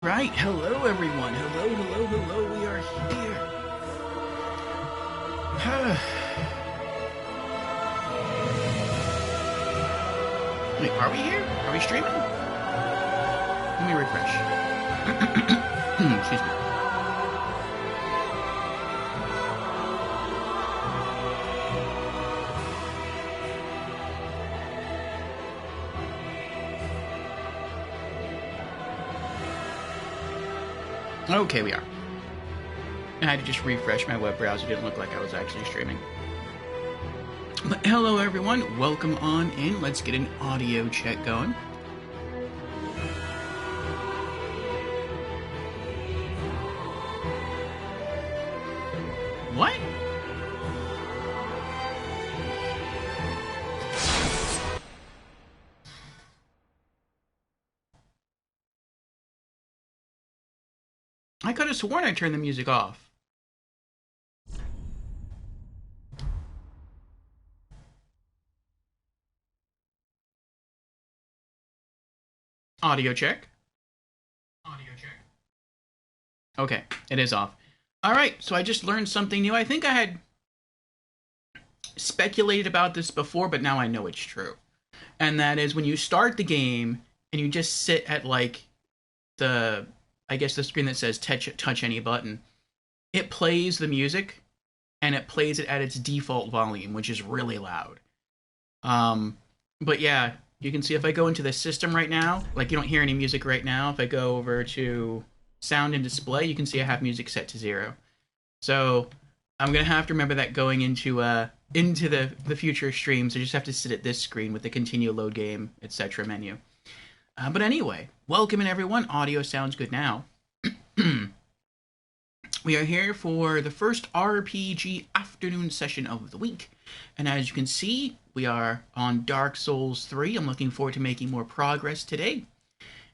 Right, hello everyone. Hello, hello, hello. We are here. Wait, are we here? Are we streaming? Let me refresh. Excuse me. Okay, we are. I had to just refresh my web browser. It didn't look like I was actually streaming. But hello everyone. Welcome on in. Let's get an audio check going. What? I could have sworn I turned the music off. Audio check. Audio check. Okay, it is off. All right, so I just learned something new. I think I had speculated about this before, but now I know it's true. And that is when you start the game and you just sit at like the I guess the screen that says touch any button, it plays the music and it plays it at its default volume, which is really loud. Um, but yeah, you can see if I go into the system right now, like you don't hear any music right now. If I go over to sound and display, you can see I have music set to 0. So I'm gonna have to remember that going into the future streams. I just have to sit at this screen with the continue load game, etc. menu. But anyway, welcome in everyone. Audio sounds good now. We are here for the first RPG afternoon session of the week. And as you can see, we are on Dark Souls 3. I'm looking forward to making more progress today.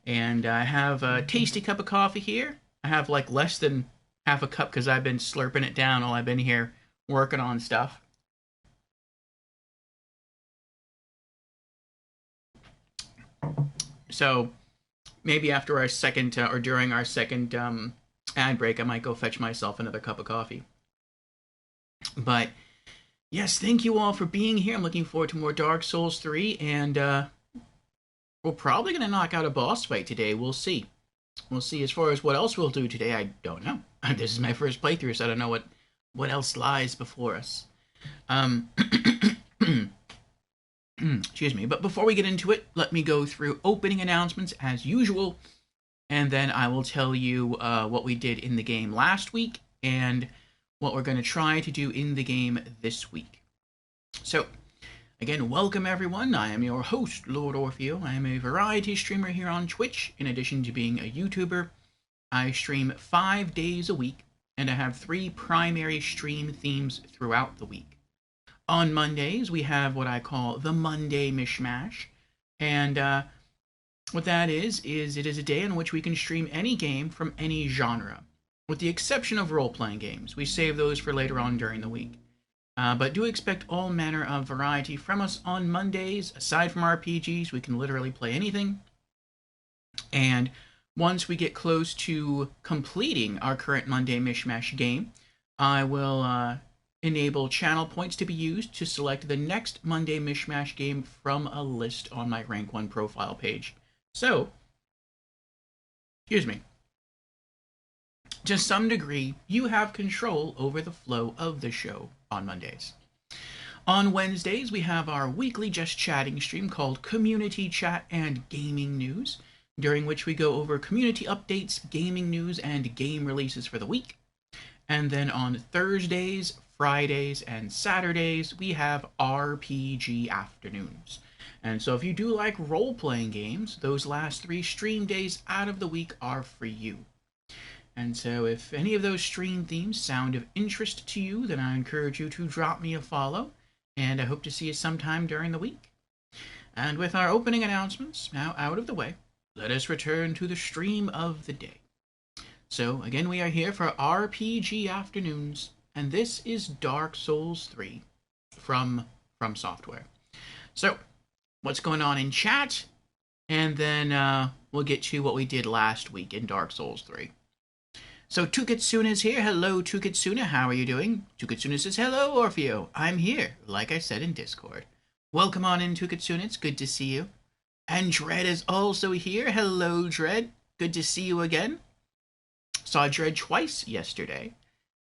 And I have a tasty cup of coffee here. I have like less than half a cup because I've been slurping it down while I've been here working on stuff. So maybe after our second or during our second ad break, I might go fetch myself another cup of coffee. But yes, thank you all for being here. I'm looking forward to more Dark Souls 3, and we're probably going to knock out a boss fight today. We'll see. We'll see. As far as what else we'll do today, I don't know. This is my first playthrough, so I don't know what else lies before us. Excuse me. But before we get into it, let me go through opening announcements as usual, and then I will tell you what we did in the game last week and what we're going to try to do in the game this week. So, again, welcome everyone. I am your host, Lord Orfeo. I am a variety streamer here on Twitch. In addition to being a YouTuber, I stream 5 days a week, and I have 3 primary stream themes throughout the week. On Mondays, we have what I call the Monday Mishmash, and what that is it is a day in which we can stream any game from any genre, with the exception of role-playing games. We save those for later on during the week. But do expect all manner of variety from us on Mondays. Aside from RPGs, we can literally play anything. And once we get close to completing our current Monday Mishmash game, I will enable channel points to be used to select the next Monday Mishmash game from a list on my Rank 1 profile page. So, excuse me, to some degree, you have control over the flow of the show on Mondays. On Wednesdays, we have our weekly Just Chatting stream called Community Chat and Gaming News, during which we go over community updates, gaming news, and game releases for the week. And then on Thursdays, Fridays, and Saturdays, we have RPG afternoons. And so if you do like role-playing games, those last 3 stream days out of the week are for you. And so if any of those stream themes sound of interest to you, then I encourage you to drop me a follow, and I hope to see you sometime during the week. And with our opening announcements now out of the way, let us return to the stream of the day. So again, we are here for RPG afternoons, and this is Dark Souls 3 from Software. So, what's going on in chat? And then we'll get to what we did last week in Dark Souls 3. So Tukitsuna is here. Hello, Tukitsuna. How are you doing? Tukitsuna says, hello, Orfeo. I'm here, like I said in Discord. Welcome on in, Tukitsuna. It's good to see you. And Dread is also here. Hello, Dread. Good to see you again. Saw Dread twice yesterday.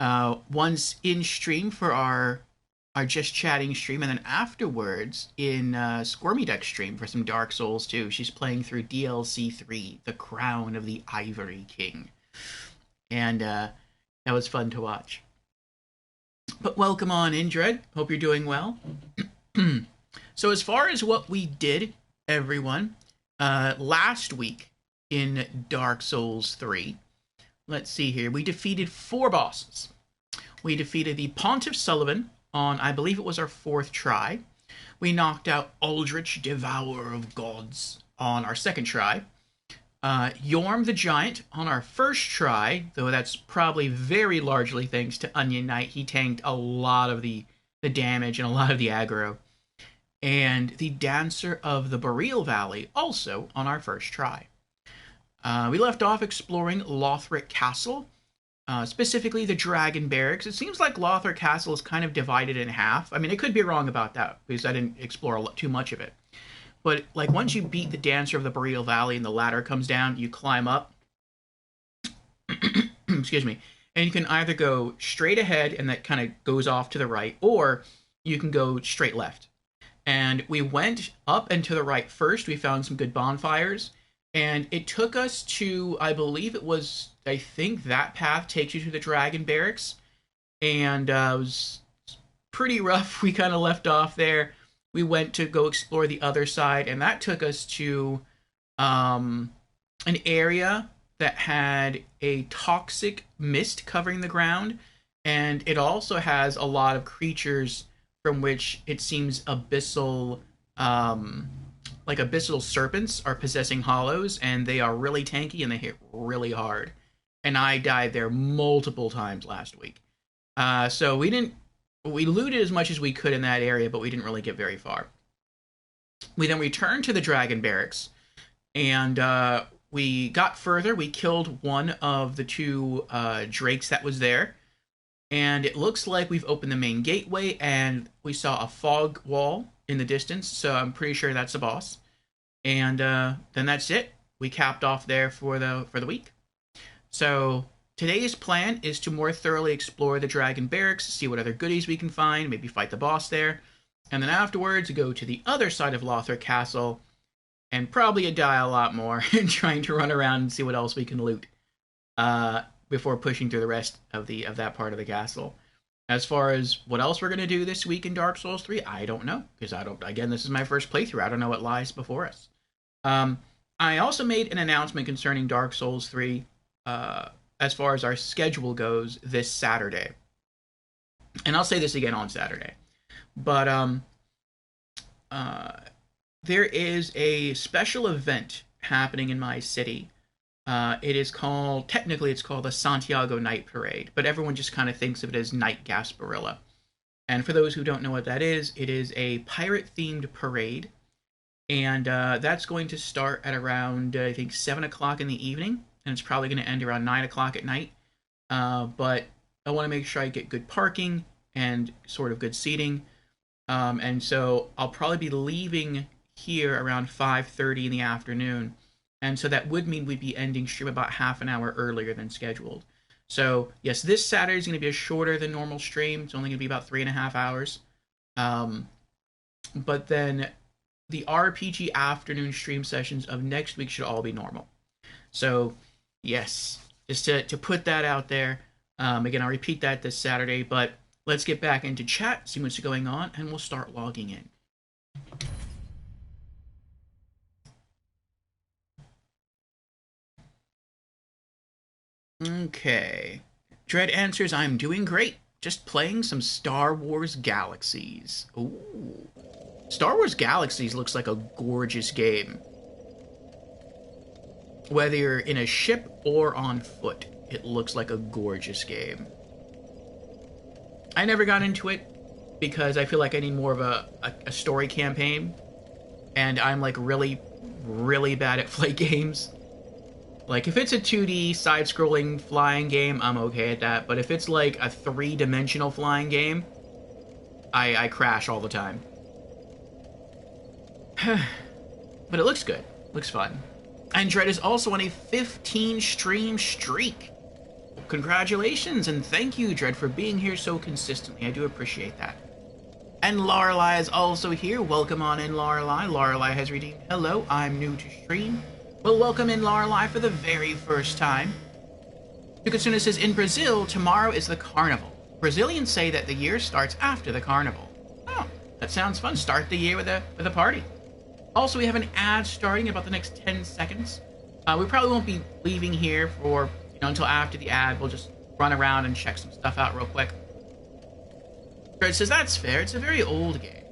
Once in stream for our Just Chatting stream, and then afterwards in Squirmy Duck stream for some Dark Souls 2. She's playing through DLC 3, The Crown of the Ivory King. And that was fun to watch. But welcome on in, Dread. Hope you're doing well. So as far as what we did, everyone, last week in Dark Souls 3, let's see here, we defeated 4 bosses. We defeated the Pontiff Sullivan on, I believe it was our 4th try. We knocked out Aldrich, Devourer of Gods, on our 2nd try. Yorm the Giant on our 1st try, though that's probably very largely thanks to Onion Knight. He tanked a lot of the damage and a lot of the aggro. And the Dancer of the Boreal Valley, also on our 1st try. We left off exploring Lothric Castle, specifically the Dragon Barracks. It seems like Lothric Castle is kind of divided in half. I mean, I could be wrong about that, because I didn't explore too much of it. But, like, once you beat the Dancer of the Boreal Valley and the ladder comes down, you climb up. Excuse me. And you can either go straight ahead, and that kind of goes off to the right, or you can go straight left. And we went up and to the right first. We found some good bonfires. And it took us to, I believe it was, I think that path takes you to the Dragon Barracks. And it was pretty rough. We kind of left off there. We went to go explore the other side, and that took us to an area that had a toxic mist covering the ground, and it also has a lot of creatures from which it seems abyssal, like abyssal serpents are possessing hollows, and they are really tanky and they hit really hard. And I died there multiple times last week. So we looted as much as we could in that area, but we didn't really get very far. We then returned to the Dragon Barracks, and we got further. We killed one of the 2 drakes that was there, and it looks like we've opened the main gateway, and we saw a fog wall in the distance, so I'm pretty sure that's the boss. And then that's it. We capped off there for the week. So today's plan is to more thoroughly explore the Dragon Barracks, see what other goodies we can find, maybe fight the boss there, and then afterwards go to the other side of Lothric Castle and probably die a lot more and trying to run around and see what else we can loot before pushing through the rest of that part of the castle. As far as what else we're going to do this week in Dark Souls 3, I don't know, because again, this is my first playthrough. I don't know what lies before us. I also made an announcement concerning Dark Souls 3 as far as our schedule goes this Saturday. And I'll say this again on Saturday. But there is a special event happening in my city. Technically it's called the Santiago Night Parade, but everyone just kind of thinks of it as Night Gasparilla. And for those who don't know what that is, it is a pirate-themed parade. And that's going to start at around, I think, 7 o'clock in the evening. And it's probably going to end around 9 o'clock at night. But I want to make sure I get good parking and sort of good seating. And so I'll probably be leaving here around 5:30 in the afternoon. And so that would mean we'd be ending stream about half an hour earlier than scheduled. So, yes, this Saturday is going to be a shorter than normal stream. It's only going to be about 3.5 hours. But then the RPG afternoon stream sessions of next week should all be normal. So, yes, just to put that out there. Again, I'll repeat that this Saturday, but let's get back into chat, see what's going on, and we'll start logging in. Okay. Dread answers, I'm doing great. Just playing some Star Wars Galaxies. Ooh. Star Wars Galaxies looks like a gorgeous game. Whether you're in a ship or on foot, it looks like a gorgeous game. I never got into it because I feel like I need more of a story campaign. And I'm like really really bad at flight games. Like, if it's a 2D side-scrolling flying game, I'm okay at that. But if it's like a 3-dimensional flying game, I crash all the time. But it looks good. Looks fun. And Dread is also on a 15-stream streak. Congratulations, and thank you, Dread, for being here so consistently. I do appreciate that. And Lorelei is also here. Welcome on in, Lorelei. Lorelei has redeemed. Hello, I'm new to stream. Well, welcome in, Lorelei, for the very first time. Yukatsuna says, in Brazil, tomorrow is the carnival. Brazilians say that the year starts after the carnival. Oh, that sounds fun. Start the year with a party. Also, we have an ad starting in about the next 10 seconds. We probably won't be leaving here for, until after the ad. We'll just run around and check some stuff out real quick. Fred says, that's fair. It's a very old game.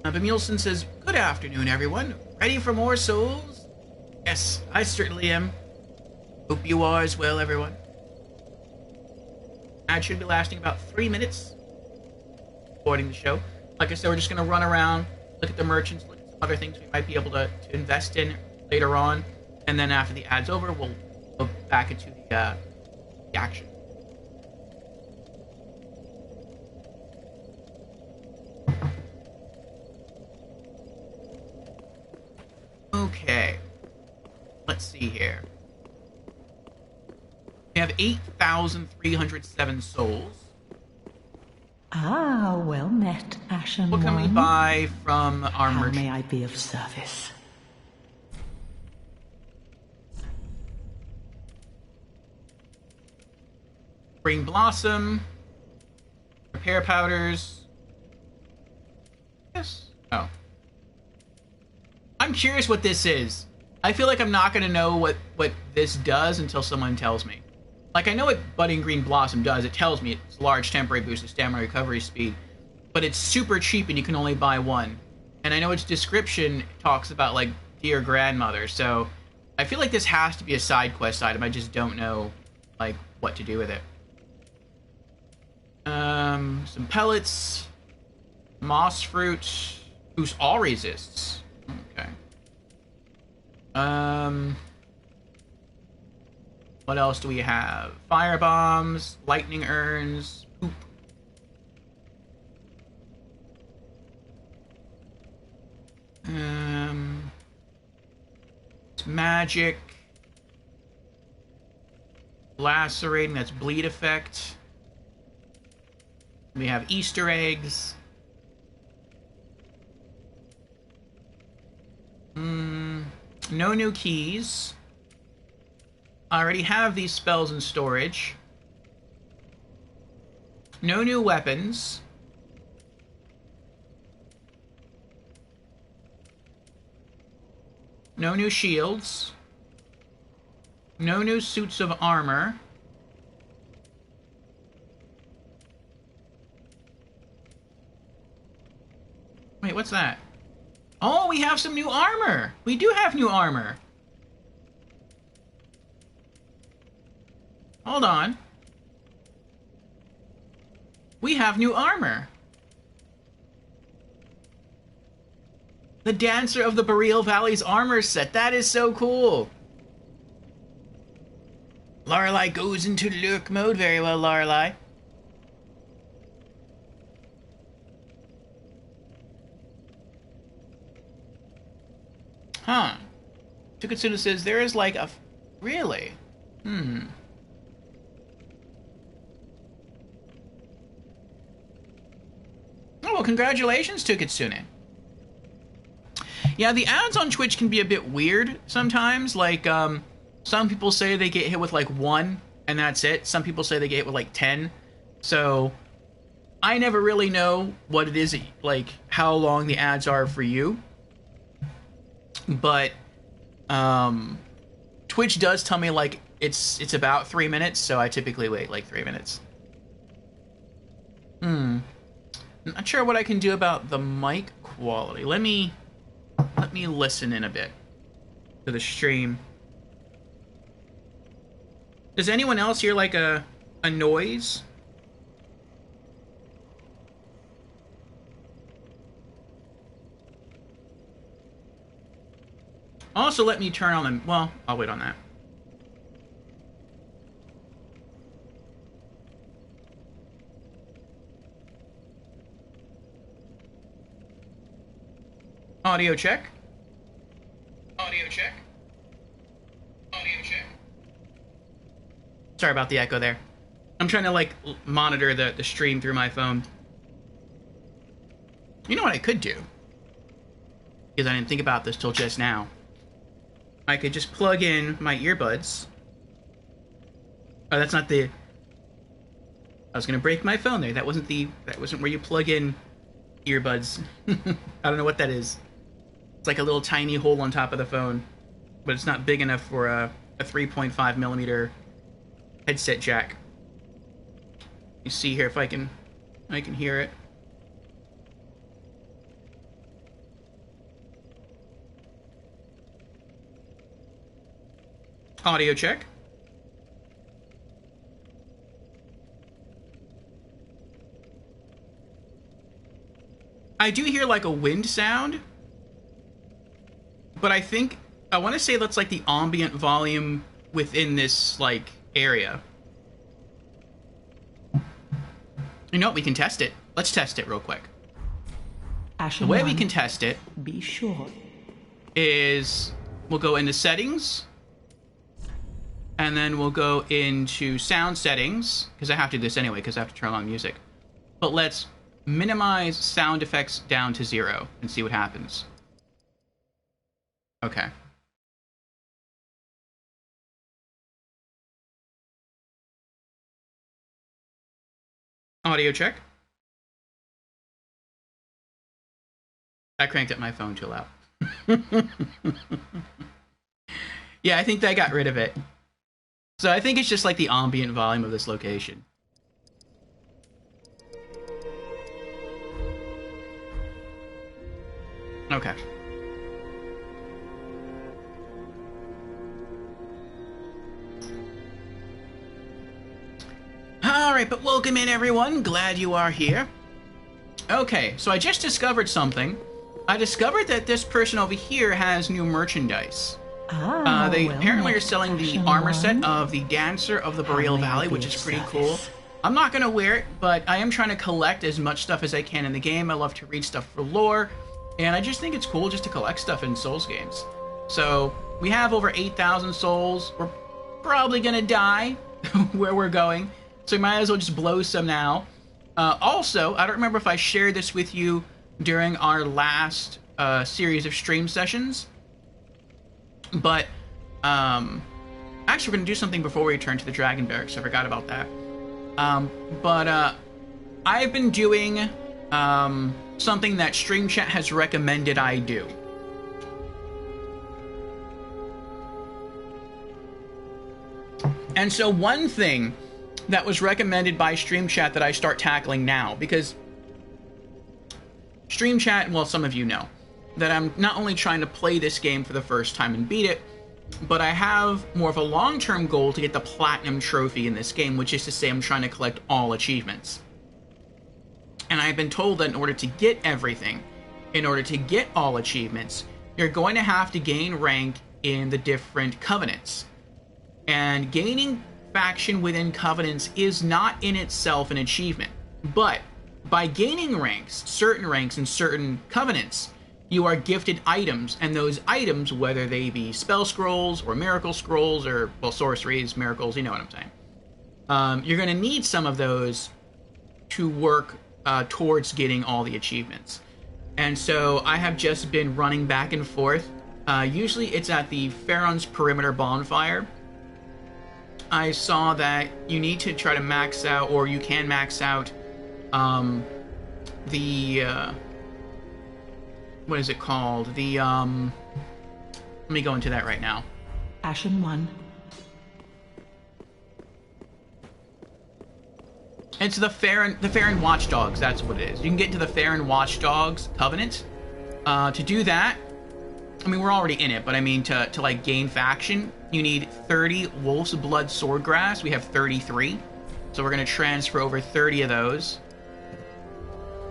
Bemulson says, good afternoon, everyone. Ready for more souls? Yes, I certainly am. Hope you are as well, everyone. Ad should be lasting about 3 minutes. Recording the show. Like I said, we're just going to run around, look at the merchants, look at some other things we might be able to invest in later on. And then after the ad's over, we'll go back into the action. Okay, let's see here. We have 8,307 souls. Ah, well met, Ashen What can we buy from our merchant? How may I be of service? Spring Blossom. Repair powders. Yes. Oh. I'm curious what this is. I feel like I'm not going to know what this does until someone tells me. Like, I know what Budding Green Blossom does. It tells me it's a large temporary boost of stamina recovery speed. But it's super cheap and you can only buy one. And I know its description talks about, like, dear grandmother. So I feel like this has to be a side quest item. I just don't know, like, what to do with it. Some pellets. Moss fruit. Boost all resists. Okay. What else do we have? Fire bombs, lightning urns, poop. It's magic. Lacerating, that's bleed effect. We have Easter eggs. No new keys. I already have these spells in storage. No new weapons. No new shields. No new suits of armor. Wait, what's that? Oh, we have some new armor! We do have new armor! Hold on. We have new armor. The Dancer of the Boreal Valley's armor set. That is so cool. Lorelei goes into lurk mode. Very well, Lorelei. Huh. Tukatsuna says there is like a... Really? Oh, well, congratulations, Tukatsune. Yeah, the ads on Twitch can be a bit weird sometimes. Like, some people say they get hit with, like, 1, and that's it. Some people say they get hit with, like, 10. So, I never really know what it is, like, how long the ads are for you. But, Twitch does tell me, like, it's about 3 minutes, so I typically wait, like, 3 minutes. Not sure what I can do about the mic quality. Let me listen in a bit to the stream. Does anyone else hear like a noise? Also, let me turn on them. Well, I'll wait on that. Audio check. Audio check. Audio check. Sorry about the echo there. I'm trying to, like, monitor the stream through my phone. You know what I could do? Because I didn't think about this till just now. I could just plug in my earbuds. Oh, that's not the... I was gonna break my phone there. That wasn't where you plug in earbuds. I don't know what that is. It's like a little tiny hole on top of the phone. But it's not big enough for a 3.5 millimeter headset jack. You see here if I can hear it. Audio check. I do hear like a wind sound, but I want to say that's like the ambient volume within this like area. You know what? We can test it. Let's test it real quick. The way we can test it, be sure, is we'll go into settings, and then we'll go into sound settings, because I have to do this anyway, because I have to turn on music. But let's minimize sound effects down to 0 and see what happens. Okay. Audio check. I cranked up my phone too loud. Yeah, I think I got rid of it. So I think it's just like the ambient volume of this location. Okay. Alright, but welcome in everyone. Glad you are here. Okay, so I just discovered something. I discovered that this person over here has new merchandise. They apparently are selling the armor set of the Dancer of the Boreal Valley, which is pretty cool. I'm not going to wear it, but I am trying to collect as much stuff as I can in the game. I love to read stuff for lore, and I just think it's cool just to collect stuff in Souls games. So, we have over 8,000 souls. We're probably going to die where we're going, so we might as well just blow some now. Also, I don't remember if I shared this with you during our last series of stream sessions, but actually we're going to do something before we return to the Dragon Barracks. I forgot about that. I've been doing something that Stream Chat has recommended I do. And so one thing that was recommended by Stream Chat that I start tackling now, because Stream Chat, well, some of you know, that I'm not only trying to play this game for the first time and beat it, but I have more of a long-term goal to get the Platinum Trophy in this game, which is to say I'm trying to collect all achievements. And I've been told that in order to get everything, in order to get all achievements, you're going to have to gain rank in the different covenants. And gaining faction within covenants is not in itself an achievement, but by gaining ranks in certain covenants, you are gifted items, and those items, whether they be spell scrolls or miracle scrolls or, well, sorceries, miracles, you know what I'm saying. You're going to need some of those to work towards getting all the achievements. And so I have just been running back and forth. Usually it's at the Pharaon's Perimeter Bonfire. I saw that you need to try to max out, or you can max out, what is it called? Let me go into that right now. Ashen One. It's the Farron Watchdogs, that's what it is. You can get into the Farron Watchdogs Covenant. To do that, I mean, we're already in it, but I mean, to like, gain faction, you need 30 Wolf's Blood Swordgrass. We have 33. So we're going to transfer over 30 of those.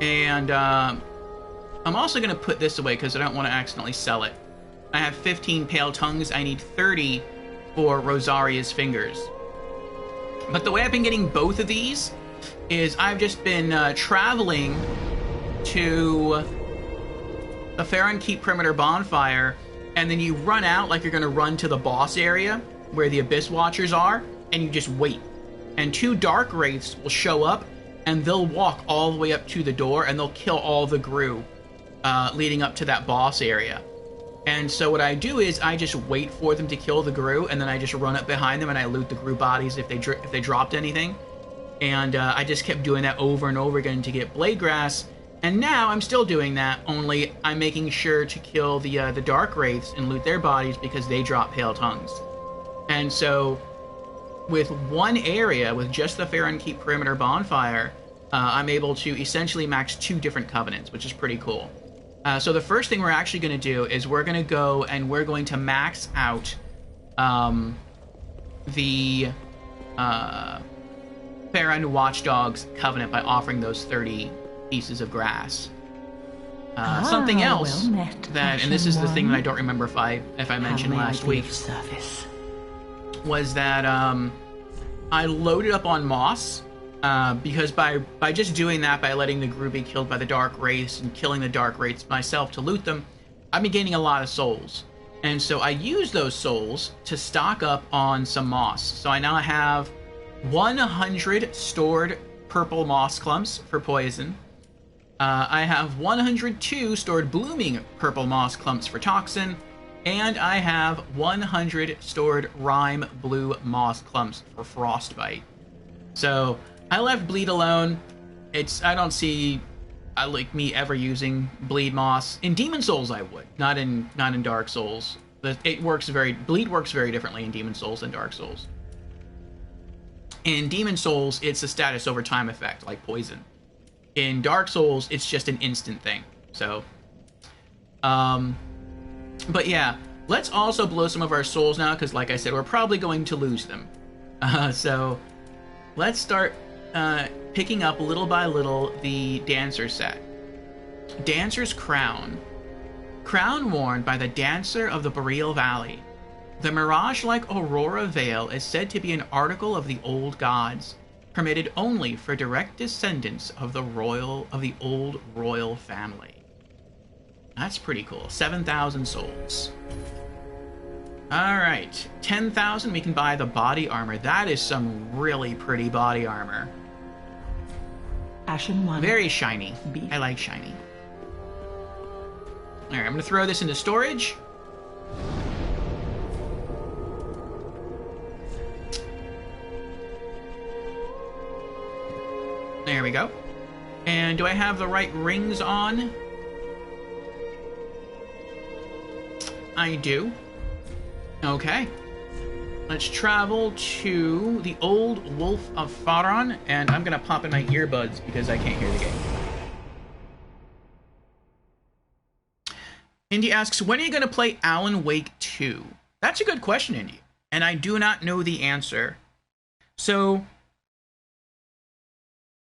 And, I'm also going to put this away because I don't want to accidentally sell it. I have 15 pale tongues. I need 30 for Rosaria's fingers. But the way I've been getting both of these is I've just been traveling to the Farron Keep perimeter bonfire, and then you run out like you're going to run to the boss area where the Abyss Watchers are, and you just wait. And 2 Dark Wraiths will show up, and they'll walk all the way up to the door, and they'll kill all the Gru leading up to that boss area. And so what I do is I just wait for them to kill the Gru, and then I just run up behind them and I loot the Gru bodies if they dropped anything. And I just kept doing that over and over again to get Blade Grass. And now I'm still doing that, only I'm making sure to kill the Dark Wraiths and loot their bodies because they drop Pale Tongues. And so with one area, with just the Farron Keep perimeter bonfire, I'm able to essentially max 2 different covenants, which is pretty cool. So the first thing we're actually going to do is we're going to go and we're going to max out the Farron Watchdogs covenant by offering those 30 pieces of grass. Something else well met, that, and this is the thing that I don't remember if I mentioned last week, service? was that I loaded up on Moss. Because by just doing that, by letting the Gru be killed by the Dark Wraiths and killing the Dark Wraiths myself to loot them, I've been gaining a lot of souls. And so I use those souls to stock up on some moss. So I now have 100 stored purple moss clumps for poison. I have 102 stored blooming purple moss clumps for toxin. And I have 100 stored rime blue moss clumps for frostbite. So I left Bleed alone. I don't see like me ever using Bleed Moss. In Demon Souls I would, not in Dark Souls. Bleed works very differently in Demon Souls than Dark Souls. In Demon Souls, it's a status over time effect, like poison. In Dark Souls, it's just an instant thing. So, but yeah, let's also blow some of our souls now, because like I said, we're probably going to lose them. So let's start picking up little by little the Dancer set. Dancer's Crown. Crown worn by the Dancer of the Boreal Valley. The mirage-like Aurora Veil is said to be an article of the old gods, permitted only for direct descendants of the old royal family. That's pretty cool. 7,000 souls. Alright, 10,000 we can buy the body armor. That is some really pretty body armor. Ashen 1. Very shiny. B. I like shiny. Alright, I'm going to throw this into storage. There we go. And do I have the right rings on? I do. Okay. Let's travel to the Old Wolf of Faron, and I'm going to pop in my earbuds because I can't hear the game. Indy asks, when are you going to play Alan Wake 2? That's a good question, Indy, and I do not know the answer. So,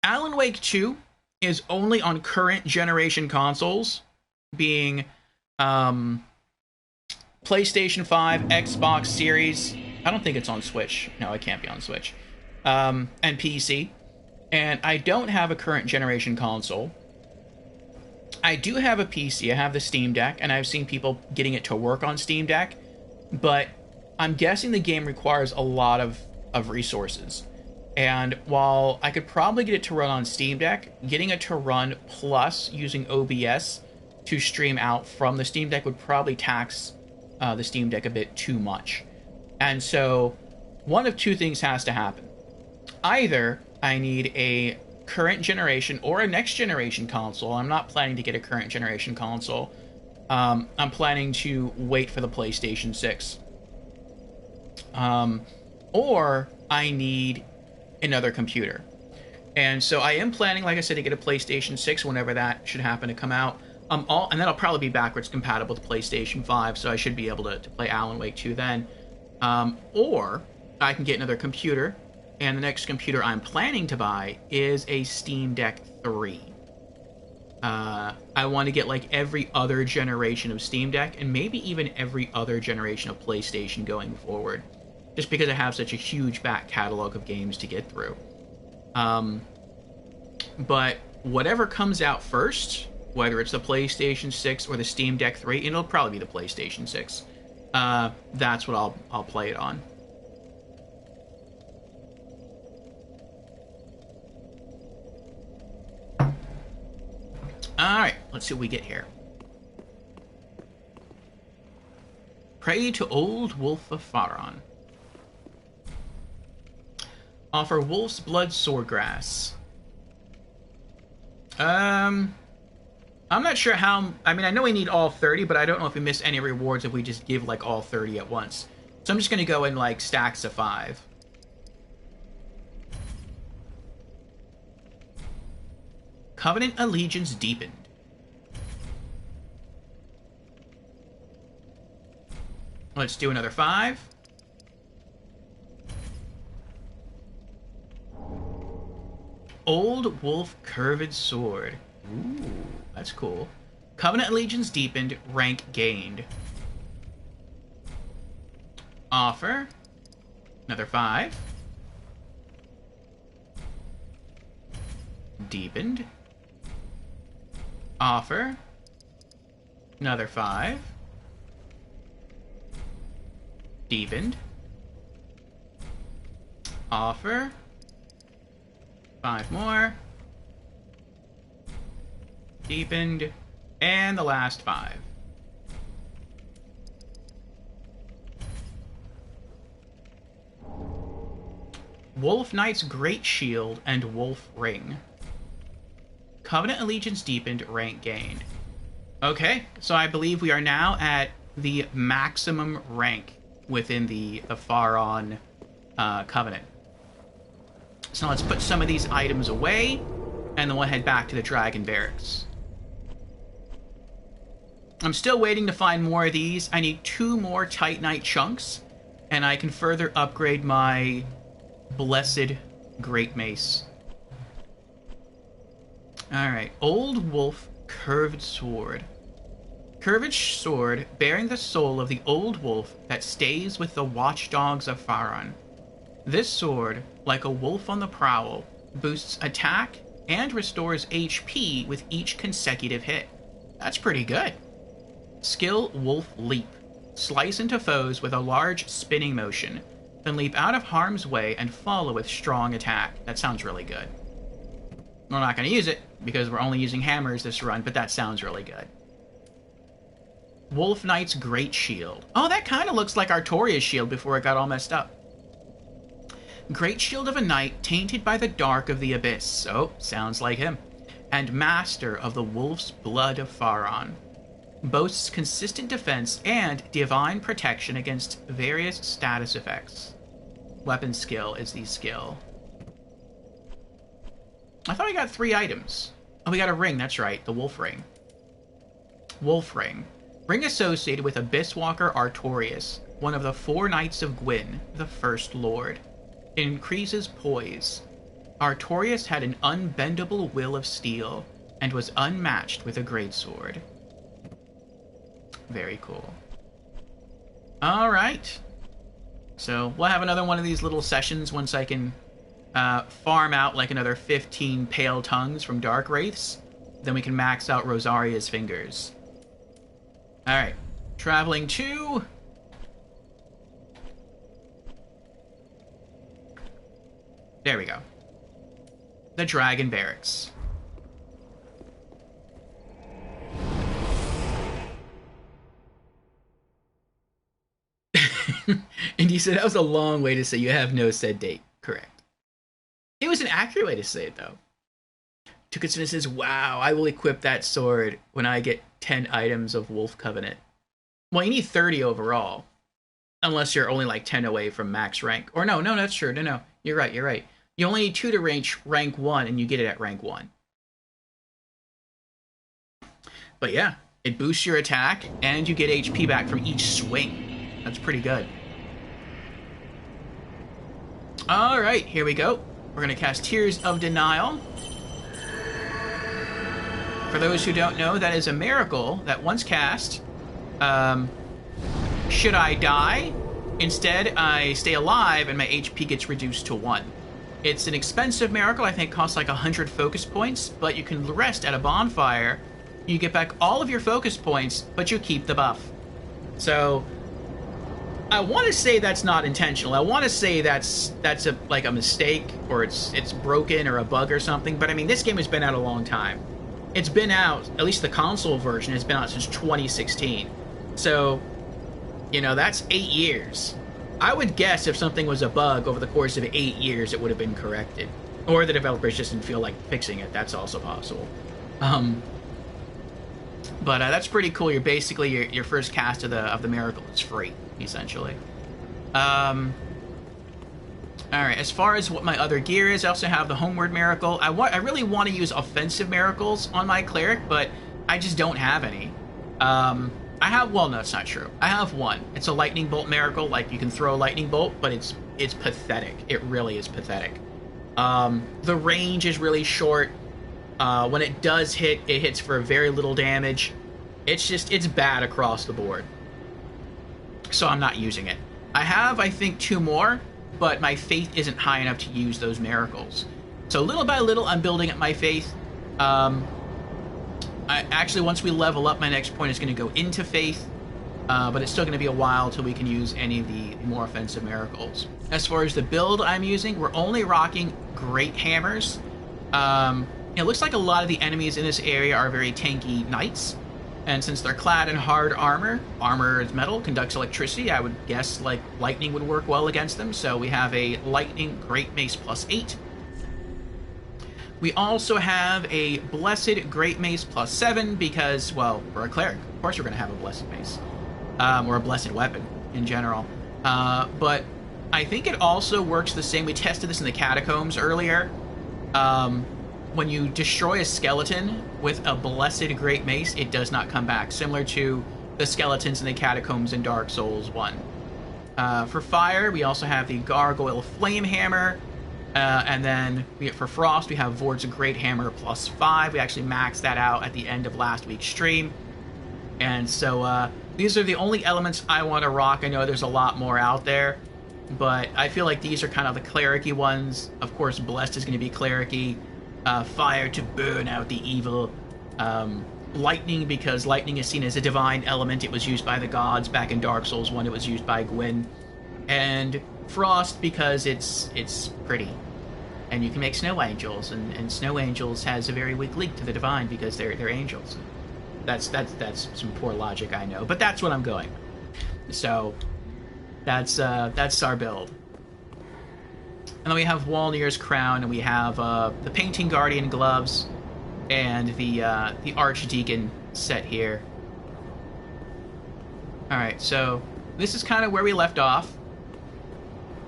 Alan Wake 2 is only on current generation consoles, being PlayStation 5, Xbox Series. I don't think it's on Switch. No, it can't be on Switch. And PC. And I don't have a current generation console. I do have a PC. I have the Steam Deck, and I've seen people getting it to work on Steam Deck. But I'm guessing the game requires a lot of resources. And while I could probably get it to run on Steam Deck, getting it to run plus using OBS to stream out from the Steam Deck would probably tax the Steam Deck a bit too much. And so one of two things has to happen. Either I need a current generation or a next generation console. I'm not planning to get a current generation console. I'm planning to wait for the PlayStation 6. Or I need another computer. And so I am planning, like I said, to get a PlayStation 6 whenever that should happen to come out. And that'll probably be backwards compatible with PlayStation 5, so I should be able to play Alan Wake 2 then. Or I can get another computer, and the next computer I'm planning to buy is a Steam Deck 3. I want to get like every other generation of Steam Deck and maybe even every other generation of PlayStation going forward, just because I have such a huge back catalog of games to get through. But whatever comes out first, whether it's the PlayStation 6 or the Steam Deck 3, and it'll probably be the PlayStation 6. That's what I'll play it on. Alright, let's see what we get here. Pray to Old Wolf of Faron. Offer Wolf's Blood Swordgrass. I'm not sure how... I mean, I know we need all 30, but I don't know if we miss any rewards if we just give, like, all 30 at once. So I'm just going to go in, like, stacks of 5. Covenant Allegiance Deepened. Let's do another 5. Old Wolf Curved Sword. Ooh, that's cool. Covenant Allegiance Deepened, rank gained. Offer. Another 5. Deepened. Offer. Another 5. Deepened. Offer. 5 more. Deepened. And the last 5. Wolf Knight's Great Shield and Wolf Ring. Covenant Allegiance Deepened, rank gained. Okay, so I believe we are now at the maximum rank within the Faron Covenant. So let's put some of these items away, and then we'll head back to the Dragon Barracks. I'm still waiting to find more of these. I need 2 more Titanite chunks, and I can further upgrade my Blessed Great Mace. Alright, Old Wolf Curved Sword. Curved sword bearing the soul of the old wolf that stays with the watchdogs of Faron. This sword, like a wolf on the prowl, boosts attack and restores HP with each consecutive hit. That's pretty good. Skill Wolf Leap. Slice into foes with a large spinning motion, then leap out of harm's way and follow with strong attack. That sounds really good. We're not going to use it, because we're only using hammers this run, but that sounds really good. Wolf Knight's Great Shield. Oh, that kind of looks like Artoria's shield before it got all messed up. Great Shield of a Knight tainted by the dark of the abyss. Oh, sounds like him. And Master of the Wolf's Blood of Faron. Boasts consistent defense and divine protection against various status effects. Weapon skill is the skill. I thought we got 3 items. Oh, we got a ring, that's right. The Wolf Ring. Wolf Ring. Ring associated with Abysswalker Artorias, one of the 4 Knights of Gwyn, the First Lord. It increases poise. Artorias had an unbendable will of steel, and was unmatched with a greatsword. Very cool. Alright. So, we'll have another one of these little sessions once I can farm out like another 15 Pale Tongues from Dark Wraiths. Then we can max out Rosaria's Fingers. Alright. Traveling to... There we go. The Dragon Barracks. And you said that was a long way to say you have no said date. Correct. It was an accurate way to say it, though. Tukatsuno says, wow, I will equip that sword when I get 10 items of Wolf Covenant. Well, you need 30 overall. Unless you're only like 10 away from max rank. Or no, that's true. No. You're right. You only need 2 to reach rank 1, and you get it at rank 1. But yeah, it boosts your attack, and you get HP back from each swing. That's pretty good. Alright, here we go. We're going to cast Tears of Denial. For those who don't know, that is a miracle that once cast, should I die, instead I stay alive and my HP gets reduced to 1. It's an expensive miracle. I think it costs like 100 focus points, but you can rest at a bonfire. You get back all of your focus points, but you keep the buff. So I want to say that's not intentional. I want to say that's like a mistake, or it's broken or a bug or something. But I mean, this game has been out a long time. It's been out, at least the console version has been out since 2016. So, you know, that's 8 years. I would guess if something was a bug over the course of 8 years, it would have been corrected. Or the developers just didn't feel like fixing it. That's also possible. But that's pretty cool. You're basically, your first cast of the miracle is free, essentially. Alright, as far as what my other gear is, I also have the Homeward Miracle. I really want to use offensive miracles on my Cleric, but I just don't have any. I have, well, no, that's not true. I have one. It's a Lightning Bolt Miracle. Like, you can throw a Lightning Bolt, but it's pathetic. It really is pathetic. The range is really short. When it does hit, it hits for very little damage. It's bad across the board. So I'm not using it. I have, I think, 2 more, but my faith isn't high enough to use those miracles. So little by little, I'm building up my faith. Actually, once we level up, my next point is going to go into faith, but it's still going to be a while till we can use any of the more offensive miracles. As far as the build I'm using, we're only rocking great hammers. It looks like a lot of the enemies in this area are very tanky knights, and since they're clad in hard armor is metal, conducts electricity, I would guess like lightning would work well against them, so we have a lightning great mace +8. We also have a Blessed Great Mace +7 because, well, we're a cleric. Of course we're going to have a Blessed Mace. Or a Blessed Weapon in general. But I think it also works the same. We tested this in the Catacombs earlier. When you destroy a skeleton with a Blessed Great Mace, it does not come back. Similar to the skeletons in the Catacombs in Dark Souls 1. For fire, we also have the Gargoyle Flame Hammer. And then for Frost, we have Vord's Great Hammer +5. We actually maxed that out at the end of last week's stream. And so these are the only elements I want to rock. I know there's a lot more out there, but I feel like these are kind of the cleric-y ones. Of course, Blessed is going to be cleric-y. Fire to burn out the evil. Lightning, because lightning is seen as a divine element. It was used by the gods back in Dark Souls 1. It was used by Gwyn. And Frost, because it's pretty. And you can make snow angels, and snow angels has a very weak link to the divine because they're angels. That's some poor logic, I know, but that's what I'm going. So that's our build. And then we have Walnir's Crown, and we have the Painting Guardian gloves, and the Archdeacon set here. All right, so this is kind of where we left off.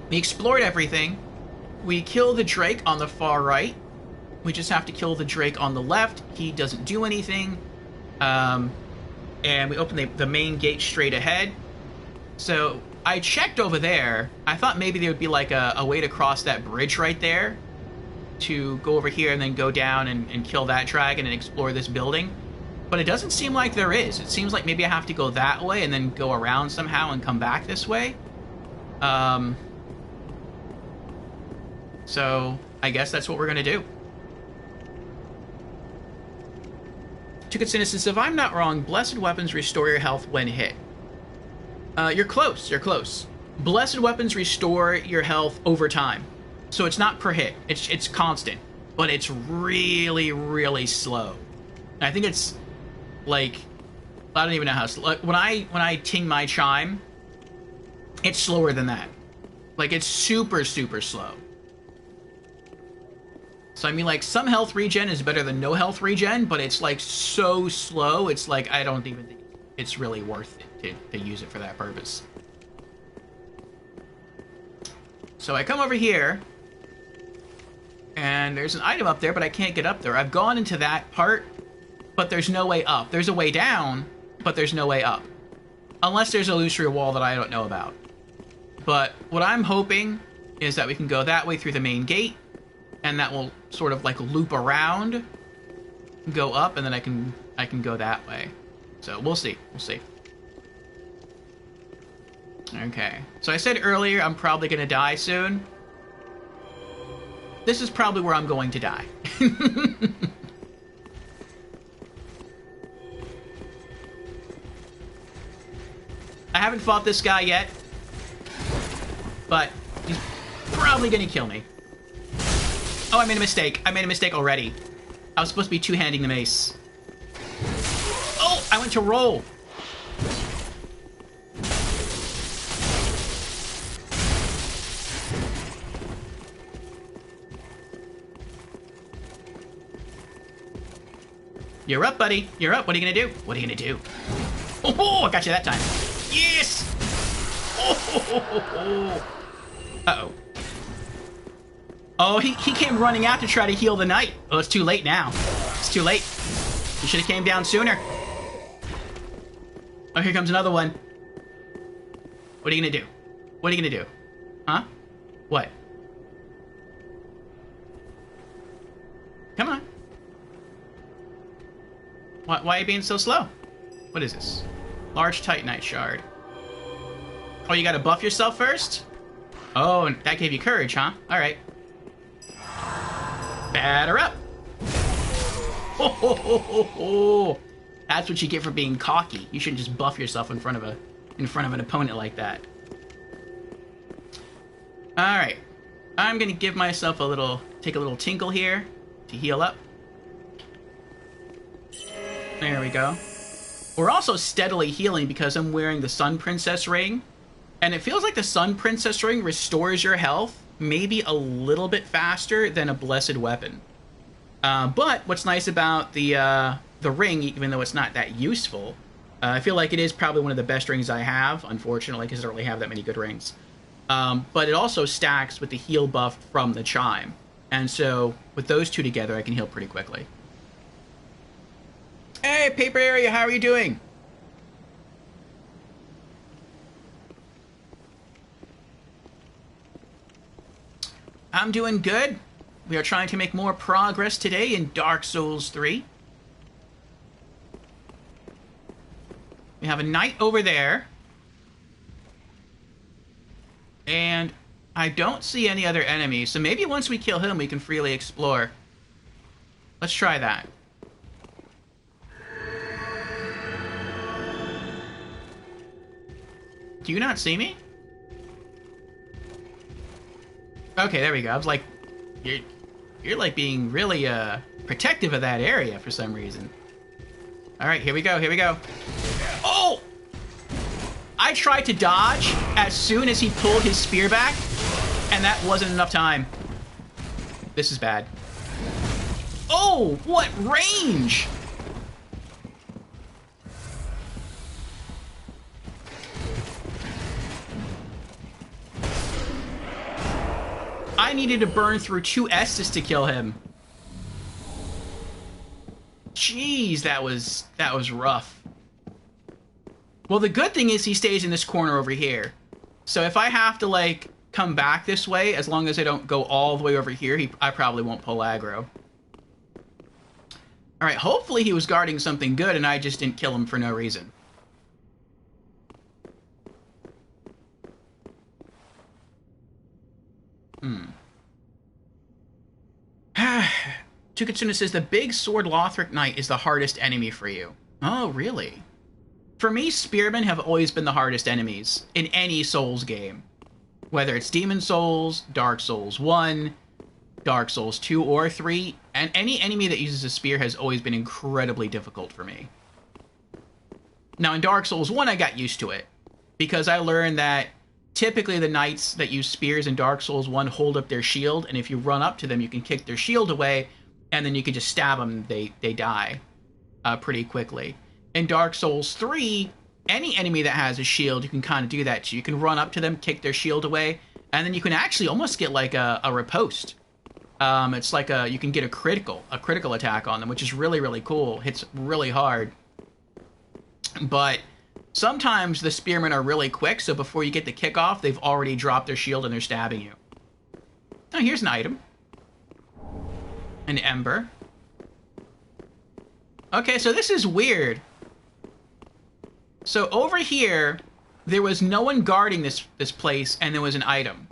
We explored everything. We kill the Drake on the far right. We just have to kill the Drake on the left. He doesn't do anything. And we open the main gate straight ahead. So I checked over there. I thought maybe there would be like a way to cross that bridge right there to go over here and then go down and kill that dragon and explore this building. But it doesn't seem like there is. It seems like maybe I have to go that way and then go around somehow and come back this way. So I guess that's what we're going to do. Tukatsinus says, if I'm not wrong, blessed weapons restore your health when hit. You're close. You're close. Blessed weapons restore your health over time. So it's not per hit. It's constant. But it's really, really slow. And I think it's like, I don't even know how slow. Like, when I ting my chime, it's slower than that. Like, it's super, super slow. So, I mean, like, some health regen is better than no health regen, but it's, like, so slow, it's like, I don't even think it's really worth it to use it for that purpose. So I come over here, and there's an item up there, but I can't get up there. I've gone into that part, but there's no way up. There's a way down, but there's no way up. Unless there's a illusory wall that I don't know about. But what I'm hoping is that we can go that way through the main gate, and that will sort of like loop around go up, and then I can go that way. So we'll see. We'll see. Okay. So I said earlier I'm probably gonna die soon. This is probably where I'm going to die. I haven't fought this guy yet, but he's probably gonna kill me. Oh, I made a mistake. I made a mistake already. I was supposed to be two-handing the mace. Oh, I went to roll. You're up, buddy. You're up. What are you gonna do? What are you gonna do? Oh, I got you that time. Yes! Oh. Uh-oh. Oh, he came running out to try to heal the knight. Oh, it's too late now. It's too late. You should have came down sooner. Oh, here comes another one. What are you gonna do? What are you gonna do? Huh? What? Come on. Why are you being so slow? What is this? Large Titanite shard. Oh, you gotta buff yourself first? Oh, that gave you courage, huh? Alright. Batter up! Ho, ho, ho, ho, ho. That's what you get for being cocky. You shouldn't just buff yourself in front of an opponent like that. Alright. I'm gonna give myself take a little tinkle here to heal up. There we go. We're also steadily healing because I'm wearing the Sun Princess ring. And it feels like the Sun Princess ring restores your health maybe a little bit faster than a blessed weapon. But what's nice about the ring, even though it's not that useful, I feel like it is probably one of the best rings I have, unfortunately, because I don't really have that many good rings. But it also stacks with the heal buff from the chime. And so with those two together, I can heal pretty quickly. Hey, Paper Area, how are you doing? I'm doing good. We are trying to make more progress today in Dark Souls 3. We have a knight over there. And I don't see any other enemies, so maybe once we kill him, we can freely explore. Let's try that. Do you not see me? Okay, there we go. I was like, you're like being really protective of that area for some reason. All right, here we go. Here we go. Oh! I tried to dodge as soon as he pulled his spear back, and that wasn't enough time. This is bad. Oh, what range! I needed to burn through 2 S's to kill him. Jeez, that was rough. Well, the good thing is he stays in this corner over here. So if I have to, like, come back this way, as long as I don't go all the way over here, I probably won't pull aggro. Alright, hopefully he was guarding something good and I just didn't kill him for no reason. Tukitsuna says, the big sword Lothric Knight is the hardest enemy for you. Oh, really? For me, spearmen have always been the hardest enemies in any Souls game. Whether it's Demon Souls, Dark Souls 1, Dark Souls 2 or 3, and any enemy that uses a spear has always been incredibly difficult for me. Now, in Dark Souls 1, I got used to it, because I learned that typically the knights that use spears in Dark Souls 1 hold up their shield, and if you run up to them, you can kick their shield away, and then you can just stab them, they die pretty quickly. In Dark Souls 3, any enemy that has a shield, you can kind of do that too. You can run up to them, kick their shield away, and then you can actually almost get like a riposte. It's like you can get a critical attack on them, which is really, really cool. Hits really hard. But sometimes the spearmen are really quick, so before you get the kickoff, they've already dropped their shield and they're stabbing you. Oh, here's an item. An ember. Okay, so this is weird. So over here, there was no one guarding this place, and there was an item.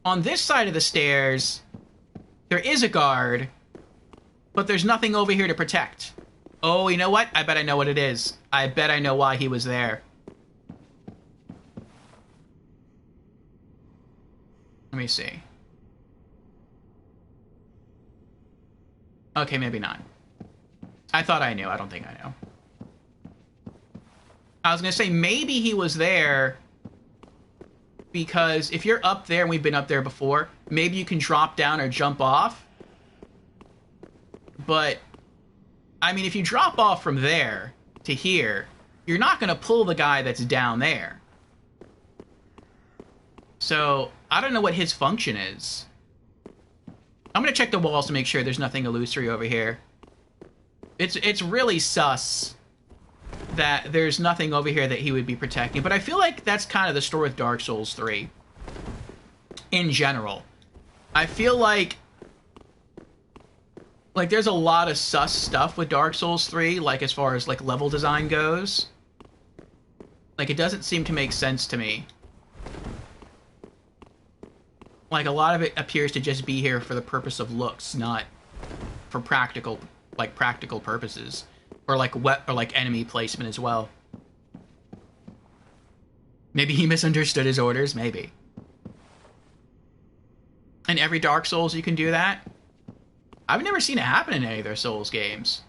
On this side of the stairs, there is a guard, but there's nothing over here to protect. Oh, you know what? I bet I know what it is. I bet I know why he was there. Let me see. Okay, maybe not. I thought I knew. I don't think I know. I was going to say, maybe he was there because if you're up there, and we've been up there before, maybe you can drop down or jump off. But, I mean, if you drop off from there to here, you're not going to pull the guy that's down there. So, I don't know what his function is. I'm going to check the walls to make sure there's nothing illusory over here. It's really sus that there's nothing over here that he would be protecting. But I feel like that's kind of the story with Dark Souls 3. In general. I feel like there's a lot of sus stuff with Dark Souls 3, like as far as like level design goes. Like it doesn't seem to make sense to me. Like a lot of it appears to just be here for the purpose of looks, not for practical purposes. Or like enemy placement as well. Maybe he misunderstood his orders, maybe. In every Dark Souls you can do that. I've never seen it happen in any of their Souls games.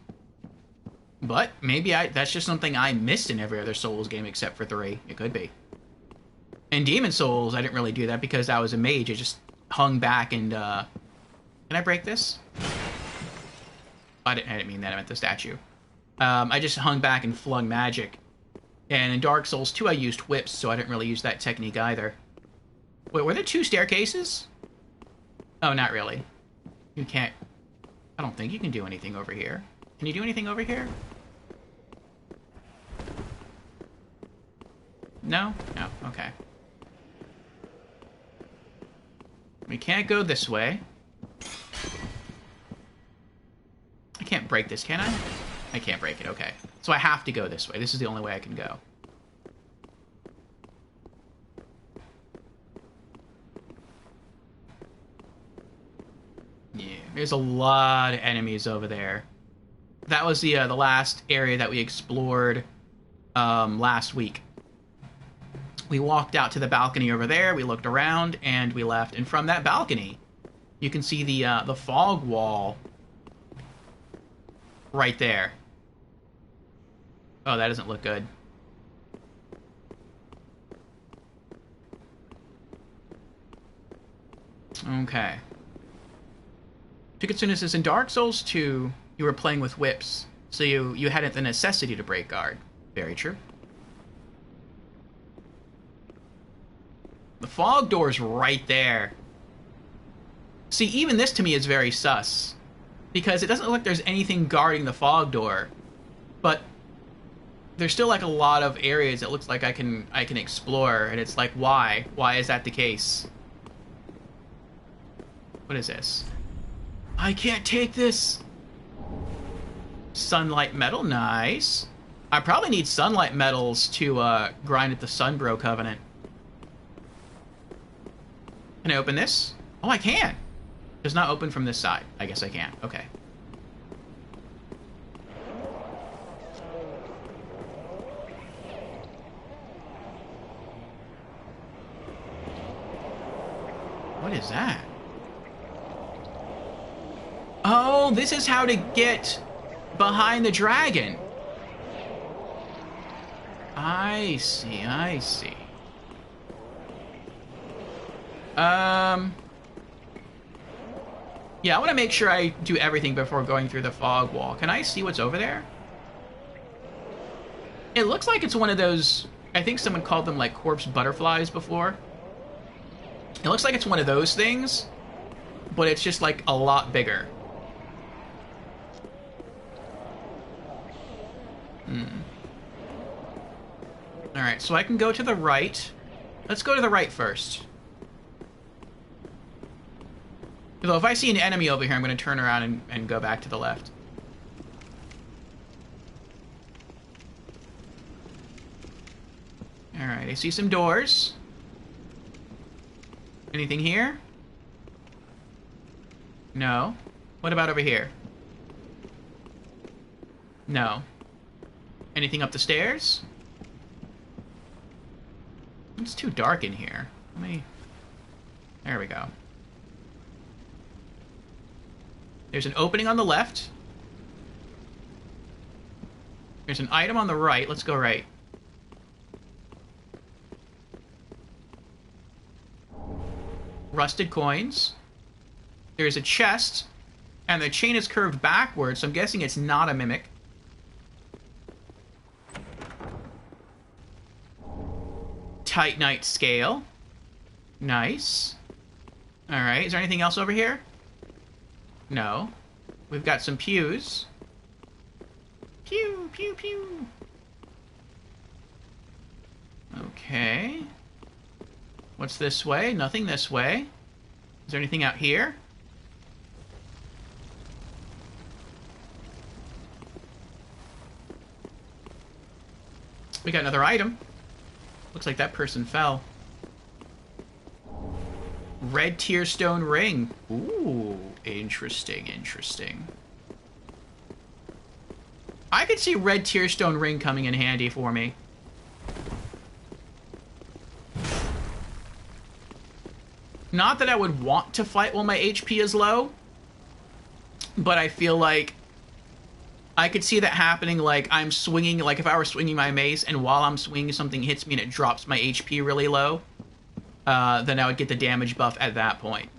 But maybe that's just something I missed in every other Souls game except for 3. It could be. In Demon Souls, I didn't really do that because I was a mage. I just hung back and, Can I break this? I didn't mean that. I meant the statue. I just hung back and flung magic. And in Dark Souls 2, I used whips, so I didn't really use that technique either. Wait, were there 2 staircases? Oh, not really. You can't... I don't think you can do anything over here. Can you do anything over here? No? No, okay. We can't go this way. I can't break this, can I? I can't break it, okay. So I have to go this way. This is the only way I can go. Yeah, there's a lot of enemies over there. That was the last area that we explored last week. We walked out to the balcony over there, we looked around, and we left. And from that balcony, you can see the fog wall right there. Oh, that doesn't look good. Okay. Tukitsuna says, in Dark Souls 2, you were playing with whips, so you hadn't the necessity to break guard. Very true. The fog door's right there. See, even this to me is very sus. Because it doesn't look like there's anything guarding the fog door. But there's still like a lot of areas it looks like I can explore, and it's like, why? Why is that the case? What is this? I can't take this! Sunlight metal, nice. I probably need sunlight metals to grind at the Sunbro Covenant. Can I open this? Oh, I can! Does not open from this side. I guess I can. Okay. What is that? Oh, this is how to get behind the dragon. I see, I see. Yeah, I want to make sure I do everything before going through the fog wall. Can I see what's over there? It looks like it's one of those... I think someone called them, like, corpse butterflies before. It looks like it's one of those things, but it's just, like, a lot bigger. Alright, so I can go to the right. Let's go to the right first. Although if I see an enemy over here, I'm going to turn around and go back to the left. Alright, I see some doors. Anything here? No. What about over here? No. Anything up the stairs? It's too dark in here. Let me... There we go. There's an opening on the left. There's an item on the right. Let's go right. Rusted coins. There's a chest. And the chain is curved backwards, so I'm guessing it's not a mimic. Titanite scale. Nice. Alright, is there anything else over here? No. We've got some pews. Pew, pew, pew. Okay. What's this way? Nothing this way. Is there anything out here? We got another item. Looks like that person fell. Red tearstone ring. Ooh, interesting, interesting. I could see red tearstone ring coming in handy for me. Not that I would want to fight while my HP is low, but I feel like I could see that happening. Like I'm swinging, like if I were swinging my mace and while I'm swinging something hits me and it drops my HP really low, then I would get the damage buff at that point.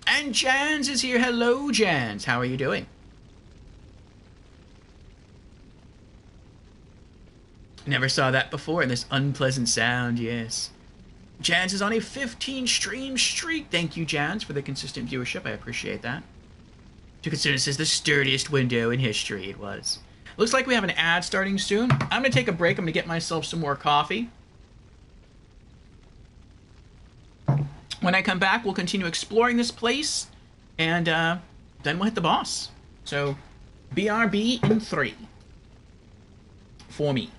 And Jans is here. Hello, Jans. How are you doing? Never saw that before in this unpleasant sound, yes. Jans is on a 15 stream streak. Thank you, Jans, for the consistent viewership. I appreciate that. To consider this as the sturdiest window in history, it was. Looks like we have an ad starting soon. I'm going to take a break. I'm going to get myself some more coffee. When I come back, we'll continue exploring this place, and then we'll hit the boss. So, BRB in 3. For me.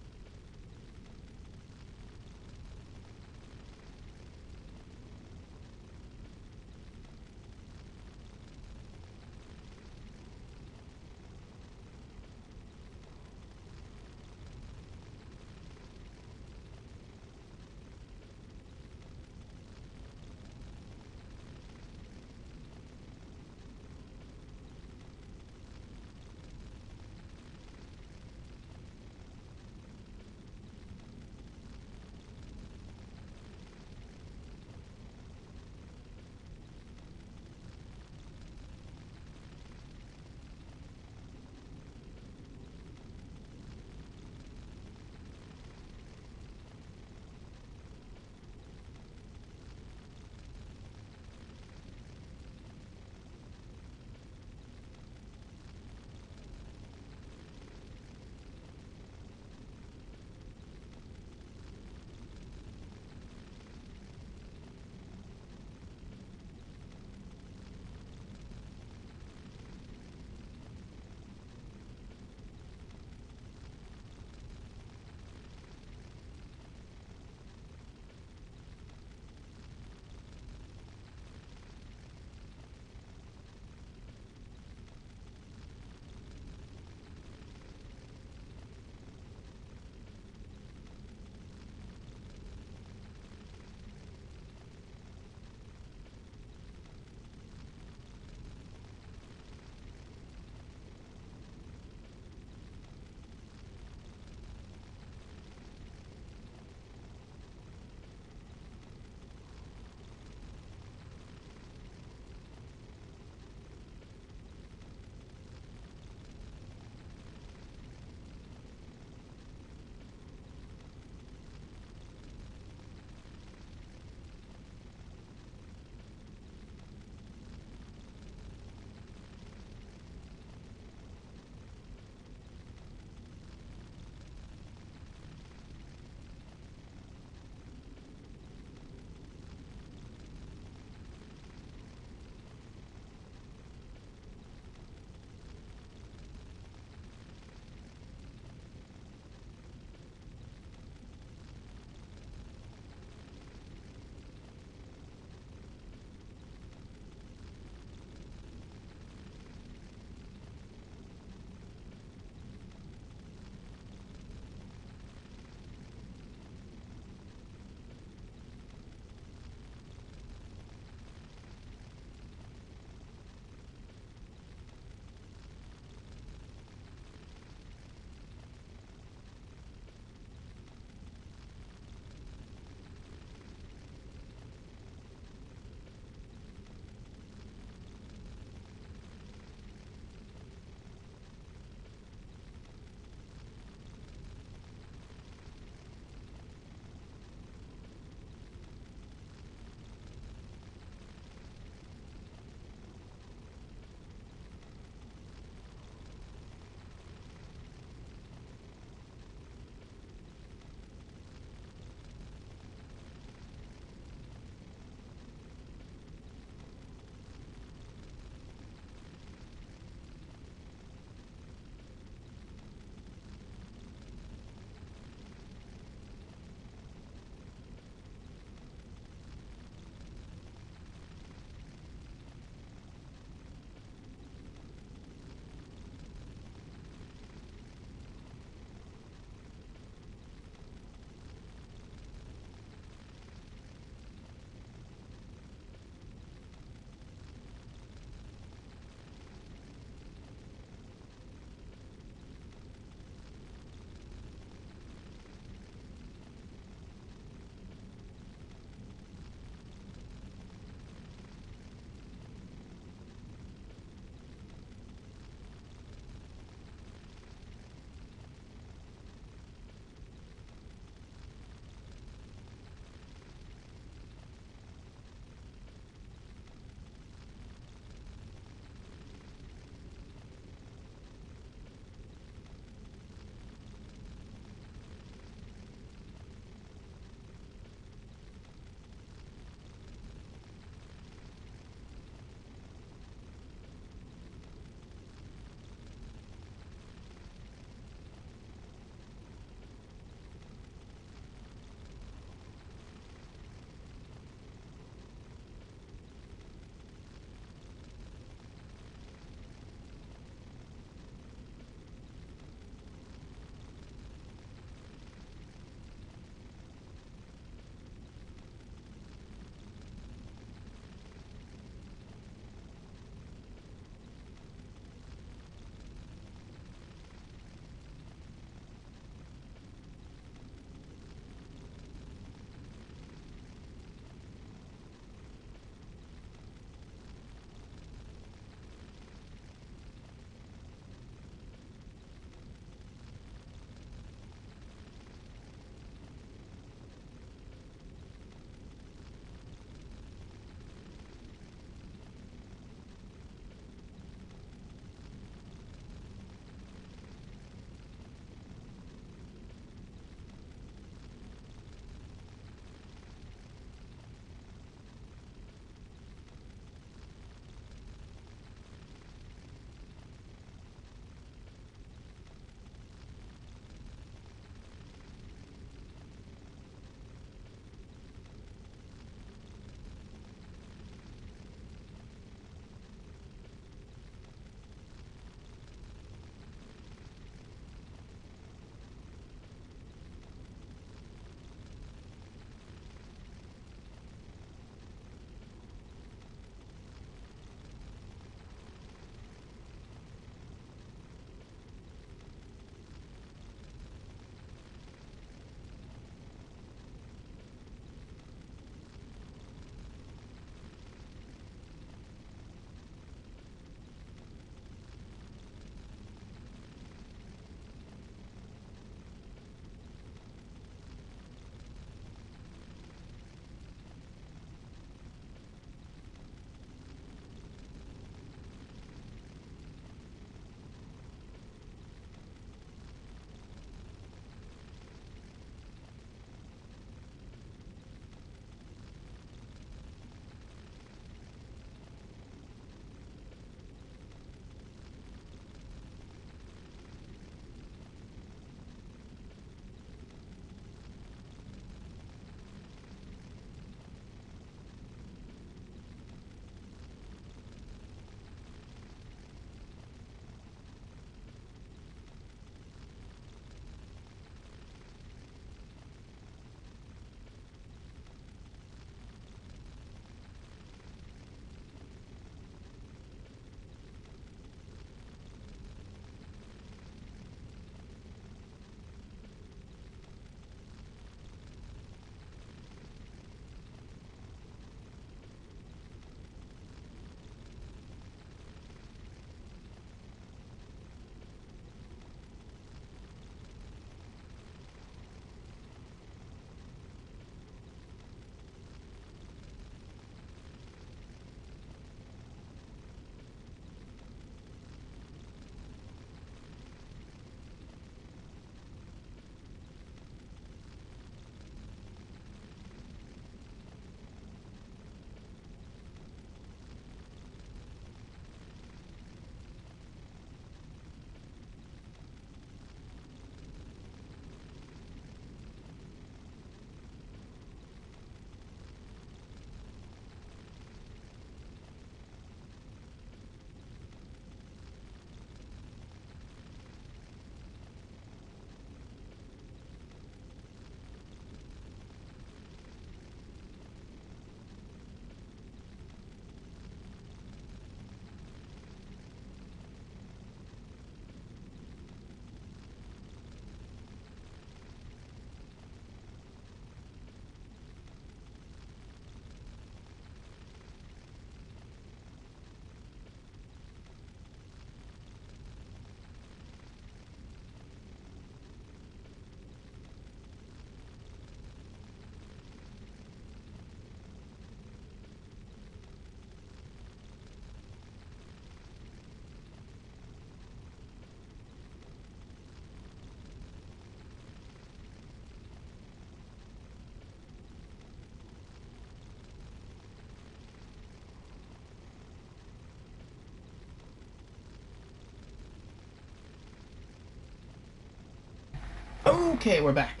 Okay, we're back.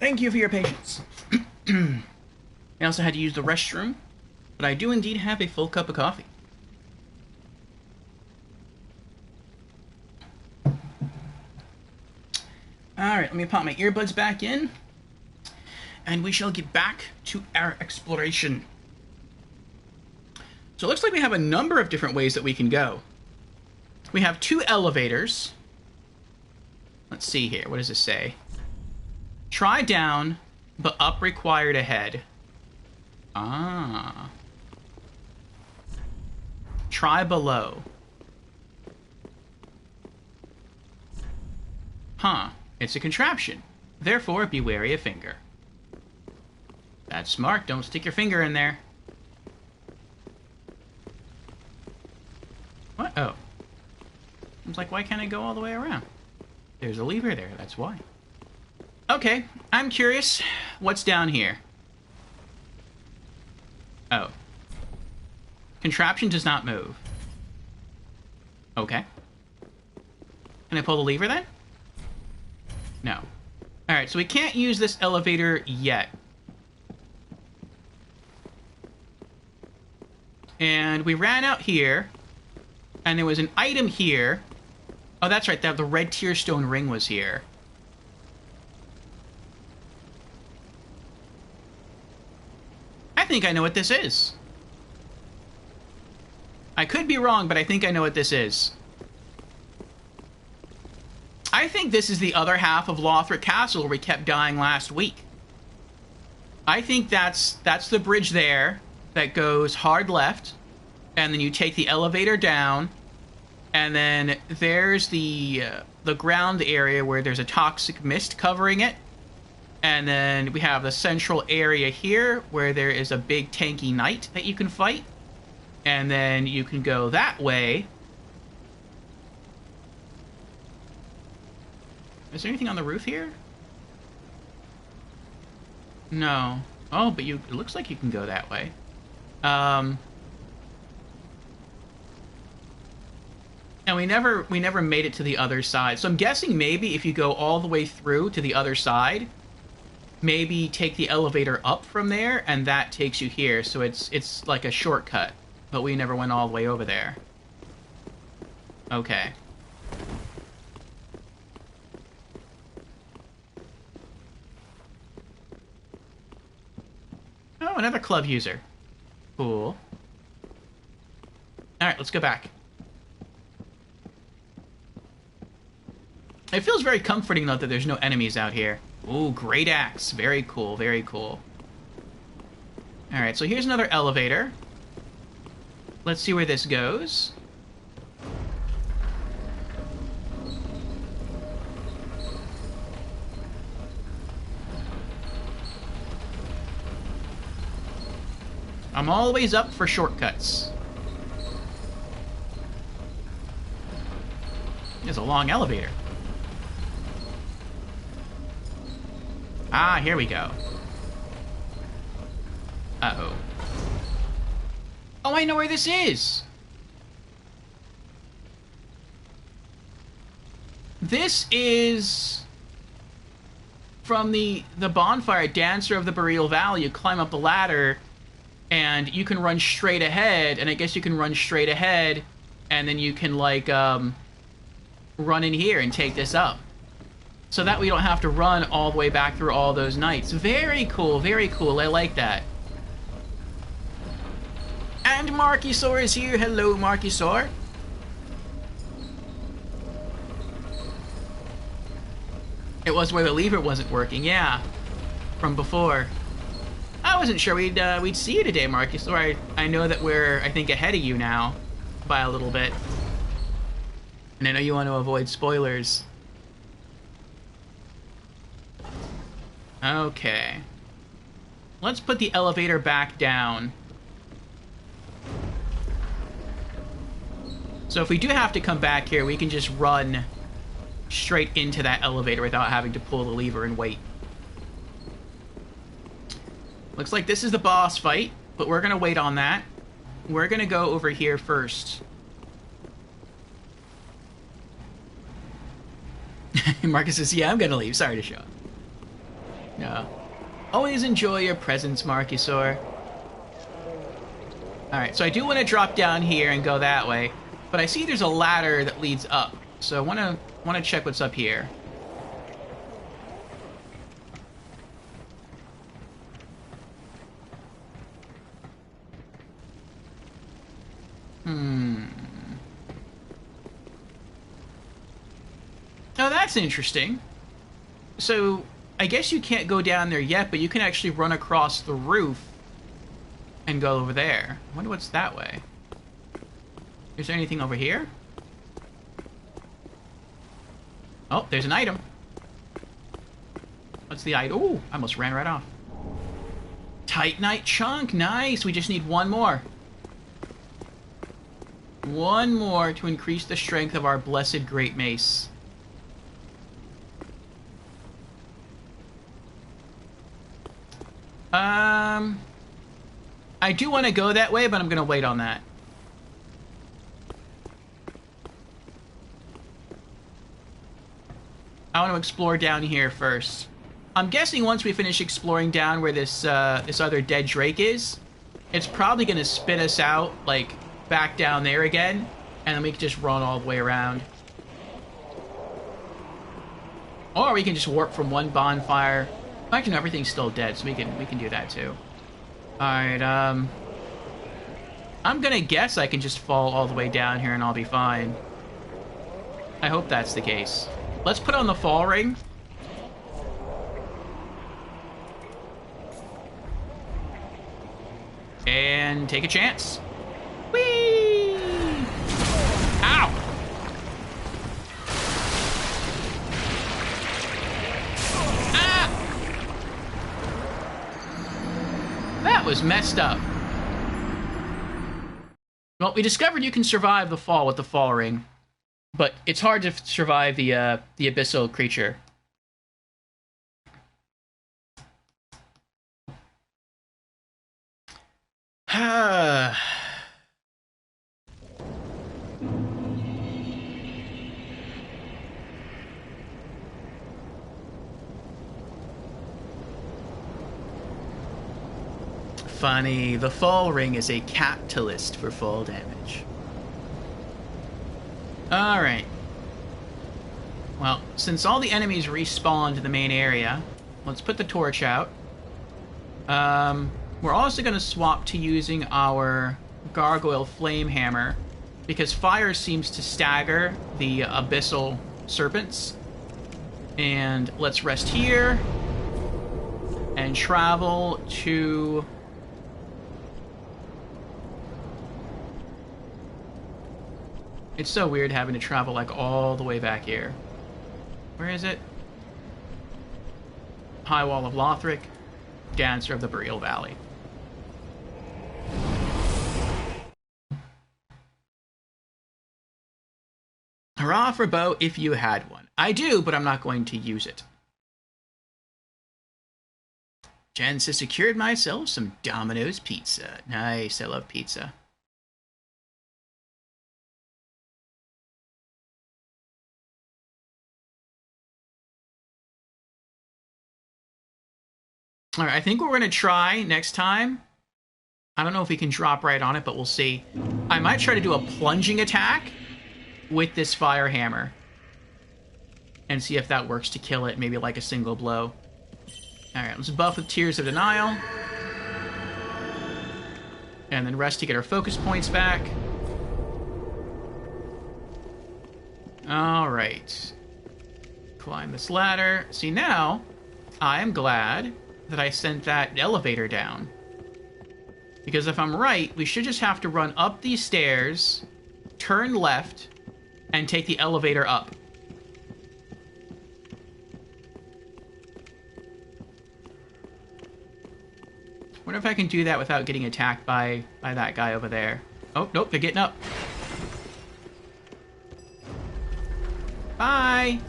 Thank you for your patience. I also had to use the restroom, but I do indeed have a full cup of coffee. Alright, let me pop my earbuds back in, and we shall get back to our exploration. So it looks like we have a number of different ways that we can go. We have 2 elevators. Let's see here. What does this say? Try down, but up required ahead. Ah. Try below. Huh. It's a contraption. Therefore, be wary of finger. That's smart. Don't stick your finger in there. What? Oh. I was like, why can't I go all the way around? There's a lever there. That's why. Okay. I'm curious. What's down here? Oh. Contraption does not move. Okay. Can I pull the lever then? No. Alright, so we can't use this elevator yet. And we ran out here, and there was an item here. Oh, that's right, the red tearstone ring was here. I think I know what this is. I could be wrong, but I think I know what this is. I think this is the other half of Lothric Castle where we kept dying last week. I think that's the bridge there that goes hard left, and then you take the elevator down, and then there's the ground area where there's a toxic mist covering it, and then we have the central area here where there is a big tanky knight that you can fight, and then you can go that way. Is there anything on the roof here? No. Oh, but it looks like you can go that way. And we never made it to the other side. So I'm guessing maybe if you go all the way through to the other side, maybe take the elevator up from there, and that takes you here. So it's like a shortcut, but we never went all the way over there. Okay. Oh, another club user. Cool. Alright, let's go back. It feels very comforting, though, that there's no enemies out here. Ooh, great axe. Very cool, very cool. Alright, so here's another elevator. Let's see where this goes. I'm always up for shortcuts. It's a long elevator. Ah, here we go. Uh-oh. Oh, I know where this is! This is from the bonfire, Dancer of the Boreal Valley. You climb up the ladder, and you can run straight ahead, and I guess you can run straight ahead, and then you can, like, run in here and take this up. So that we don't have to run all the way back through all those nights. Very cool, very cool. I like that. And Markysaur is here. Hello, Markysaur. It was where the lever wasn't working, yeah. From before. I wasn't sure we'd see you today, Markysaur. I know that we're, I think, ahead of you now. By a little bit. And I know you want to avoid spoilers. Okay. Let's put the elevator back down. So if we do have to come back here, we can just run straight into that elevator without having to pull the lever and wait. Looks like this is the boss fight, but we're going to wait on that. We're going to go over here first. Marcus says, yeah, I'm gonna leave. Sorry to show up. No. Always enjoy your presence, Marcusaur. Alright, so I do want to drop down here and go that way, but I see there's a ladder that leads up, so I want to check what's up here. Oh, that's interesting. So, I guess you can't go down there yet, but you can actually run across the roof and go over there. I wonder what's that way. Is there anything over here? Oh, there's an item. What's the item? Ooh, I almost ran right off. Titanite chunk, nice. We just need one more. One more to increase the strength of our blessed great mace. I do want to go that way, but I'm going to wait on that. I want to explore down here first. I'm guessing once we finish exploring down where this this other dead drake is, it's probably going to spit us out, like, back down there again, and then we can just run all the way around. Or we can just warp from one bonfire. Actually, no, everything's still dead, so we can do that too. Alright, I'm gonna guess I can just fall all the way down here and I'll be fine. I hope that's the case. Let's put on the fall ring. And take a chance. Whee! Ow! That was messed up. Well, we discovered you can survive the fall with the fall ring, but it's hard to survive the abyssal creature. Funny, the fall ring is a catalyst for fall damage. Alright. Well, since all the enemies respawn to the main area, let's put the torch out. We're also going to swap to using our gargoyle flame hammer, because fire seems to stagger the abyssal serpents. And let's rest here and travel to... It's so weird having to travel, like, all the way back here. Where is it? High Wall of Lothric, Dancer of the Boreal Valley. Hurrah for bow if you had one. I do, but I'm not going to use it. Jen says, secured myself some Domino's pizza. Nice, I love pizza. Alright, I think what we're going to try next time, I don't know if we can drop right on it, but we'll see. I might try to do a plunging attack with this fire hammer and see if that works to kill it, maybe like a single blow. Alright, let's buff with Tears of Denial. And then rest to get our focus points back. Alright. Climb this ladder. See, now, I am glad that I sent that elevator down. Because if I'm right, we should just have to run up these stairs, turn left, and take the elevator up. Wonder if I can do that without getting attacked by that guy over there. Oh, nope, they're getting up. Bye!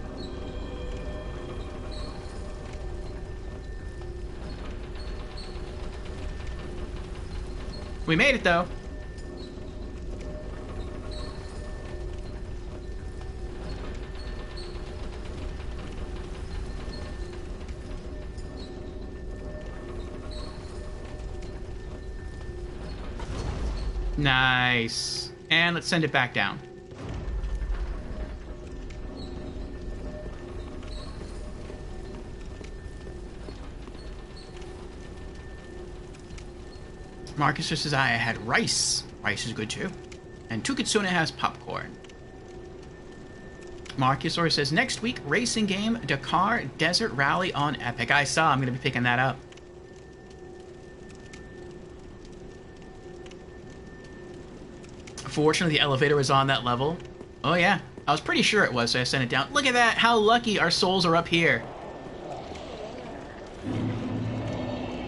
We made it, though. Nice. And let's send it back down. Marcus just says I had rice. Rice is good too. And Tukitsuna has popcorn. Marcus or says next week racing game Dakar Desert Rally on Epic. I saw. I'm going to be picking that up. Fortunately, the elevator was on that level. Oh yeah, I was pretty sure it was, so I sent it down. Look at that! How lucky our souls are up here.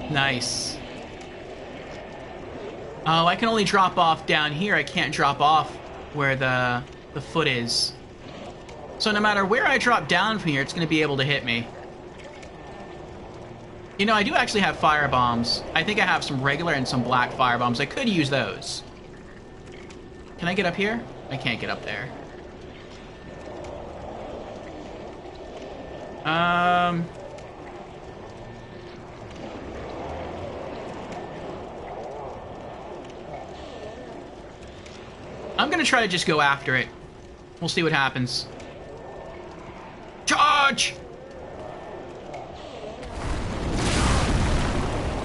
Nice. Oh, I can only drop off down here. I can't drop off where the foot is. So no matter where I drop down from here, it's going to be able to hit me. You know, I do actually have fire bombs. I think I have some regular and some black fire bombs. I could use those. Can I get up here? I can't get up there. I'm gonna try to just go after it. We'll see what happens. Charge!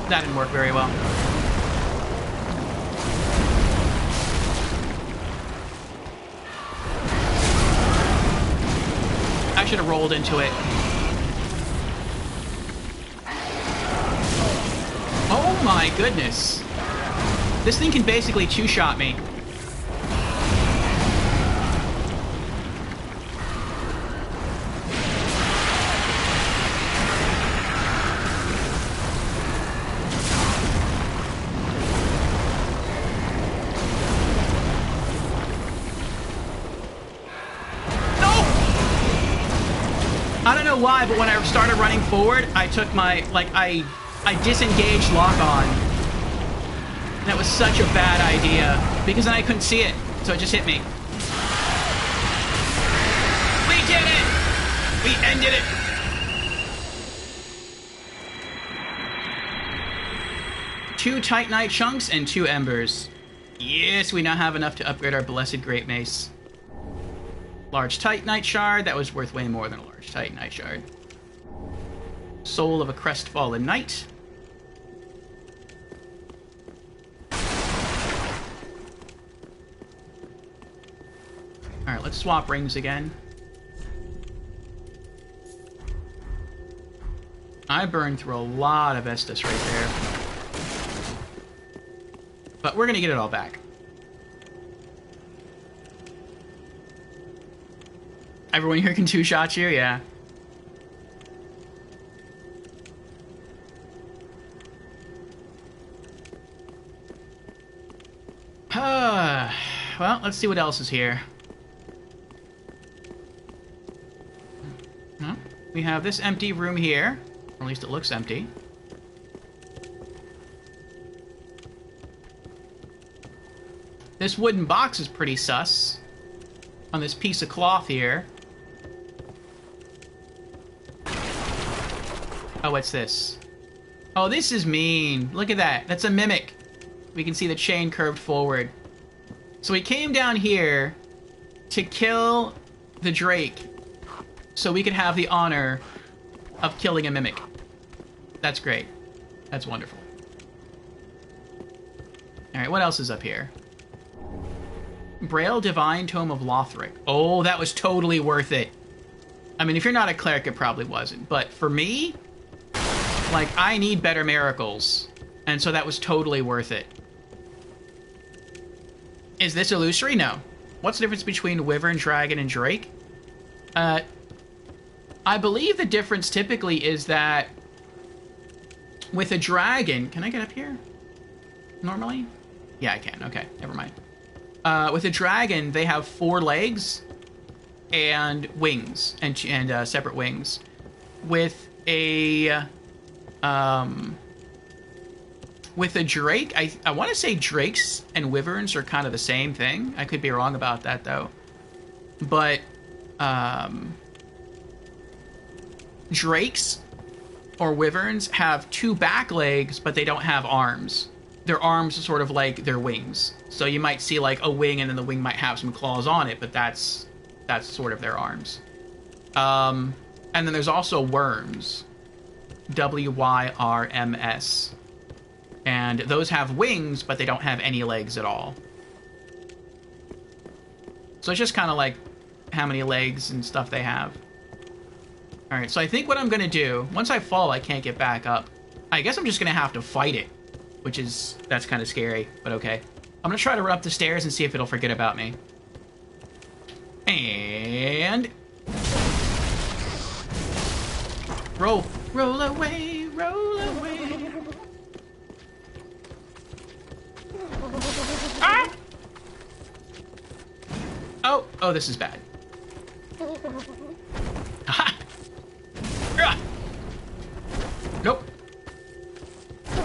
That didn't work very well. I should have rolled into it. Oh my goodness. This thing can basically two-shot me. I don't know why, but when I started running forward, I took my, like, I disengaged lock-on. That was such a bad idea, because then I couldn't see it, so it just hit me. We did it! We ended it! Two Titanite chunks and 2 embers. Yes, we now have enough to upgrade our blessed Great Mace. Large Titanite shard. That was worth way more than a large Titanite shard. Soul of a crestfallen knight. Alright, let's swap rings again. I burned through a lot of Estus right there. But we're gonna get it all back. Everyone here can two-shot you? Yeah. Well, let's see what else is here. Well, we have this empty room here. Or at least it looks empty. This wooden box is pretty sus. On this piece of cloth here. Oh, what's this? Oh, this is mean. Look at that. That's a mimic. We can see the chain curved forward. So we came down here to kill the Drake so we could have the honor of killing a mimic. That's great. That's wonderful. Alright, what else is up here? Braille Divine Tome of Lothric. Oh, that was totally worth it. I mean, if you're not a cleric, it probably wasn't. But for me, like, I need better miracles. And so that was totally worth it. Is this illusory? No. What's the difference between Wyvern, Dragon, and Drake? I believe the difference typically is that with a dragon... Can I get up here? Normally? Yeah, I can. Okay, never mind. With a dragon, they have 4 legs and wings, and separate wings. With a Drake, I want to say Drakes and Wyverns are kind of the same thing. I could be wrong about that, though. But, Drakes or Wyverns have 2 back legs, but they don't have arms. their arms are sort of like their wings. So you might see like a wing, and then the wing might have some claws on it, but that's sort of their arms. And then there's also worms. Wyrms. And those have wings, but they don't have any legs at all. So it's just kind of like how many legs and stuff they have. Alright, so I think what I'm going to do, once I fall, I can't get back up. I guess I'm just going to have to fight it, that's kind of scary, but okay. I'm going to try to run up the stairs and see if it'll forget about me. And... roll away, roll away. Ah! Oh, this is bad. Aha! Ah! Nope.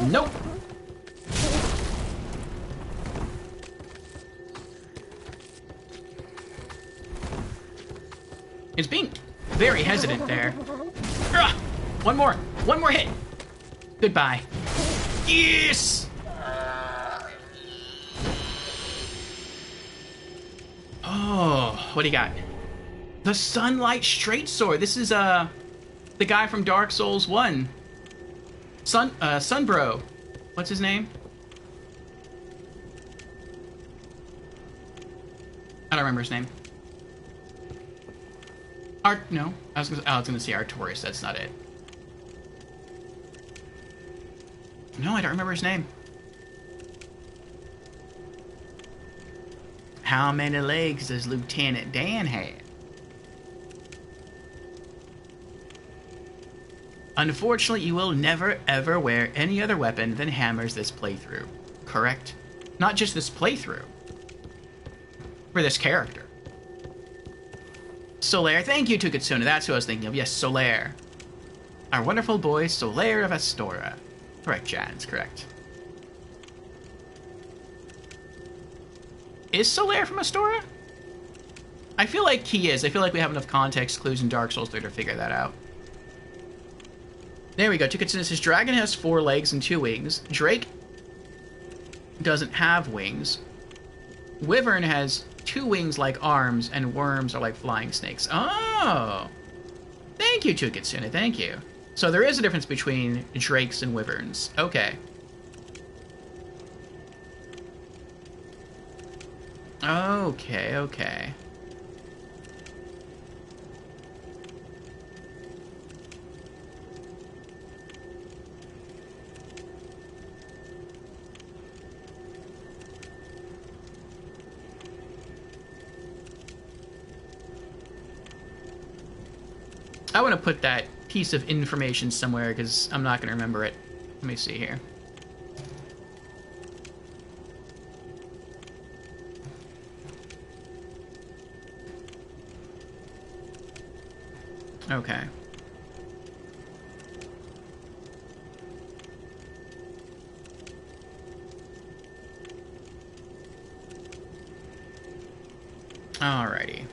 Nope. It's being very hesitant there. Ah! One more hit. Goodbye. Yes! Oh, what do you got? The Sunlight Straight Sword. This is the guy from Dark Souls 1. Sunbro. What's his name? I don't remember his name. No. I was gonna say Artorias. That's not it. No, I don't remember his name. How many legs does Lieutenant Dan have? Unfortunately, you will never ever wear any other weapon than hammers this playthrough. Correct? Not just this playthrough. For this character. Solaire. Thank you, Tukatsuna. That's who I was thinking of. Yes, Solaire. Our wonderful boy, Solaire of Astora. Correct, Jans. Correct. Is Solaire from Astora? I feel like he is. I feel like we have enough context clues in Dark Souls 3 to figure that out. There we go. Tukatsuna says, Dragon has 4 legs and 2 wings. Drake doesn't have wings. Wyvern has 2 wings like arms, and worms are like flying snakes. Oh! Thank you, Tukatsuna. Thank you. So there is a difference between drakes and wyverns. Okay. Okay, okay. I want to put that piece of information somewhere because I'm not going to remember it. Let me see here. Okay. Alrighty.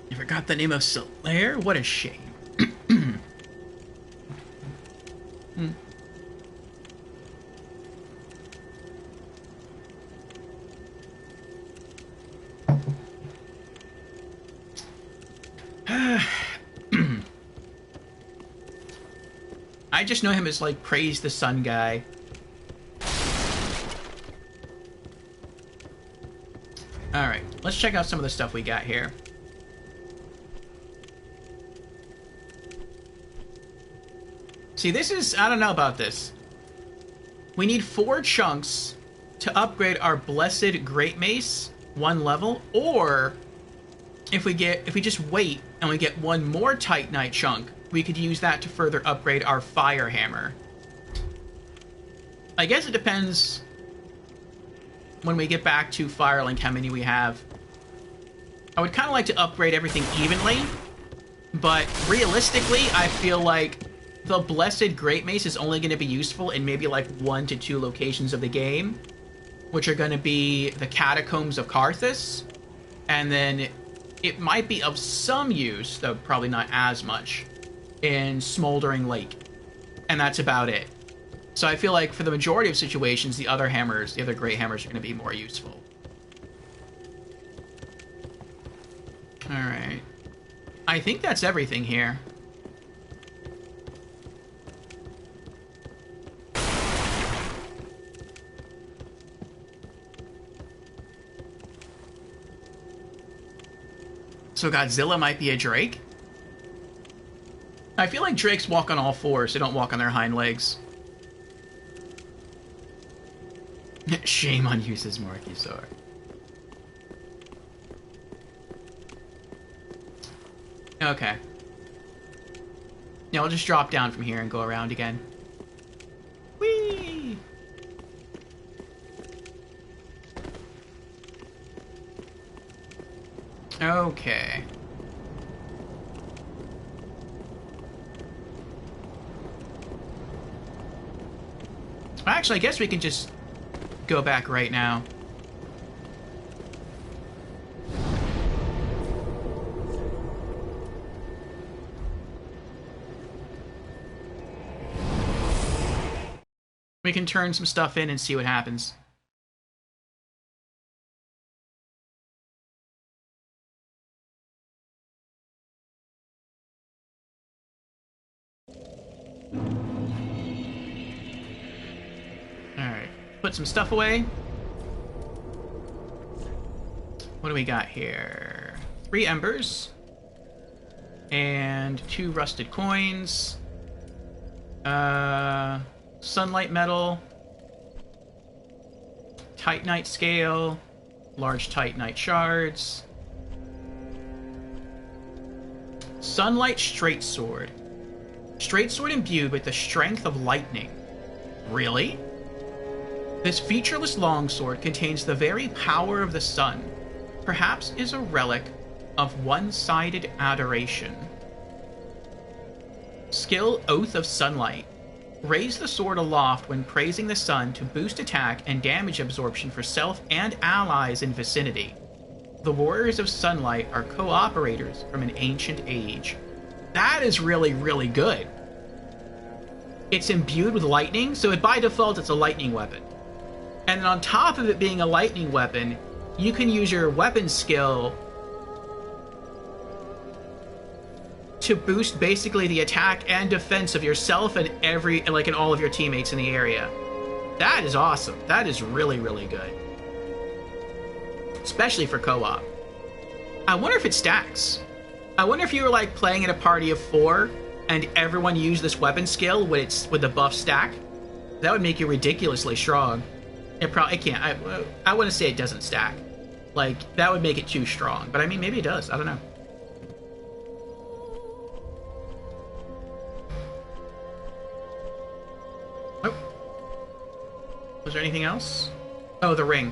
You forgot the name of Solaire? What a shame. I just know him as, like, Praise the Sun guy. Alright, let's check out some of the stuff we got here. See, this is... I don't know about this. We need 4 chunks to upgrade our Blessed Great Mace 1 level, or if we just wait and we get 1 more Titanite chunk, we could use that to further upgrade our Fire Hammer. I guess it depends when we get back to Firelink how many we have. I would kind of like to upgrade everything evenly, but realistically, I feel like the Blessed Great Mace is only going to be useful in maybe like 1 to 2 locations of the game, which are going to be the Catacombs of Karthus, and then it might be of some use, though probably not as much, in Smoldering Lake. And that's about it. So I feel like for the majority of situations, the other hammers, the other great hammers, are going to be more useful. Alright. I think that's everything here. So Godzilla might be a Drake? I feel like Drakes walk on all fours, they don't walk on their hind legs. Shame on you, says Markysaur. Okay. Yeah, we'll just drop down from here and go around again. Whee! Okay. Actually, I guess we can just go back right now. We can turn some stuff in and see what happens. Alright, put some stuff away. What do we got here? 3 embers. And 2 rusted coins. Sunlight metal. Titanite scale. Large titanite shards. Sunlight straight sword. Straight sword imbued with the strength of lightning. Really? This featureless longsword contains the very power of the sun. Perhaps is a relic of one-sided adoration. Skill Oath of Sunlight. Raise the sword aloft when praising the sun to boost attack and damage absorption for self and allies in vicinity. The Warriors of Sunlight are cooperators from an ancient age. That is really, really good. It's imbued with lightning, so by default it's a lightning weapon. And then on top of it being a lightning weapon, you can use your weapon skill to boost basically the attack and defense of yourself and and all of your teammates in the area. That is awesome. That is really, really good. Especially for co-op. I wonder if it stacks. I wonder if you were like playing in a party of 4 and everyone used this weapon skill with the buff stack. That would make you ridiculously strong. It can't. I wouldn't say it doesn't stack. Like, that would make it too strong. But I mean, maybe it does. I don't know. Oh. Was there anything else? Oh, the ring.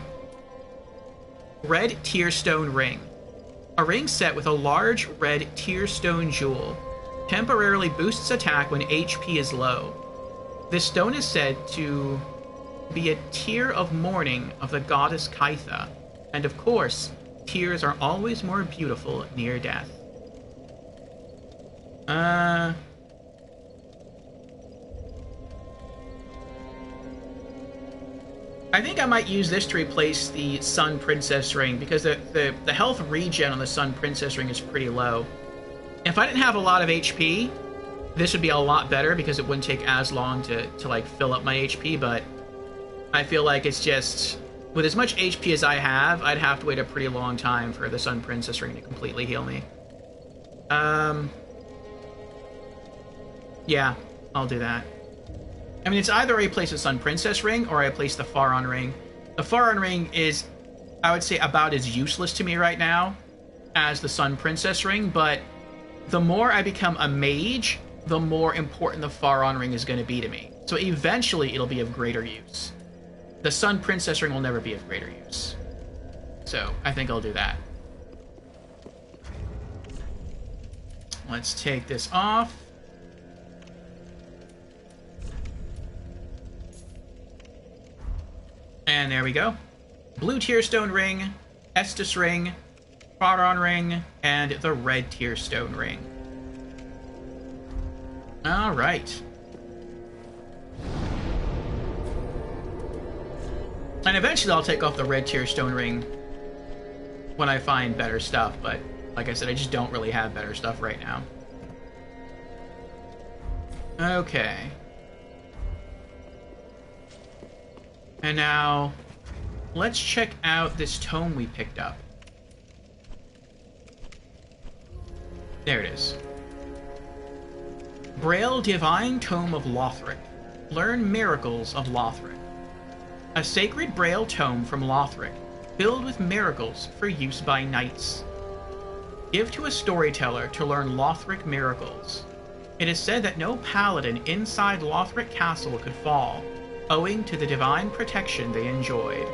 Red Tearstone Ring. A ring set with a large red tearstone jewel. Temporarily boosts attack when HP is low. This stone is said to be a tear of mourning of the goddess Kytha. And of course, tears are always more beautiful near death. I think I might use this to replace the Sun Princess Ring, because the health regen on the Sun Princess Ring is pretty low. If I didn't have a lot of HP, this would be a lot better because it wouldn't take as long to like fill up my HP, but I feel like it's just, with as much HP as I have, I'd have to wait a pretty long time for the Sun Princess Ring to completely heal me. Yeah, I'll do that. I mean, it's either I replace the Sun Princess Ring or I replace the Faron Ring. The Faron Ring is, I would say, about as useless to me right now as the Sun Princess Ring, but the more I become a mage, the more important the Faron Ring is going to be to me. So eventually it'll be of greater use. The Sun Princess Ring will never be of greater use. So I think I'll do that. Let's take this off. And there we go. Blue Tearstone Ring, Estus Ring, Faron Ring, and the Red Tearstone Ring. Alright. And eventually I'll take off the red tier stone ring when I find better stuff, but like I said, I just don't really have better stuff right now. Okay. And now, let's check out this tome we picked up. There it is. Braille Divine Tome of Lothric. Learn miracles of Lothric. A sacred Braille tome from Lothric, filled with miracles for use by knights. Give to a storyteller to learn Lothric miracles. It is said that no paladin inside Lothric Castle could fall, owing to the divine protection they enjoyed.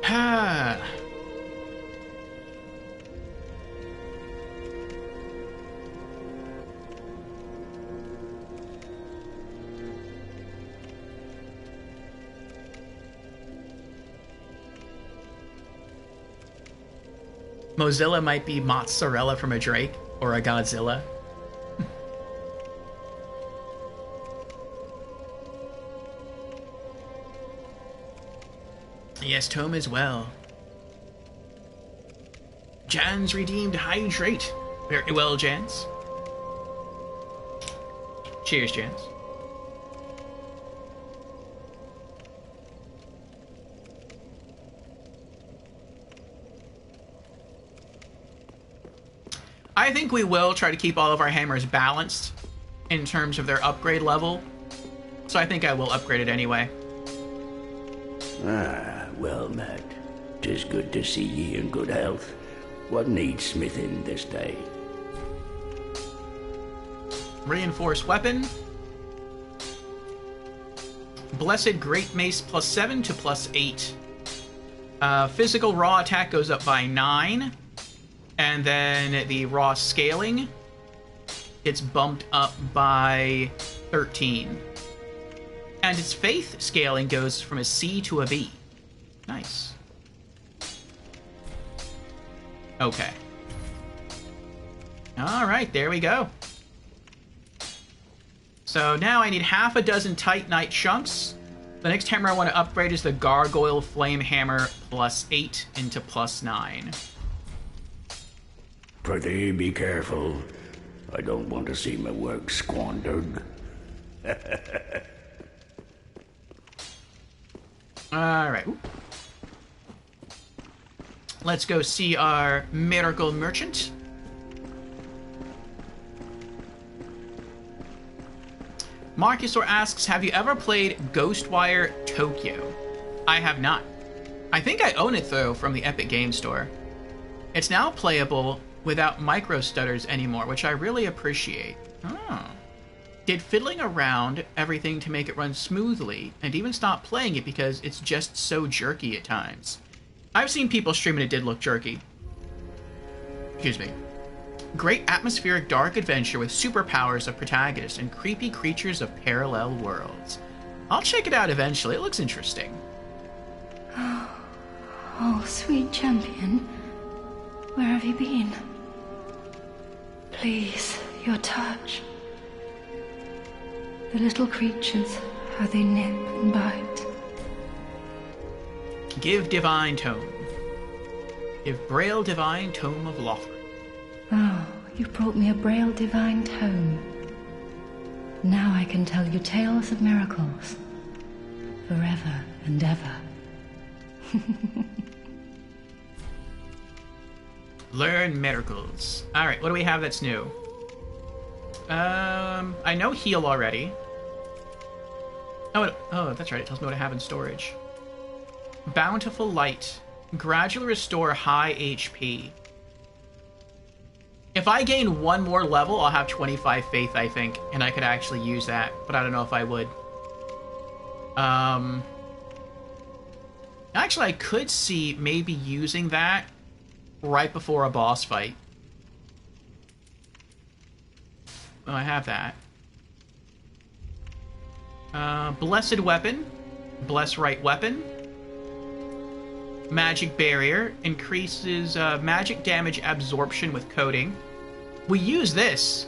Ah. Mozilla might be mozzarella from a Drake or a Godzilla. Yes, tome as well. Jan's redeemed hydrate. Very well, Jans. Cheers, Jans. I think we will try to keep all of our hammers balanced in terms of their upgrade level. So I think I will upgrade it anyway. Ah, well, Matt. 'Tis good to see ye in good health. What needs smithing this day? Reinforced weapon. Blessed Great Mace +7 to +8. Physical raw attack goes up by 9. And then the raw scaling gets bumped up by 13. And its faith scaling goes from a C to a B. Nice. Okay. Alright, there we go. So now I need half a dozen Titanite chunks. The next hammer I want to upgrade is the Gargoyle Flame Hammer +8 into +9. Prithee, be careful. I don't want to see my work squandered. Alright. Let's go see our Miracle Merchant. Marcusor asks, have you ever played Ghostwire Tokyo? I have not. I think I own it, though, from the Epic Game Store. It's now playable without micro stutters anymore, which I really appreciate. Oh. Did fiddling around everything to make it run smoothly, and even stop playing it because it's just so jerky at times. I've seen people stream and it did look jerky. Excuse me. Great atmospheric dark adventure with superpowers of protagonists and creepy creatures of parallel worlds. I'll check it out eventually, it looks interesting. Oh, sweet champion. Where have you been? Please, your touch. The little creatures, how they nip and bite. Give Divine Tome. Give Braille Divine Tome of Lothric. Oh, you've brought me a Braille Divine Tome. Now I can tell you tales of miracles. Forever and ever. Learn miracles. Alright, what do we have that's new? I know heal already. Oh, that's right, it tells me what I have in storage. Bountiful Light. Gradually restore high HP. If I gain one more level, I'll have 25 faith, I think, and I could actually use that, but I don't know if I would. Actually, I could see maybe using that right before a boss fight. Oh, I have that. Blessed Weapon. Bless Right Weapon. Magic Barrier. Increases magic damage absorption with coating. We use this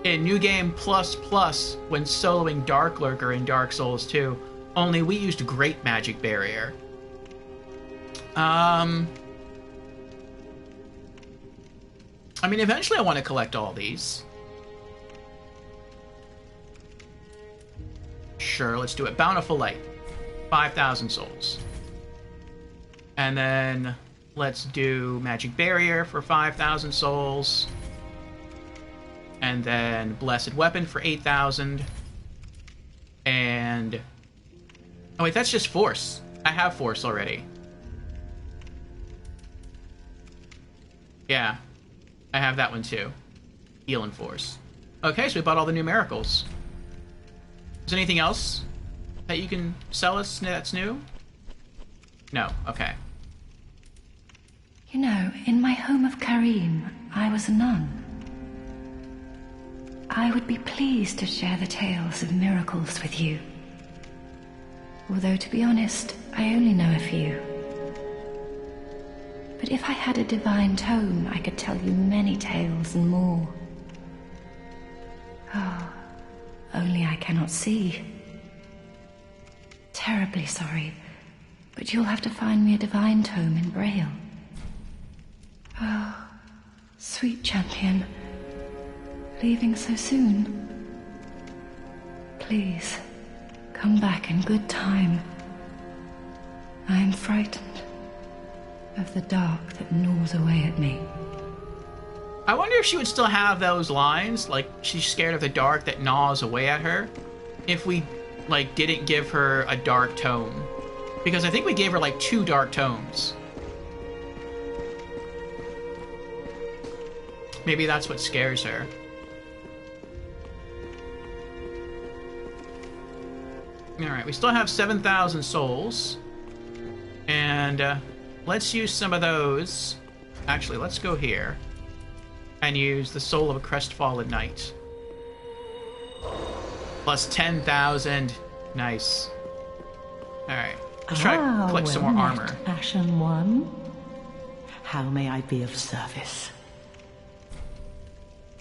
in New Game Plus Plus when soloing Dark Lurker in Dark Souls 2, only we used Great Magic Barrier. I mean, eventually I want to collect all these. Sure, let's do it. Bountiful Light. 5,000 souls. And then let's do Magic Barrier for 5,000 souls. And then Blessed Weapon for 8,000. And... oh wait, that's just Force. I have Force already. Yeah. I have that one too. Heal and Force. Okay, so we bought all the new miracles. Is there anything else that you can sell us that's new? No, okay. You know, in my home of Karim, I was a nun. I would be pleased to share the tales of miracles with you. Although, to be honest, I only know a few. But if I had a divine tome, I could tell you many tales and more. Oh, only I cannot see. Terribly sorry, but you'll have to find me a divine tome in Braille. Oh, sweet champion, leaving so soon. Please, come back in good time. I am frightened of the dark that gnaws away at me. I wonder if she would still have those lines, like she's scared of the dark that gnaws away at her, if we, like, didn't give her a dark tome. Because I think we gave her, like, 2 dark tomes. Maybe that's what scares her. Alright, we still have 7,000 souls. And, let's use some of those. Actually, let's go here. And use the Soul of a Crestfallen Knight. Plus 10,000. Nice. Alright. Let's try to collect some more armor. Ashen One. How may I be of service?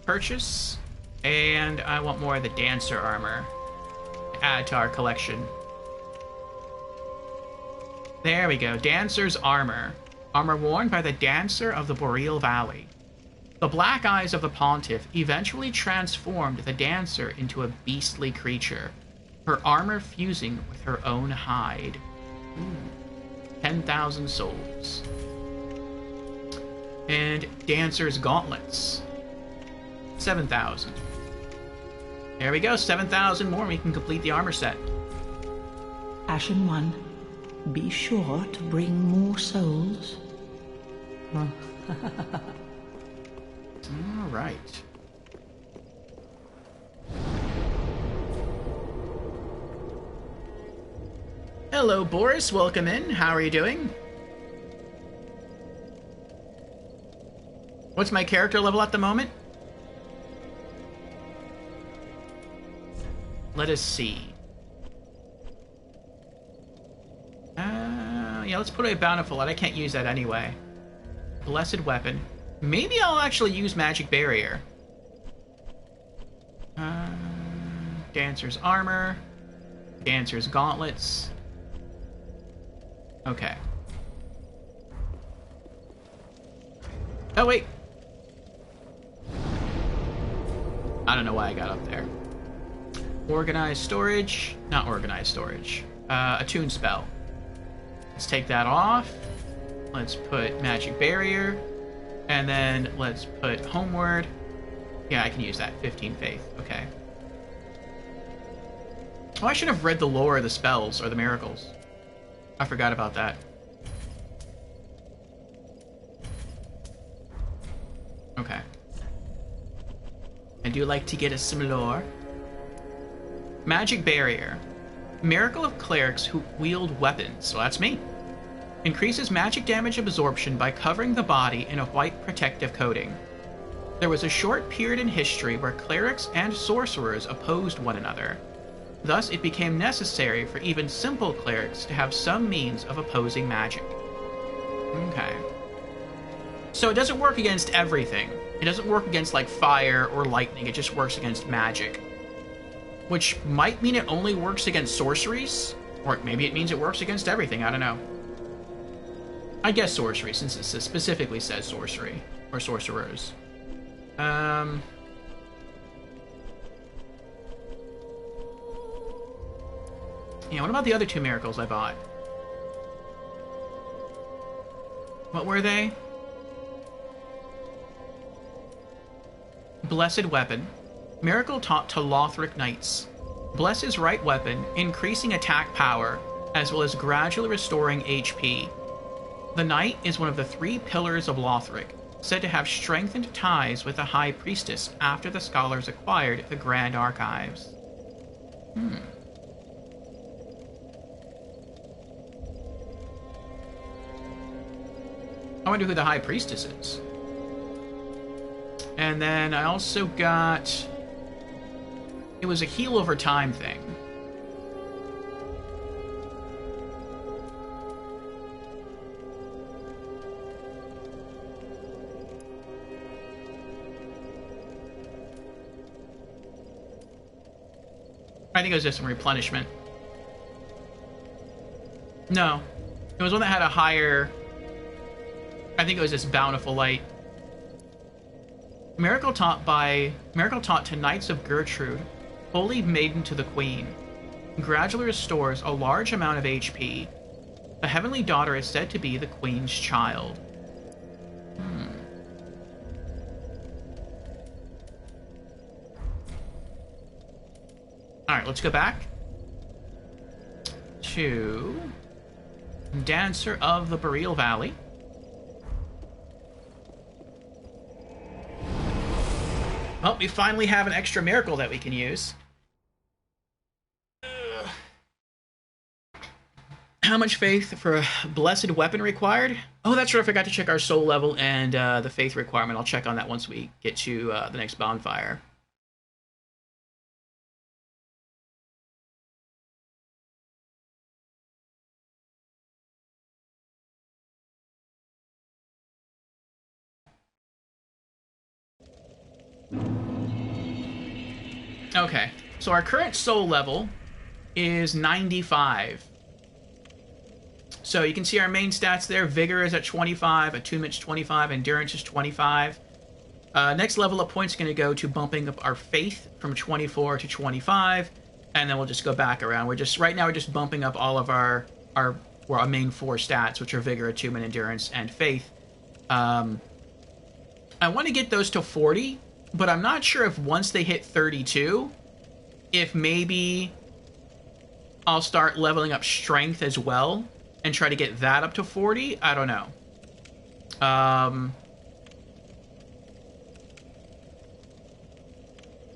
Purchase. And I want more of the Dancer armor. Add to our collection. There we go. Dancer's armor. Armor worn by the Dancer of the Boreal Valley. The black eyes of the Pontiff eventually transformed the Dancer into a beastly creature, her armor fusing with her own hide. 10,000 souls. And Dancer's gauntlets. 7,000. There we go, 7,000 more, we can complete the armor set. Ashen One, be sure to bring more souls. All right. Hello, Boris. Welcome in. How are you doing? What's my character level at the moment? Let us see. Yeah, let's put a Bountiful Light. I can't use that anyway. Blessed Weapon. Maybe I'll actually use Magic Barrier. Dancer's Armor. Dancer's Gauntlets. Okay. Oh, wait. I don't know why I got up there. Organized storage. Not organized storage. Attune spell. Let's take that off. Let's put Magic Barrier. And then let's put Homeward. Yeah, I can use that. 15 Faith. Okay. Oh, I should have read the lore of the spells or the miracles. I forgot about that. Okay. I do like to get a some lore. Magic Barrier. Miracle of clerics who wield weapons. So that's me. Increases magic damage absorption by covering the body in a white protective coating. There was a short period in history where clerics and sorcerers opposed one another. Thus, it became necessary for even simple clerics to have some means of opposing magic. Okay. So it doesn't work against everything. It doesn't work against, like, fire or lightning. It just works against magic. Which might mean it only works against sorceries. Or maybe it means it works against everything. I don't know. I guess sorcery, since it specifically says sorcery. Or sorcerers. Yeah, what about the other 2 miracles I bought? What were they? Blessed Weapon. Miracle taught to Lothric Knights. Bless his right weapon, increasing attack power, as well as gradually restoring HP. The Knight is one of the 3 pillars of Lothric, said to have strengthened ties with the High Priestess after the scholars acquired the Grand Archives. I wonder who the High Priestess is. And then I also got... It was a heal over time thing. I think it was just some replenishment. No. It was one that had a higher... I think it was this Bountiful Light. Miracle taught to Knights of Gertrude, Holy Maiden to the Queen. Gradually restores a large amount of HP. The Heavenly Daughter is said to be the Queen's child. Alright, let's go back to Dancer of the Boreal Valley. Well, we finally have an extra miracle that we can use. How much faith for a blessed weapon required? Oh, that's right, I forgot to check our soul level and the faith requirement. I'll check on that once we get to the next bonfire. Okay, so our current soul level is 95. So you can see our main stats there. Vigor is at 25, Attunement's 25, Endurance is 25. Next level up point's going to go to bumping up our Faith from 24 to 25, and then we'll just go back around. Right now we're just bumping up all of our main 4 stats, which are Vigor, Attunement, Endurance, and Faith. I want to get those to 40, but I'm not sure if once they hit 32, if maybe I'll start leveling up Strength as well and try to get that up to 40. I don't know.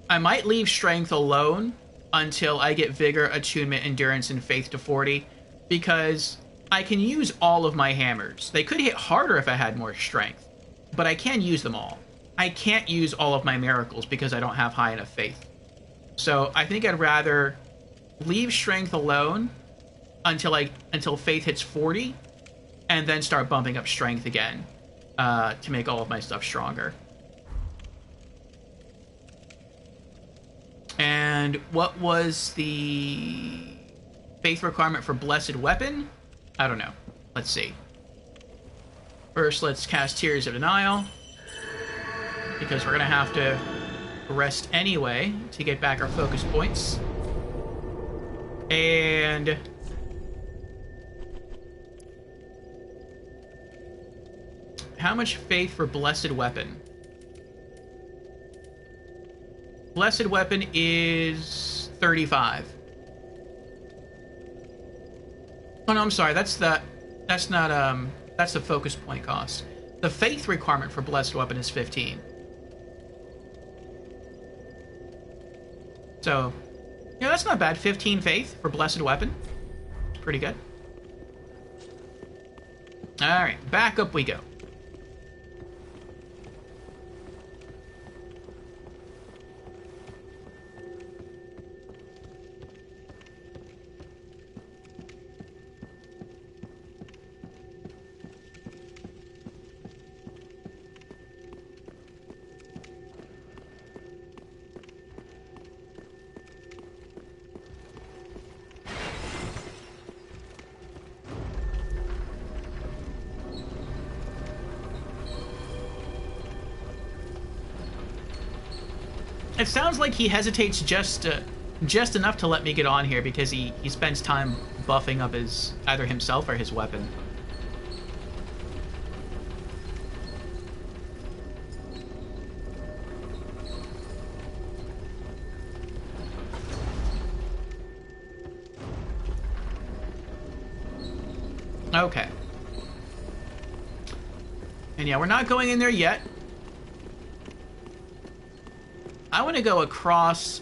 I might leave Strength alone until I get Vigor, Attunement, Endurance, and Faith to 40, because I can use all of my hammers. They could hit harder if I had more Strength, but I can use them all. I can't use all of my miracles because I don't have high enough Faith. So I think I'd rather leave Strength alone until Faith hits 40, and then start bumping up Strength again to make all of my stuff stronger. And what was the Faith requirement for Blessed Weapon? I don't know. Let's see. First, let's cast Tears of Denial, because we're going to have to rest anyway to get back our focus points. And how much Faith for Blessed Weapon? Blessed Weapon is 35. Oh no, I'm sorry. That's the focus point cost. The Faith requirement for Blessed Weapon is 15. So, yeah, that's not bad. 15 Faith for Blessed Weapon. Pretty good. Alright, back up we go. It sounds like he hesitates just enough to let me get on here because he spends time buffing up his either himself or his weapon. Okay. And yeah, we're not going in there yet. I want to go across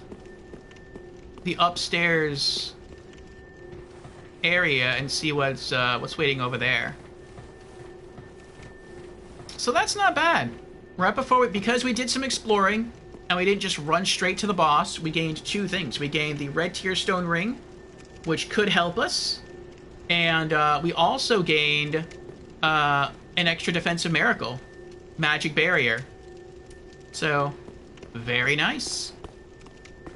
the upstairs area and see what's waiting over there. So that's not bad. Right before because we did some exploring and we didn't just run straight to the boss, we gained two things. We gained the red tear stone ring, which could help us. And we also gained an extra defensive miracle, magic barrier. So, very nice.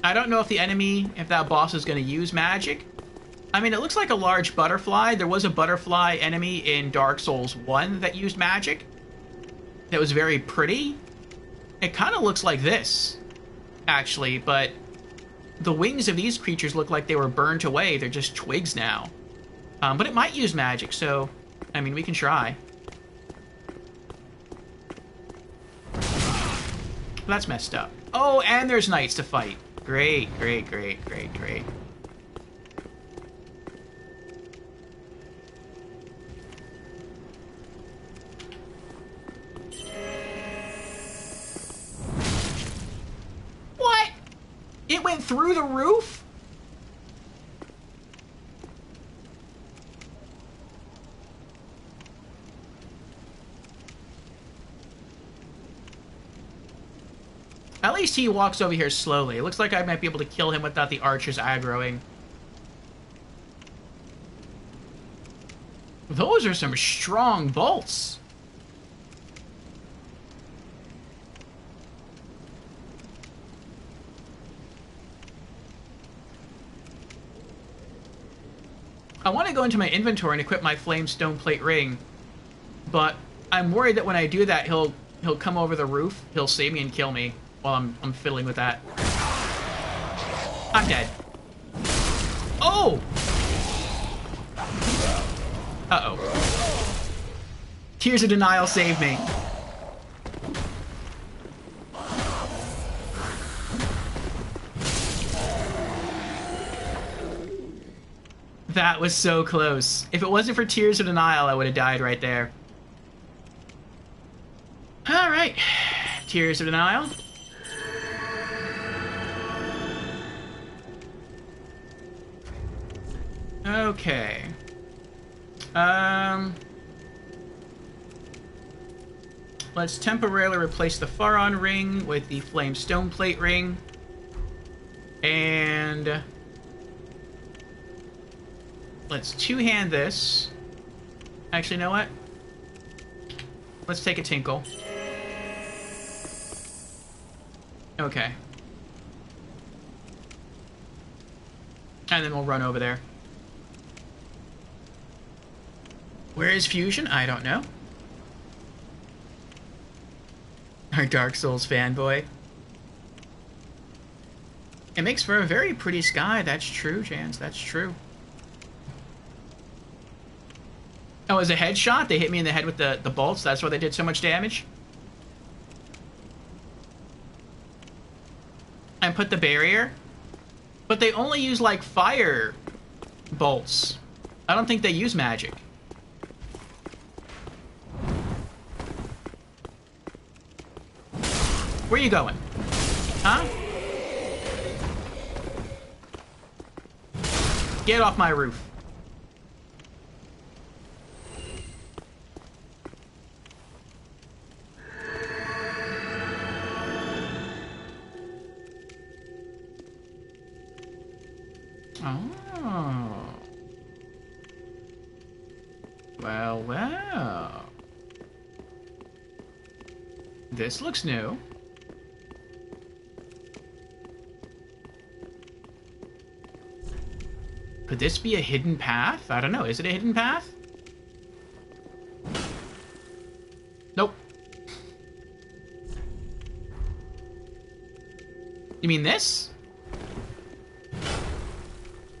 I don't know if that boss is going to use magic. I mean, it looks like a large butterfly. There was a butterfly enemy in Dark Souls 1 that used magic. That was very pretty. It kind of looks like this, actually, but the wings of these creatures look like they were burnt away. They're just twigs now. But it might use magic, so, I mean, we can try. That's messed up. Oh, and there's knights to fight. Great, great, great, great, great. What? It went through the roof? At least he walks over here slowly. It looks like I might be able to kill him without the archers aggroing. Those are some strong bolts. I want to go into my inventory and equip my flame stone plate ring, but I'm worried that when I do that, he'll come over the roof, he'll see me and kill me while I'm fiddling with that. I'm dead. Oh! Uh-oh. Tears of Denial saved me. That was so close. If it wasn't for Tears of Denial, I would have died right there. Alright. Tears of Denial. Okay. Let's temporarily replace the Faron ring with the Flame Stone Plate ring. And let's two-hand this. Actually, you know what? Let's take a tinkle. Okay. And then we'll run over there. Where is Fusion? I don't know. Our Dark Souls fanboy. It makes for a very pretty sky. That's true, Jans. That's true. Oh, it was a headshot? They hit me in the head with the bolts? That's why they did so much damage? And put the barrier? But they only use, like, fire bolts. I don't think they use magic. Where you going? Huh? Get off my roof. Oh. Well, well. This looks new. Could this be a hidden path? I don't know. Is it a hidden path? Nope. You mean this?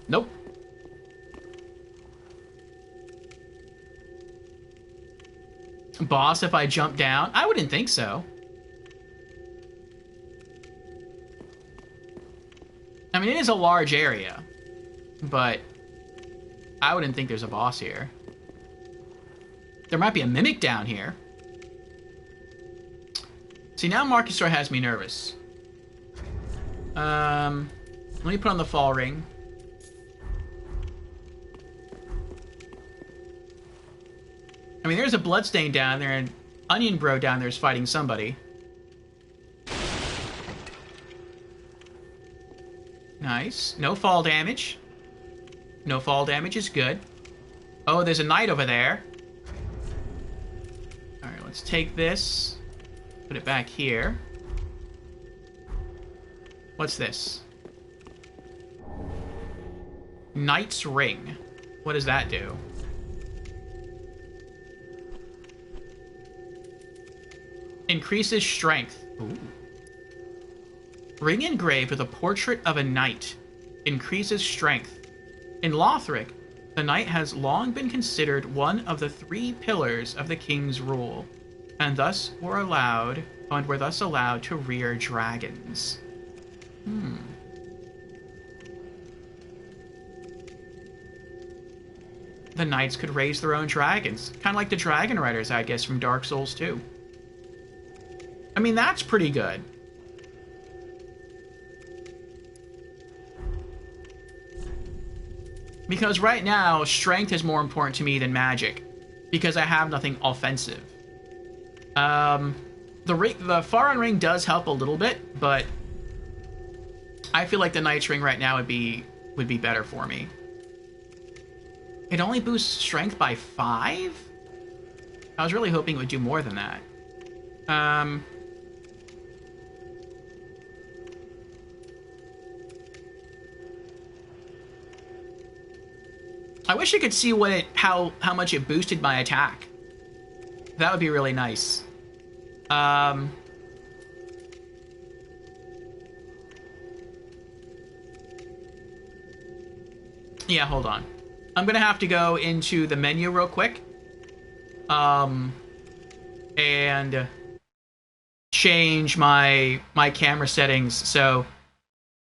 Nope. Boss if I jump down? I wouldn't think so. I mean, it is a large area, but I wouldn't think there's a boss here. There might be a mimic down here. See, now Marcusor has me nervous. Let me put on the fall ring. I mean, there's a bloodstain down there, and Onion Bro down there is fighting somebody. Nice. No fall damage. No fall damage is good. Oh, there's a knight over there. Alright, let's take this. Put it back here. What's this? Knight's Ring. What does that do? Increases strength. Ooh. Ring engraved with a portrait of a knight. Increases strength. In Lothric, the knight has long been considered one of the 3 pillars of the king's rule, and were thus allowed to rear dragons. The knights could raise their own dragons. Kind of like the Dragon Riders, I guess, from Dark Souls 2. I mean, that's pretty good. Because right now, strength is more important to me than magic. Because I have nothing offensive. The Faron Ring does help a little bit, but I feel like the Knight's Ring right now would be better for me. It only boosts strength by 5? I was really hoping it would do more than that. I wish I could see how much it boosted my attack. That would be really nice. Yeah, hold on. I'm gonna have to go into the menu real quick. And change my camera settings. So,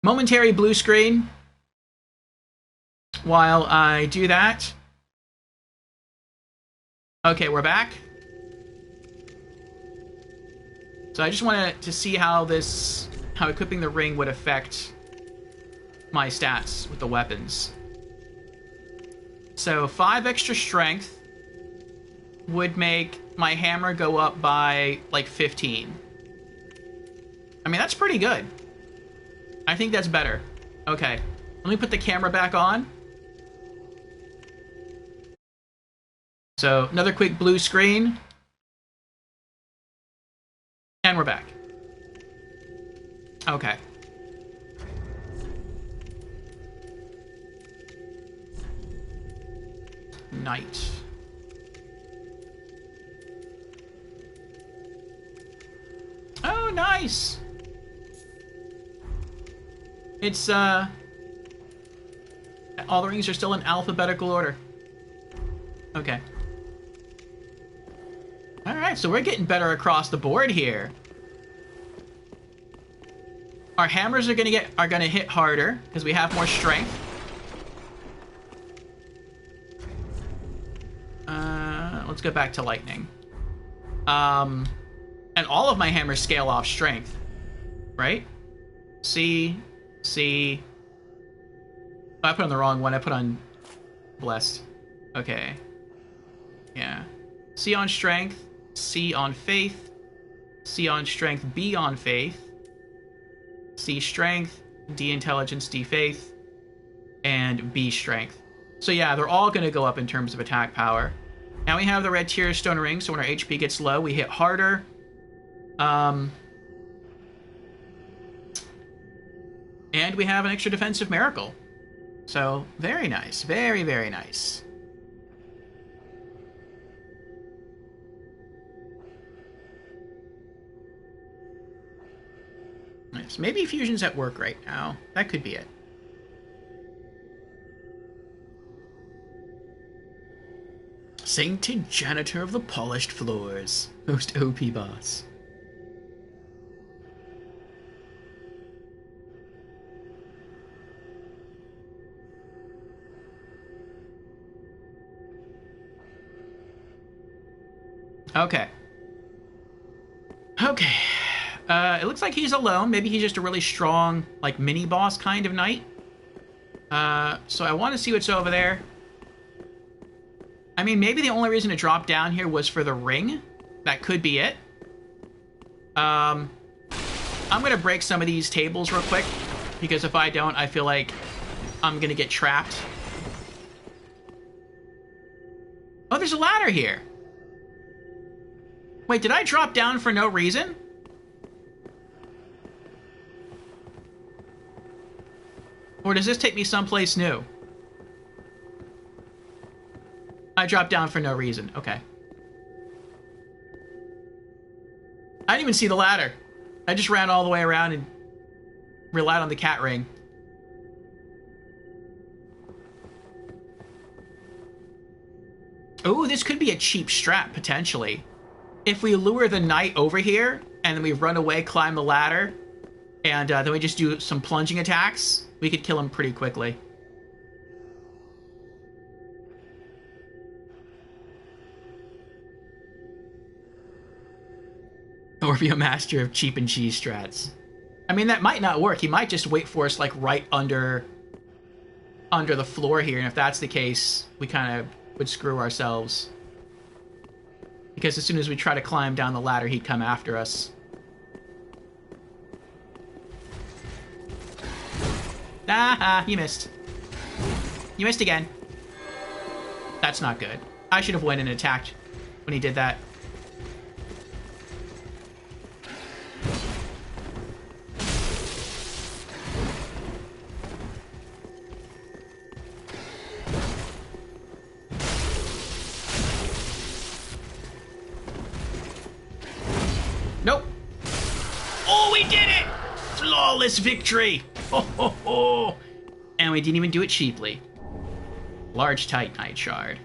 momentary blue screen. While I do that. Okay, we're back. So I just wanted to see how equipping the ring would affect my stats with the weapons. So 5 extra strength would make my hammer go up by like 15. I mean, that's pretty good. I think that's better. Okay, let me put the camera back on. So, another quick blue screen. And we're back. Okay. Knight. Oh, nice! It's, all the rings are still in alphabetical order. Okay. Alright, so we're getting better across the board here. Our hammers are gonna hit harder, because we have more strength. Let's go back to lightning. And all of my hammers scale off strength. Right? C. Oh, I put on the wrong one. I put on blessed. Okay. Yeah. C on strength. C on faith. C on strength. B on faith. C strength. D intelligence. D faith. And B strength. So yeah, they're all going to go up in terms of attack power. Now we have the red tier stone ring, so when our HP gets low, we hit harder. And we have an extra defensive miracle. So, very nice. Very, very nice. fusions. Maybe fusion's at work right now. That could be it. Sainted Janitor of the Polished Floors. Most OP boss. Okay. Okay. It looks like he's alone. Maybe he's just a really strong, like, mini-boss kind of knight. So I want to see what's over there. I mean, maybe the only reason to drop down here was for the ring. That could be it. I'm going to break some of these tables real quick, because if I don't, I feel like I'm going to get trapped. Oh, there's a ladder here. Wait, did I drop down for no reason? Or does this take me someplace new? I dropped down for no reason. Okay. I didn't even see the ladder. I just ran all the way around and relied on the cat ring. Oh, this could be a cheap strat, potentially. If we lure the knight over here, and then we run away, climb the ladder, and then we just do some plunging attacks, we could kill him pretty quickly. Or be a master of cheap and cheese strats. I mean, that might not work. He might just wait for us, like, right under the floor here, and if that's the case, we kind of would screw ourselves. Because as soon as we try to climb down the ladder, he'd come after us. Ah, you missed. You missed again. That's not good. I should have went and attacked when he did that. Nope. Oh, we did it! Flawless victory! Ho, ho, ho. And we didn't even do it cheaply. Large Titanite shard.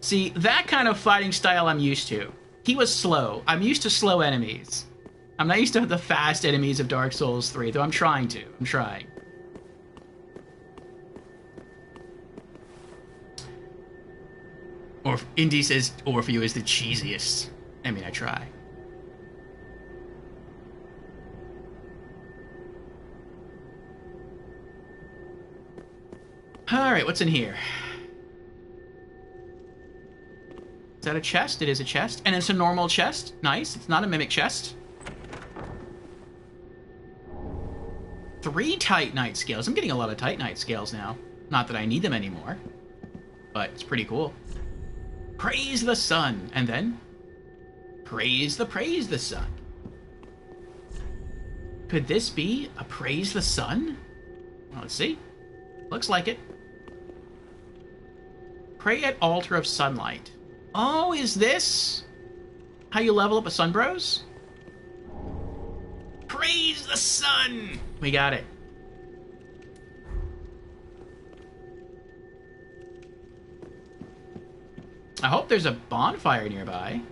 See, that kind of fighting style I'm used to. He was slow. I'm used to slow enemies. I'm not used to the fast enemies of Dark Souls 3, though I'm trying to. I'm trying. Or Indy says Orpheus is the cheesiest. I mean, I try. Alright, what's in here? Is that a chest? It is a chest. And it's a normal chest. Nice. It's not a mimic chest. 3 Titanite scales. I'm getting a lot of Titanite scales now. Not that I need them anymore. But it's pretty cool. Praise the sun. And then... praise the sun. Could this be a praise the sun? Well, let's see. Looks like it. Pray at altar of sunlight. Oh, is this how you level up a Sunbros? Praise the sun! We got it. I hope there's a bonfire nearby.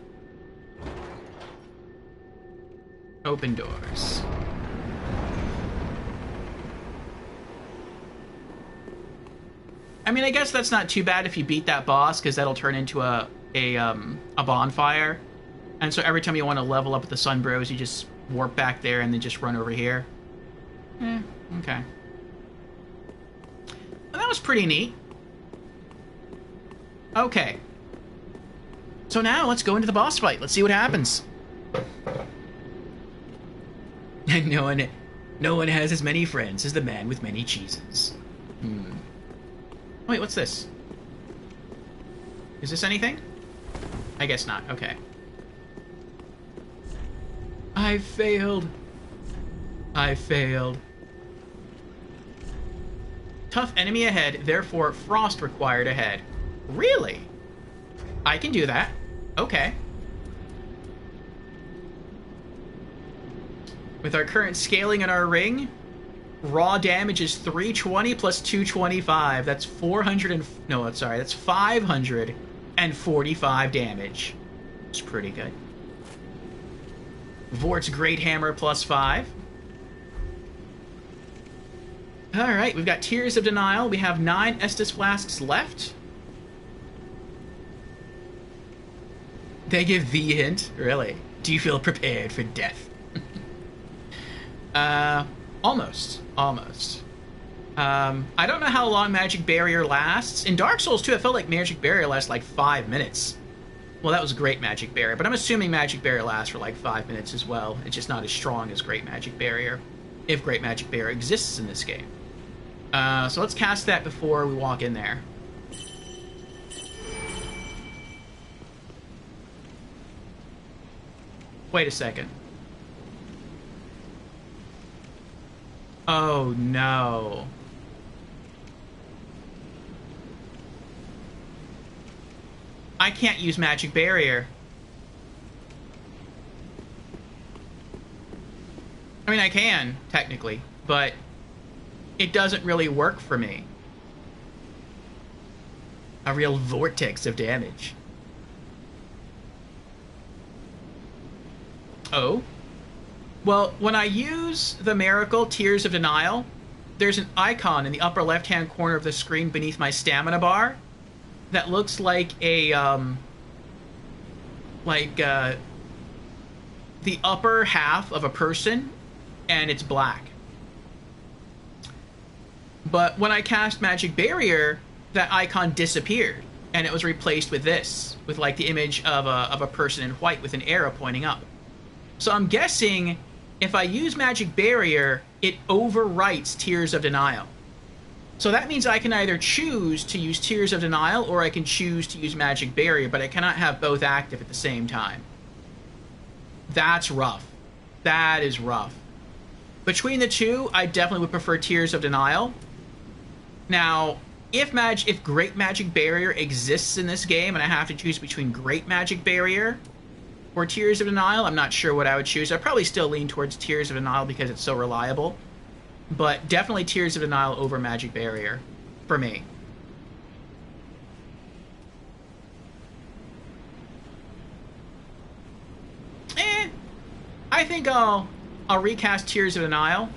Open doors. I mean, I guess that's not too bad if you beat that boss, because that'll turn into a bonfire. And so every time you want to level up with the Sunbros, you just warp back there and then just run over here. Okay. Well, that was pretty neat. Okay. So now let's go into the boss fight. Let's see what happens. No one has as many friends as the man with many cheeses. Wait, what's this? Is this anything? I guess not. Okay. I failed. I failed. Tough enemy ahead, therefore frost required ahead. Really? I can do that. Okay. With our current scaling in our ring, raw damage is 320 plus 225. That's 400 and... No, sorry, that's 545 damage. It's pretty good. Vort's Great Hammer plus 5. Alright, we've got Tears of Denial. We have 9 Estus Flasks left. They give the hint? Really? Do you feel prepared for death? Almost. Almost. I don't know how long Magic Barrier lasts. In Dark Souls 2, I felt like Magic Barrier lasts like 5 minutes. Well, that was Great Magic Barrier, but I'm assuming Magic Barrier lasts for like 5 minutes as well. It's just not as strong as Great Magic Barrier, if Great Magic Barrier exists in this game. So let's cast that before we walk in there. Wait a second. Oh no. I can't use Magic Barrier. I mean, I can, technically, but it doesn't really work for me. A real vortex of damage. Oh? Well, when I use the Miracle Tears of Denial, there's an icon in the upper left-hand corner of the screen beneath my stamina bar that looks like a, the upper half of a person, and it's black. But when I cast Magic Barrier, that icon disappeared, and it was replaced with this, with like the image of a person in white with an arrow pointing up. So I'm guessing if I use Magic Barrier, it overwrites Tears of Denial. So that means I can either choose to use Tears of Denial or I can choose to use Magic Barrier, but I cannot have both active at the same time. That's rough. That is rough. Between the two, I definitely would prefer Tears of Denial. Now, if Great Magic Barrier exists in this game and I have to choose between Great Magic Barrier or Tears of Denial, I'm not sure what I would choose. I'd probably still lean towards Tears of Denial because it's so reliable. But definitely Tears of Denial over Magic Barrier for me. I think I'll recast Tears of Denial.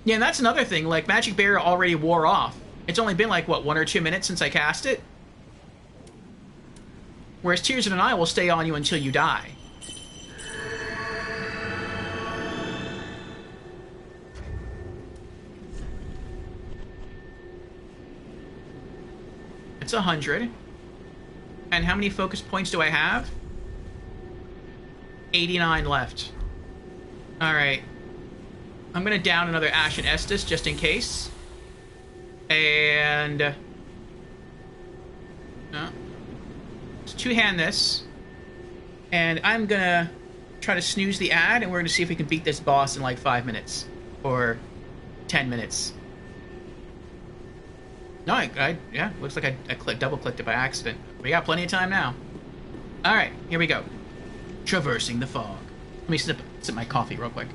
Yeah, and that's another thing. Like, Magic Barrier already wore off. It's only been like, what, 1 or 2 minutes since I cast it? Whereas Tears of Denial will stay on you until you die. It's 100. And how many focus points do I have? 89 left. Alright. I'm gonna down another Ashen Estus just in case. And... let's two-hand this. And I'm gonna try to snooze the ad, and we're gonna see if we can beat this boss in like 5 minutes. Or 10 minutes. No, yeah, looks like I double-clicked it by accident. We got plenty of time now. Alright, here we go. Traversing the fog. Let me sip my coffee real quick.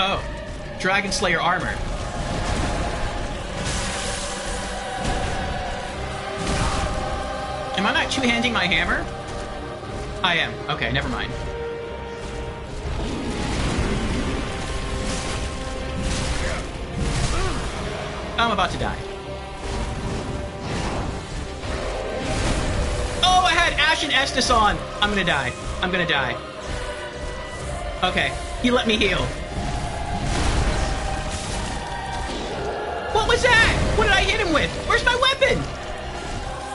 Oh, Dragon Slayer armor. Am I not two-handing my hammer? I am. Okay, never mind. I'm about to die. Oh, I had Ashen Estus on. I'm gonna die. I'm gonna die. Okay, he let me heal. What was that? What did I hit him with? Where's my weapon?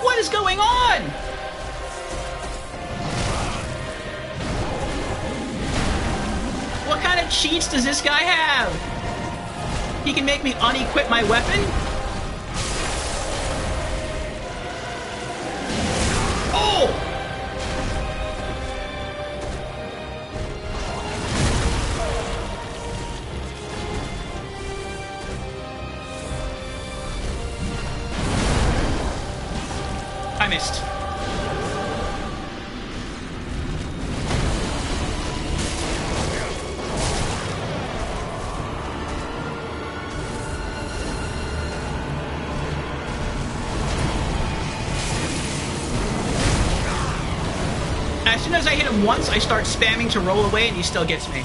What is going on? What kind of cheats does this guy have? He can make me unequip my weapon? Oh! missed. As soon as I hit him once, I start spamming to roll away, and he still gets me.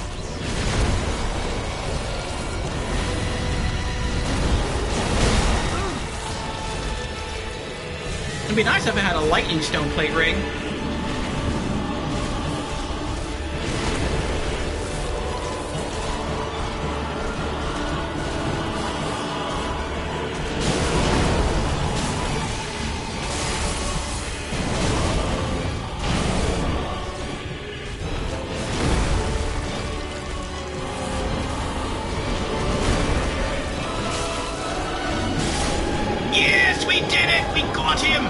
It'd be nice if I had a lightning stone plate ring. Yes, we did it! We got him!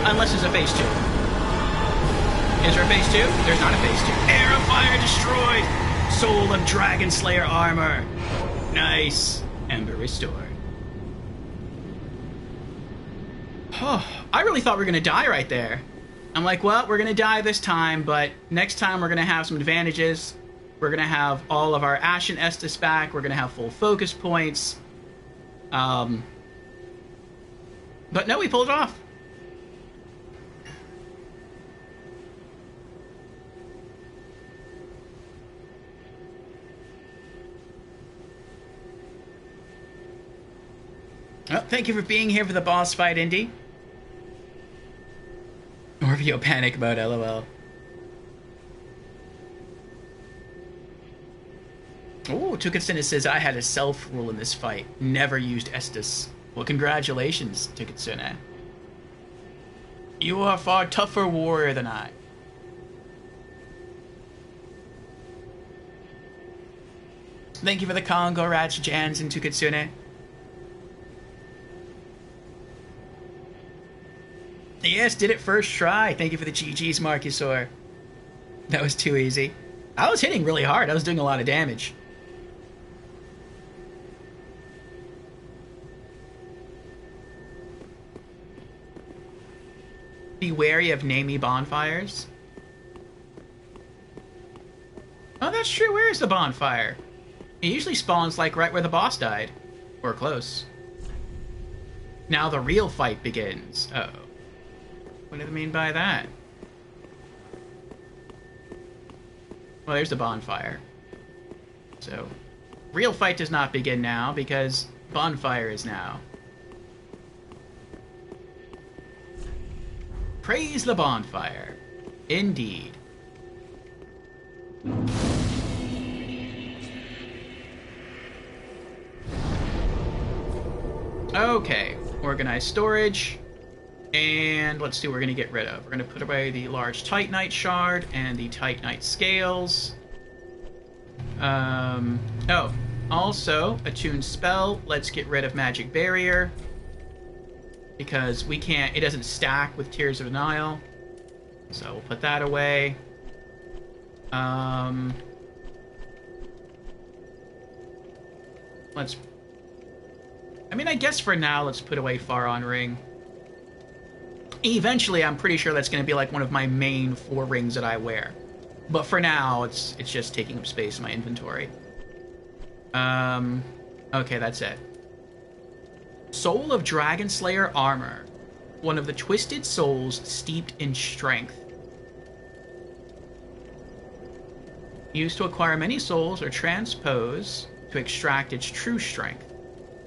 Unless there's a phase 2. Is there a phase 2? There's not a phase 2. Air of Fire destroyed! Soul of Dragon Slayer armor. Nice. Ember restored. Oh, I really thought we were going to die right there. I'm like, well, we're going to die this time, but next time we're going to have some advantages. We're going to have all of our Ashen Estus back. We're going to have full focus points. But no, we pulled it off. Oh, thank you for being here for the boss fight, Indy. Orvio panic mode, lol. Oh, Tukitsune says, I had a self-rule in this fight. Never used Estus. Well, congratulations, Tukitsune. You are a far tougher warrior than I. Thank you for the Congo Rats, Jans, and Tukitsune. Yes, did it first try. Thank you for the GG's, Marcusaur. That was too easy. I was hitting really hard. I was doing a lot of damage. Be wary of namey bonfires. Oh, that's true. Where is the bonfire? It usually spawns like right where the boss died. Or close. Now the real fight begins. Uh-oh. What do they mean by that? Well, there's the bonfire. So, real fight does not begin now because bonfire is now. Praise the bonfire. Indeed. Okay, organized storage. And let's see what we're going to get rid of. We're going to put away the large Titanite shard and the Titanite scales. Oh, also, attuned spell. Let's get rid of magic barrier. Because we can't, it doesn't stack with Tears of Denial. So we'll put that away. Let's, I mean, I guess for now, let's put away Far On Ring. Eventually, I'm pretty sure that's going to be like one of my main 4 rings that I wear. But for now, it's just taking up space in my inventory. Okay, that's it. Soul of Dragon Slayer armor. One of the twisted souls steeped in strength. Used to acquire many souls or transpose to extract its true strength.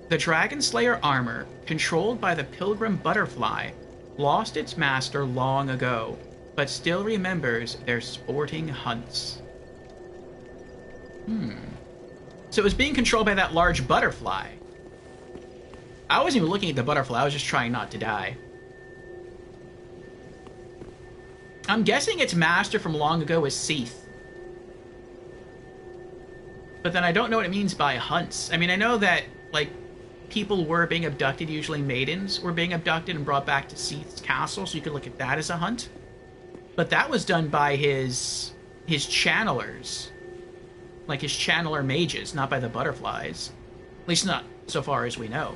The Dragon Slayer armor, controlled by the Pilgrim Butterfly, lost its master long ago, but still remembers their sporting hunts. So it was being controlled by that large butterfly. I wasn't even looking at the butterfly, I was just trying not to die. I'm guessing its master from long ago is Seath. But then I don't know what it means by hunts. I mean, I know that, like, people were being abducted, usually maidens were being abducted and brought back to Seath's castle, so you could look at that as a hunt. But that was done by his channelers. Like his channeler mages, not by the butterflies. At least not so far as we know.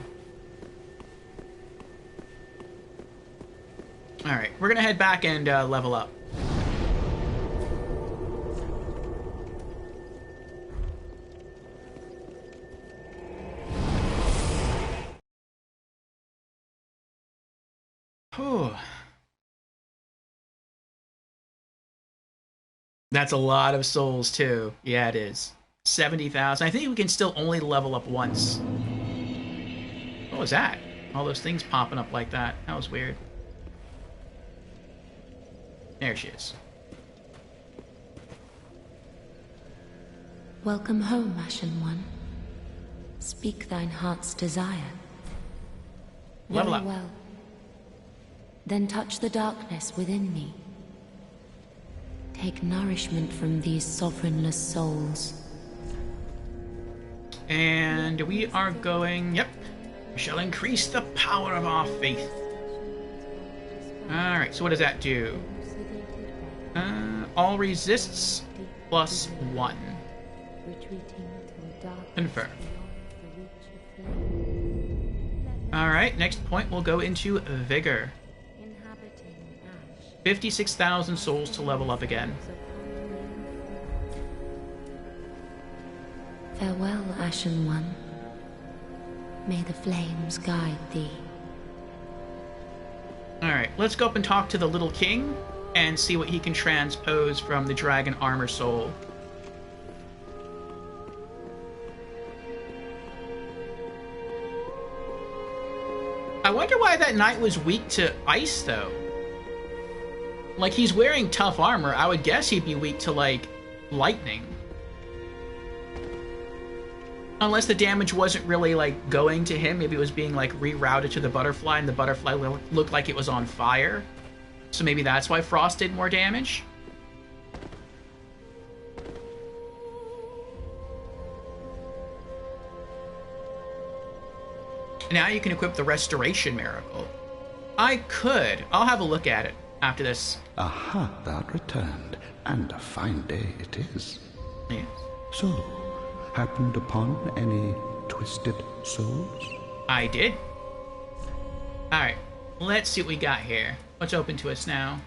Alright, we're gonna head back and level up. Whew. That's a lot of souls, too. Yeah, it is. 70,000. I think we can still only level up once. What was that? All those things popping up like that. That was weird. There she is. Welcome home, Ashen One. Speak thine heart's desire. Level Very up. well. Then touch the darkness within me. Take nourishment from these sovereignless souls. And we are going... Yep. We shall increase the power of our faith. Alright, so what does that do? All resists plus 1. Confirm. Alright, next point we'll go into Vigor. 56,000 souls to level up again. Farewell, Ashen One. May the flames guide thee. Alright, let's go up and talk to the little king and see what he can transpose from the dragon armor soul. I wonder why that knight was weak to ice, though. Like, he's wearing tough armor. I would guess he'd be weak to, like, lightning. Unless the damage wasn't really, like, going to him. Maybe it was being, like, rerouted to the butterfly, and the butterfly looked like it was on fire. So maybe that's why Frost did more damage? Now you can equip the Restoration Miracle. I could. I'll have a look at it after this. Aha, thou returned, and a fine day it is. Yes. So, happened upon any twisted souls? I did. Alright, let's see what we got here. What's open to us now?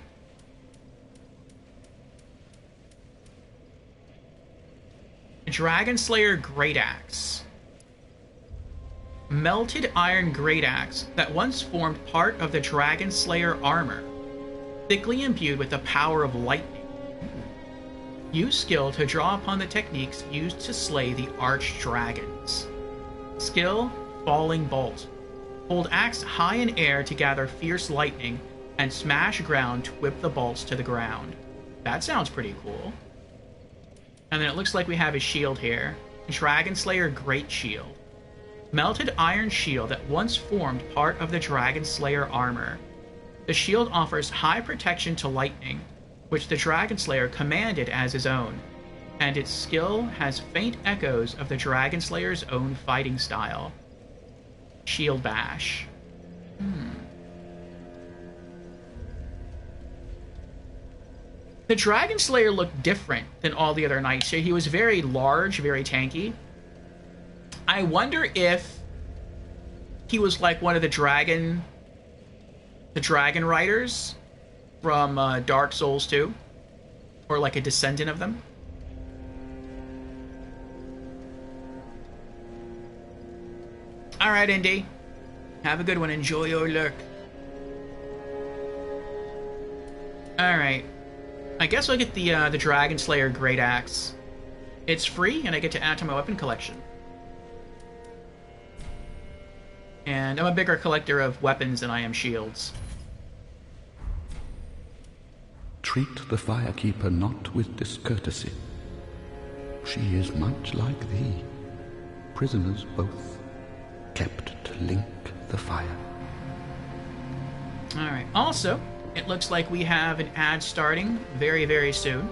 Dragon Slayer Great Axe. Melted iron great axe that once formed part of the Dragon Slayer armor, thickly imbued with the power of lightning. Use skill to draw upon the techniques used to slay the arch-dragons. Skill, Falling Bolt. Hold axe high in air to gather fierce lightning and smash ground to whip the bolts to the ground. That sounds pretty cool. And then it looks like we have a shield here. Dragon Slayer Great Shield. Melted iron shield that once formed part of the Dragon Slayer armor. The shield offers high protection to lightning, which the Dragon Slayer commanded as his own, and its skill has faint echoes of the Dragon Slayer's own fighting style. Shield Bash. The Dragon Slayer looked different than all the other knights here. He was very large, very tanky. I wonder if he was like one of the dragon riders from Dark Souls 2, or like a descendant of them. All right, Indy, have a good one. Enjoy your lurk. All right, I guess I'll get the Dragon Slayer Great Axe. It's free, and I get to add to my weapon collection. And I'm a bigger collector of weapons than I am shields. Treat the Firekeeper not with discourtesy. She is much like thee, prisoners both, kept to link the fire. Alright, also, it looks like we have an ad starting very, very soon.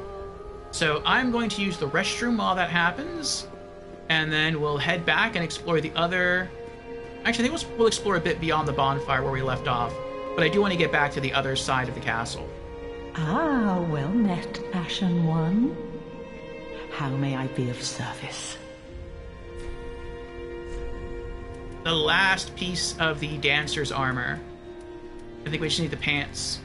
So I'm going to use the restroom while that happens, and then we'll head back and explore the other... Actually, I think we'll explore a bit beyond the bonfire where we left off, but I do want to get back to the other side of the castle. Ah, well met, Ashen One. How may I be of service? The last piece of the dancer's armor. I think we just need the pants.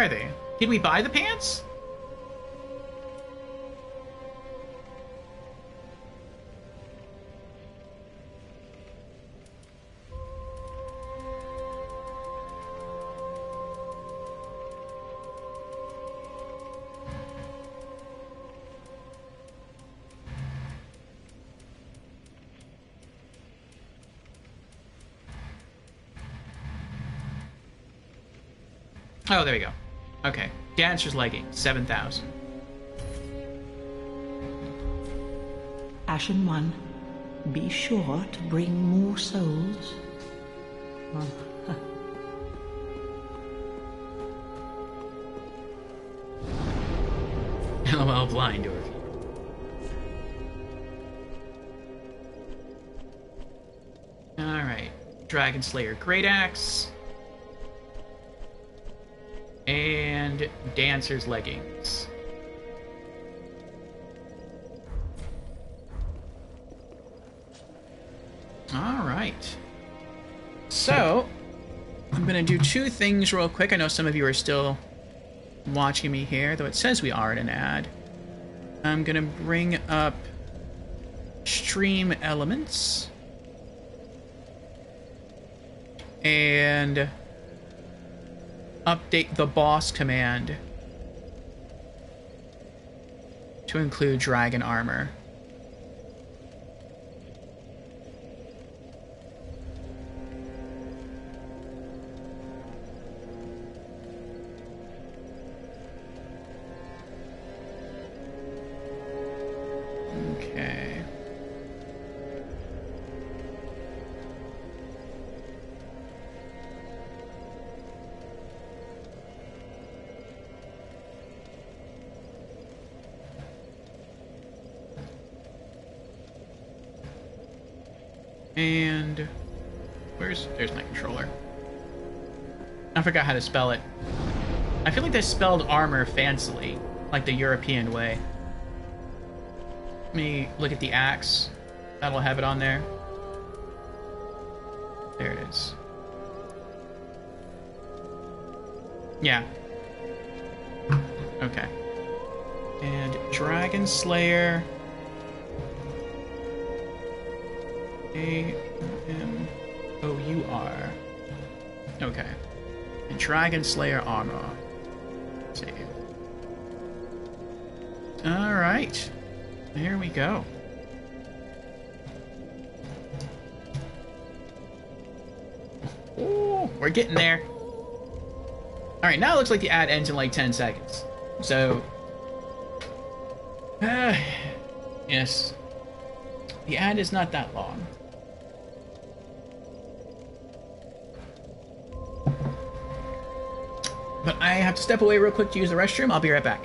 are they? Did we buy the pants? Oh, there we go. Okay. Dancer's leggings, 7,000. Ashen One, be sure to bring more souls. LOL, blind Dorothy. Alright. Dragon Slayer Great Axe. And Dancer's leggings. Alright. So, I'm gonna do two things real quick. I know some of you are still watching me here, though it says we are in an ad. I'm gonna bring up stream elements. And update the boss command to include dragon armor. Okay. And there's my controller. I forgot how to spell it. I feel like they spelled armor fancily, like the European way. Let me look at the axe. That'll have it on there. There it is. Yeah. Okay. And Dragon Slayer. A-M-O-U-R. Okay. And Dragon Slayer armor. Save. Alright. There we go. Ooh, we're getting there. Alright, now it looks like the ad ends in like 10 seconds. So... yes. The ad is not that long. But I have to step away real quick to use the restroom. I'll be right back.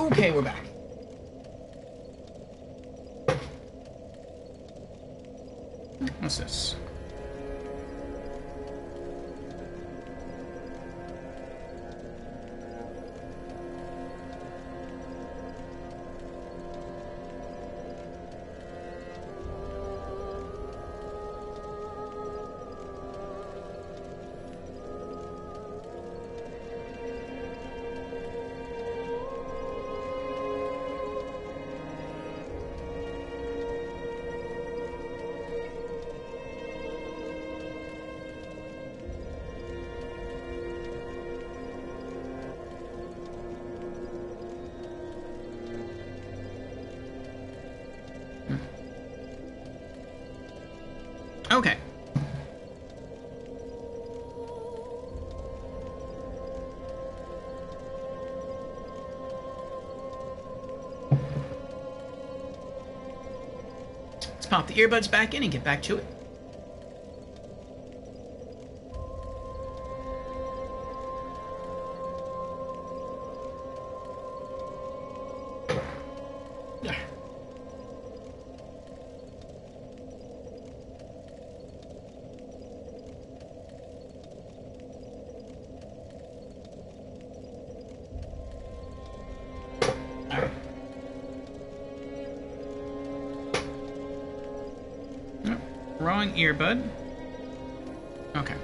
Okay, we're back. What's this? Okay. Let's pop the earbuds back in and get back to it. Wrong earbud. Okay.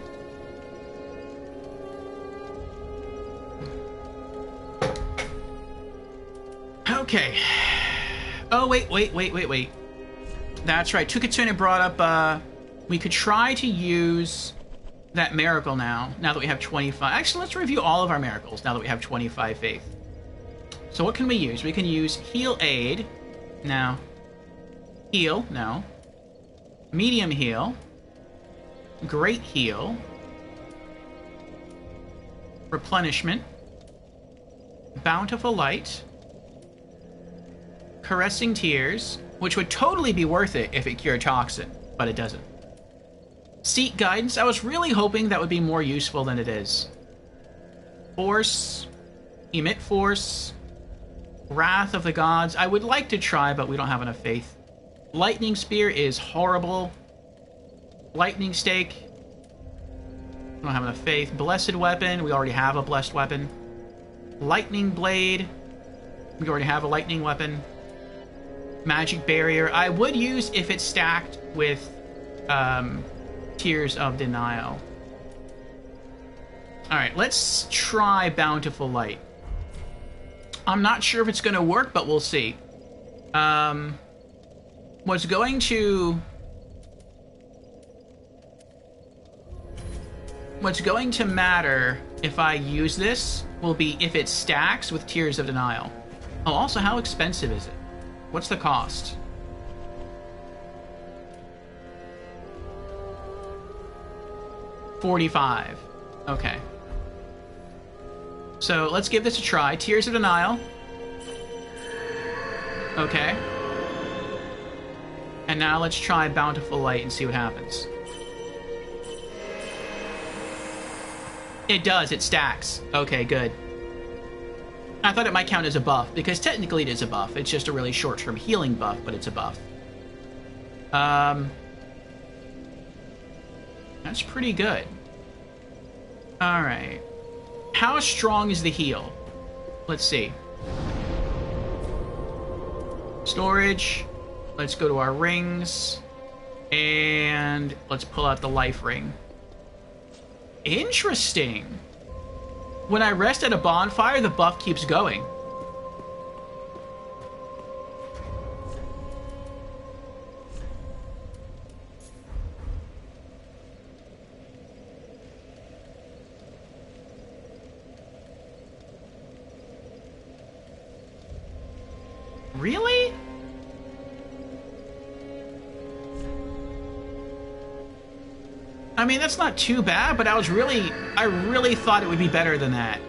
Okay. Oh, wait. That's right. Tukitsune brought up, we could try to use that miracle now that we have 25. Actually, let's review all of our miracles now that we have 25 faith. So what can we use? We can use Heal Aid. No. Heal. No. Medium Heal. Great Heal. Replenishment. Bountiful Light. Caressing Tears, which would totally be worth it if it cured Toxin, but it doesn't. Seek Guidance. I was really hoping that would be more useful than it is. Force. Emit Force. Wrath of the Gods. I would like to try, but we don't have enough faith. Lightning Spear is horrible. Lightning Stake. Don't have enough faith. Blessed Weapon. We already have a blessed weapon. Lightning Blade. We already have a lightning weapon. Magic Barrier. I would use if it's stacked with Tears of Denial. Alright, let's try Bountiful Light. I'm not sure if it's going to work, but we'll see. What's going to matter if I use this will be if it stacks with Tears of Denial. Oh, also, how expensive is it? What's the cost? $45. Okay. So let's give this a try. Tears of Denial. Okay. And now let's try Bountiful Light and see what happens. It does, it stacks. Okay, good. I thought it might count as a buff, because technically it is a buff. It's just a really short-term healing buff, but it's a buff. That's pretty good. Alright. How strong is the heal? Let's see. Storage. Let's go to our rings. And let's pull out the life ring. Interesting. When I rest at a bonfire, the buff keeps going. Really? I mean, that's not too bad, but I really thought it would be better than that.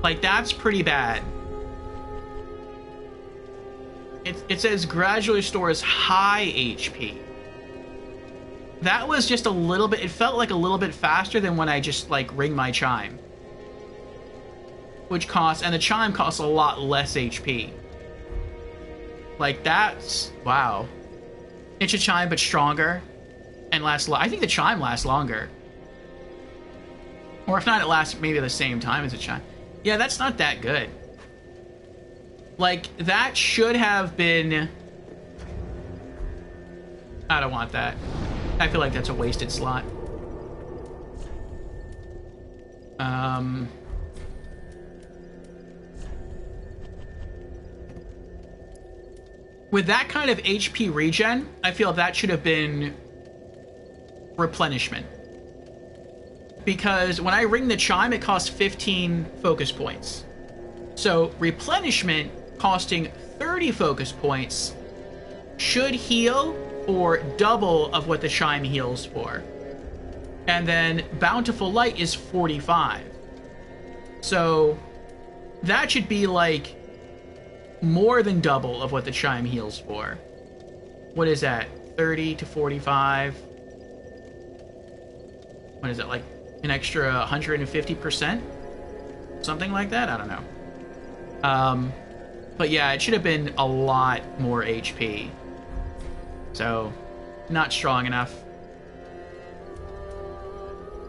Like, that's pretty bad. It says gradually restores high HP. That was just a little bit, it felt like a little bit faster than when I just, like, ring my chime. which costs, and the chime costs a lot less HP. Like, that's, wow. It's a chime, but stronger, and lasts, I think the chime lasts longer. Or if not, it lasts maybe the same time as a chime. Yeah, that's not that good. Like, that should have been... I don't want that. I feel like that's a wasted slot. With that kind of HP regen, I feel that should have been replenishment. Because when I ring the chime, it costs 15 focus points. So replenishment costing 30 focus points should heal for double of what the chime heals for. And then Bountiful Light is 45. So that should be like more than double of what the chime heals for. What is that? 30 to 45. What is it, like an extra 150%? Something like that? I don't know. But yeah, it should have been a lot more HP. So, not strong enough.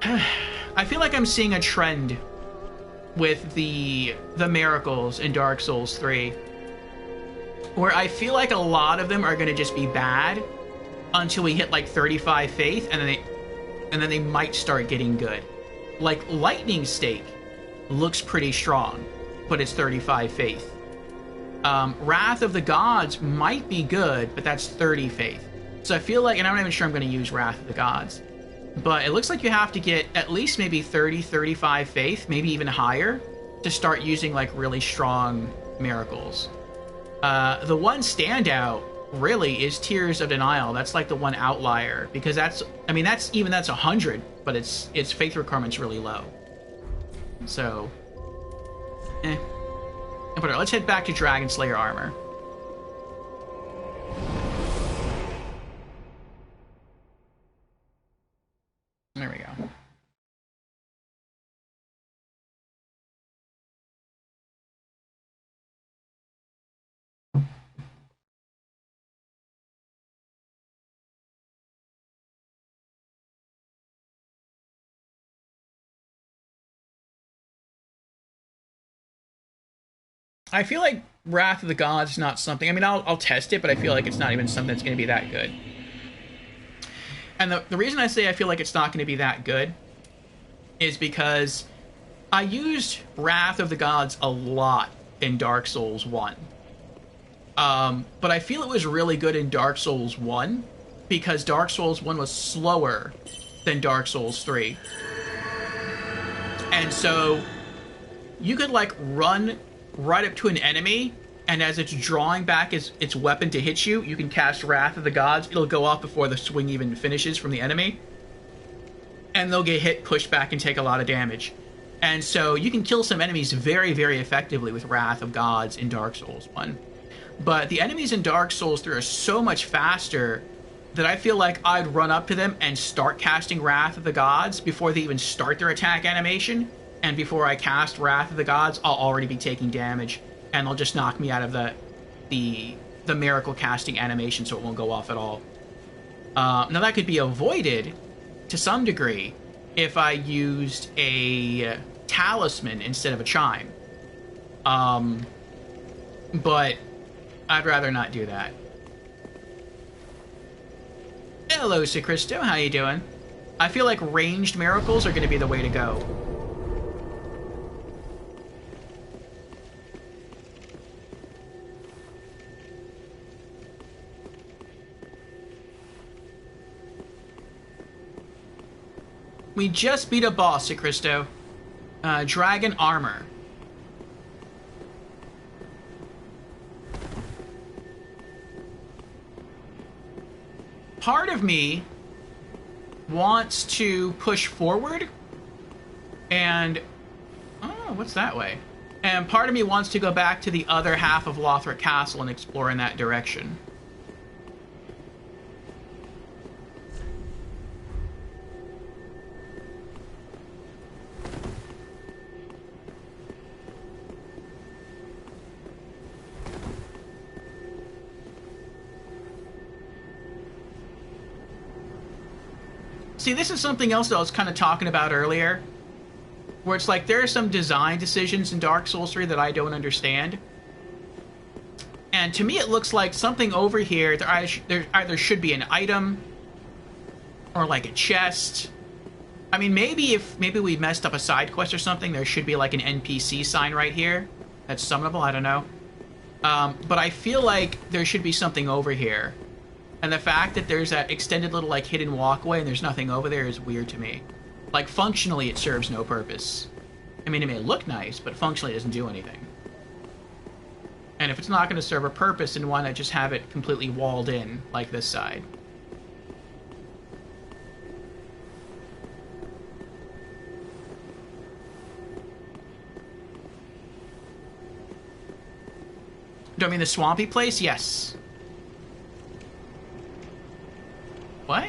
I feel like I'm seeing a trend with the miracles in Dark Souls 3, where I feel like a lot of them are going to just be bad until we hit like 35 faith, and then they might start getting good. Like Lightning Stake looks pretty strong, but it's 35 faith. Wrath of the Gods might be good, but that's 30 faith. So I feel like, and I'm not even sure I'm going to use Wrath of the Gods, but it looks like you have to get at least maybe 30, 35 faith, maybe even higher, to start using like really strong miracles. The one standout really is Tears of Denial. That's like the one outlier, because that's 100, but its faith requirement's really low. So, But let's head back to Dragon Slayer armor. There we go. I feel like Wrath of the Gods is not something... I mean, I'll test it, but I feel like it's not even something that's going to be that good. And the reason I say I feel like it's not going to be that good is because I used Wrath of the Gods a lot in Dark Souls 1. But I feel it was really good in Dark Souls 1 because Dark Souls 1 was slower than Dark Souls 3. And so you could, like, run right up to an enemy, and as it's drawing back its weapon to hit you, you can cast Wrath of the Gods. It'll go off before the swing even finishes from the enemy, and they'll get hit, pushed back, and take a lot of damage. And so you can kill some enemies very, very effectively with Wrath of Gods in Dark Souls 1. But the enemies in Dark Souls 3 are so much faster that I feel like I'd run up to them and start casting Wrath of the Gods before they even start their attack animation. And before I cast Wrath of the Gods, I'll already be taking damage, and they'll just knock me out of the miracle casting animation, so it won't go off at all. Now that could be avoided to some degree if I used a talisman instead of a chime. But I'd rather not do that. Hello, Sicristo, how you doing? I feel like ranged miracles are going to be the way to go. We just beat a boss, Sicristo. Dragon Armor. Part of me wants to push forward, and... oh, what's that way? And part of me wants to go back to the other half of Lothric Castle and explore in that direction. See, this is something else that I was kind of talking about earlier, where it's like there are some design decisions in Dark Souls 3 that I don't understand. And to me, it looks like something over here, there either should be an item or like a chest. I mean, maybe we messed up a side quest or something, there should be like an NPC sign right here that's summonable. I don't know. But I feel like there should be something over here. And the fact that there's that extended little like hidden walkway and there's nothing over there is weird to me. Like, functionally, it serves no purpose. I mean, it may look nice, but functionally it doesn't do anything. And if it's not going to serve a purpose, then why not just have it completely walled in, like this side? Do I mean the swampy place? Yes. What?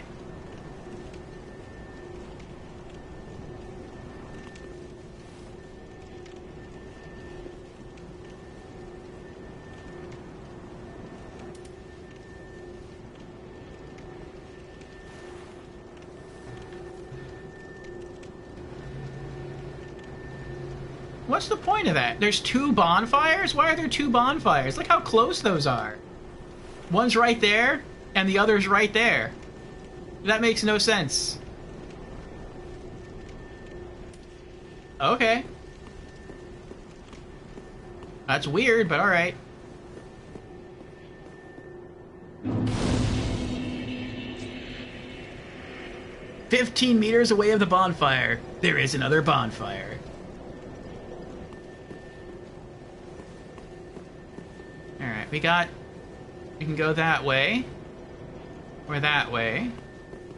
What's the point of that? There's 2 bonfires? Why are there 2 bonfires? Look how close those are. One's right there, and the other's right there. That makes no sense. Okay. That's weird, but alright. "15 meters away of the bonfire, there is another bonfire." Alright, we can go that way. Or that way.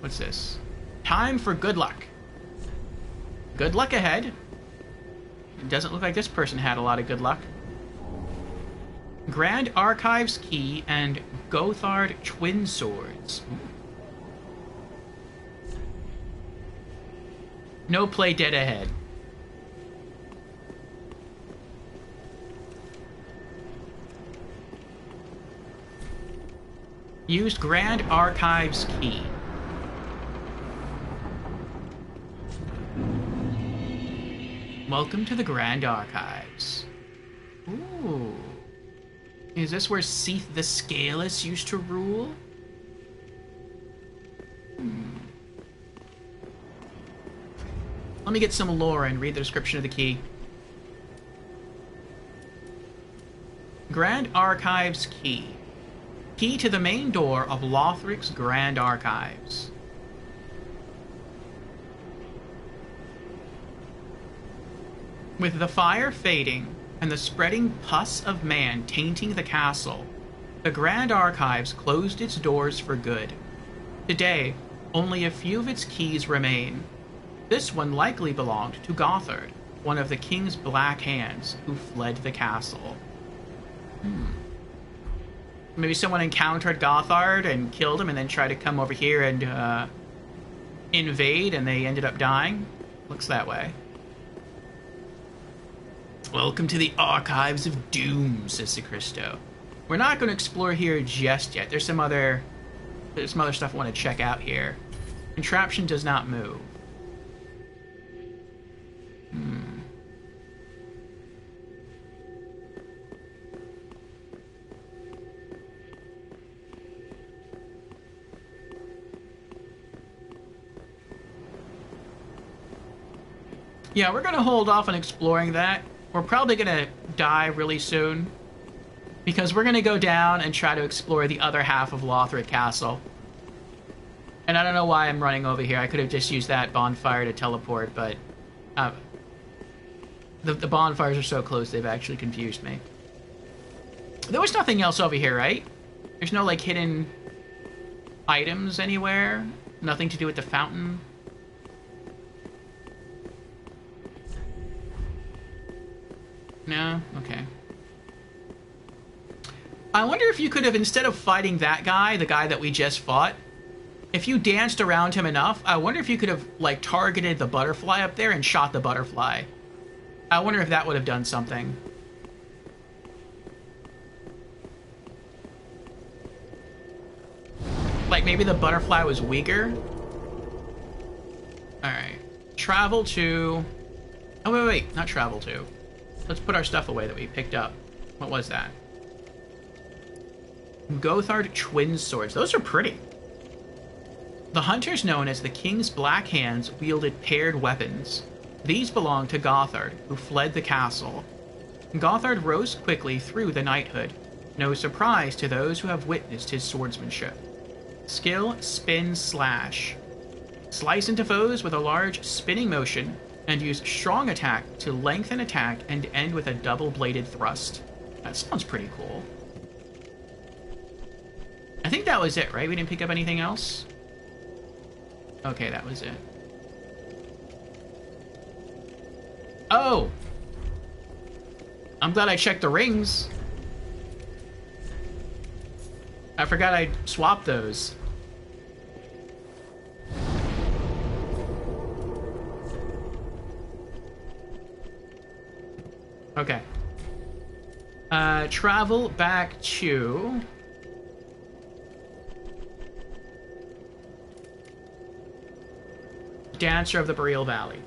What's this? Time for good luck. Good luck ahead. It doesn't look like this person had a lot of good luck. Grand Archives Key and Gothard Twin Swords. No play dead ahead. Used Grand Archives Key. Welcome to the Grand Archives. Ooh. Is this where Seath the Scaleless used to rule? Let me get some lore and read the description of the key. Grand Archives Key. Key to the main door of Lothric's Grand Archives. With the fire fading and the spreading pus of man tainting the castle, the Grand Archives closed its doors for good. Today, only a few of its keys remain. This one likely belonged to Gothard, one of the king's black hands who fled the castle. Maybe someone encountered Gothard and killed him and then tried to come over here and invade and they ended up dying. Looks that way. Welcome to the Archives of Doom, says Cristo. We're not going to explore here just yet. There's some other stuff I want to check out here. Contraption does not move. Yeah, we're going to hold off on exploring that. We're probably going to die really soon, because we're going to go down and try to explore the other half of Lothric Castle. And I don't know why I'm running over here. I could have just used that bonfire to teleport, but the bonfires are so close they've actually confused me. There was nothing else over here, right? There's no, like, hidden items anywhere? Nothing to do with the fountain? No? Okay. I wonder if you could have, instead of fighting that guy, the guy that we just fought, if you danced around him enough, I wonder if you could have, like, targeted the butterfly up there and shot the butterfly. I wonder if that would have done something. Like, maybe the butterfly was weaker? Alright. Travel to... Oh, wait. Not travel to. Let's put our stuff away that we picked up. What was that? Gothard twin swords. Those are pretty. The hunters known as the King's Black Hands wielded paired weapons. These belonged to Gothard, who fled the castle. Gothard rose quickly through the knighthood. No surprise to those who have witnessed his swordsmanship. Skill, spin, slash. Slice into foes with a large spinning motion, and use strong attack to lengthen attack and end with a double-bladed thrust. That sounds pretty cool. I think that was it, right? We didn't pick up anything else? Okay, that was it. Oh! I'm glad I checked the rings. I forgot I swapped those. Okay. Travel back to... Dancer of the Boreal Valley.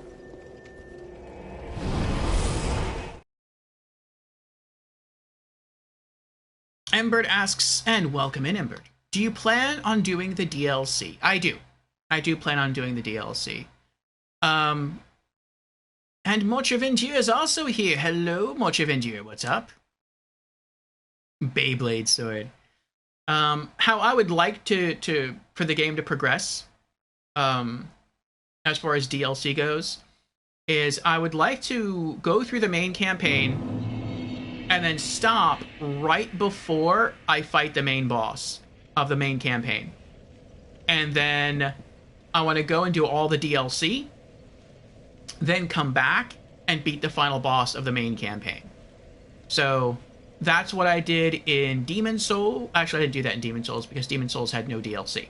Embert asks, and welcome in, Embert. Do you plan on doing the DLC? I do. I do plan on doing the DLC. And Mochavendier is also here. Hello, Mochavendier. What's up? Beyblade sword. How I would like for the game to progress, as far as DLC goes, is I would like to go through the main campaign and then stop right before I fight the main boss of the main campaign. And then I want to go and do all the DLC, then come back and beat the final boss of the main campaign. So that's what I did in Demon Souls. Actually, I didn't do that in Demon Souls because Demon Souls had no DLC.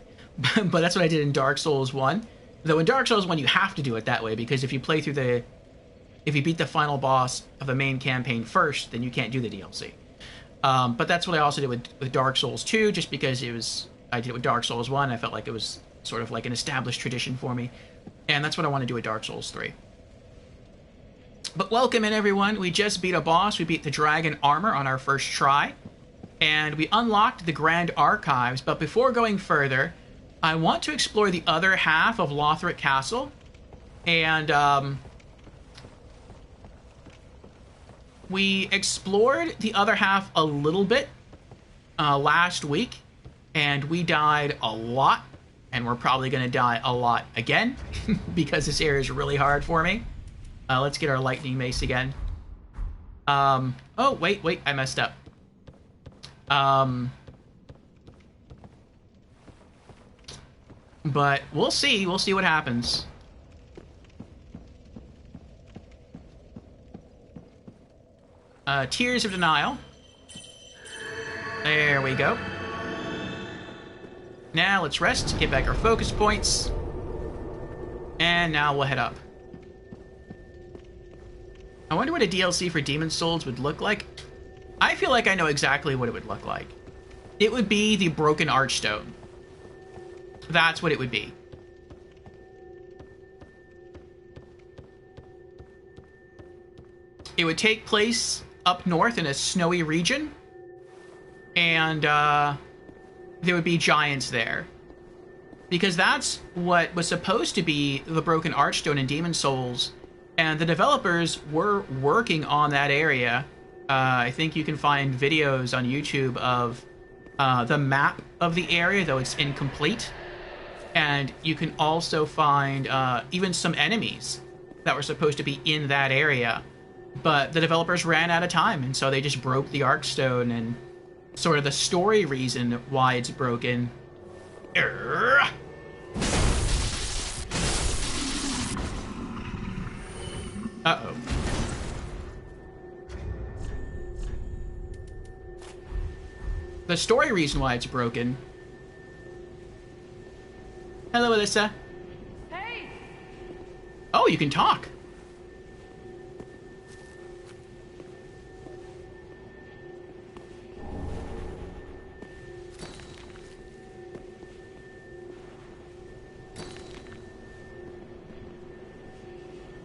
But that's what I did in Dark Souls 1. Though in Dark Souls 1, you have to do it that way, because if you play through if you beat the final boss of the main campaign first, then you can't do the DLC. But that's what I also did with Dark Souls 2, just because I did it with Dark Souls 1. I felt like it was sort of like an established tradition for me. And that's what I want to do with Dark Souls 3. But welcome in, everyone. We just beat a boss. We beat the Dragon Armor on our first try. And we unlocked the Grand Archives. But before going further, I want to explore the other half of Lothric Castle. And, we explored the other half a little bit last week. And we died a lot. And we're probably going to die a lot again. Because this area is really hard for me. Let's get our lightning mace again. Oh, wait, I messed up. But we'll see what happens. Tears of Denial. There we go. Now let's rest, get back our focus points. And now we'll head up. I wonder what a DLC for Demon Souls would look like. I feel like I know exactly what it would look like. It would be the Broken Archstone. That's what it would be. It would take place up north in a snowy region. And there would be giants there. Because that's what was supposed to be the Broken Archstone in Demon Souls. And the developers were working on that area. I think you can find videos on YouTube of the map of the area, though it's incomplete. And you can also find even some enemies that were supposed to be in that area. But the developers ran out of time, and so they just broke the Archstone, and sort of the story reason why it's broken. Uh-oh. The story reason why it's broken. Hello, Alyssa. Hey! Oh, you can talk.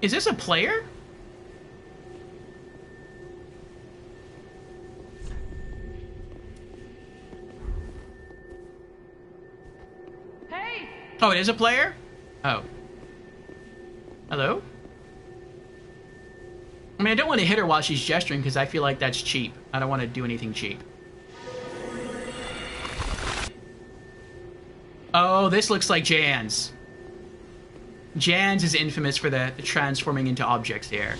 Is this a player? Hey! Oh, it is a player? Oh. Hello? I mean, I don't want to hit her while she's gesturing because I feel like that's cheap. I don't want to do anything cheap. Oh, this looks like Jan's. Jan's is infamous for the transforming into objects here.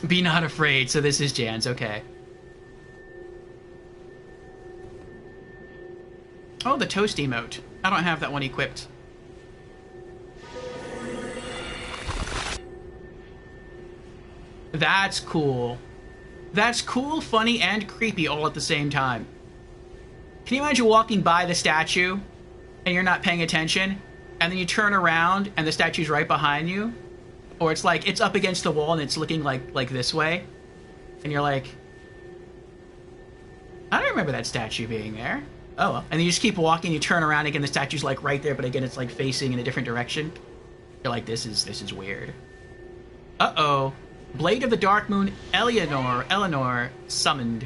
Be not afraid, so this is Jan's, okay. Oh, the toast emote. I don't have that one equipped. That's cool. That's cool, funny, and creepy all at the same time. Can you imagine walking by the statue and you're not paying attention, and then you turn around and the statue's right behind you? Or it's like it's up against the wall and it's looking like this way, and you're like, I don't remember that statue being there. Oh well. And then you just keep walking, you turn around again, the statue's like right there, but again it's like facing in a different direction. You're like, this is weird. Uh-oh. Blade of the Dark Moon, Eleanor summoned.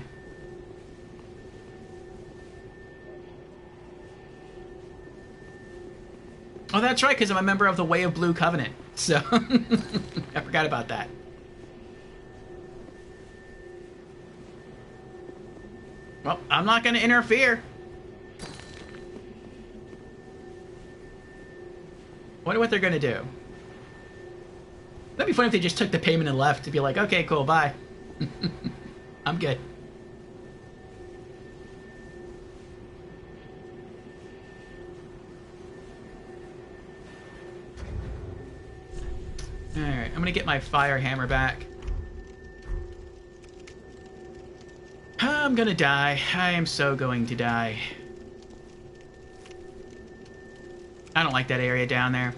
Oh, that's right, because I'm a member of the Way of Blue Covenant. So, I forgot about that. Well, I'm not going to interfere. Wonder what they're going to do. That'd be funny if they just took the payment and left to be like, okay, cool, bye. I'm good. Alright, I'm gonna get my fire hammer back. I'm gonna die. I am so going to die. I don't like that area down there.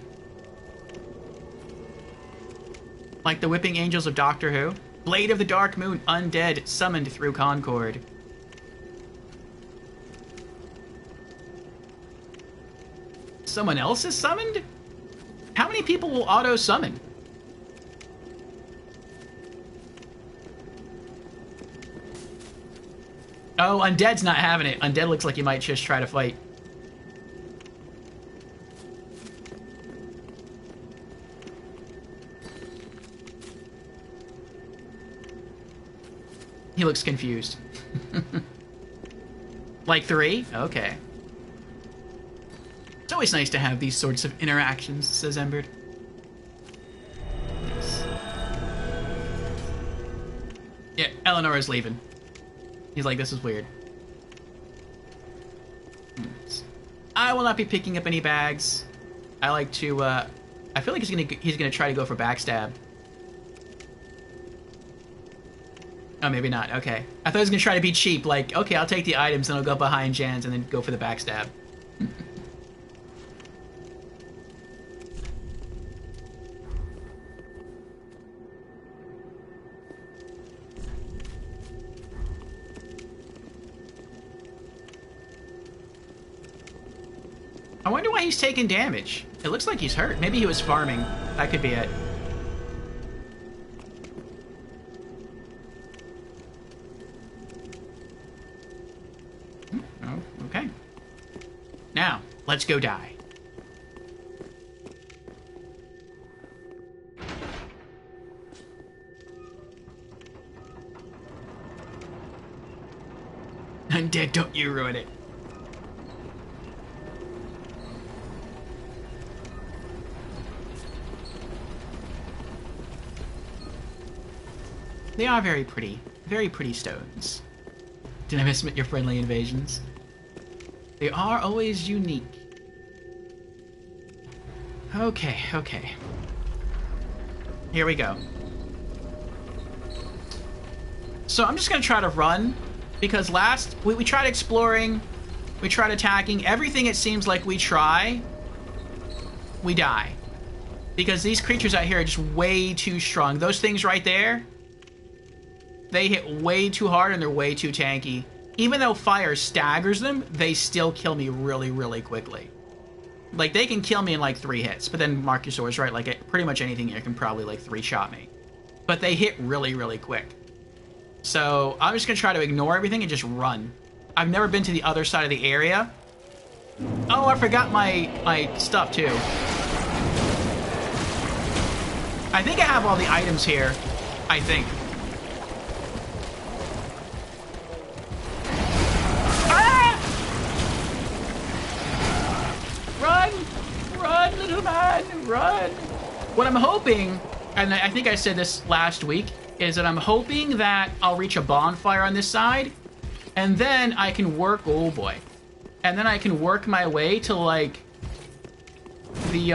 Like the whipping angels of Doctor Who. Blade of the Dark Moon, undead, summoned through Concord. Someone else is summoned? How many people will auto-summon? Oh, Undead's not having it. Undead looks like he might just try to fight. He looks confused. Like 3? Okay. It's always nice to have these sorts of interactions, says Emberd. Yes. Yeah, Eleanor is leaving. He's like, this is weird. I will not be picking up any bags. I like to, I feel like he's gonna try to go for backstab. Oh, maybe not. Okay. I thought he was gonna try to be cheap. Like, okay, I'll take the items, and I'll go behind Jan's, and then go for the backstab. I wonder why he's taking damage. It looks like he's hurt. Maybe he was farming. That could be it. Oh, okay. Now, let's go die. Undead, don't you ruin it. They are very pretty stones. Did I miss your friendly invasions? They are always unique. Okay, okay. Here we go. So I'm just gonna try to run, because we tried exploring, we tried attacking, everything it seems like we try, we die. Because these creatures out here are just way too strong. Those things right there, they hit way too hard and they're way too tanky. Even though fire staggers them, they still kill me really, really quickly. Like, they can kill me in, like, 3 hits. But then Marcusaur's right. Like, pretty much anything here can probably, like, 3-shot me. But they hit really, really quick. So, I'm just going to try to ignore everything and just run. I've never been to the other side of the area. Oh, I forgot my stuff, too. I think I have all the items here. I think. Ah! Run! Run, little man! Run! What I'm hoping, and I think I said this last week, is that I'm hoping that I'll reach a bonfire on this side, and then I can work... Oh, boy. And then I can work my way to, like, the,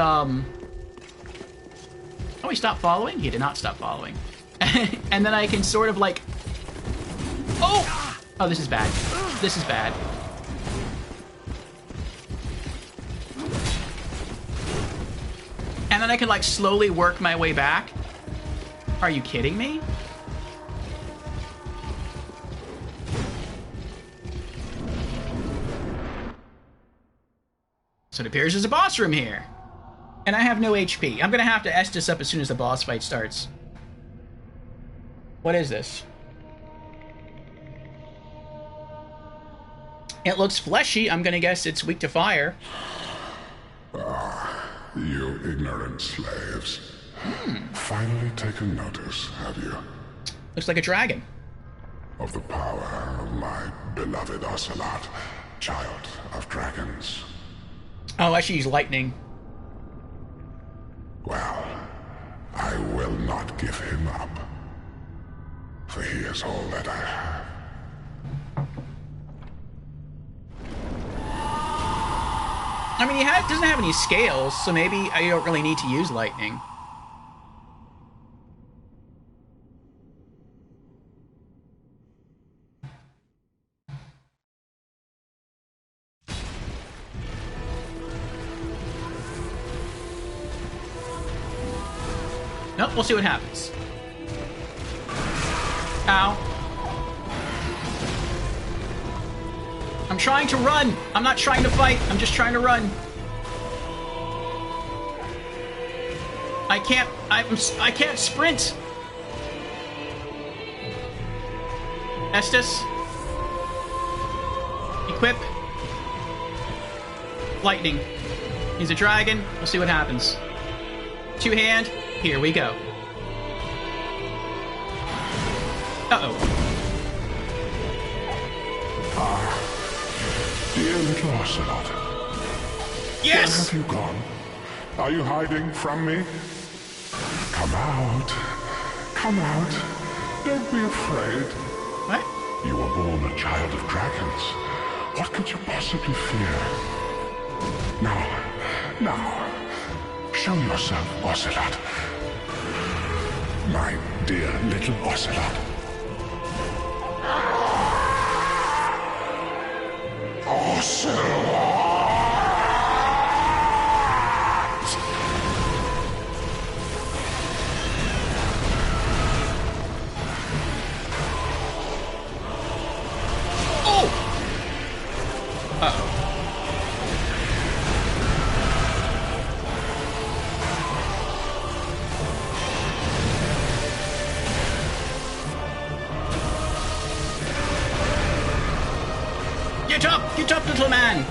Oh, he stopped following? He did not stop following. And then I can sort of, like... Oh! Oh, this is bad. This is bad. And then I can, like, slowly work my way back. Are you kidding me? So it appears there's a boss room here. And I have no HP. I'm gonna have to Estus up as soon as the boss fight starts. What is this? It looks fleshy. I'm gonna guess it's weak to fire. Ah, you ignorant slaves. Finally taken notice, have you? Looks like a dragon. Of the power of my beloved Ocelot, child of dragons. Oh, I should use lightning. Well, I will not give him up. For he is all that I have. I mean, he doesn't have any scales, so maybe I don't really need to use lightning. Nope, we'll see what happens. Ow. I'm trying to run! I'm not trying to fight, I'm just trying to run. I can't sprint! Estus. Equip. Lightning. He's a dragon, we'll see what happens. 2-hand. Here we go. Uh-oh. Dear little Ocelot. Yes! Where have you gone? Are you hiding from me? Come out. Come out. Don't be afraid. What? You were born a child of dragons. What could you possibly fear? Now, show yourself, Ocelot. My dear little Ocelot. Ocelot! Oh! Uh-oh. Get up, little man!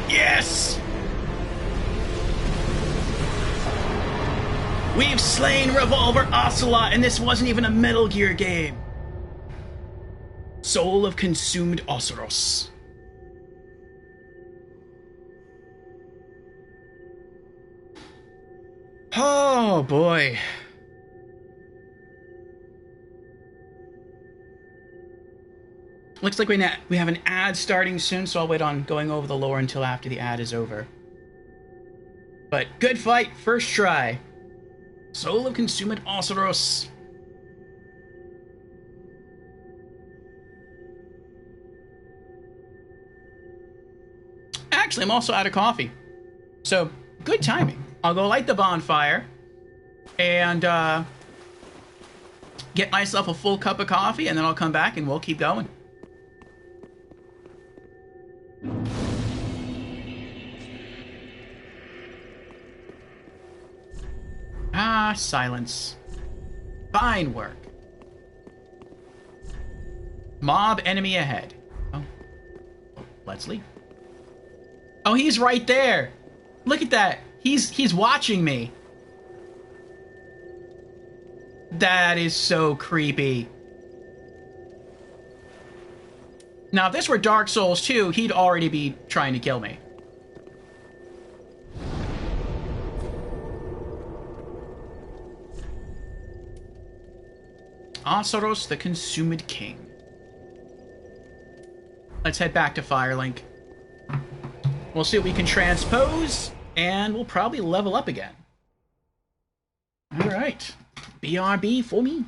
Yes! We've slain Revolver Ocelot, and this wasn't even a Metal Gear game. Soul of Consumed Oceros. Oh boy. Looks like we have an ad starting soon, so I'll wait on going over the lore until after the ad is over. But good fight, first try. Soul of Consumed Oceros. Actually, I'm also out of coffee. So, good timing. I'll go light the bonfire and get myself a full cup of coffee, and then I'll come back and we'll keep going. Ah, silence. Fine work. Mob enemy ahead. Oh, let's leave. Oh, he's right there. Look at that. He's watching me. That is so creepy. Now, if this were Dark Souls 2, he'd already be trying to kill me. Oceros, the Consumed King. Let's head back to Firelink. We'll see what we can transpose, and we'll probably level up again. Alright. BRB for me.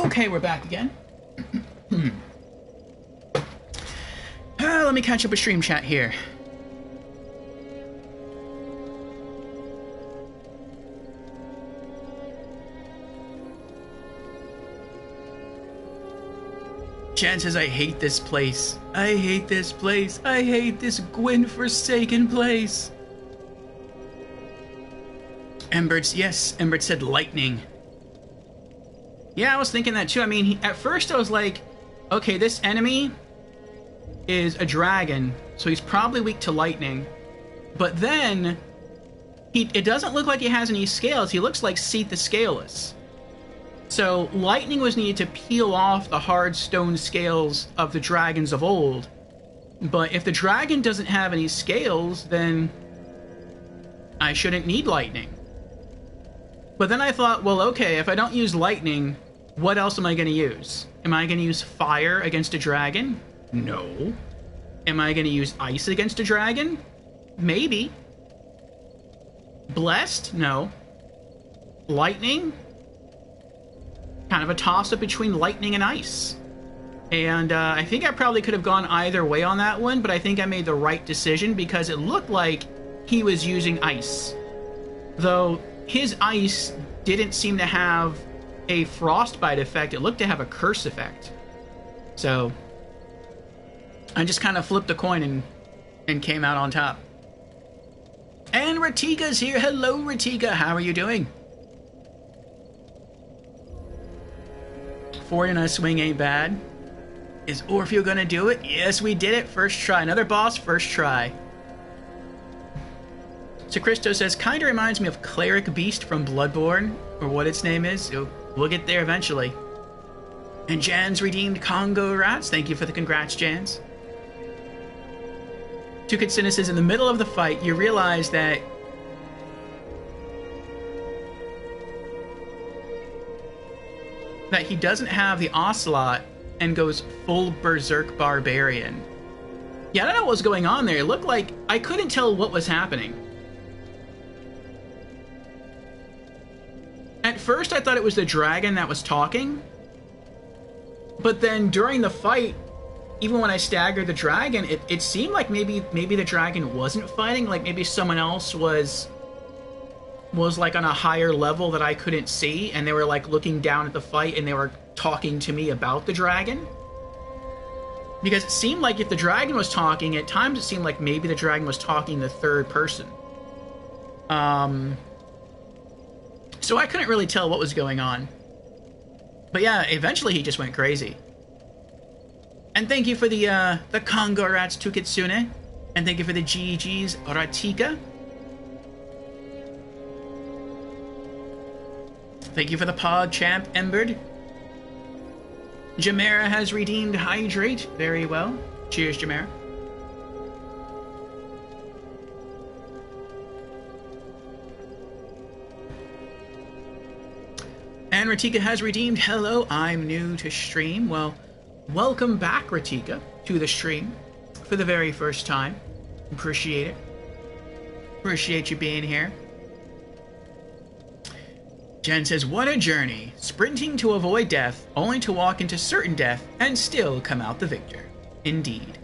Okay, we're back again. Let me catch up with stream chat here. Jan says, I hate this place. I hate this place. I hate this Gwyn-forsaken place. Embert said lightning. Yeah, I was thinking that too. I mean, at first I was like, okay, this enemy is a dragon, so he's probably weak to lightning. But then, it doesn't look like he has any scales. He looks like Seath the Scaleless. So, lightning was needed to peel off the hard stone scales of the dragons of old. But if the dragon doesn't have any scales, then I shouldn't need lightning. But then I thought, well, okay, if I don't use lightning, what else am I going to use? Am I going to use fire against a dragon? No. Am I going to use ice against a dragon? Maybe. Blessed? No. Lightning? Kind of a toss-up between lightning and ice. And I think I probably could have gone either way on that one, but I think I made the right decision because it looked like he was using ice. Though his ice didn't seem to have a frostbite effect, it looked to have a curse effect. So I just kind of flipped a coin and came out on top. And Ratika's here. Hello, Ratika. How are you doing? 49 swing ain't bad. Is Orfeo gonna do it? Yes, we did it. First try. Another boss, first try. So Christo says, kinda reminds me of Cleric Beast from Bloodborne, or what its name is. We'll get there eventually. And Jan's redeemed Congo Rats. Thank you for the congrats, Jans. Tukitsuna says, in the middle of the fight, you realize that he doesn't have the Ocelot and goes full Berserk Barbarian. Yeah, I don't know what was going on there. It looked like I couldn't tell what was happening. At first, I thought it was the dragon that was talking. But then during the fight, even when I staggered the dragon, it seemed like maybe the dragon wasn't fighting. Like maybe someone else was like on a higher level that I couldn't see, and they were like looking down at the fight and they were talking to me about the dragon. Because it seemed like if the dragon was talking, at times it seemed like maybe the dragon was talking the third person. So I couldn't really tell what was going on. But yeah, eventually he just went crazy. And thank you for the Congo Rats Tukitsune. And thank you for the GG's Ratika. Thank you for the Pod Champ Emberd. Jamera has redeemed Hydrate. Very well. Cheers, Jamera. And Ratika has redeemed Hello, I'm new to stream. Well, welcome back, Ratika, to the stream for the very first time. Appreciate it. Appreciate you being here. Jen says, what a journey. Sprinting to avoid death, only to walk into certain death and still come out the victor. Indeed.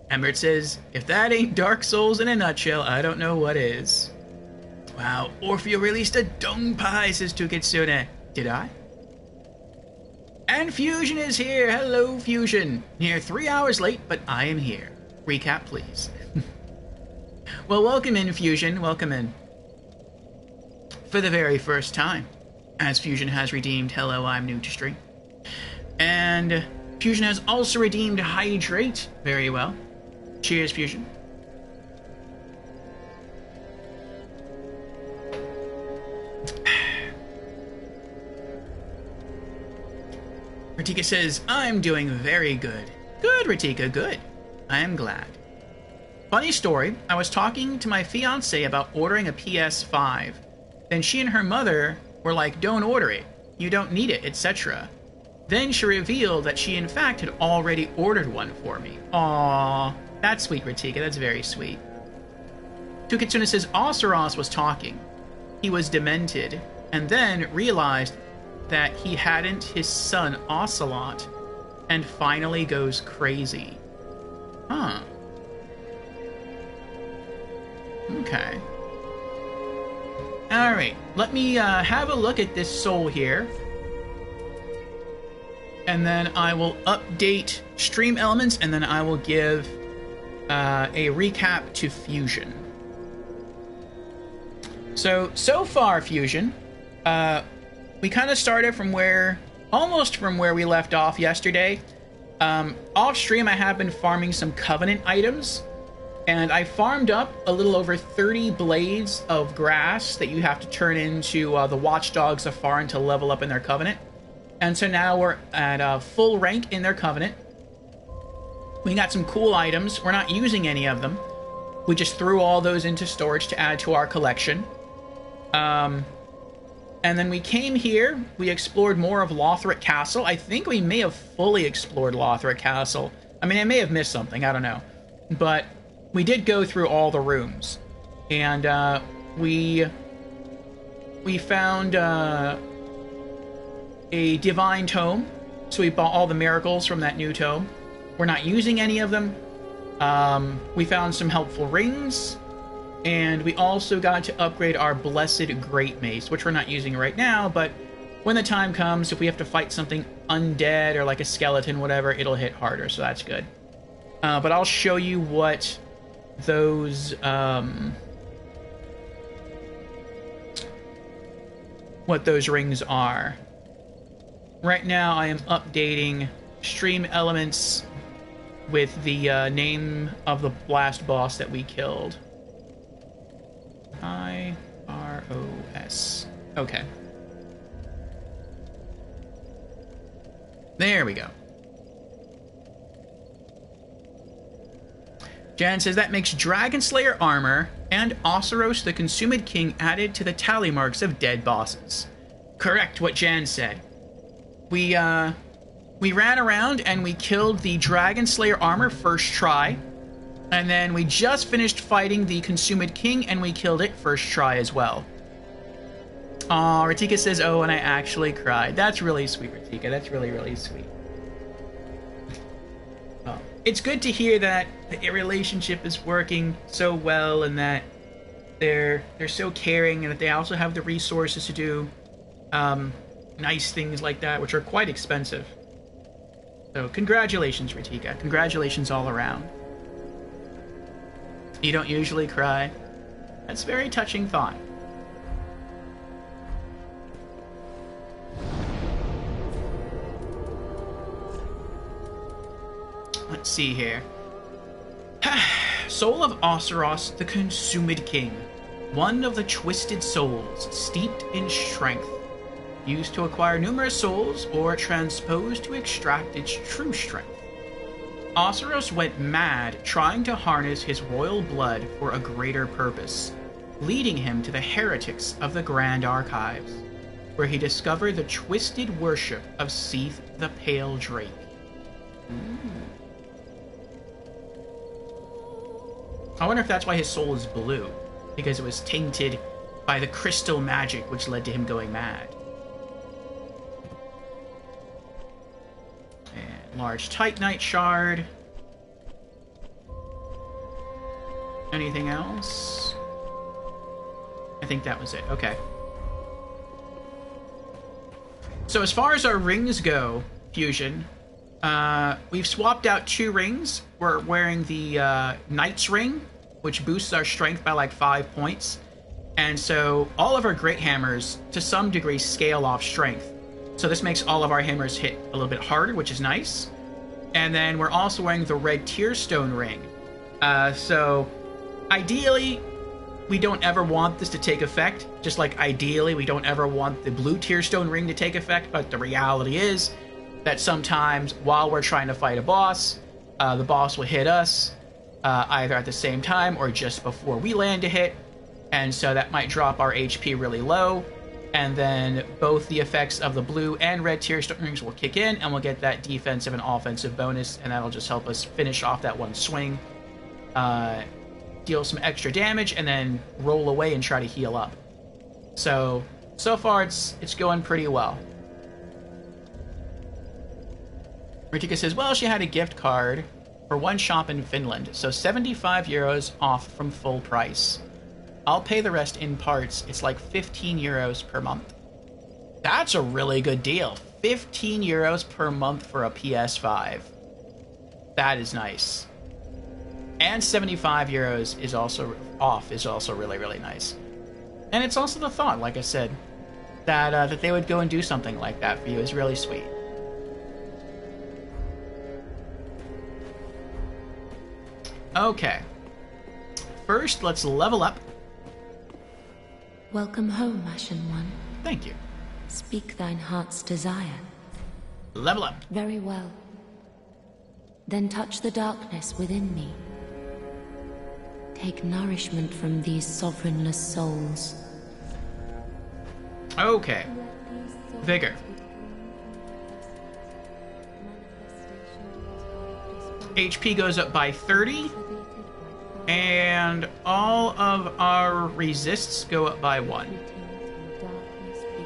Emmert says, if that ain't Dark Souls in a nutshell, I don't know what is. Wow, Orfeo released a dung pie, says Tukitsune. Did I? And Fusion is here. Hello, Fusion. Here 3 hours late, but I am here. Recap, please. Well, welcome in, Fusion. Welcome in. For the very first time, as Fusion has redeemed Hello, I'm new to stream. And Fusion has also redeemed Hydrate. Very well. Cheers, Fusion. Ratika says, I'm doing very good. Good, Ratika, good. I am glad. Funny story, I was talking to my fiancée about ordering a PS5. Then she and her mother were like, don't order it. You don't need it, etc. Then she revealed that she in fact had already ordered one for me. Aww. That's sweet, Ratika. That's very sweet. Tukitsuna says, Oceros was talking. He was demented, and then realized that he hadn't his son Ocelot and finally goes crazy. Huh. Okay. Alright, let me have a look at this soul here. And then I will update stream elements, and then I will give a recap to Fusion. So far, Fusion, we kind of started from almost from where we left off yesterday. Off stream, I have been farming some Covenant items, and I farmed up a little over 30 blades of grass that you have to turn into the Watchdogs of Farin to level up in their Covenant. And so now we're at full rank in their Covenant. We got some cool items. We're not using any of them. We just threw all those into storage to add to our collection. And then we came here. We explored more of Lothric Castle. I think we may have fully explored Lothric Castle. I mean, I may have missed something. I don't know. But we did go through all the rooms. And we found a divine tome, so we bought all the miracles from that new tome. We're not using any of them. We found some helpful rings, and we also got to upgrade our blessed great mace, which we're not using right now, but when the time comes, if we have to fight something undead or like a skeleton, whatever, it'll hit harder, so that's good. But I'll show you what those rings are. Right now, I am updating stream elements with the name of the last boss that we killed. I-R-O-S. Okay. There we go. Jan says that makes Dragon Slayer armor and Osseros the Consumed King added to the tally marks of dead bosses. Correct what Jan said. We ran around and we killed the Dragon Slayer armor first try. And then we just finished fighting the Consumed King and we killed it first try as well. Aw, Ratika says, oh, and I actually cried. That's really sweet, Ratika. That's really, really sweet. Oh. It's good to hear that the relationship is working so well and that they're so caring and that they also have the resources to do nice things like that, which are quite expensive. So, congratulations, Ratika. Congratulations all around. You don't usually cry. That's a very touching thought. Let's see here. Soul of Osseros, the Consumed King. One of the twisted souls, steeped in strength. Used to acquire numerous souls, or transposed to extract its true strength. Osseros went mad trying to harness his royal blood for a greater purpose, leading him to the heretics of the Grand Archives, where he discovered the twisted worship of Seath the Pale Drake. I wonder if that's why his soul is blue, because it was tainted by the crystal magic which led to him going mad. And large Titanite shard. Anything else? I think that was it. Okay. So as far as our rings go, Fusion, we've swapped out 2 rings. We're wearing the Knight's Ring, which boosts our strength by like 5 points. And so all of our great hammers, to some degree, scale off strength. So this makes all of our hammers hit a little bit harder, which is nice. And then we're also wearing the red Tearstone ring. So ideally, we don't ever want this to take effect. Just like ideally, we don't ever want the blue Tearstone ring to take effect. But the reality is that sometimes while we're trying to fight a boss, the boss will hit us either at the same time or just before we land a hit. And so that might drop our HP really low. And then both the effects of the blue and red Tearstone rings will kick in, and we'll get that defensive and offensive bonus, and that'll just help us finish off that one swing, deal some extra damage, and then roll away and try to heal up. So far it's going pretty well. Ritika says, well, she had a gift card for one shop in Finland, so 75 euros off from full price. I'll pay the rest in parts. It's like 15 euros per month. That's a really good deal. 15 euros per month for a PS5. That is nice. And 75 euros is also off, is also really, really nice. And it's also the thought, like I said, that they would go and do something like that for you is really sweet. Okay. First, let's level up. Welcome home, Ashen One. Thank you. Speak thine heart's desire. Level up. Very well. Then touch the darkness within me. Take nourishment from these sovereignless souls. Okay. Vigor. HP goes up by 30. And all of our resists go up by 1.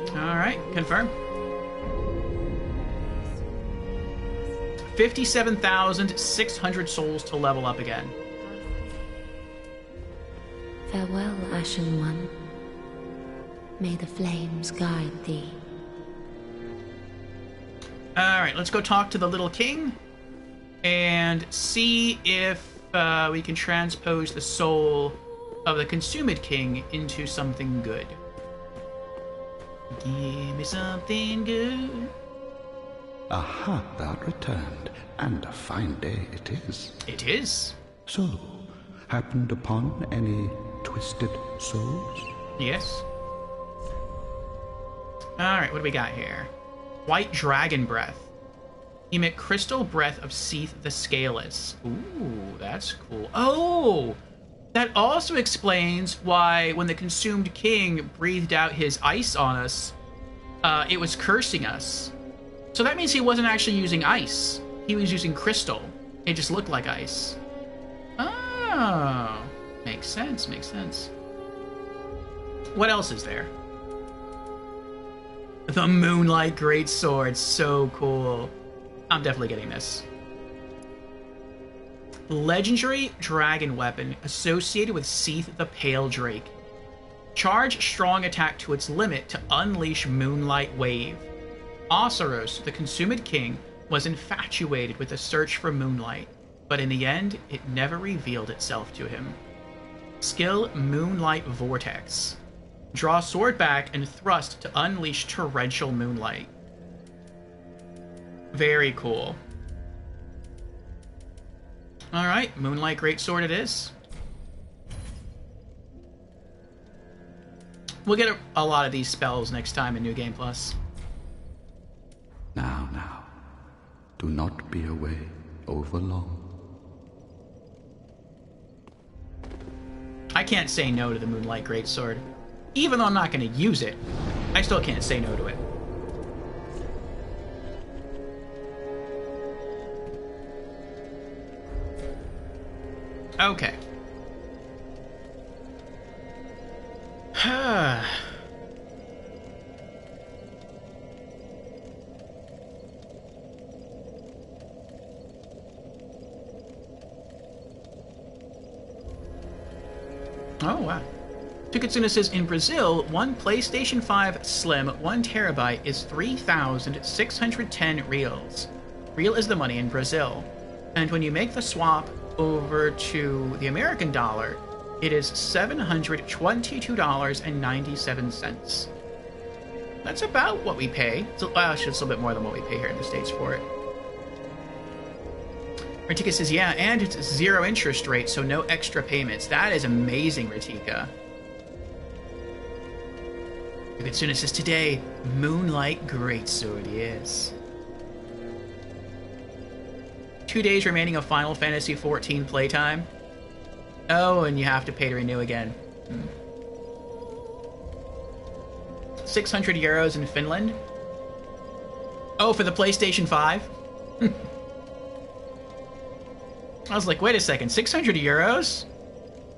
Alright, confirm. 57,600 souls to level up again. Farewell, Ashen One. May the flames guide thee. Alright, let's go talk to the little king and see if we can transpose the soul of the consumed king into something good. Give me something good. Aha, thou returned, and a fine day it is. It is. So, happened upon any twisted souls? Yes. Alright, what do we got here? White Dragon Breath. Emit crystal breath of Seath the Scaleless. Ooh, that's cool. Oh! That also explains why when the consumed king breathed out his ice on us, it was cursing us. So that means he wasn't actually using ice. He was using crystal. It just looked like ice. Oh. Makes sense, makes sense. What else is there? The Moonlight Greatsword. So cool. I'm definitely getting this. Legendary dragon weapon associated with Seath the Pale Drake. Charge strong attack to its limit to unleash Moonlight Wave. Oseros, the consumed king, was infatuated with the search for moonlight, but in the end, it never revealed itself to him. Skill Moonlight Vortex. Draw sword back and thrust to unleash torrential moonlight. Very cool. Alright, Moonlight Greatsword it is. We'll get a lot of these spells next time in New Game Plus. Now, do not be away over long. I can't say no to the Moonlight Greatsword. Even though I'm not going to use it, I still can't say no to it. Okay. Oh, wow. Tukatsuna says, in Brazil, one PlayStation 5 Slim 1 terabyte is 3,610 reals. Real is the money in Brazil. And when you make the swap over to the American dollar, it is $722.97. That's about what we pay. Well, actually, it's a little bit more than what we pay here in the States for it. Ratika says, yeah, and it's 0 interest rate, so no extra payments. That is amazing, Ratika. Yukatsuna says, today, Moonlight Greatsword, yes. 2 days remaining of Final Fantasy XIV playtime. Oh, and you have to pay to renew again. 600 euros in Finland. Oh, for the PlayStation 5? I was like, wait a second, 600 euros?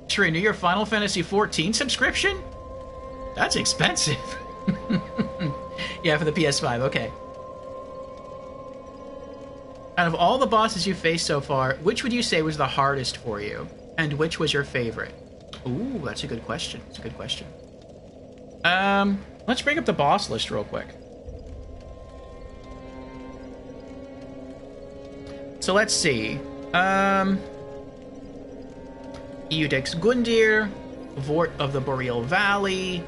To renew your Final Fantasy XIV subscription? That's expensive. Yeah, for the PS5, okay. Out of all the bosses you faced so far, which would you say was the hardest for you? And which was your favorite? Ooh, that's a good question. That's a good question. Let's bring up the boss list real quick. So let's see. Eudex Gundyr, Vort of the Boreal Valley,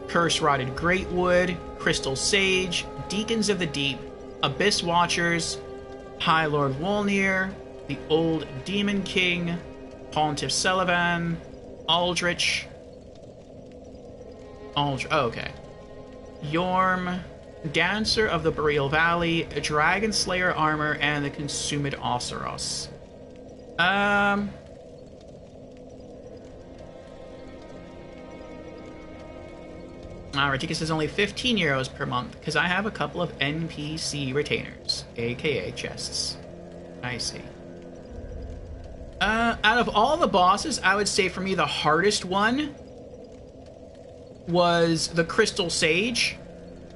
Curse-Rotted Greatwood, Crystal Sage, Deacons of the Deep, Abyss Watchers, High Lord Wolnir, the Old Demon King, Pontiff Celavan, Aldrich. Oh, okay. Yorm, Dancer of the Boreal Valley, Dragon Slayer Armor, and the Consumed Osseros. Reticus is only 15 euros per month, because I have a couple of NPC retainers, aka chests. I see. Out of all the bosses, I would say for me the hardest one was the Crystal Sage,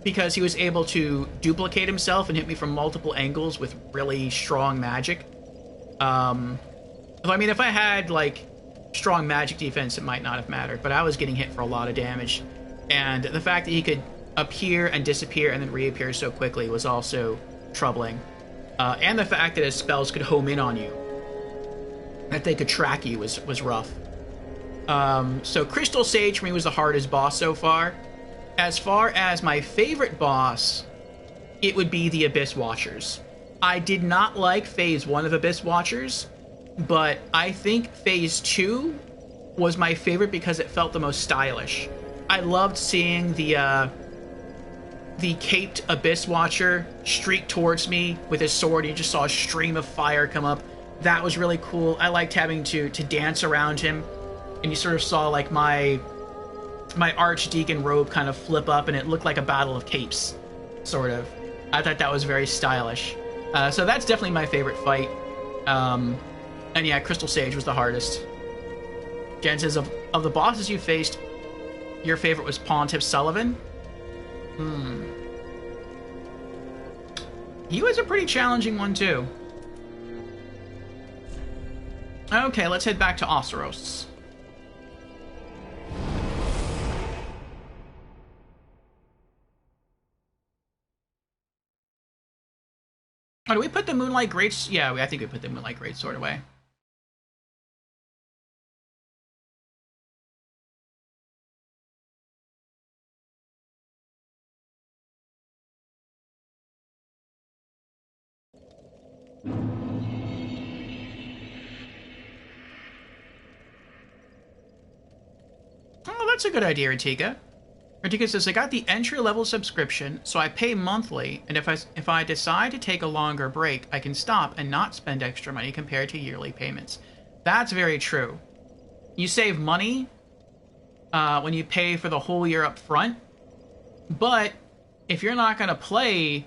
because he was able to duplicate himself and hit me from multiple angles with really strong magic. I mean, if I had, like, strong magic defense, it might not have mattered, but I was getting hit for a lot of damage. And the fact that he could appear and disappear and then reappear so quickly was also troubling. And the fact that his spells could home in on you, that they could track you, was rough. So Crystal Sage for me was the hardest boss so far. As far as my favorite boss, it would be the Abyss Watchers. I did not like Phase 1 of Abyss Watchers, but I think Phase 2 was my favorite because it felt the most stylish. I loved seeing the caped Abyss Watcher streak towards me with his sword. You just saw a stream of fire come up. That was really cool. I liked having to dance around him, and you sort of saw like my Archdeacon robe kind of flip up, and it looked like a battle of capes, sort of. I thought that was very stylish. So that's definitely my favorite fight. And yeah, Crystal Sage was the hardest. Jen says, of the bosses you faced, your favorite was Pontiff Sullivan? He was a pretty challenging one, too. Okay, let's head back to Osseros. Oh, do we put the Moonlight Greats? Yeah, I think we put the Moonlight Greatsword away. Oh, that's a good idea, Ratika. Ratika says, I got the entry-level subscription, so I pay monthly, and if I decide to take a longer break, I can stop and not spend extra money compared to yearly payments. That's very true. You save money when you pay for the whole year up front, but if you're not going to play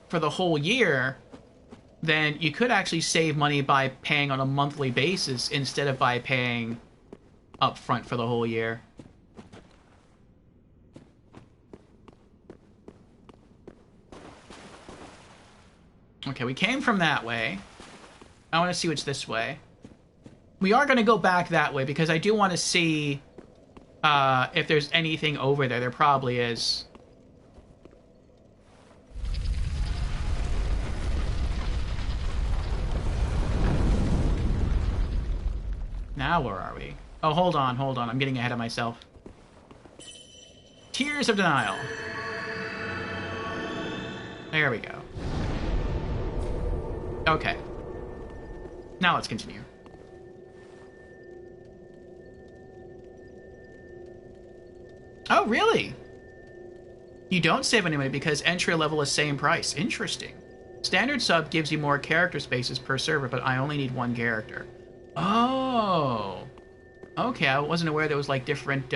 for the whole year, then you could actually save money by paying on a monthly basis instead of by paying up front for the whole year. Okay, we came from that way. I want to see what's this way. We are going to go back that way because I do want to see if there's anything over there. There probably is. Now where are we? Oh, hold on. I'm getting ahead of myself. Tears of Denial. There we go. Okay. Now let's continue. Oh, really? You don't save any money because entry level is same price. Interesting. Standard sub gives you more character spaces per server, but I only need one character. Oh. Okay, I wasn't aware there was like different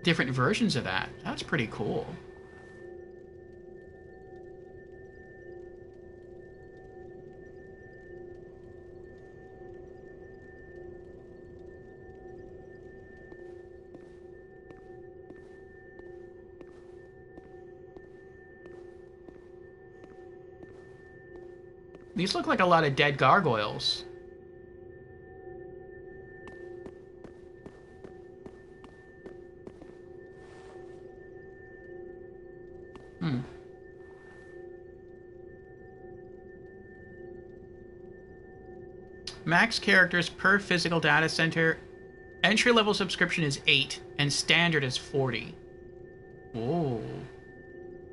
versions of that. That's pretty cool. These look like a lot of dead gargoyles. Max characters per physical data center. Entry-level subscription is 8, and standard is 40. Whoa.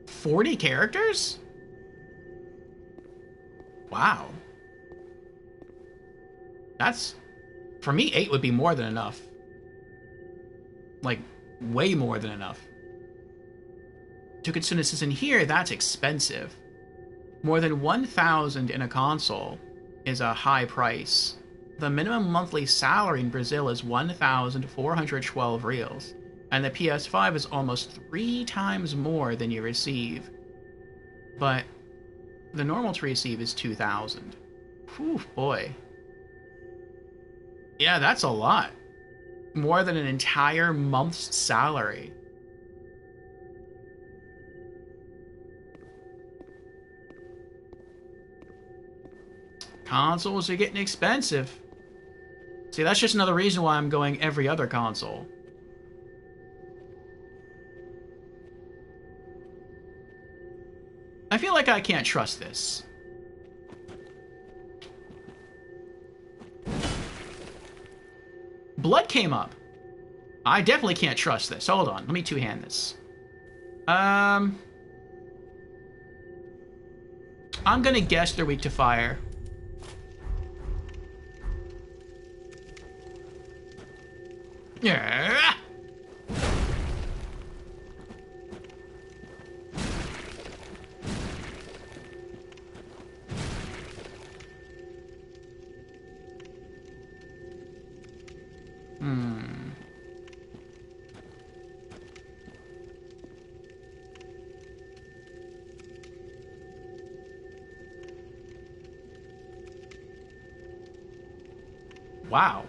40 characters? Wow. That's... For me, 8 would be more than enough. Like, way more than enough. Tukatsunis is in here, that's expensive. More than 1,000 in a console is a high price. The minimum monthly salary in Brazil is 1,412 reals, and the PS5 is almost 3 times more than you receive. But the normal to receive is 2,000. Whew, boy. Yeah, that's a lot. More than an entire month's salary. Consoles are getting expensive. See, that's just another reason why I'm going every other console. I feel like I can't trust this. Blood came up. I definitely can't trust this. Hold on, let me two-hand this. I'm gonna guess they're weak to fire. Yeah. Wow.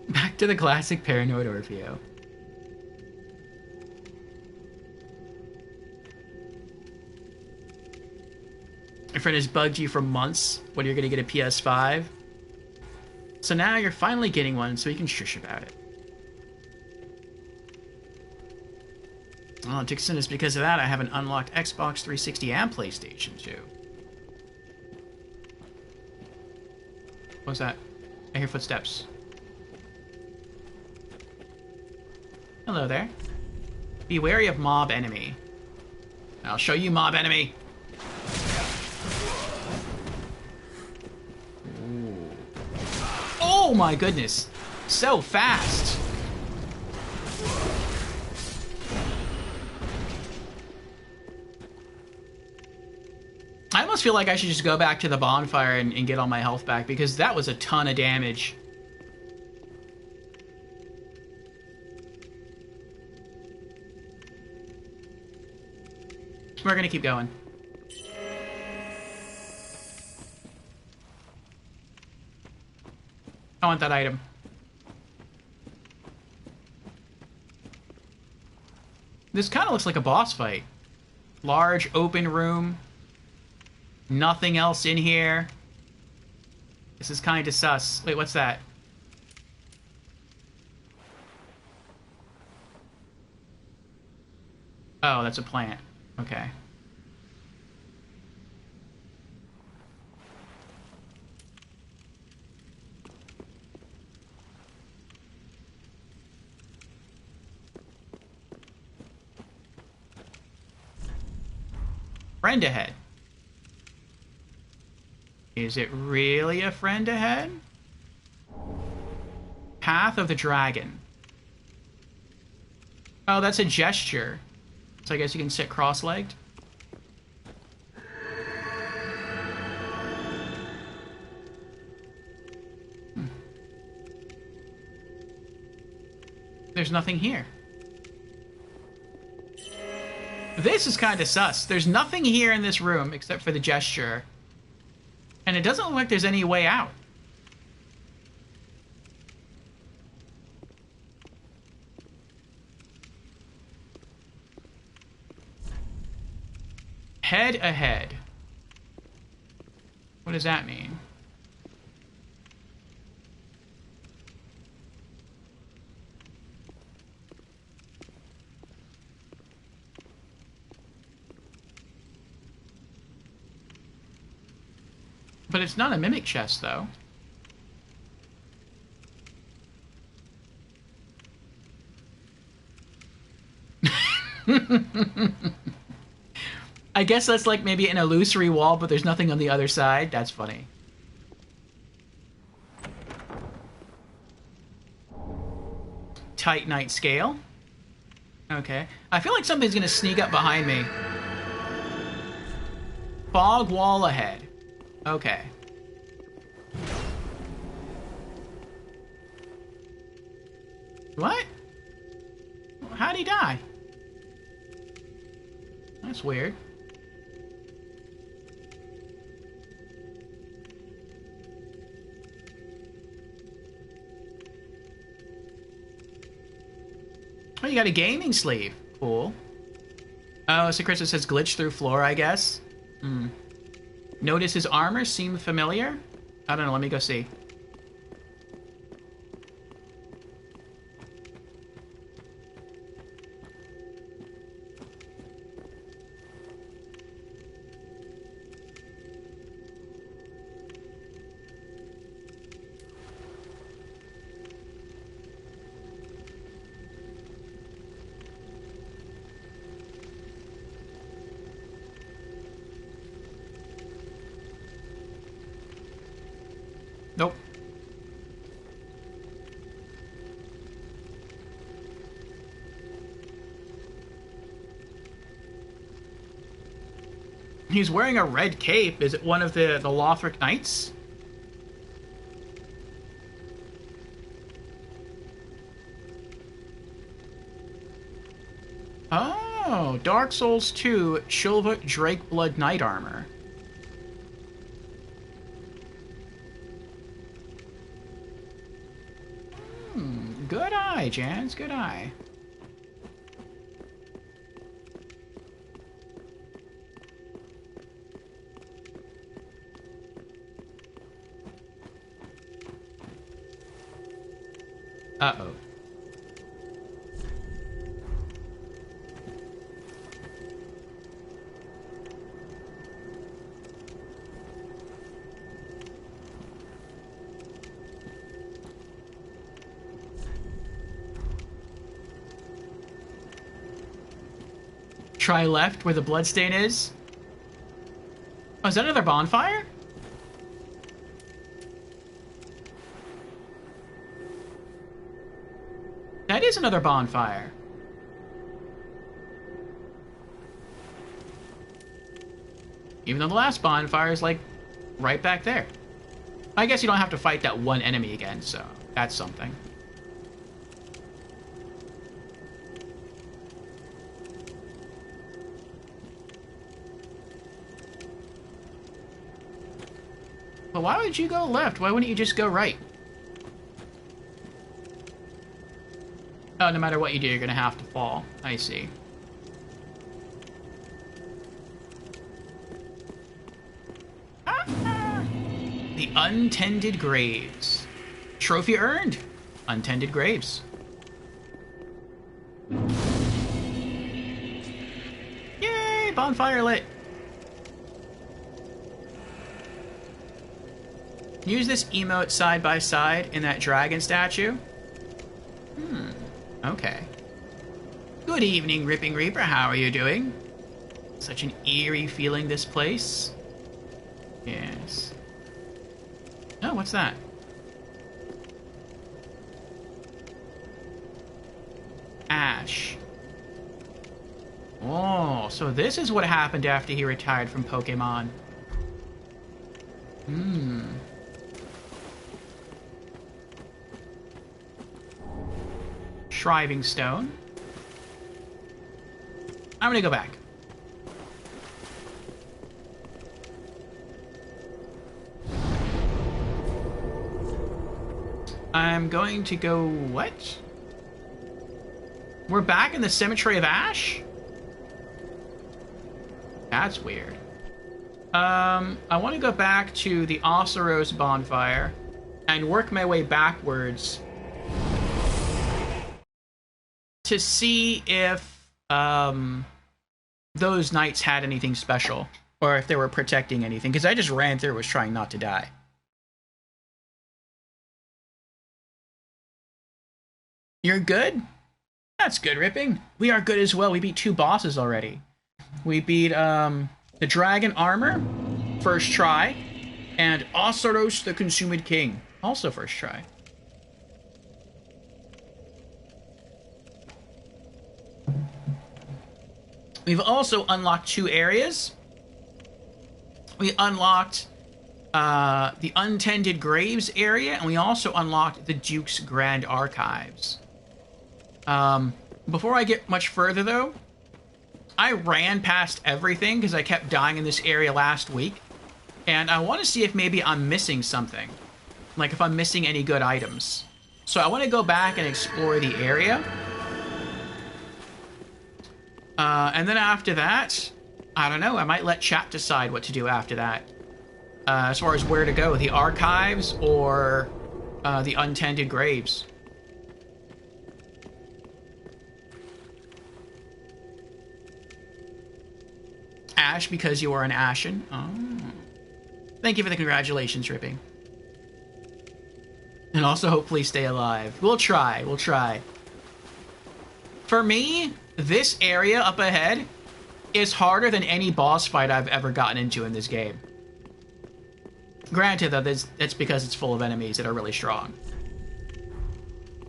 Back to the classic Paranoid Orfeo. Your friend has bugged you for months when you're gonna get a PS5. So now you're finally getting one so you can shush about it. Oh, Dixon, is because of that I have an unlocked Xbox 360 and PlayStation 2. What's that? I hear footsteps. Hello there. Be wary of mob enemy. I'll show you mob enemy. Ooh. Oh my goodness. So fast. I almost feel like I should just go back to the bonfire and get all my health back, because that was a ton of damage. We're gonna keep going. I want that item. This kind of looks like a boss fight. Large open room. Nothing else in here. This is kind of sus. Wait, what's that? Oh, that's a plant. Okay. Friend ahead. Is it really a friend ahead? Path of the Dragon. Oh, that's a gesture. So I guess you can sit cross-legged. There's nothing here. This is kind of sus. There's nothing here in this room except for the gesture. And it doesn't look like there's any way out. Head ahead. What does that mean? But it's not a mimic chest, though. I guess that's like maybe an illusory wall, but there's nothing on the other side. That's funny. Titanite scale. Okay. I feel like something's gonna sneak up behind me. Fog wall ahead. Okay. What? How'd he die? That's weird. Oh, you got a gaming sleeve. Cool. Oh, so Chris says glitch through floor, I guess. Hmm. Notice his armor seem familiar? I don't know, let me go see. Nope. He's wearing a red cape. Is it one of the Lothric Knights? Oh, Dark Souls 2 Shilva Drakeblood Knight Armor. Good eye, Jans. Good eye. Uh-oh. Try left where the bloodstain is. Oh, is that another bonfire? That is another bonfire. Even though the last bonfire is, like, right back there. I guess you don't have to fight that one enemy again, so that's something. But why would you go left? Why wouldn't you just go right? Oh, no matter what you do, you're gonna have to fall. I see. The untended graves. Trophy earned. Untended graves. Yay! Bonfire lit. Use this emote side by side in that dragon statue. Okay. Good evening, Ripping Reaper. How are you doing? Such an eerie feeling, this place. Yes. Oh, what's that? Ash. Oh, so this is what happened after he retired from Pokemon. Shriving Stone. I'm gonna go back. I'm going to go... what? We're back in the Cemetery of Ash? That's weird. I want to go back to the Osseros bonfire and work my way backwards to see if those knights had anything special or if they were protecting anything, because I just ran through, was trying not to die. You're good? That's good, Ripping. We are good as well. We beat 2 bosses already. We beat the Dragon Armor, first try, and Osseros the Consumed King, also first try. We've also unlocked 2 areas. We unlocked the Untended Graves area, and we also unlocked the Duke's Grand Archives. Before I get much further, though, I ran past everything because I kept dying in this area last week, and I want to see if maybe I'm missing something. Like if I'm missing any good items. So I want to go back and explore the area. And then after that, I don't know, I might let chat decide what to do after that. As far as where to go, the archives or the Untended Graves. Ash, because you are an Ashen. Oh. Thank you for the congratulations, Ripping. And also hopefully stay alive. We'll try, we'll try. For me, this area up ahead is harder than any boss fight I've ever gotten into in this game. Granted, though, that's because it's full of enemies that are really strong.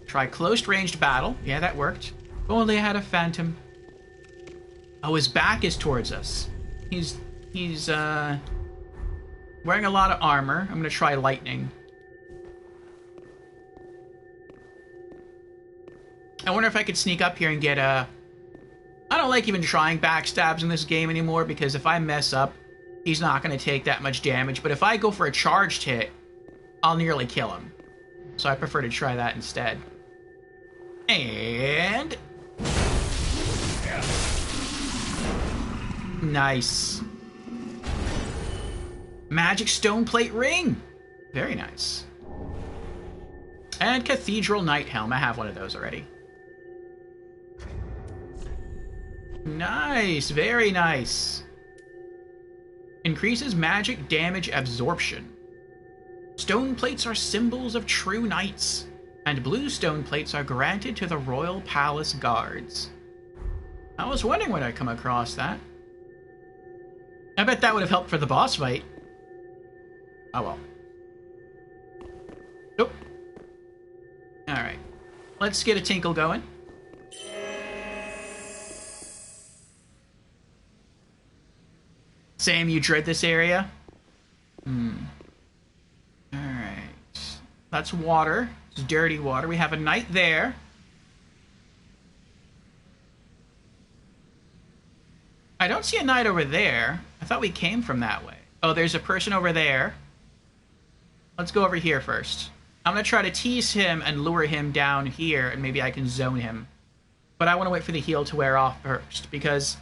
Try close ranged battle. Yeah, that worked. If only I had a phantom. Oh, his back is towards us. He's wearing a lot of armor. I'm gonna try lightning. I wonder if I could sneak up here and get a... I don't like even trying backstabs in this game anymore, because if I mess up, he's not going to take that much damage. But if I go for a charged hit, I'll nearly kill him. So I prefer to try that instead. And... nice. Magic stone plate ring. Very nice. And Cathedral Knight Helm. I have one of those already. Nice, very nice. Increases magic damage absorption. Stone plates are symbols of true knights, and blue stone plates are granted to the royal palace guards. I was wondering when I'd come across that. I bet that would have helped for the boss fight. Oh well. Nope. Alright. Let's get a tinkle going. Sam, you dread this area? Alright. That's water. It's dirty water. We have a knight there. I don't see a knight over there. I thought we came from that way. Oh, there's a person over there. Let's go over here first. I'm going to try to tease him and lure him down here, and maybe I can zone him. But I want to wait for the heal to wear off first, because...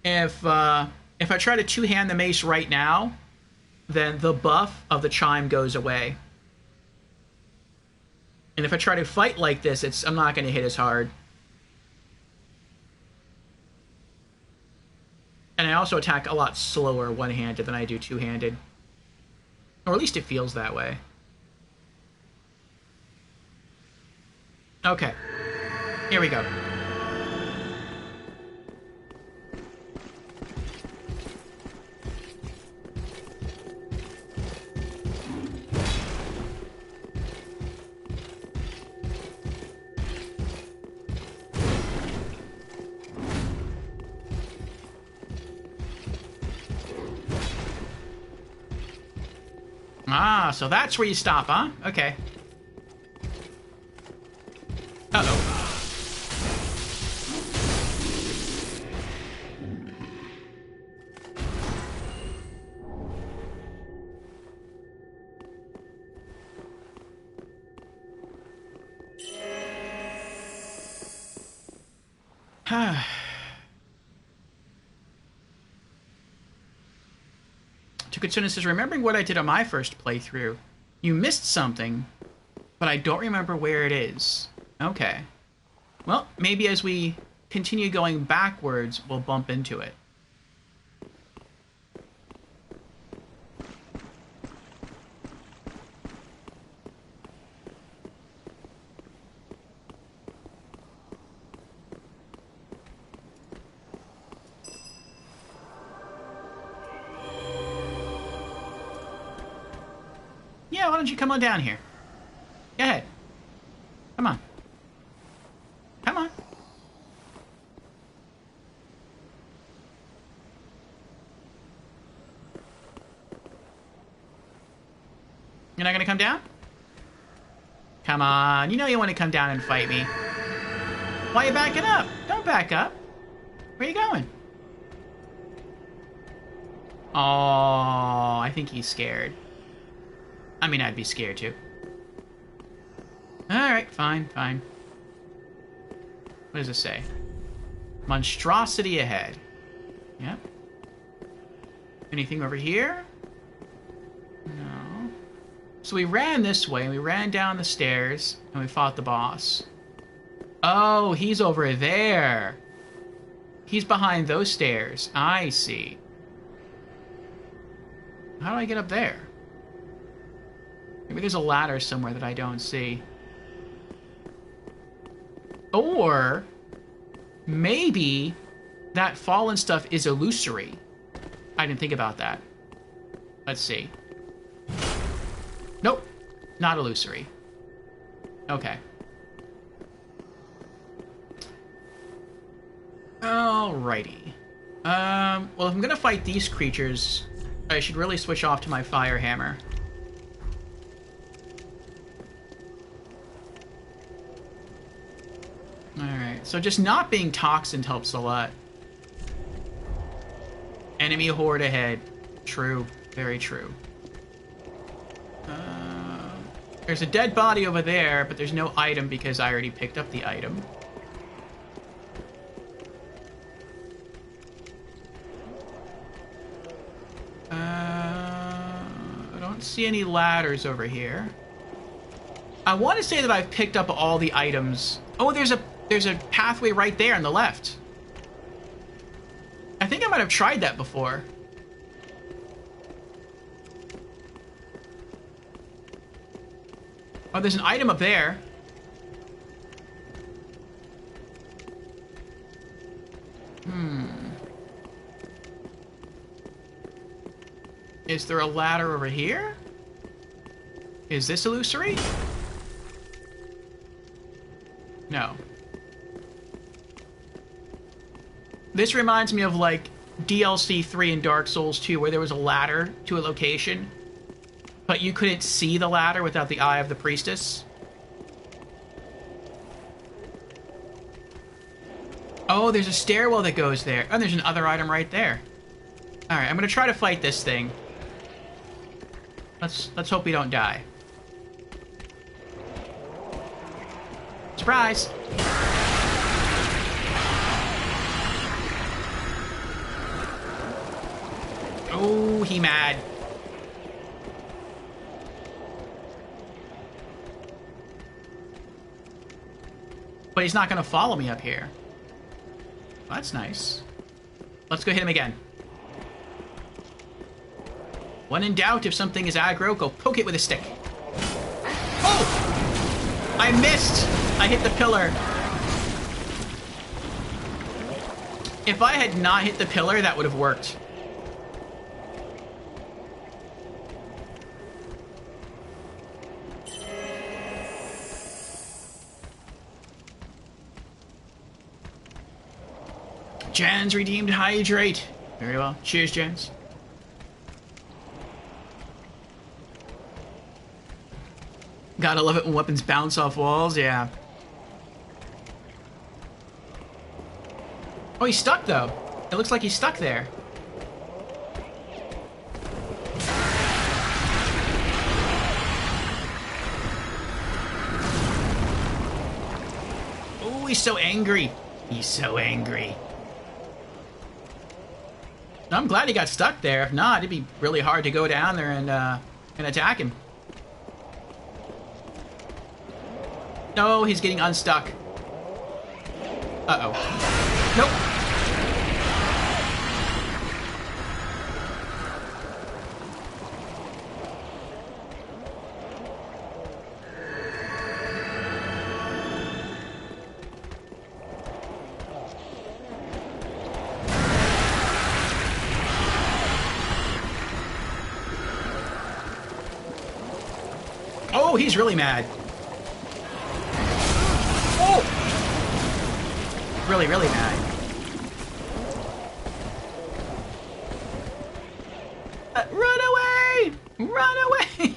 If I try to two-hand the mace right now, then the buff of the chime goes away. And if I try to fight like this, I'm not going to hit as hard. And I also attack a lot slower one-handed than I do two-handed. Or at least it feels that way. Okay. Here we go. Ah, so that's where you stop, huh? Okay. Uh-oh. Kitsune says, remembering what I did on my first playthrough, you missed something, but I don't remember where it is. Okay. Well, maybe as we continue going backwards, we'll bump into it. Yeah, why don't you come on down here? Go ahead. Come on. Come on. You're not gonna come down? Come on, you know you want to come down and fight me. Why are you backing up? Don't back up. Where are you going? Oh, I think he's scared. I mean, I'd be scared too. Alright, fine, fine. What does it say? Monstrosity ahead. Yep. Anything over here? No. So we ran this way, and we ran down the stairs, and we fought the boss. Oh, he's over there. He's behind those stairs. I see. How do I get up there? Maybe there's a ladder somewhere that I don't see. Or maybe that fallen stuff is illusory. I didn't think about that. Let's see. Nope, not illusory. Okay. Alrighty. Well, if I'm gonna fight these creatures, I should really switch off to my fire hammer. Alright, so just not being toxined helps a lot. Enemy horde ahead. True. Very true. There's a dead body over there, but there's no item because I already picked up the item. I don't see any ladders over here. I want to say that I've picked up all the items. Oh, there's a pathway right there on the left. I think I might have tried that before. Oh, there's an item up there. Is there a ladder over here? Is this illusory? No. This reminds me of, like, DLC 3 in Dark Souls 2, where there was a ladder to a location, but you couldn't see the ladder without the eye of the priestess. Oh, there's a stairwell that goes there. Oh, there's another item right there. Alright, I'm gonna try to fight this thing. Let's hope we don't die. Surprise! Oh, he mad. But he's not gonna follow me up here. Well, that's nice. Let's go hit him again. When in doubt, if something is aggro, go poke it with a stick. Oh! I missed! I hit the pillar. If I had not hit the pillar, that would have worked. Jan's redeemed hydrate. Very well. Cheers, Jans. Gotta love it when weapons bounce off walls, yeah. Oh, he's stuck, though. It looks like he's stuck there. Oh, he's so angry. He's so angry. I'm glad he got stuck there. If not, it'd be really hard to go down there and attack him. No, he's getting unstuck. Uh-oh. Nope. Oh, he's really mad. Oh! Really, really mad. Run away! Run away!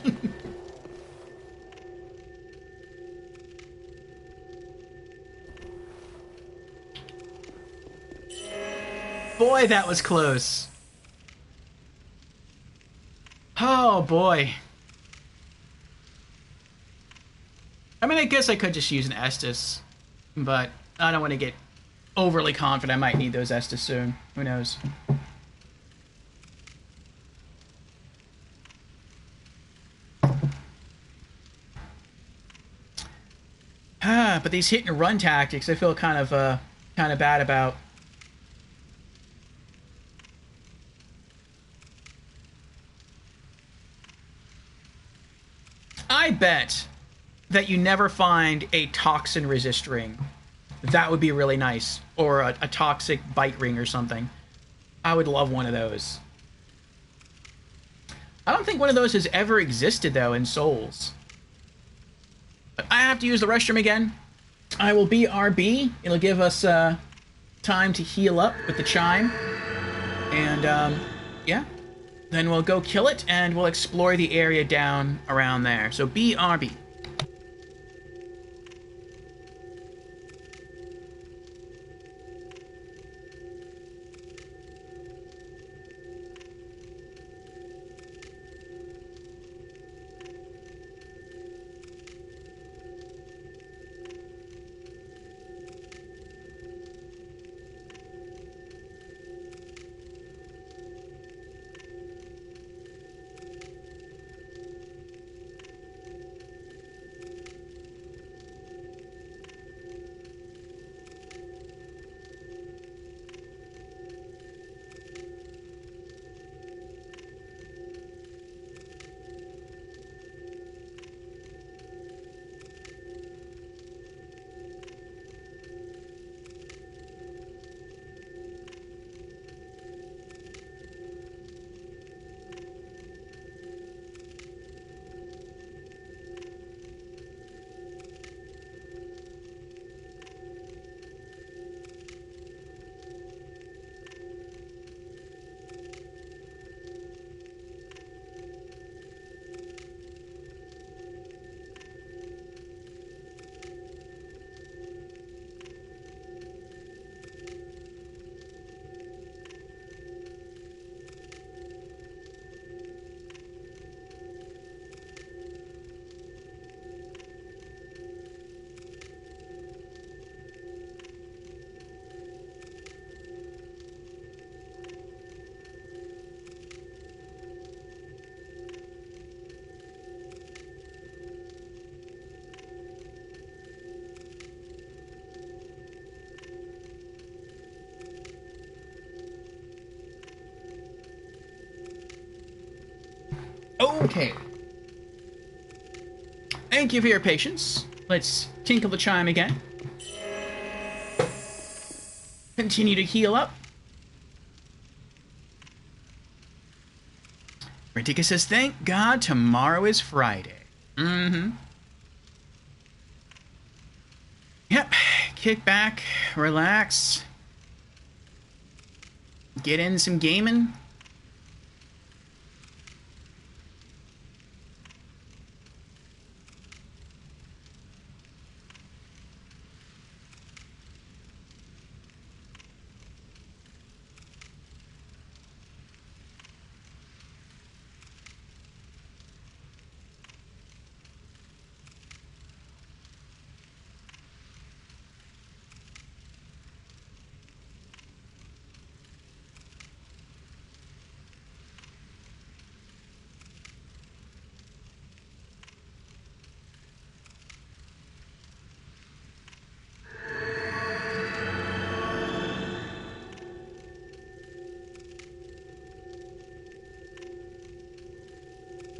Boy, that was close. Oh, boy. I mean, I guess I could just use an Estus, but I don't want to get overly confident. I might need those Estus soon. Who knows? But these hit and run tactics, I feel kind of bad about. I bet that you never find a toxin resist ring. That would be really nice. Or a toxic bite ring or something. I would love one of those. I don't think one of those has ever existed, though, in Souls. But I have to use the restroom again. I will BRB. It'll give us time to heal up with the chime. And, yeah. Then we'll go kill it, and we'll explore the area down around there. So BRB. Okay. Thank you for your patience. Let's tinkle the chime again. Continue to heal up. Rentika says, thank God tomorrow is Friday. Mm-hmm. Yep. Kick back, relax. Get in some gaming.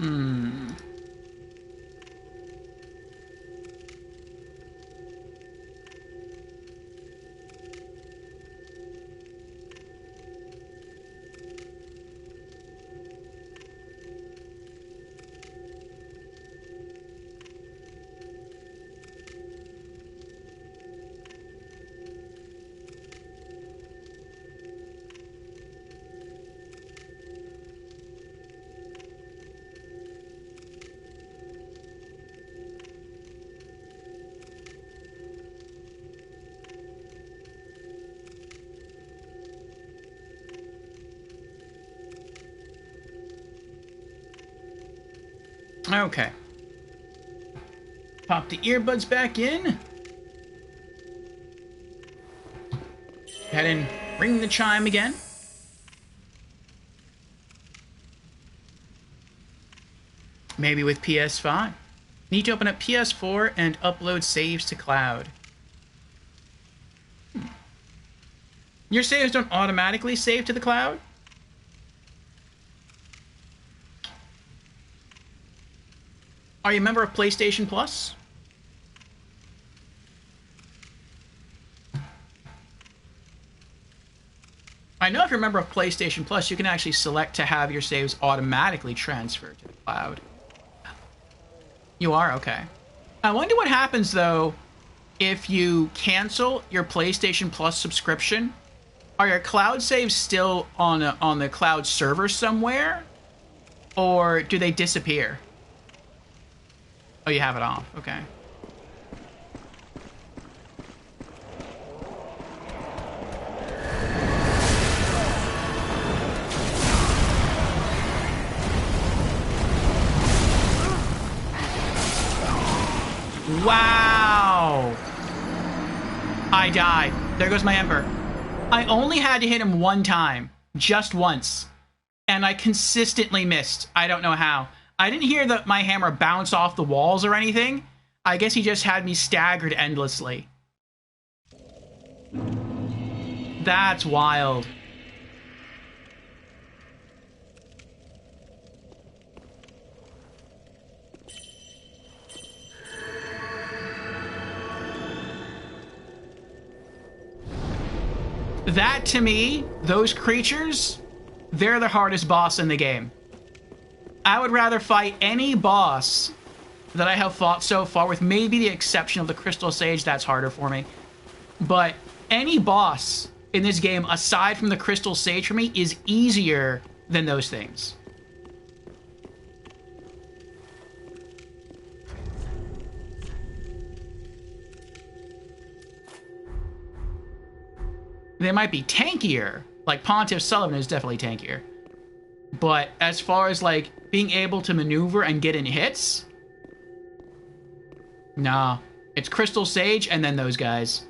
Hmm. Okay. Pop the earbuds back in. Head and ring the chime again. Maybe with PS5. Need to open up PS4 and upload saves to cloud. Your saves don't automatically save to the cloud? Are you a member of PlayStation Plus? I know if you're a member of PlayStation Plus, you can actually select to have your saves automatically transferred to the cloud. You are? Okay. I wonder what happens, though, if you cancel your PlayStation Plus subscription. Are your cloud saves still on the cloud server somewhere? Or do they disappear? Oh, you have it off. Okay. Wow! I died. There goes my Emperor. I only had to hit him one time. Just once. And I consistently missed. I don't know how. I didn't hear my hammer bounce off the walls or anything. I guess he just had me staggered endlessly. That's wild. That, to me, those creatures, they're the hardest boss in the game. I would rather fight any boss that I have fought so far, with maybe the exception of the Crystal Sage. That's harder for me. But any boss in this game, aside from the Crystal Sage for me, is easier than those things. They might be tankier. Like, Pontiff Sullivan is definitely tankier. But as far as, like, being able to maneuver and get in hits, nah. It's Crystal Sage and then those guys.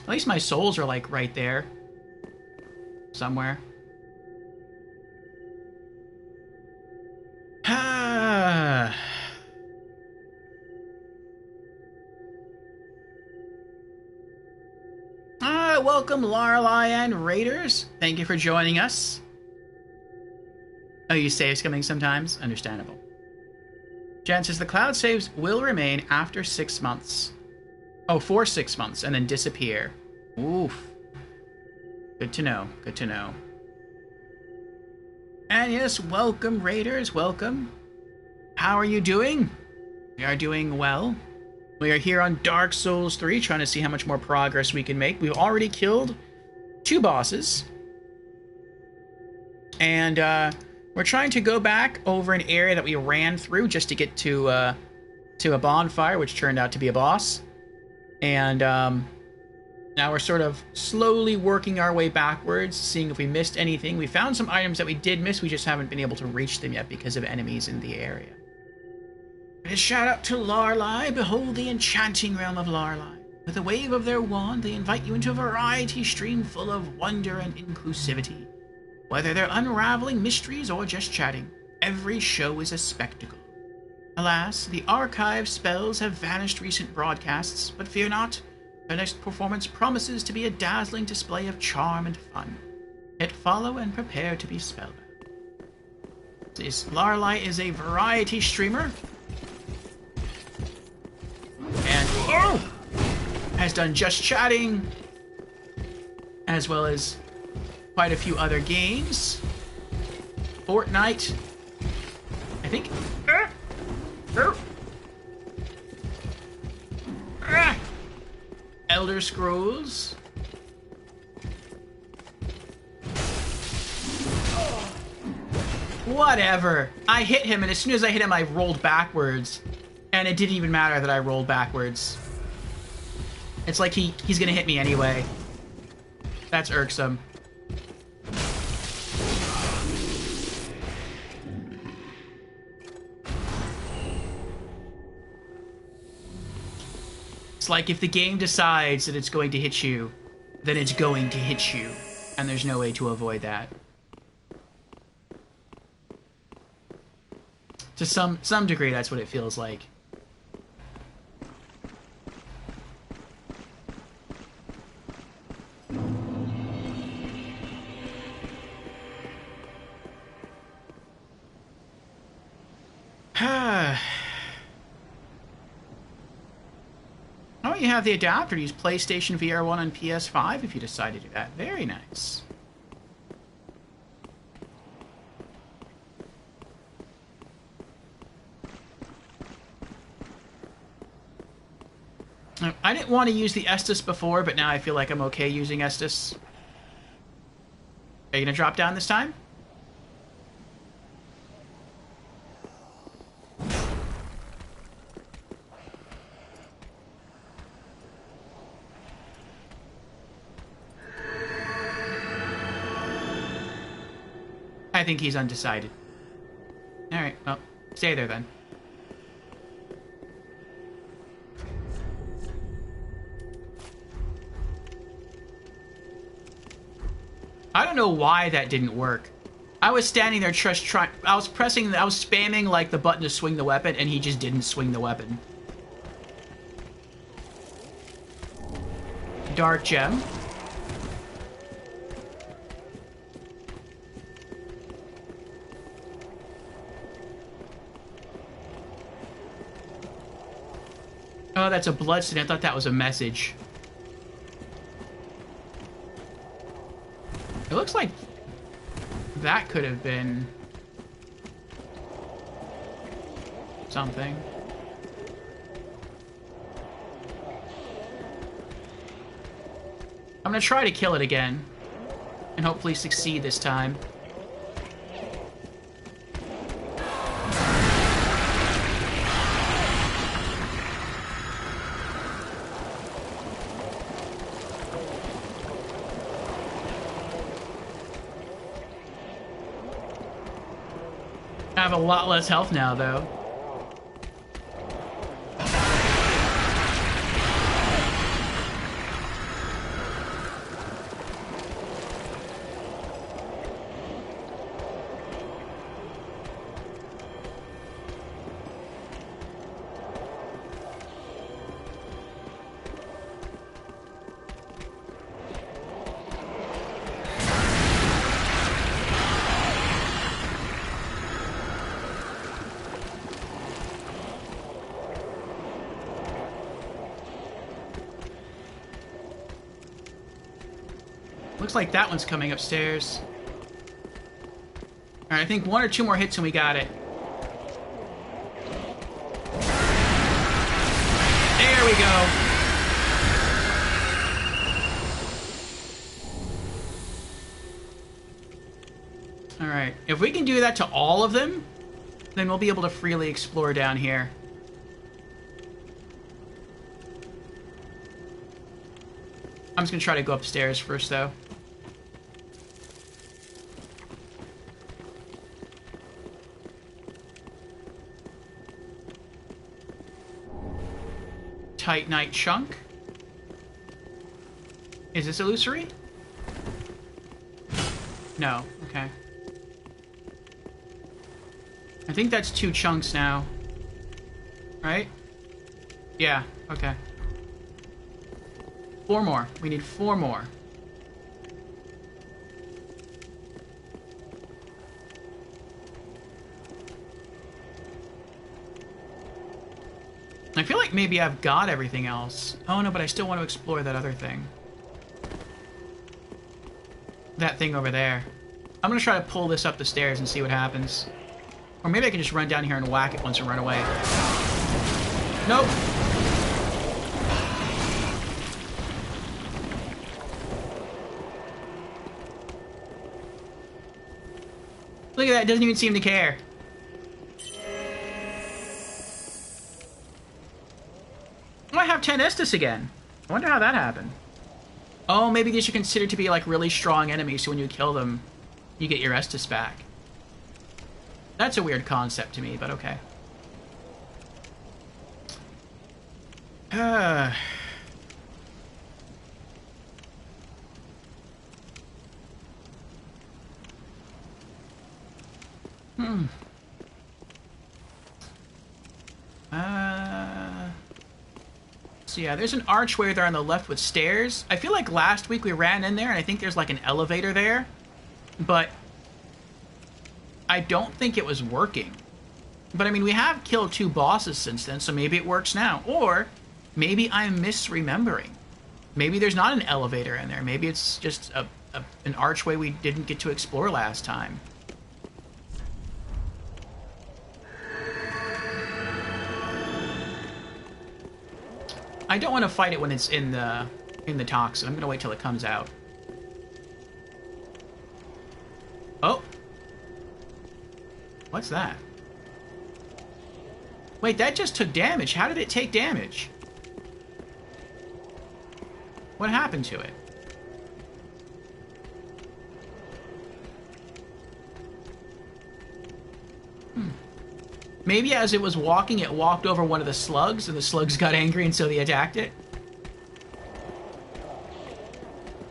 At least my souls are, like, right there. Somewhere. Welcome, Lorelei and Raiders. Thank you for joining us. Oh, you saves coming sometimes? Understandable. Jen says the cloud saves will remain after 6 months. Oh, for 6 months, and then disappear. Oof. Good to know. Good to know. And yes, welcome, Raiders. Welcome. How are you doing? We are doing well. We are here on Dark Souls 3, trying to see how much more progress we can make. We've already killed 2 bosses. And we're trying to go back over an area that we ran through just to get to a bonfire, which turned out to be a boss. And now we're sort of slowly working our way backwards, seeing if we missed anything. We found some items that we did miss, we just haven't been able to reach them yet because of enemies in the area. A shout out to Lorelei. Behold the enchanting realm of Lorelei. With a wave of their wand, they invite you into a variety stream full of wonder and inclusivity. Whether they're unraveling mysteries or just chatting, Every show is a spectacle. Alas, the archive spells have vanished recent broadcasts, but fear not. The next performance promises to be a dazzling display of charm and fun. Hit follow and prepare to be spellbound. This Lorelei is a variety streamer. And has done Just Chatting, as well as quite a few other games. Fortnite. I think. Elder Scrolls. Whatever. I hit him, and as soon as I hit him, I rolled backwards. And it didn't even matter that I rolled backwards. It's like he's gonna hit me anyway. That's irksome. It's like if the game decides that it's going to hit you, then it's going to hit you. And there's no way to avoid that. To some degree, that's what it feels like. Oh, you have the adapter to use PlayStation VR 1 and PS5 if you decide to do that. Very nice. I didn't want to use the Estus before, but now I feel like I'm okay using Estus. Are you going to drop down this time? I think he's undecided. Alright, well, stay there then. I don't know why that didn't work. I was standing there just trying... I was spamming, like, the button to swing the weapon, and he just didn't swing the weapon. Dark Gem. Oh, that's a bloodstain. I thought that was a message. It looks like that could have been something. I'm gonna try to kill it again and hopefully succeed this time. I have a lot less health now, though. Looks like that one's coming upstairs. Alright, I think one or two more hits and we got it. There we go. Alright, if we can do that to all of them, then we'll be able to freely explore down here. I'm just gonna try to go upstairs first, though. Titanite chunk. Is this illusory? No. Okay. I think that's 2 chunks now. Right? Yeah, okay. 4 more. We need 4 more. I feel like maybe I've got everything else. Oh no, but I still want to explore that other thing. That thing over there. I'm gonna try to pull this up the stairs and see what happens. Or maybe I can just run down here and whack it once and run away. Nope. Look at that, it doesn't even seem to care. Oh, I have 10 Estus again. I wonder how that happened. Oh, maybe these are considered to be like really strong enemies, so when you kill them, you get your Estus back. That's a weird concept to me, but okay. So yeah, there's an archway there on the left with stairs. I feel like last week we ran in there, and I think there's like an elevator there. But I don't think it was working. But I mean, we have killed 2 bosses since then, so maybe it works now. Or maybe I'm misremembering. Maybe there's not an elevator in there. Maybe it's just an archway we didn't get to explore last time. I don't want to fight it when it's in the toxin. I'm gonna wait till it comes out. Oh. What's that? Wait, that just took damage. How did it take damage? What happened to it? Maybe as it was walking, it walked over one of the slugs, and the slugs got angry, and so they attacked it?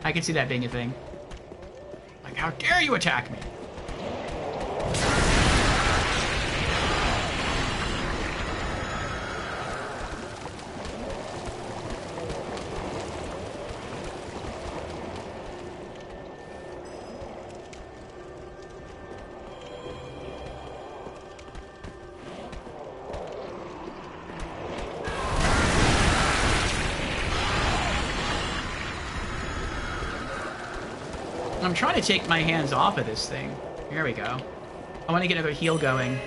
I can see that being a thing. Like, how dare you attack me? I'm trying to take my hands off of this thing. Here we go. I want to get another heal going.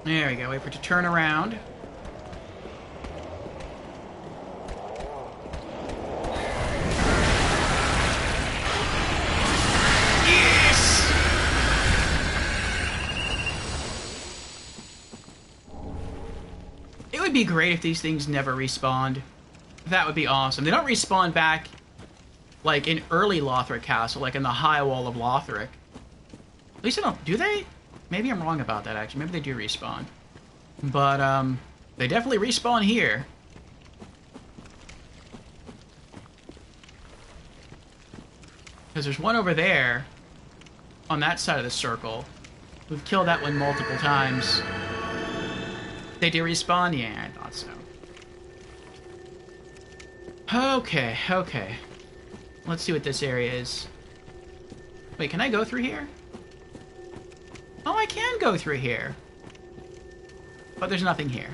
There we go. Wait for it to turn around. It would be great if these things never respawned. That would be awesome. They don't respawn back like in early Lothric Castle, like in the high wall of Lothric. At least they don't. Do they? Maybe I'm wrong about that, actually. Maybe they do respawn. But, they definitely respawn here. Because there's one over there on that side of the circle. We've killed that one multiple times. They do respawn? Yeah, I thought so. Okay, okay. Let's see what this area is. Wait, can I go through here? Oh, I can go through here. But there's nothing here.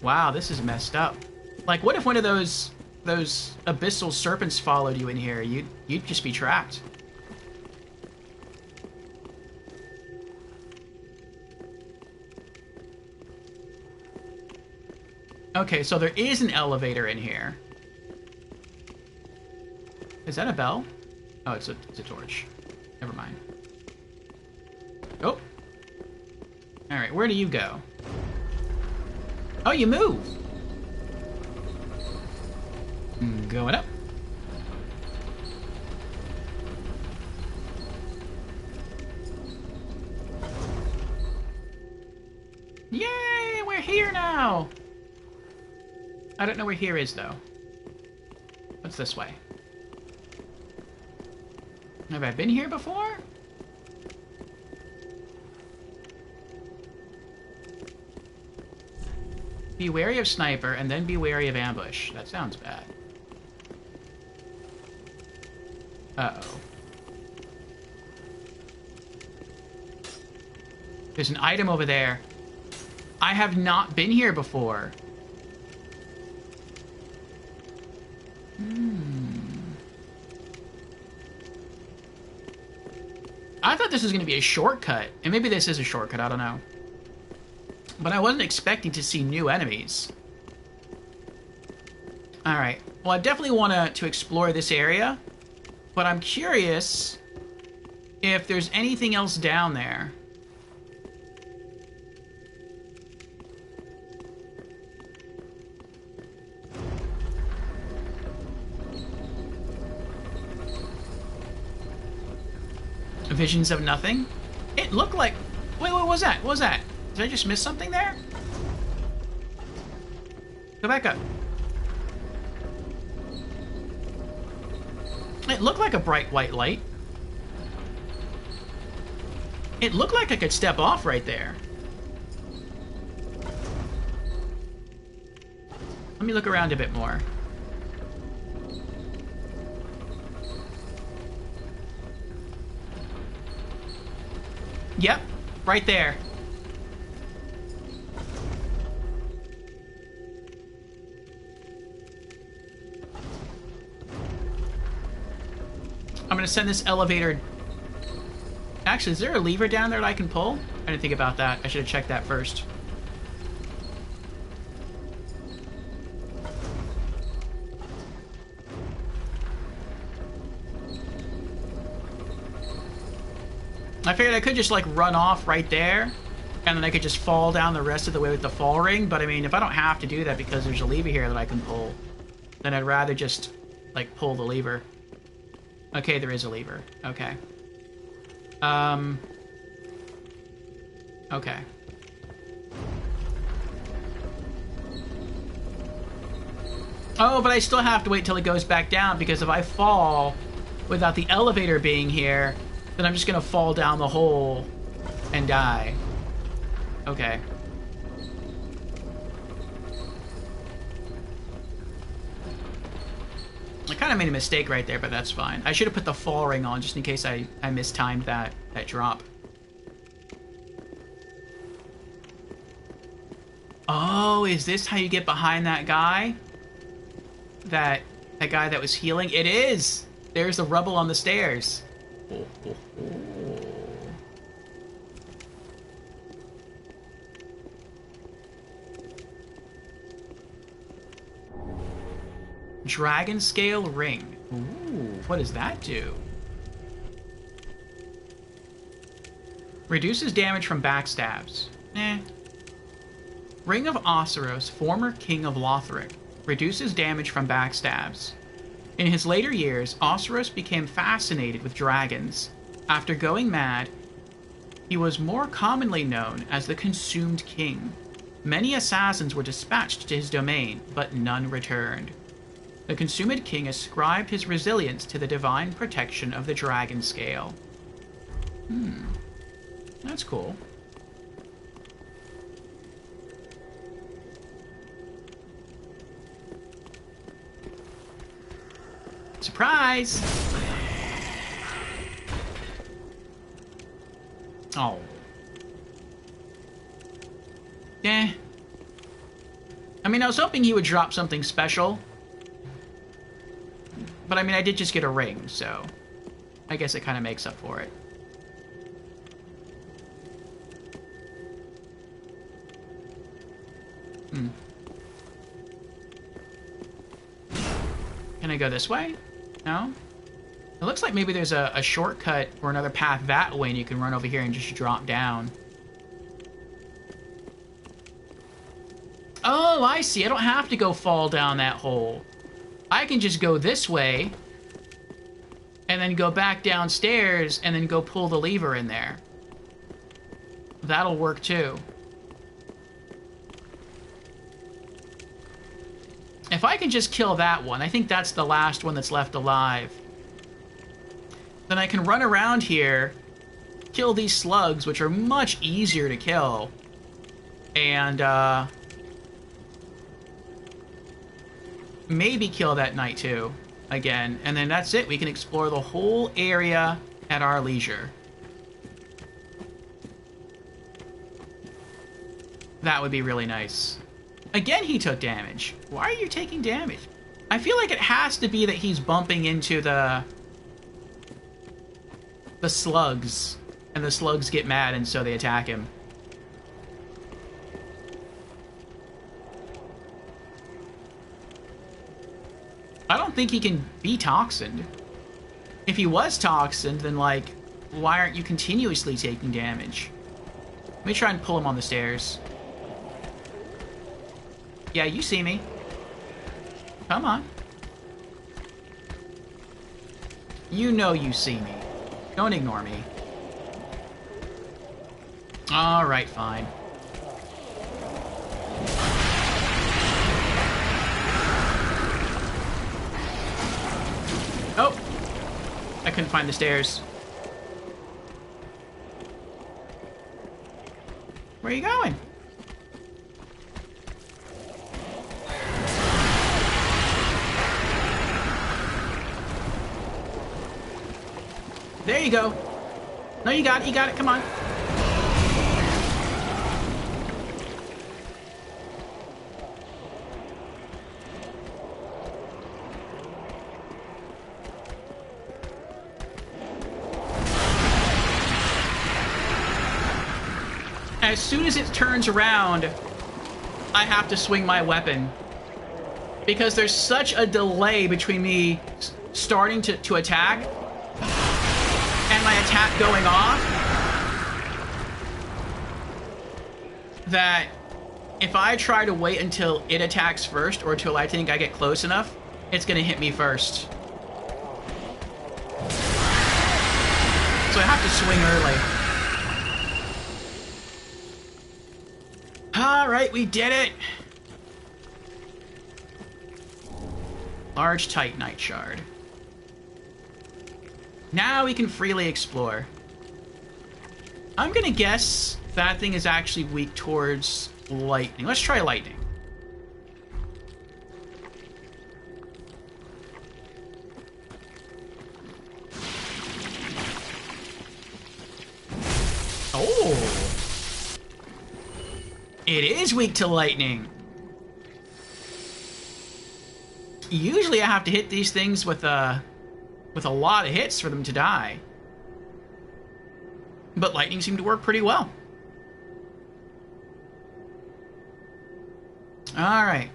Wow, this is messed up. Like, what if one of those abyssal serpents followed you in here? You'd just be trapped. Okay, so there is an elevator in here. Is that a bell? Oh, it's a torch. Never mind. Oh. Alright, where do you go? Oh, you move! Going up. Yay! We're here now! I don't know where here is, though. What's this way? Have I been here before? Be wary of sniper, and then be wary of ambush. That sounds bad. Uh-oh. There's an item over there. I have not been here before. I thought this was going to be a shortcut. And maybe this is a shortcut, I don't know. But I wasn't expecting to see new enemies. Alright. Well, I definitely want to explore this area. But I'm curious if there's anything else down there. Visions of nothing? It looked like... Wait, what was that? What was that? Did I just miss something there? Go back up. It looked like a bright white light. It looked like I could step off right there. Let me look around a bit more. Yep, right there. I'm gonna send this elevator... Actually, is there a lever down there that I can pull? I didn't think about that. I should have checked that first. I figured I could just, like, run off right there, and then I could just fall down the rest of the way with the fall ring, but I mean, if I don't have to do that because there's a lever here that I can pull, then I'd rather just, like, pull the lever. Okay, there is a lever. Okay. Okay. Oh, but I still have to wait till it goes back down, because if I fall without the elevator being here, then I'm just gonna fall down the hole and die. Okay. I kind of made a mistake right there, but that's fine. I should have put the fall ring on just in case I mistimed that drop. Oh, is this how you get behind that guy? That guy that was healing? It is! There's the rubble on the stairs. Oh, oh, oh. Dragon Scale Ring. Ooh, what does that do? Reduces damage from backstabs. Eh. Ring of Osseros, former king of Lothric. Reduces damage from backstabs. In his later years, Osseros became fascinated with dragons. After going mad, he was more commonly known as the Consumed King. Many assassins were dispatched to his domain, but none returned. The Consumed King ascribed his resilience to the divine protection of the Dragon Scale. That's cool. Surprise! Oh. Eh. I mean, I was hoping he would drop something special. But I mean, I did just get a ring, so I guess it kind of makes up for it. Can I go this way? No? It looks like maybe there's a shortcut or another path that way and you can run over here and just drop down. Oh, I see. I don't have to go fall down that hole. I can just go this way and then go back downstairs and then go pull the lever in there. That'll work too. if I can just kill that one, I think that's the last one that's left alive. Then I can run around here, kill these slugs, which are much easier to kill. And, maybe kill that knight too, again. And then that's it. We can explore the whole area at our leisure. That would be really nice. Again, he took damage. Why are you taking damage? I feel like it has to be that he's bumping into the slugs, and the slugs get mad, and so they attack him. I don't think he can be toxined. If he was toxined, then, like, why aren't you continuously taking damage? Let me try and pull him on the stairs. Yeah, you see me. Come on. You know you see me. Don't ignore me. Alright, fine. Oh! I couldn't find the stairs. Where are you going? There you go. No, you got it, come on. As soon as it turns around, I have to swing my weapon. Because there's such a delay between me starting to attack and my attack going off that if I try to wait until it attacks first or until I think I get close enough, it's gonna hit me first. So I have to swing early. Alright, we did it! Large Titanite shard. Now we can freely explore. I'm gonna guess that thing is actually weak towards lightning. Let's try lightning. Oh! It is weak to lightning. Usually I have to hit these things with a lot of hits for them to die. But lightning seemed to work pretty well. Alright.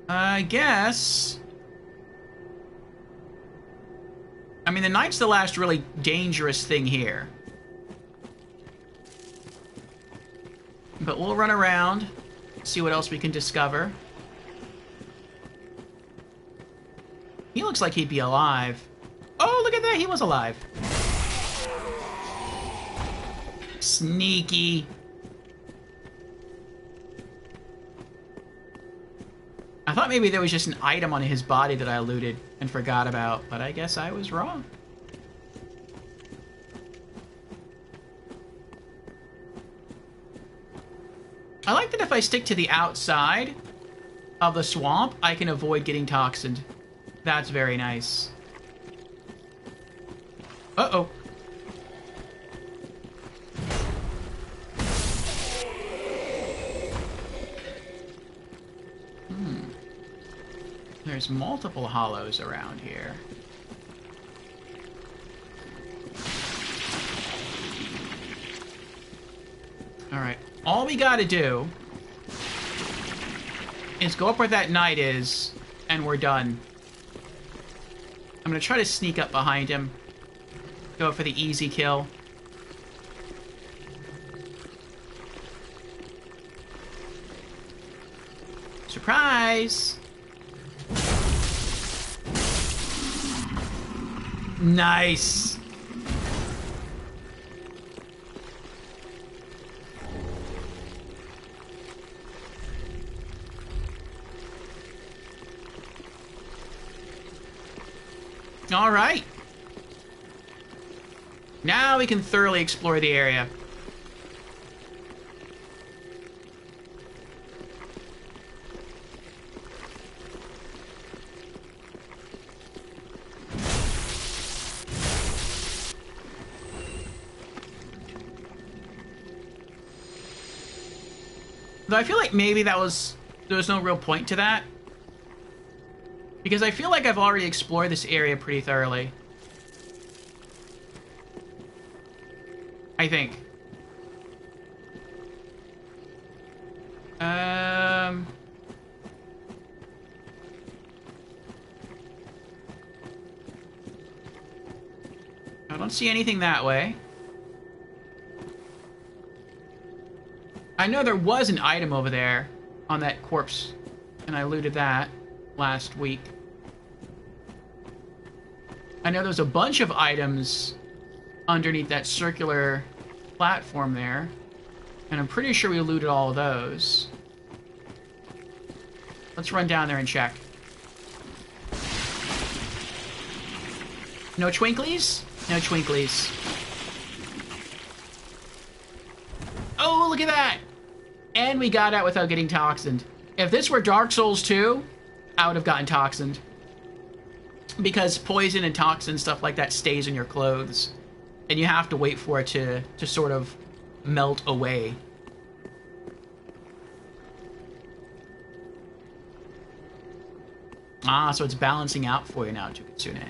I guess... I mean, the knight's the last really dangerous thing here. But we'll run around, see what else we can discover. He looks like he'd be alive. Oh, look at that! He was alive. Sneaky. I thought maybe there was just an item on his body that I looted and forgot about, but I guess I was wrong. I like that if I stick to the outside of the swamp, I can avoid getting toxined. That's very nice. Uh-oh. There's multiple hollows around here. Alright. All we gotta do is go up where that knight is, and we're done. I'm gonna try to sneak up behind him. Go for the easy kill. Surprise! Nice! All right. Now we can thoroughly explore the area. Though I feel like maybe there was no real point to that. Because I feel like I've already explored this area pretty thoroughly. I think. I don't see anything that way. I know there was an item over there on that corpse, and I looted that last week. I know there's a bunch of items underneath that circular platform there, and I'm pretty sure we looted all of those. Let's run down there and check. No twinklies? No twinklies. Oh, look at that! And we got out without getting toxined. If this were Dark Souls 2, I would have gotten toxined. Because poison and toxin, stuff like that, stays in your clothes. And you have to wait for it to sort of melt away. Ah, so it's balancing out for you now, Tukitsune.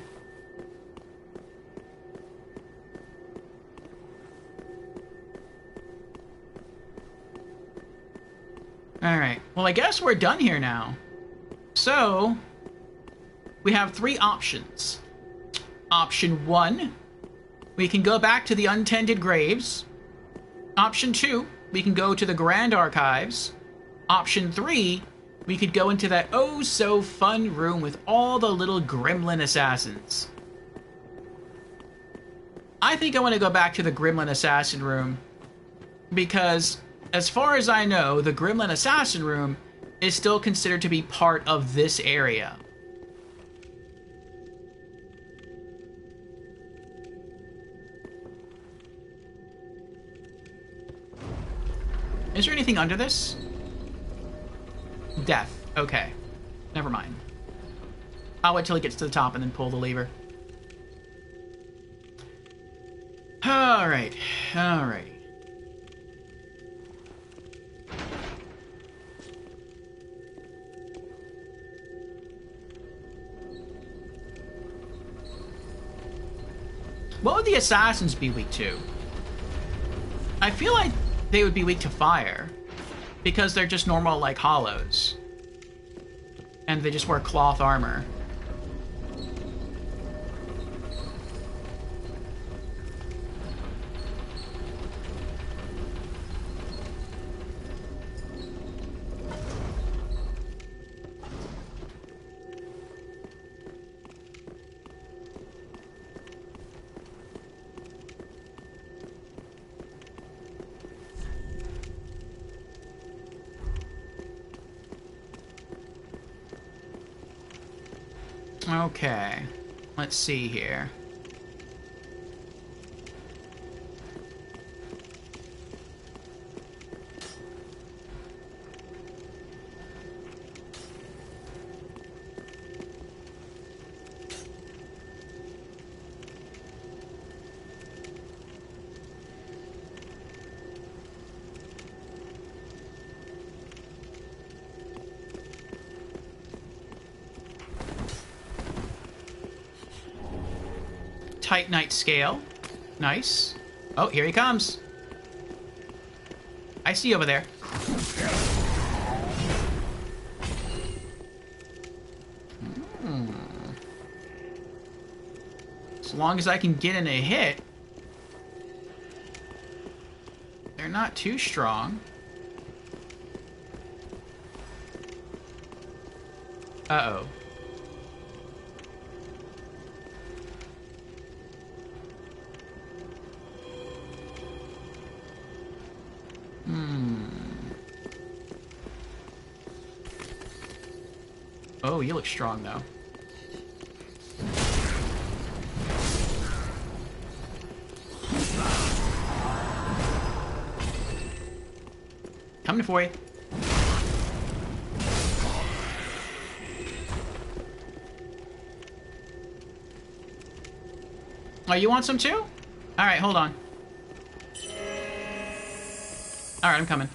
Alright, well I guess we're done here now. So, we have 3 options. Option 1, we can go back to the untended graves. Option 2, we can go to the Grand Archives. Option 3, we could go into that oh-so-fun room with all the little gremlin assassins. I think I want to go back to the gremlin assassin room, because, as far as I know, the gremlin assassin room is still considered to be part of this area. Is there anything under this? Death. Okay. Never mind. I'll wait till it gets to the top and then pull the lever. Alright. Alright. What would the assassins be weak to? I feel like they would be weak to fire, because they're just normal, like, hollows. And they just wear cloth armor. Okay, let's see here. Titanite scale. Nice. Oh, here he comes. I see you over there. As long as I can get in a hit. They're not too strong. Uh-oh. Oh, you look strong, though. Coming for you. Oh, you want some too? Alright, hold on. Alright, I'm coming.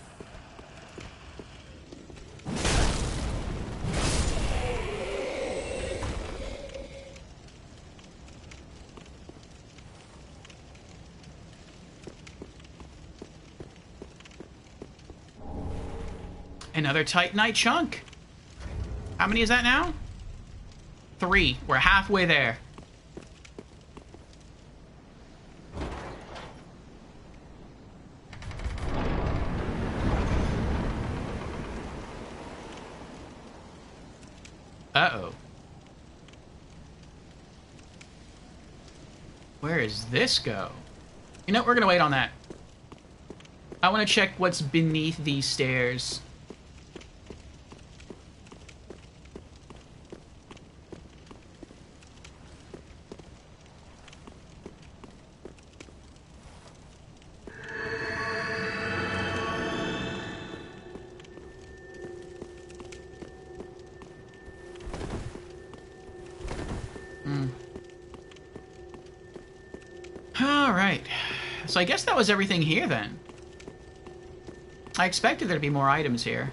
Another Titanite chunk. How many is that now? 3. We're halfway there. Uh-oh. Where does this go? You know, we're gonna wait on that. I want to check what's beneath these stairs. Alright. So I guess that was everything here then. I expected there to be more items here.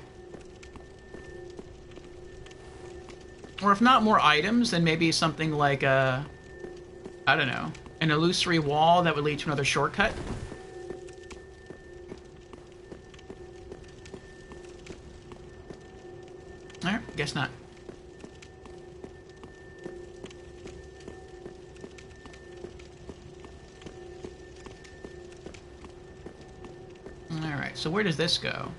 Or if not more items, then maybe something like a... I don't know. An illusory wall that would lead to another shortcut. Alright, guess not. Alright, so where does this go?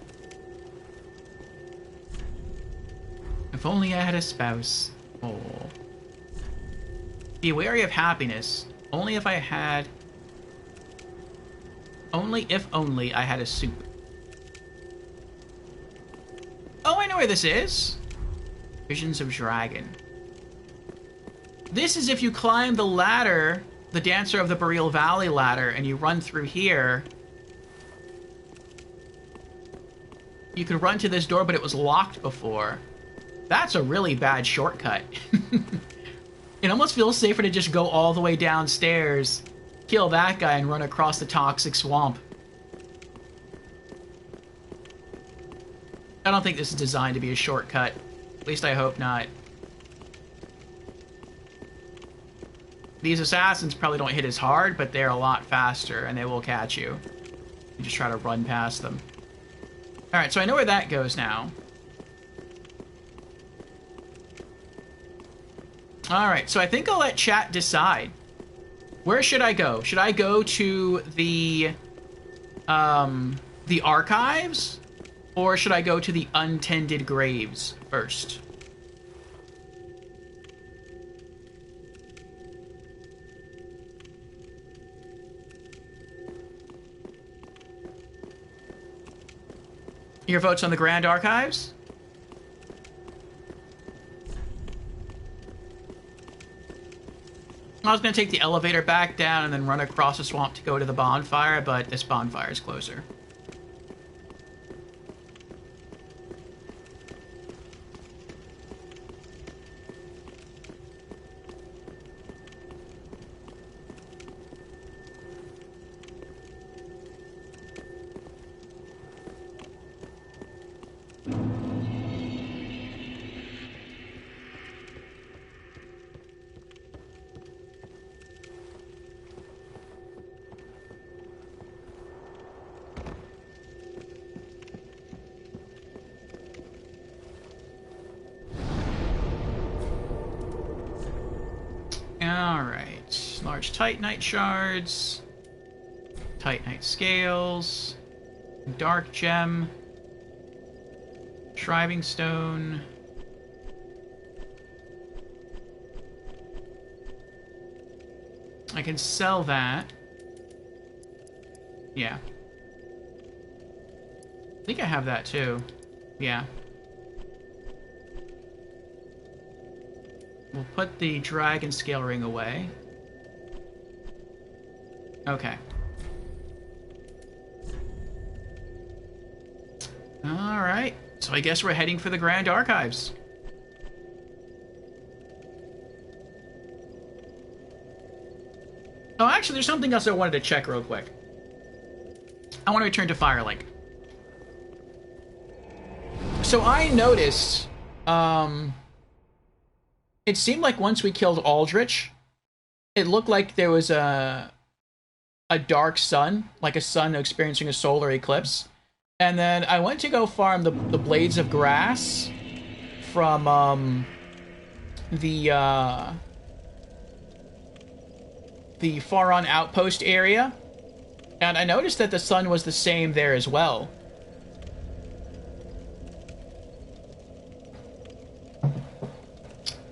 If only I had a spouse. Oh. Be wary of happiness. Only if I had... Only if only I had a soup. Oh, I know where this is. Visions of Dragon. This is if you climb the ladder, the Dancer of the Boreal Valley ladder, and you run through here. You could run to this door, but it was locked before. That's a really bad shortcut. It almost feels safer to just go all the way downstairs, kill that guy, and run across the toxic swamp. I don't think this is designed to be a shortcut. At least I hope not. These assassins probably don't hit as hard, but they're a lot faster, and they will catch you. You just try to run past them. Alright, so I know where that goes now. Alright, so I think I'll let chat decide. Where should I go? Should I go to the archives? Or should I go to the untended graves first? Your votes on the Grand Archives? I was going to take the elevator back down and then run across the swamp to go to the bonfire, but this bonfire is closer. Alright. Large Titanite shards. Titanite scales. Dark gem. Shriving stone. I can sell that. Yeah. I think I have that too. Yeah. We'll put the dragon scale ring away. Okay. Alright, so I guess we're heading for the Grand Archives. Oh, actually, there's something else I wanted to check real quick. I want to return to Firelink. So I noticed, it seemed like once we killed Aldrich, it looked like there was a dark sun, like a sun experiencing a solar eclipse. And then I went to go farm the blades of grass from the Faron outpost area, and I noticed that the sun was the same there as well.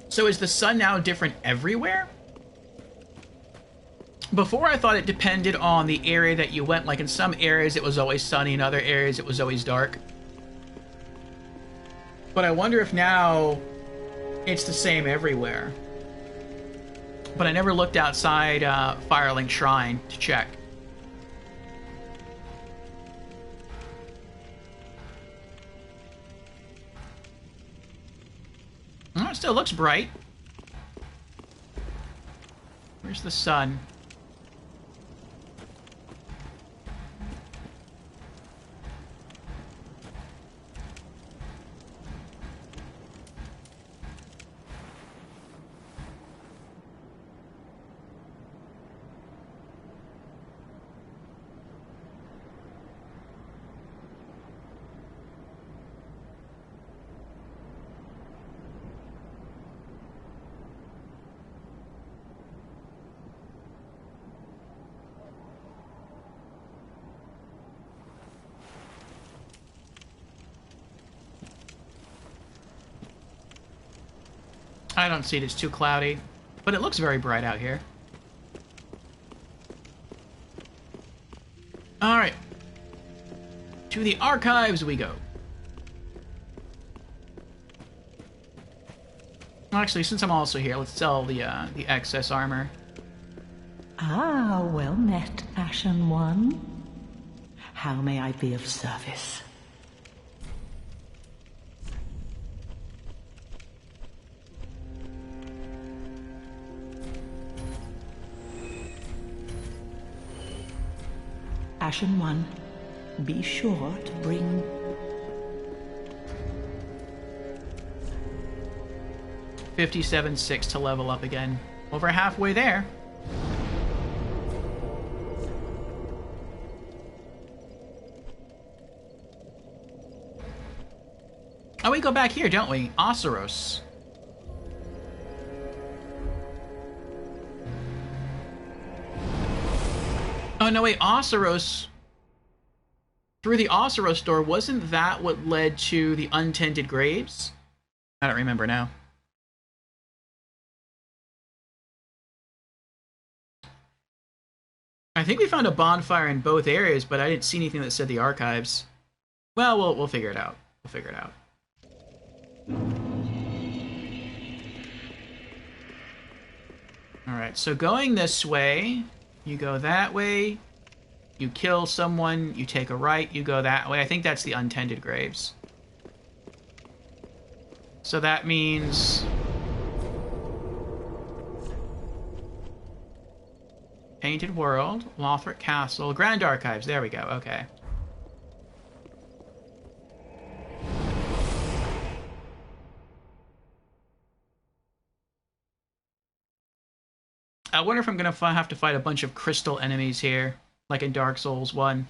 So is the sun now different everywhere? Before I thought it depended on the area that you went, like in some areas it was always sunny, in other areas it was always dark. But I wonder if now it's the same everywhere. But I never looked outside Firelink Shrine to check. Oh, it still looks bright. Where's the sun? I don't see it, it's too cloudy. But it looks very bright out here. Alright. To the archives we go. Actually, since I'm also here, let's sell the excess armor. Ah, well met, Ashen One. How may I be of service? Ashen One, be sure to bring... 57.6 to level up again. Over halfway there. Oh, we go back here, don't we? Osseros. Oh, no, wait, Osseros... Through the Osseros door, wasn't that what led to the untended graves? I don't remember now. I think we found a bonfire in both areas, but I didn't see anything that said the archives. Well, we'll figure it out. We'll figure it out. Alright, so going this way, you go that way, you kill someone, you take a right, you go that way. I think that's the untended graves. So that means... Painted World, Lothric Castle, Grand Archives, there we go, okay. I wonder if I'm gonna have to fight a bunch of crystal enemies here, like in Dark Souls 1.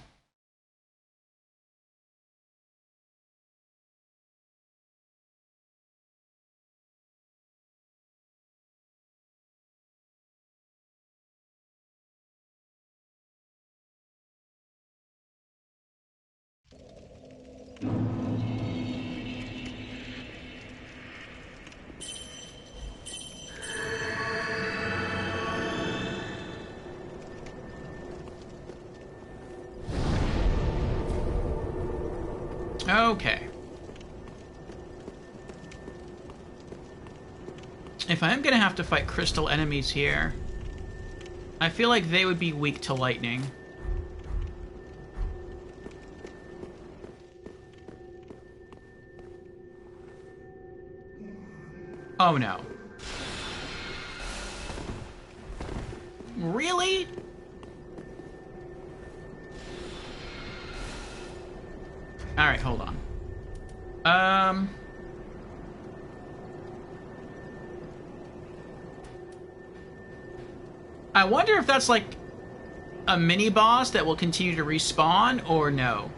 Okay. If I am gonna have to fight crystal enemies here, I feel like they would be weak to lightning. Oh no. Really? Alright, hold on. I wonder if that's like a mini boss that will continue to respawn or no.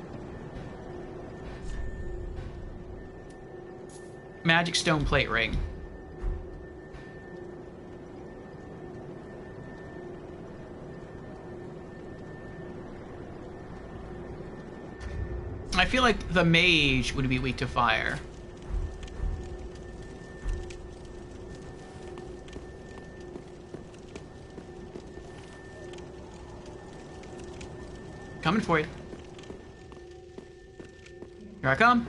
Magic stone plate ring. I feel like the mage would be weak to fire. Coming for you. Here I come.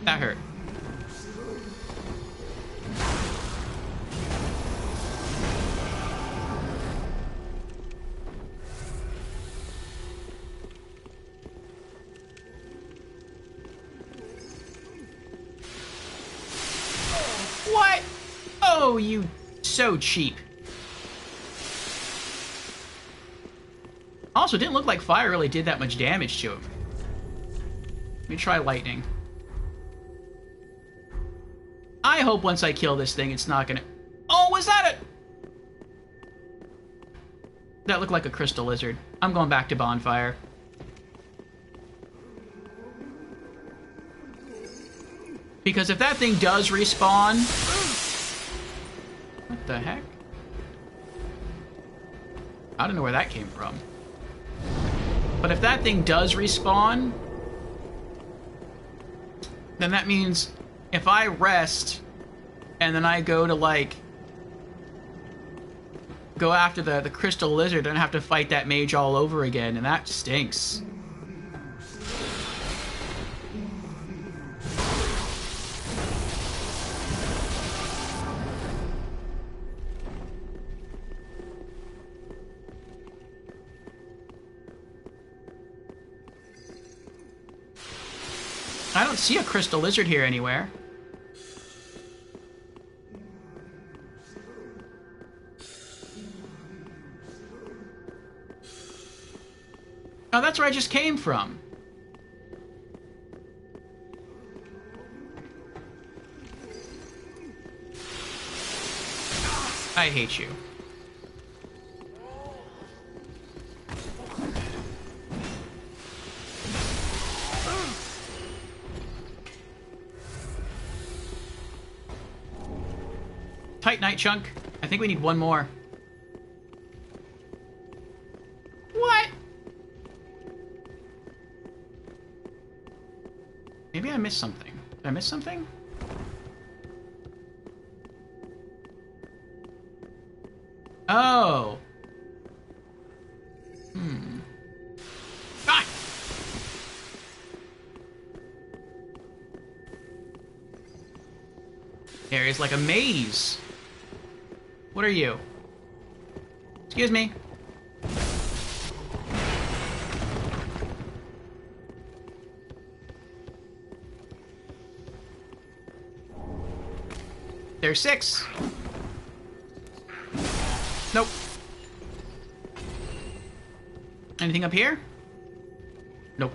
That hurt. What? Oh, you so cheap. Also, it didn't look like fire really did that much damage to him. Let me try lightning. I hope once I kill this thing, it's not gonna... Oh, was that it? That looked like a crystal lizard. I'm going back to bonfire. Because if that thing does respawn... What the heck? I don't know where that came from. But if that thing does respawn... Then that means if I rest and then I go to, like... Go after the crystal lizard, then I have to fight that mage all over again, and that stinks. I don't see a crystal lizard here anywhere. Oh, that's where I just came from. I hate you. Tight night chunk. I think we need one more. What? Maybe I missed something. Did I miss something? Oh. Ah! Area's like a maze. What are you? Excuse me. There's 6. Nope. Anything up here? Nope.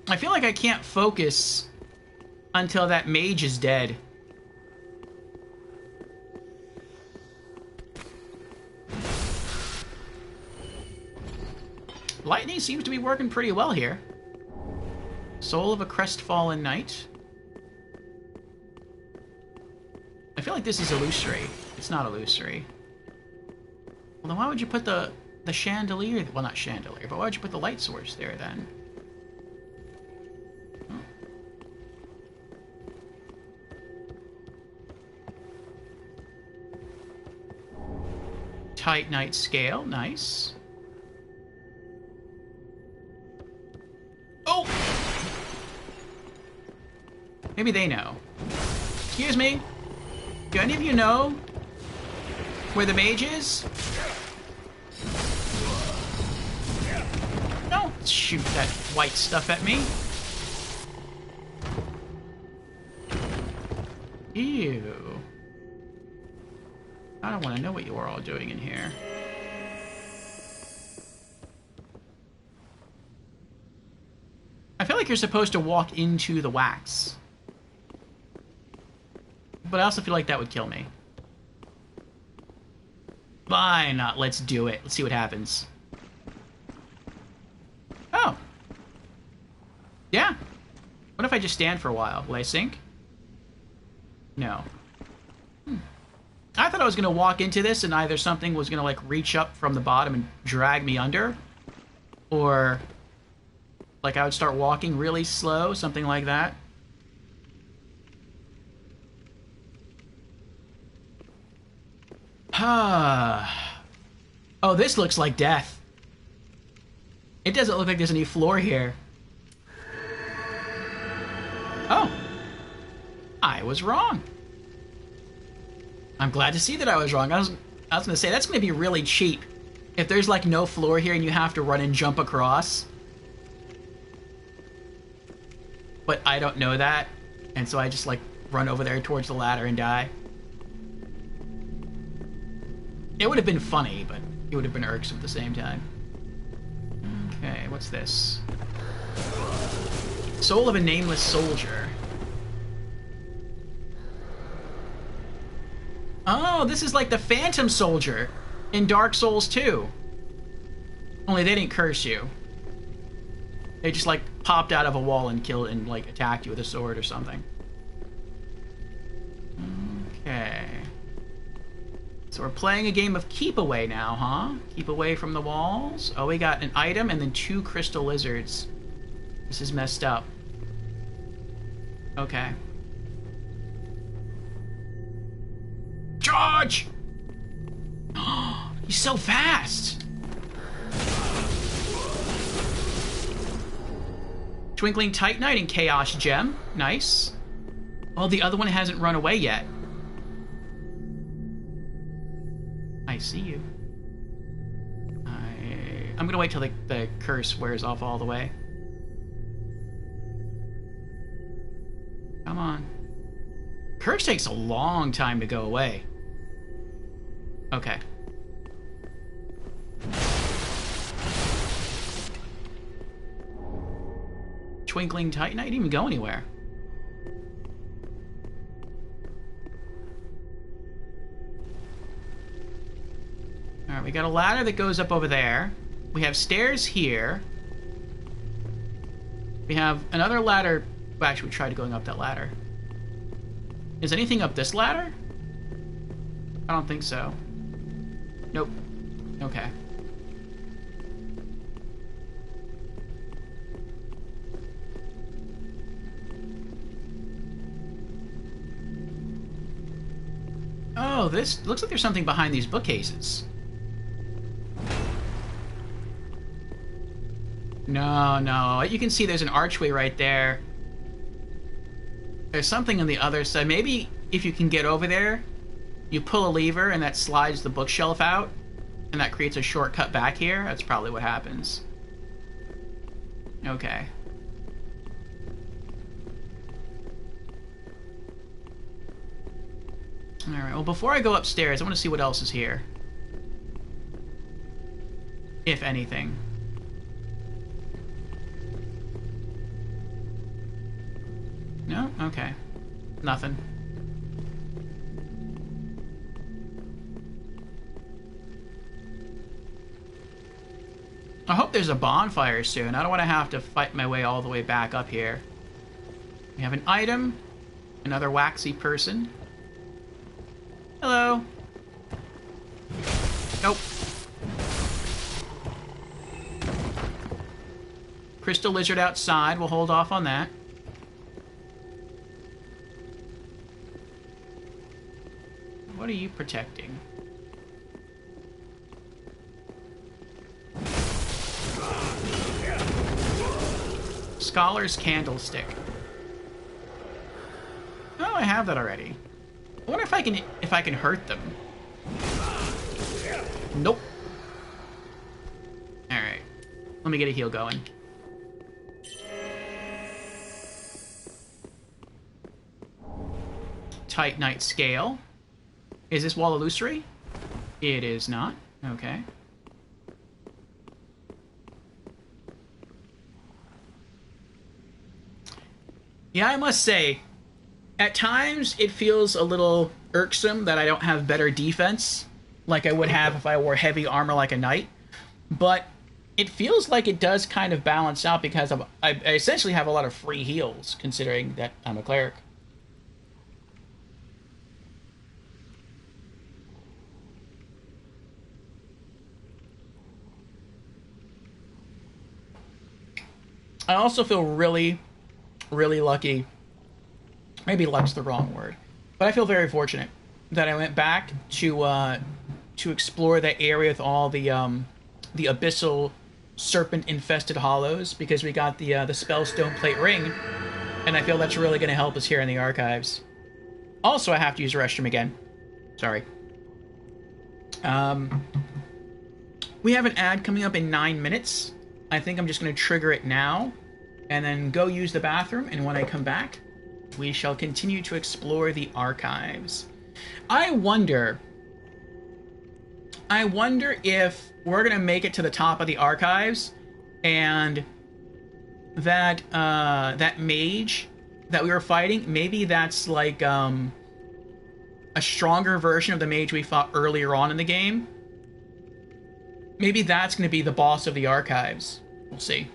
I feel like I can't focus until that mage is dead. Lightning seems to be working pretty well here. Soul of a crestfallen knight. I feel like this is illusory. It's not illusory. Well, then why would you put the chandelier... Well, not chandelier, but why would you put the light source there, then? Tight night scale, nice. Oh! Maybe they know. Excuse me? Do any of you know where the mage is? shoot that white stuff at me. Ew. I don't want to know what you are all doing in here. I feel like you're supposed to walk into the wax. But I also feel like that would kill me. Why not? Let's do it. Let's see what happens. Oh. Yeah. What if I just stand for a while? Will I sink? No. I thought I was going to walk into this and either something was going to, like, reach up from the bottom and drag me under. Or, like, I would start walking really slow, something like that. Oh, this looks like death. It doesn't look like there's any floor here. Oh. I was wrong. I'm glad to see that I was wrong. I was going to say, that's going to be really cheap. If there's, like, no floor here and you have to run and jump across. But I don't know that. And so I just, like, run over there towards the ladder and die. It would have been funny, but it would have been irksome at the same time. Okay, what's this? Soul of a Nameless Soldier. Oh, this is like the Phantom Soldier in Dark Souls 2. Only they didn't curse you. They just, like, popped out of a wall and killed and, like, attacked you with a sword or something. Okay. So we're playing a game of keep away now, huh? Keep away from the walls. Oh, we got an item and then 2 crystal lizards. This is messed up. Okay. Charge! He's so fast! Twinkling Titanite and Chaos Gem. Nice. Oh, the other one hasn't run away yet. I see you. I'm gonna wait till the curse wears off all the way. Come on. Curse takes a long time to go away. Okay. Twinkling Titanite didn't even go anywhere. Alright, we got a ladder that goes up over there. We have stairs here. We have another ladder. Well, actually, we tried going up that ladder. Is anything up this ladder? I don't think so. Nope. Okay. Oh, this looks like there's something behind these bookcases. No. You can see there's an archway right there. There's something on the other side. Maybe if you can get over there, you pull a lever and that slides the bookshelf out, and that creates a shortcut back here. That's probably what happens. Okay. Alright, well, before I go upstairs, I want to see what else is here. If anything. No? Okay. Nothing. I hope there's a bonfire soon. I don't want to have to fight my way all the way back up here. We have an item. Another waxy person. Hello. Nope. Crystal lizard outside. We'll hold off on that. What are you protecting? Scholar's Candlestick. Oh, I have that already. I wonder if I can hurt them. Nope. Alright. Let me get a heal going. Titanite scale. Is this wall illusory? It is not. Okay. Yeah, I must say, at times it feels a little irksome that I don't have better defense like I would have if I wore heavy armor like a knight. But it feels like it does kind of balance out because I essentially have a lot of free heals, considering that I'm a cleric. I also feel really, really lucky. Maybe luck's the wrong word, but I feel very fortunate that I went back to explore that area with all the abyssal serpent-infested hollows, because we got the spell stone plate ring, and I feel that's really going to help us here in the archives. Also, I have to use the restroom again. Sorry. We have an ad coming up in 9 minutes. I think I'm just going to trigger it now, and then go use the bathroom, and when I come back, we shall continue to explore the archives. I wonder if we're going to make it to the top of the archives, and that that mage that we were fighting, maybe that's like a stronger version of the mage we fought earlier on in the game. Maybe that's going to be the boss of the archives. We'll see.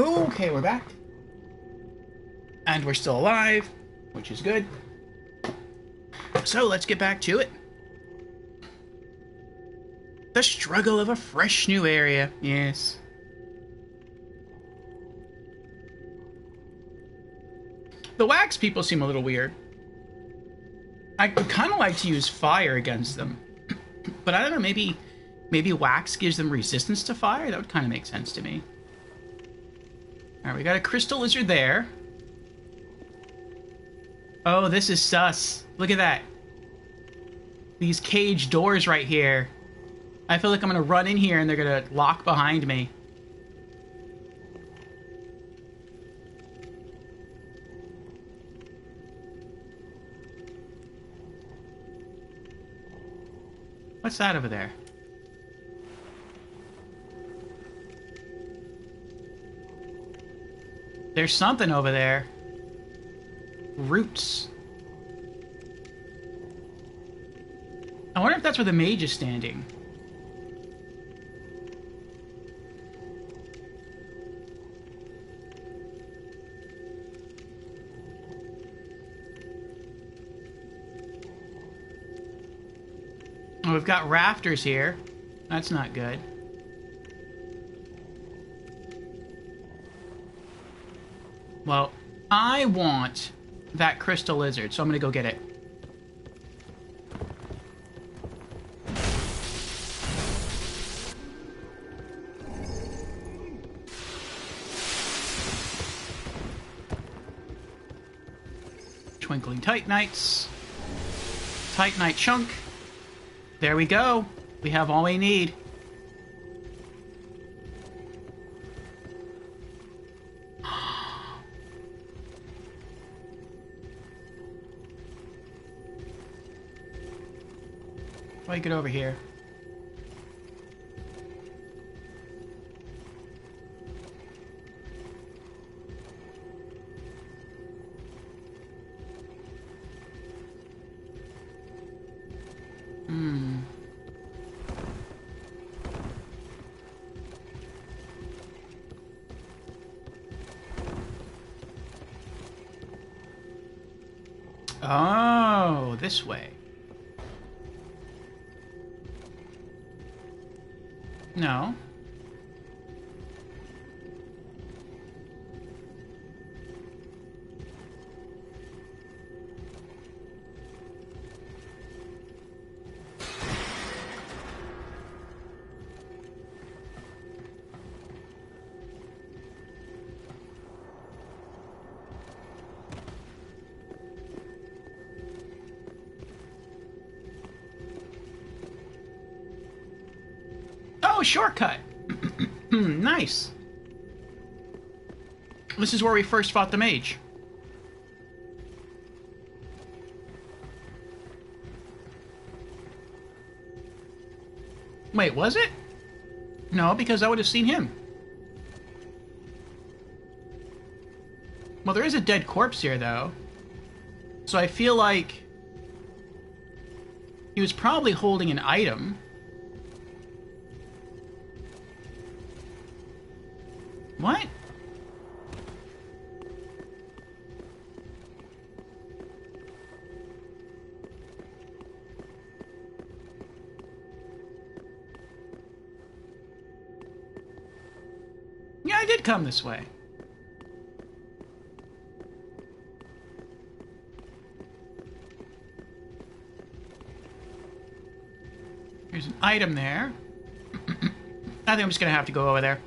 Okay, we're back. And we're still alive, which is good. So let's get back to it. The struggle of a fresh new area. Yes. The wax people seem a little weird. I would kind of like to use fire against them. But I don't know, maybe wax gives them resistance to fire? That would kind of make sense to me. Alright, we got a crystal lizard there. Oh, this is sus. Look at that. These cage doors right here. I feel like I'm going to run in here and they're going to lock behind me. What's that over there? There's something over there. Roots. I wonder if that's where the mage is standing. Oh, we've got rafters here. That's not good. Well, I want that crystal lizard, so I'm gonna go get it. Twinkling Titanites. Titanite chunk. There we go. We have all we need. Why get over here? Oh, this way. No. Oh, shortcut. Nice. This is where we first fought the mage. Wait, was it? No, because I would have seen him. Well, there is a dead corpse here, though. So I feel like he was probably holding an item. What? Yeah, I did come this way. There's an item there. I think I'm just gonna have to go over there.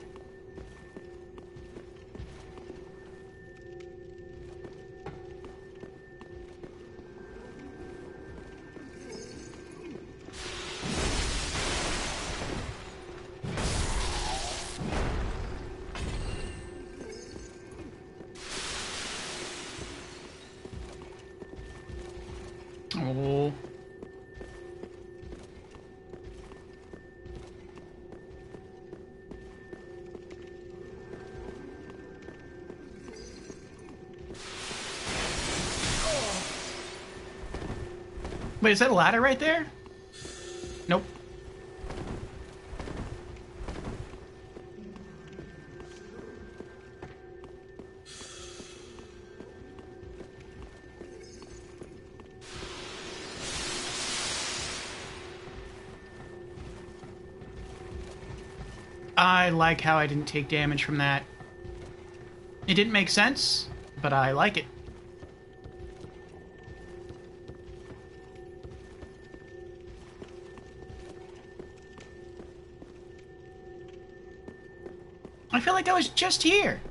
Oh. Wait, is that a ladder right there? Nope. I like how I didn't take damage from that. It didn't make sense, but I like it. I feel like I was just here.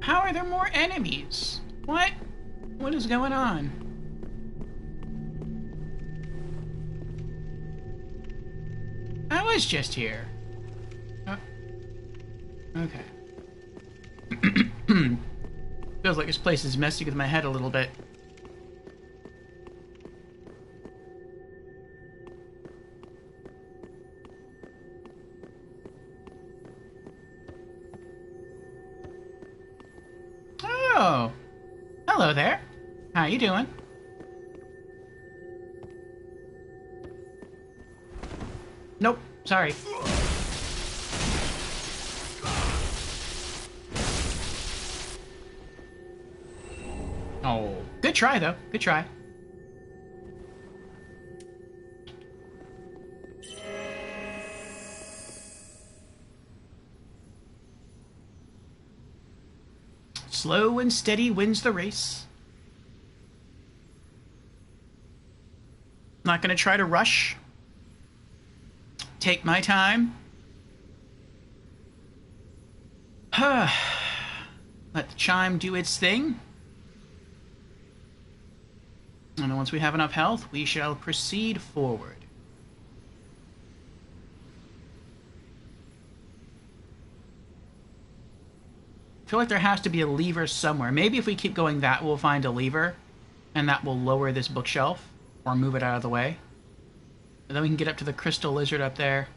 How are there more enemies? What? What is going on? I was just here. Oh. Okay. Feels like this place is messing with my head a little bit. Oh, hello there. How you doing? Nope, sorry. Oh, good try though. Good try. Slow and steady wins the race. Not gonna try to rush. Take my time. Let the chime do its thing. And once we have enough health, we shall proceed forward. I feel like there has to be a lever somewhere. Maybe if we keep going that, we'll find a lever, and that will lower this bookshelf, or move it out of the way. And then we can get up to the crystal lizard up there.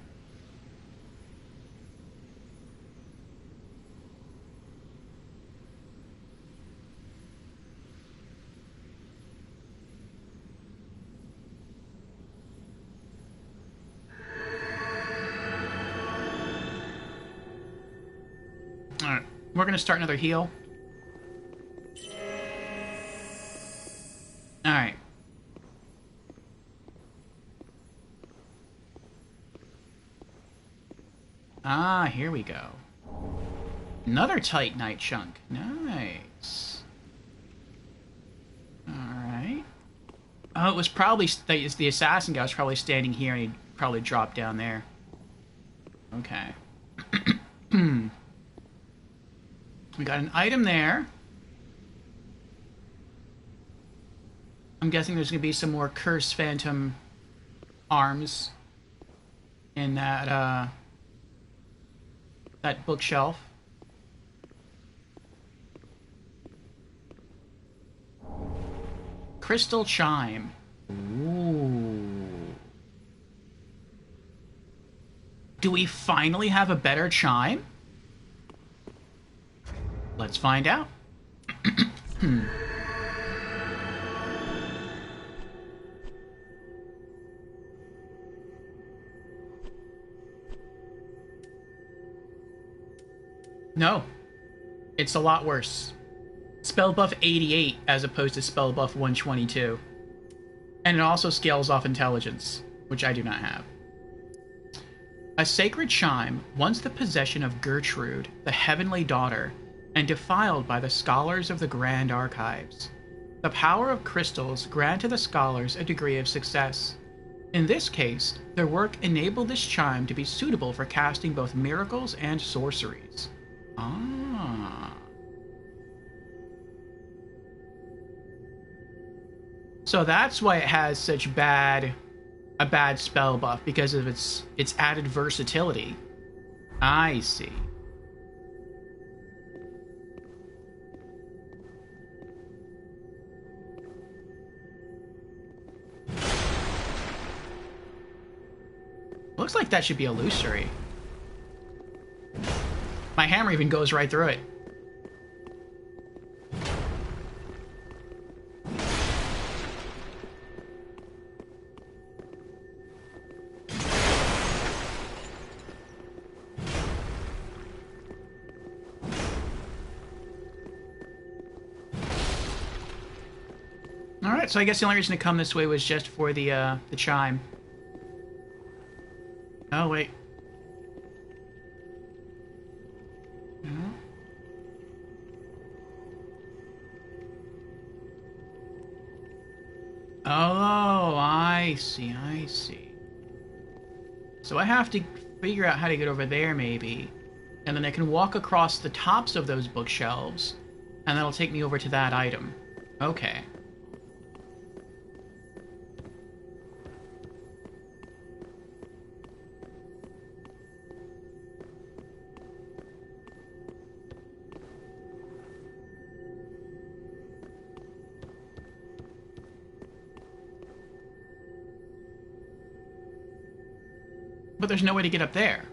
Alright, we're gonna start another heal. Alright. Ah, here we go. Another Titanite chunk. Nice. Alright. Oh, it was probably... the assassin guy was probably standing here and he probably dropped down there. Okay. We got an item there. I'm guessing there's going to be some more Curse Phantom arms in that, that bookshelf. Crystal Chime. Ooh. Do we finally have a better chime? Let's find out. No. It's a lot worse. Spell buff 88 as opposed to spell buff 122. And it also scales off intelligence, which I do not have. A sacred chime, once the possession of Gertrude, the heavenly daughter, and defiled by the scholars of the Grand Archives. The power of crystals granted the scholars a degree of success. In this case, their work enabled this chime to be suitable for casting both miracles and sorceries. Ah. So that's why it has such a bad spell buff, because of its added versatility. I see. Looks like that should be illusory. My hammer even goes right through it. Alright, so I guess the only reason to come this way was just for the chime. Oh, wait. see, I see. So I have to figure out how to get over there, maybe. And then I can walk across the tops of those bookshelves, and that'll take me over to that item. Okay. But there's no way to get up there.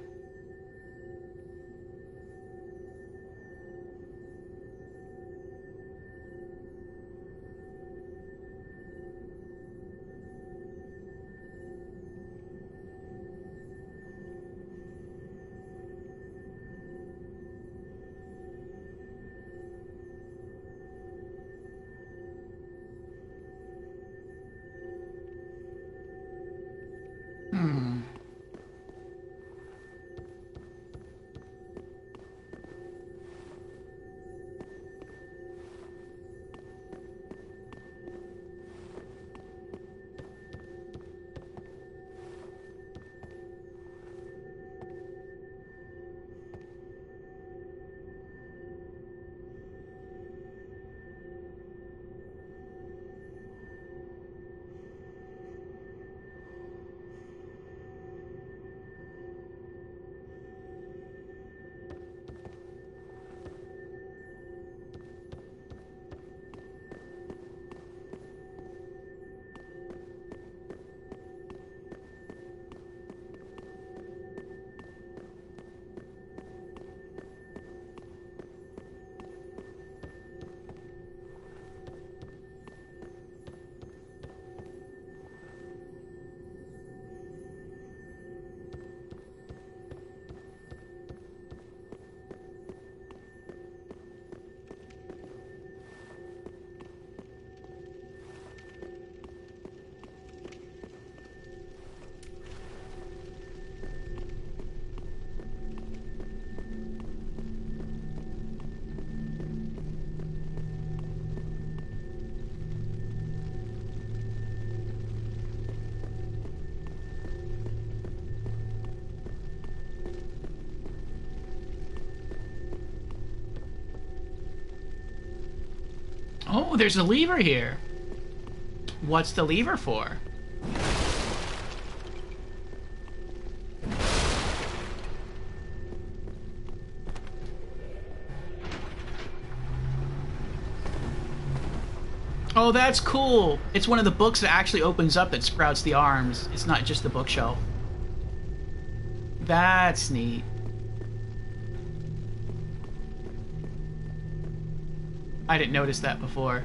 Oh, there's a lever here. What's the lever for? Oh, that's cool. It's one of the books that actually opens up that sprouts the arms. It's not just the bookshelf. That's neat. I didn't notice that before.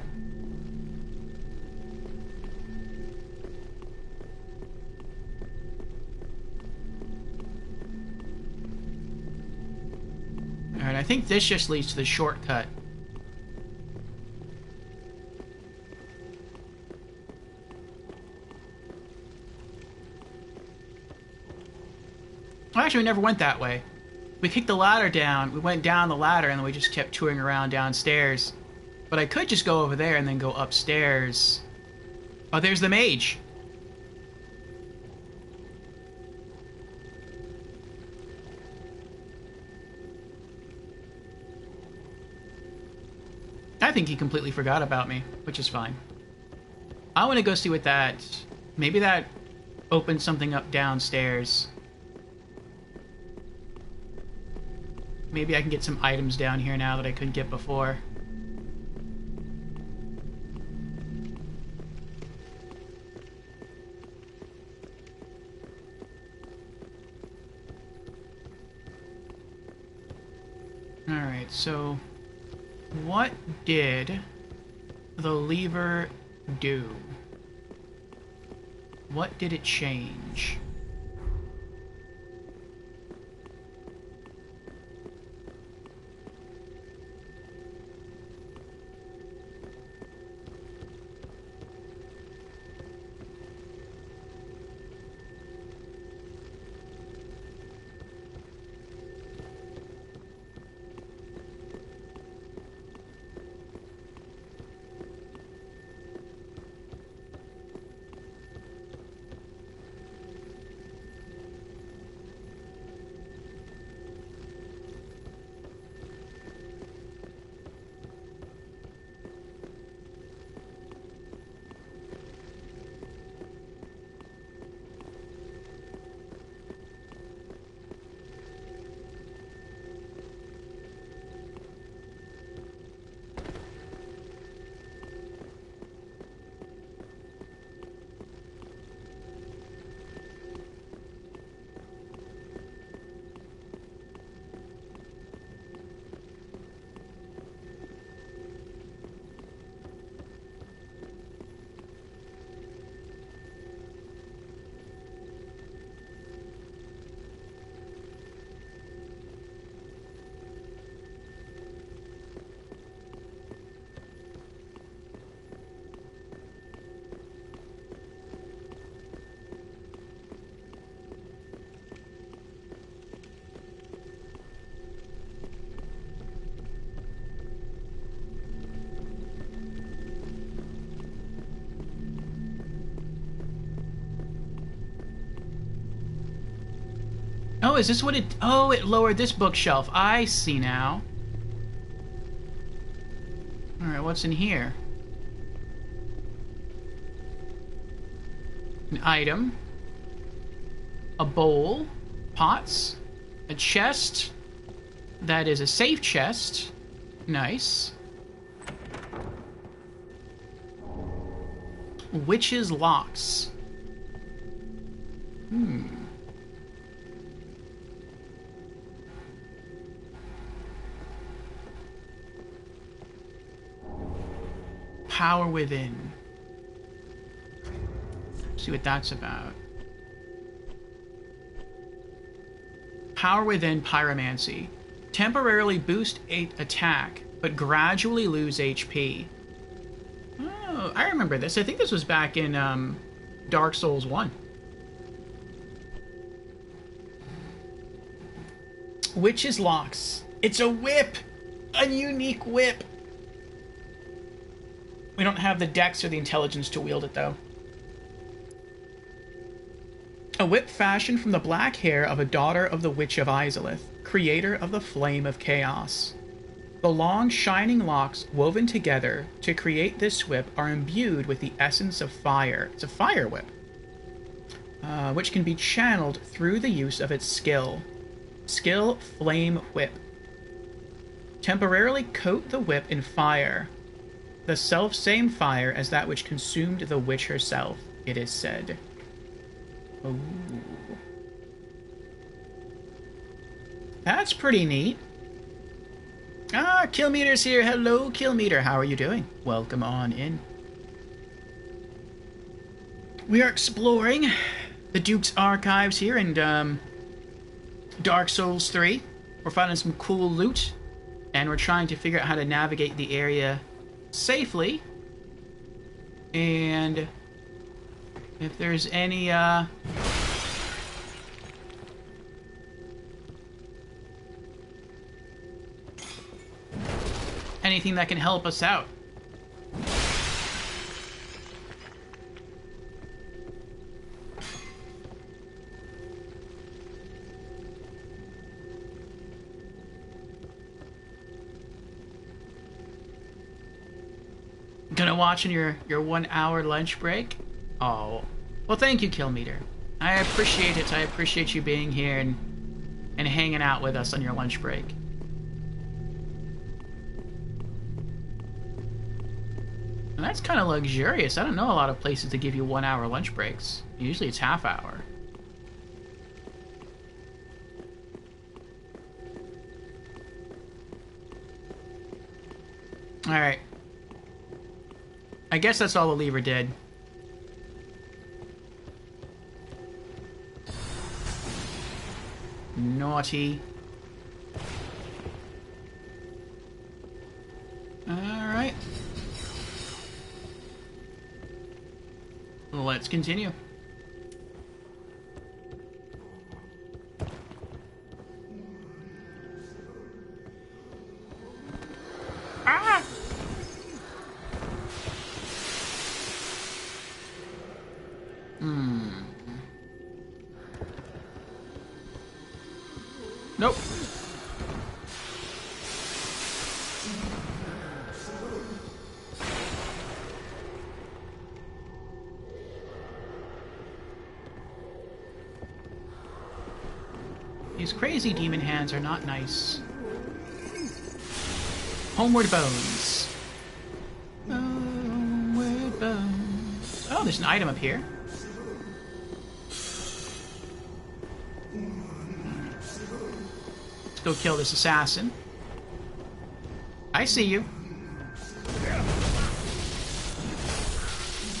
Alright, I think this just leads to the shortcut. Well, actually, we never went that way. We kicked the ladder down, we went down the ladder, and then we just kept touring around downstairs. But I could just go over there and then go upstairs. Oh, there's the mage. I think he completely forgot about me, which is fine. I want to go see what that... Maybe that opens something up downstairs. Maybe I can get some items down here now that I couldn't get before. Alright, so what did the lever do? What did it change? Oh, is this what it... Oh, it lowered this bookshelf. I see now. Alright, what's in here? An item. A bowl. Pots. A chest. That is a safe chest. Nice. Witch's locks. Power within. See what that's about. Power within pyromancy. Temporarily boost attack, but gradually lose HP. Oh, I remember this. I think this was back in Dark Souls 1. Witch's locks. It's a whip! A unique whip! We don't have the dex or the intelligence to wield it, though. A whip fashioned from the black hair of a daughter of the Witch of Izalith, creator of the Flame of Chaos. The long, shining locks woven together to create this whip are imbued with the essence of fire. It's a fire whip, which can be channeled through the use of its skill. Skill Flame Whip. Temporarily coat the whip in fire. The self-same fire as that which consumed the witch herself, it is said. Ooh. That's pretty neat. Ah, Killmeter's here. Hello, Killmeter. How are you doing? Welcome on in. We are exploring the Duke's archives here in Dark Souls 3. We're finding some cool loot, and we're trying to figure out how to navigate the area safely. And if there's any anything that can help us out. Gonna watch in your 1 hour lunch break? Oh. Well, thank you, Killmeter. I appreciate it. I appreciate you being here and hanging out with us on your lunch break. And that's kind of luxurious. I don't know a lot of places that give you 1 hour lunch breaks. Usually it's half hour. Alright. I guess that's all the lever did. Naughty. Alright. Let's continue. Ah! Nope. These crazy demon hands are not nice. Homeward Bones. Homeward Bones. Oh, there's an item up here. Let's go kill this assassin. I see you.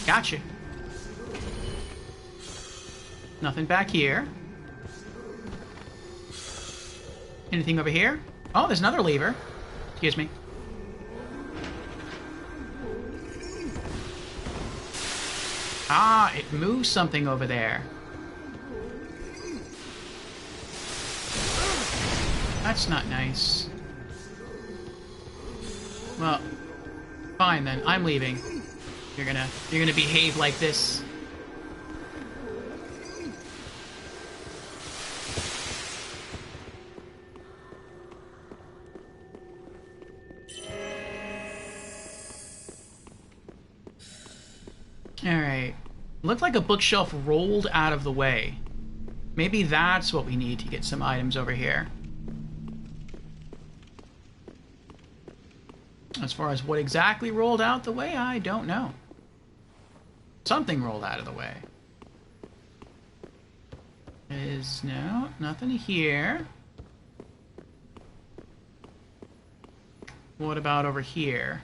Gotcha. Nothing back here. Anything over here? Oh, there's another lever. Excuse me. Ah, it moves something over there. That's not nice. Well, fine then. I'm leaving. You're gonna behave like this. Looked like a bookshelf rolled out of the way. Maybe that's what we need to get some items over here. As far as what exactly rolled out the way, I don't know. Something rolled out of the way. Is no, nothing here. What about over here?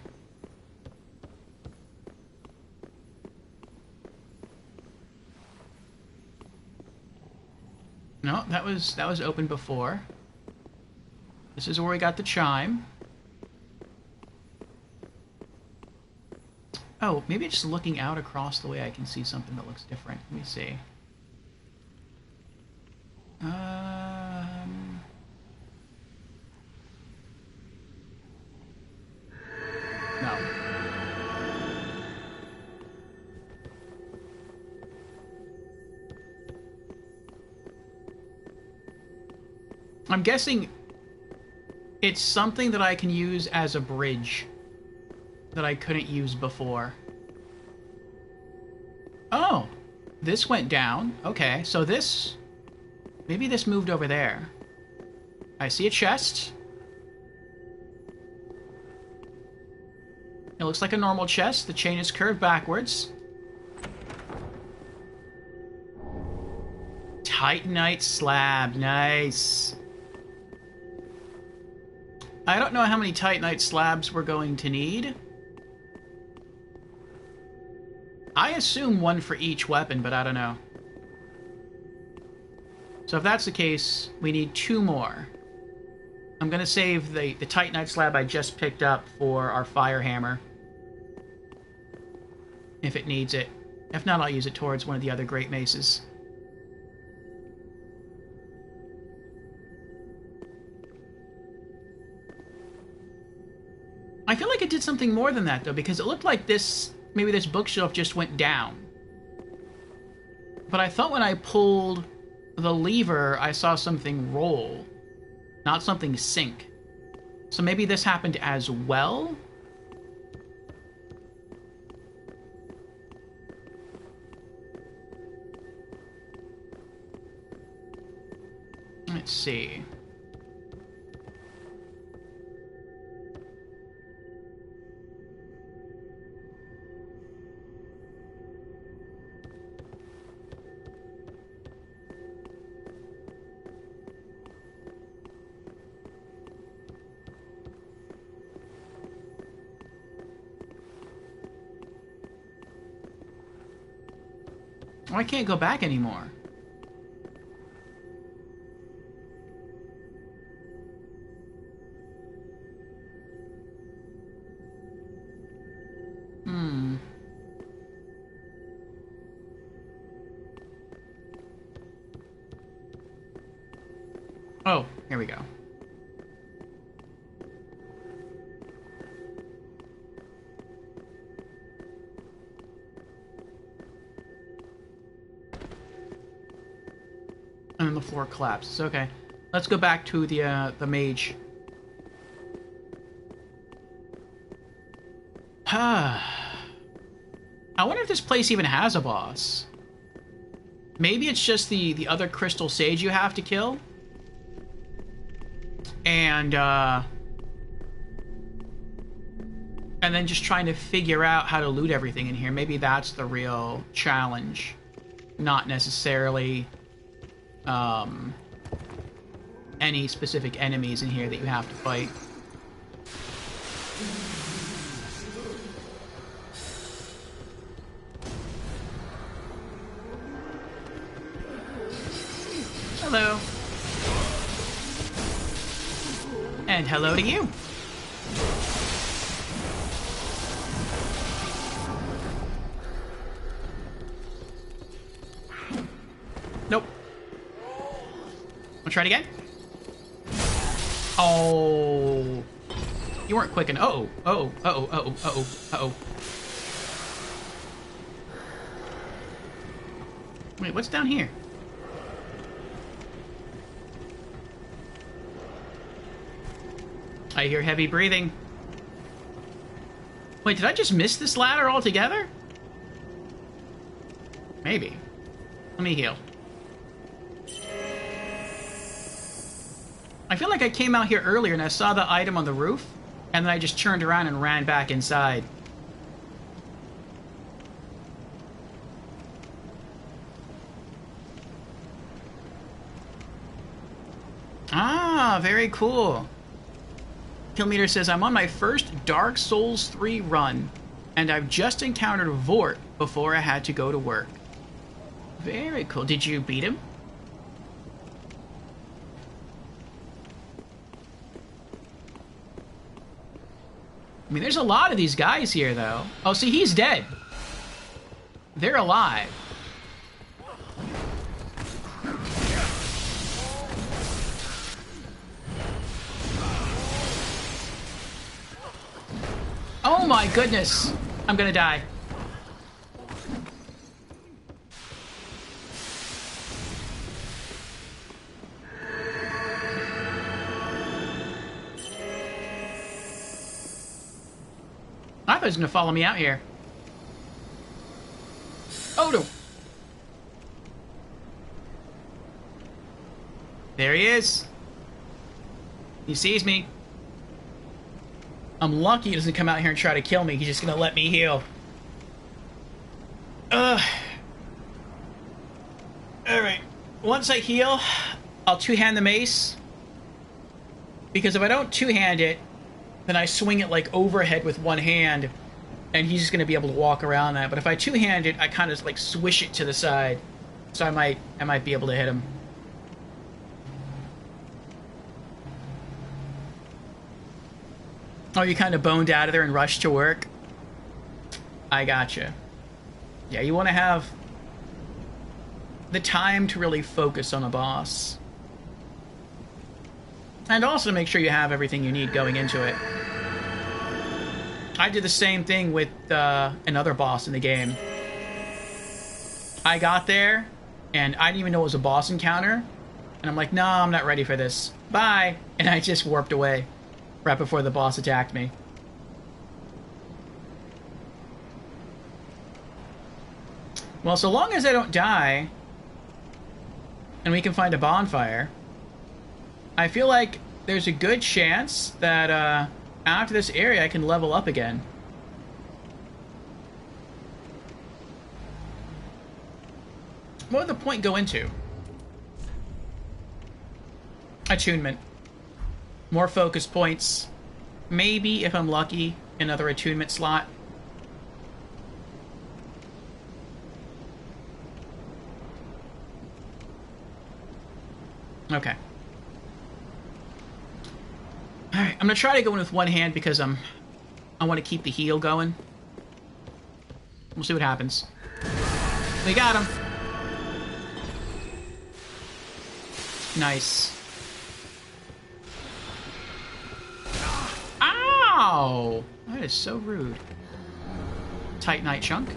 No, that was open before. This is where we got the chime. Oh, maybe just looking out across the way I can see something that looks different. Let me see. No. I'm guessing it's something that I can use as a bridge that I couldn't use before. Oh, this went down. Okay, so this... maybe this moved over there. I see a chest. It looks like a normal chest. The chain is curved backwards. Titanite slab. Nice. I don't know how many Titanite slabs we're going to need. I assume one for each weapon, but I don't know. So if that's the case, we need 2 more. I'm going to save the Titanite slab I just picked up for our fire hammer. If it needs it. If not, I'll use it towards one of the other great maces. I feel like it did something more than that, though, because it looked like this... maybe this bookshelf just went down. But I thought when I pulled the lever, I saw something roll, not something sink. So maybe this happened as well? Let's see. Oh, I can't go back anymore. Oh, here we go. And then the floor collapses. Okay, let's go back to the mage. I wonder if this place even has a boss. Maybe it's just the other crystal sage you have to kill. And then just trying to figure out how to loot everything in here. Maybe that's the real challenge. Not necessarily any specific enemies in here that you have to fight. Hello. And hello to you. Nope. Wanna try it again? Oh. You weren't quick enough. Uh-oh. Uh-oh. Uh-oh. Uh-oh. Uh-oh. Uh-oh. Wait, what's down here? I hear heavy breathing. Wait, did I just miss this ladder altogether? Maybe. Let me heal. I feel like I came out here earlier and I saw the item on the roof, and then I just turned around and ran back inside. Ah, very cool. Killmeter says, I'm on my first Dark Souls 3 run, and I've just encountered Vort before I had to go to work. Very cool. Did you beat him? I mean, there's a lot of these guys here, though. Oh, see, he's dead. They're alive. Oh my goodness! I'm gonna die. I thought he was gonna follow me out here. Oh no! There he is. He sees me. I'm lucky he doesn't come out here and try to kill me. He's just gonna let me heal. Alright. Once I heal, I'll two-hand the mace. Because if I don't two-hand it, then I swing it like overhead with one hand, and he's just gonna be able to walk around that. But if I two-hand it, I kind of like swish it to the side. So I might be able to hit him. Oh, you kind of boned out of there and rushed to work? I gotcha. Yeah, you want to have the time to really focus on a boss. And also make sure you have everything you need going into it. I did the same thing with another boss in the game. I got there, and I didn't even know it was a boss encounter. And I'm like, no, I'm not ready for this. Bye! And I just warped away. Right before the boss attacked me. Well, so long as I don't die, and we can find a bonfire, I feel like there's a good chance that after this area I can level up again. What would the point go into? Attunement. More focus points. Maybe, if I'm lucky, another attunement slot. Okay. Alright, I'm gonna try to go in with one hand because I want to keep the heal going. We'll see what happens. We got him! Nice. Ow! That is so rude. Titanite chunk.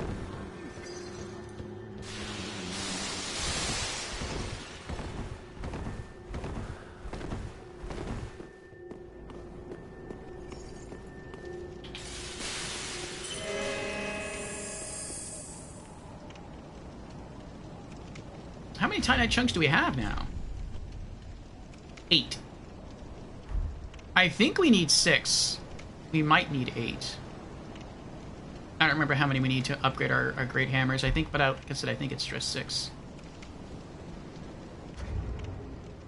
How many Titanite chunks do we have now? 8. I think we need 6. We might need 8. I don't remember how many we need to upgrade our great hammers. I think, but like I said, I think it's just 6.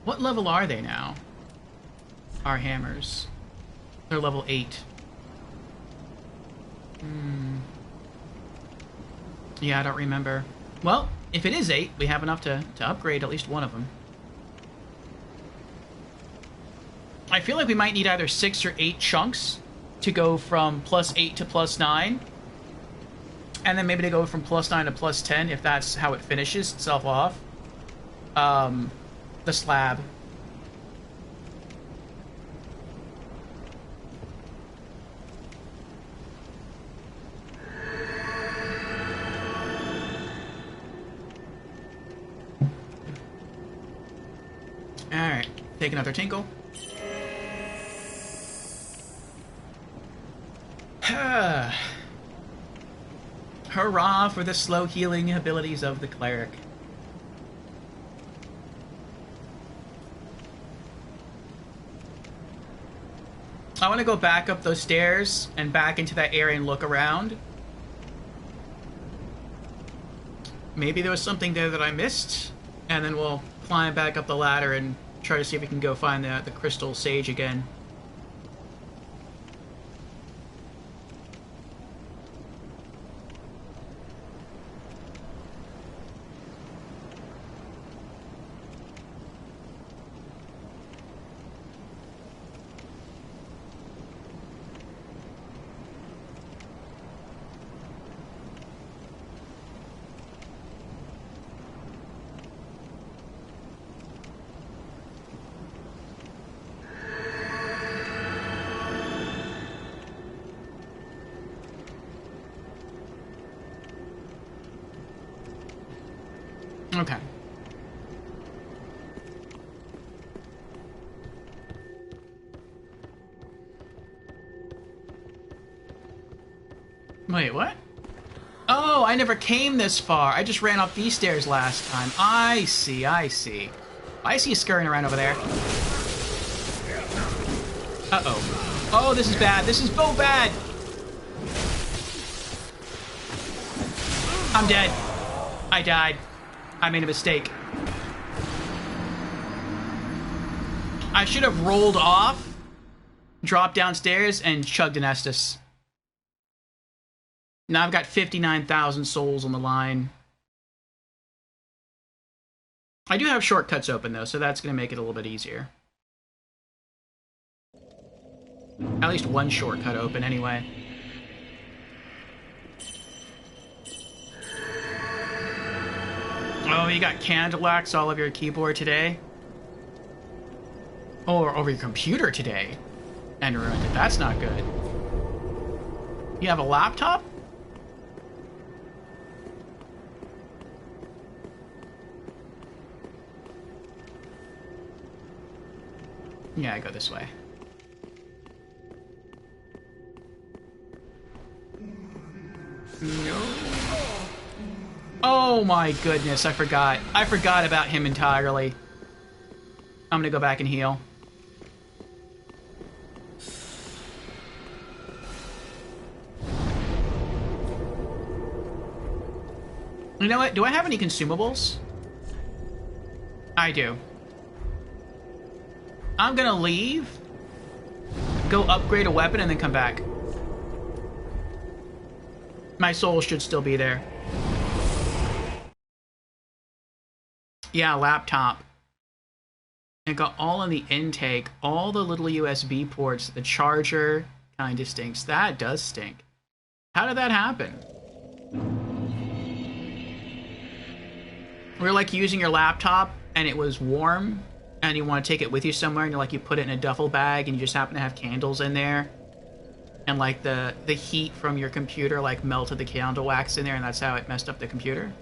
What level are they now? Our hammers. They're level 8. Yeah, I don't remember. Well, if it is 8, we have enough to upgrade at least one of them. I feel like we might need either 6 or 8 chunks to go from +8 to +9. And then maybe to go from +9 to +10 if that's how it finishes itself off. The slab. Alright, take another tinkle. Hurrah for the slow healing abilities of the Cleric. I want to go back up those stairs and back into that area and look around. Maybe there was something there that I missed, and then we'll climb back up the ladder and try to see if we can go find the crystal sage again. Okay. Wait, what? Oh, I never came this far. I just ran up these stairs last time. I see, I see. I see you scurrying around over there. Uh-oh. Oh, this is bad. This is so bad. I'm dead. I died. I made a mistake. I should have rolled off, dropped downstairs, and chugged an Estus. Now I've got 59,000 souls on the line. I do have shortcuts open, though, so that's going to make it a little bit easier. At least one shortcut open, anyway. Oh, you got candle wax all over your keyboard today? Or over your computer today? And ruined it. That's not good. You have a laptop? Yeah, I go this way. No. Oh my goodness, I forgot. I forgot about him entirely. I'm gonna go back and heal. You know what? Do I have any consumables? I do. I'm gonna leave, go upgrade a weapon, and then come back. My soul should still be there. Yeah, laptop. It got all in the intake, all the little USB ports, the charger kinda stinks. That does stink. How did that happen? We're like using your laptop and it was warm and you want to take it with you somewhere and you're like, you put it in a duffel bag and you just happen to have candles in there. And like the heat from your computer like melted the candle wax in there and that's how it messed up the computer.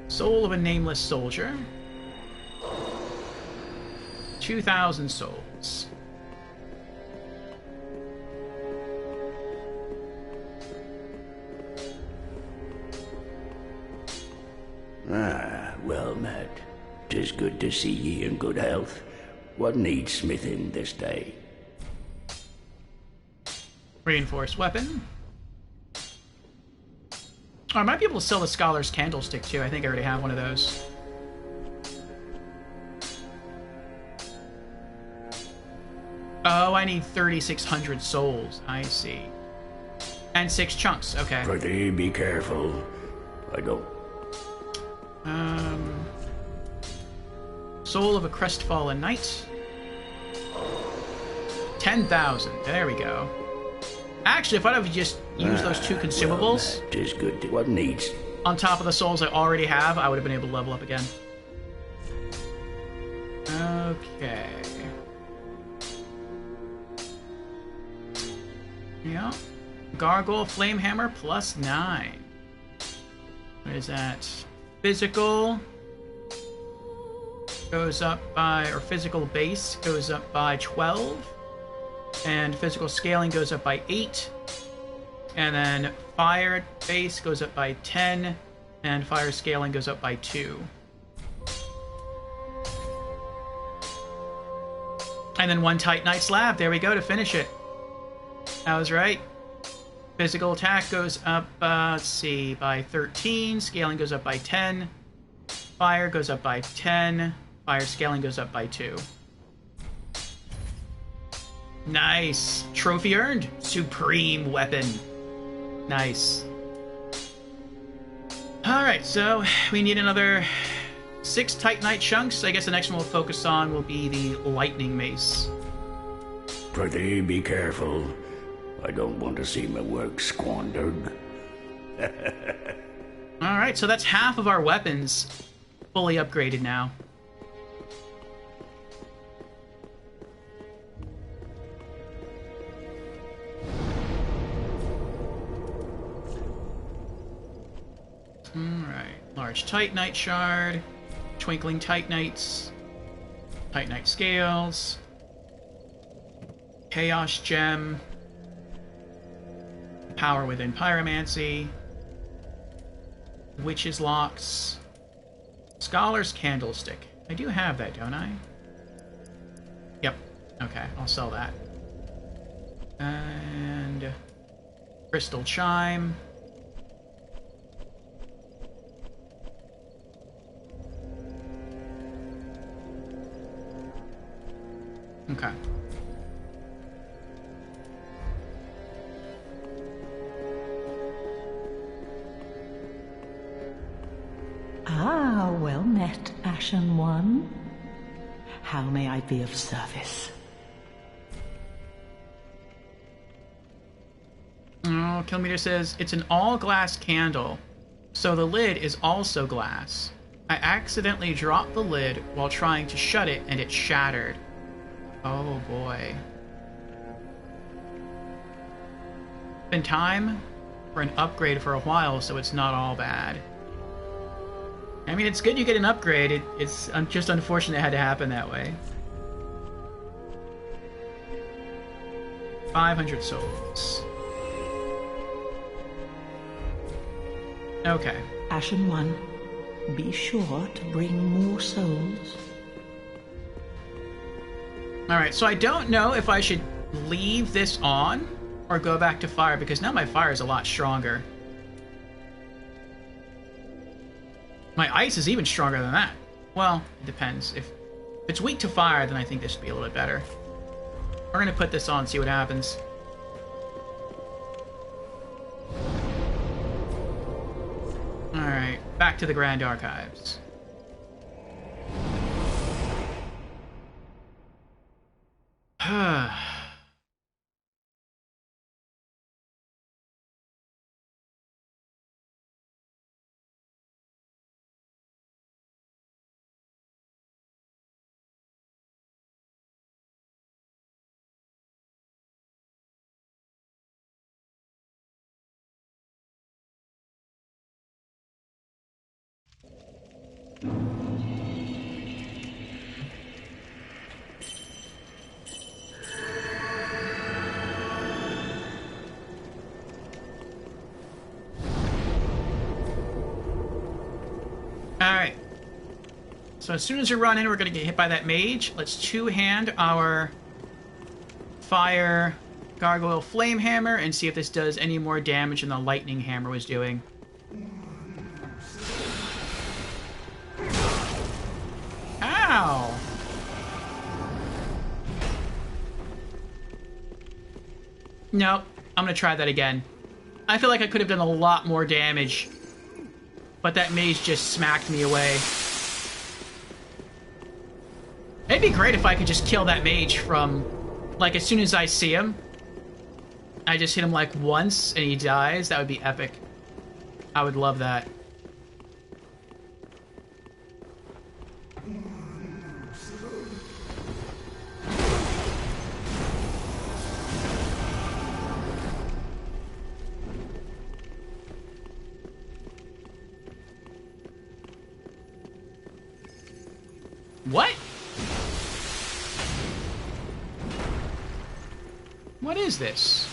Soul of a nameless soldier. 2,000 souls. Ah, well met. 'Tis good to see ye in good health. What needs smithing this day? Reinforced weapon. Oh, I might be able to sell the Scholar's Candlestick, too. I think I already have one of those. Oh, I need 3,600 souls. I see. And 6 chunks. Okay. Prithee, be careful. I don't... Soul of a Crestfallen Knight. 10,000. There we go. Actually, if I'd have just used those 2 consumables... Well, 'tis good to... What needs... On top of the souls I already have, I would have been able to level up again. Okay. Yeah. Gargoyle Flamehammer plus 9. What is that? Physical. goes up by, or physical base goes up by 12. And physical scaling goes up by 8. And then fire base goes up by 10. And fire scaling goes up by 2. And then 1 Titanite slab. There we go to finish it. I was right. Physical attack goes up, let's see, by 13. Scaling goes up by 10. Fire goes up by 10. Fire scaling goes up by 2. Nice. Trophy earned. Supreme weapon. Nice. Alright, so we need another 6 Titanite chunks. I guess the next one we'll focus on will be the lightning mace. Pretty be careful. I don't want to see my work squandered. Alright, so that's half of our weapons fully upgraded now. Alright, large Titanite shard, twinkling Titanites, Titanite scales, chaos gem, power within pyromancy, witch's locks, scholar's candlestick. I do have that, don't I? Yep. Okay, I'll sell that. And crystal chime. Okay. Ah, well met, Ashen One. How may I be of service? Oh, Kilometer says, it's an all-glass candle, so the lid is also glass. I accidentally dropped the lid while trying to shut it, and it shattered. Oh, boy. Been time for an upgrade for a while, so it's not all bad. I mean, it's good you get an upgrade. It's just unfortunate it had to happen that way. 500 souls. Okay. Ashen One, be sure to bring more souls. Alright, so I don't know if I should leave this on or go back to fire, because now my fire is a lot stronger. My ice is even stronger than that. Well, it depends. If it's weak to fire, then I think this would be a little bit better. We're going to put this on and see what happens. Alright, back to the Grand Archives. Alright. So as soon as we run in, we're going to get hit by that mage. Let's two-hand our fire gargoyle flame hammer and see if this does any more damage than the lightning hammer was doing. Ow! Nope. I'm going to try that again. I feel like I could have done a lot more damage, but that mage just smacked me away. It'd be great if I could just kill that mage from, like, as soon as I see him. I just hit him, like, once and he dies. That would be epic. I would love that. What? What is this?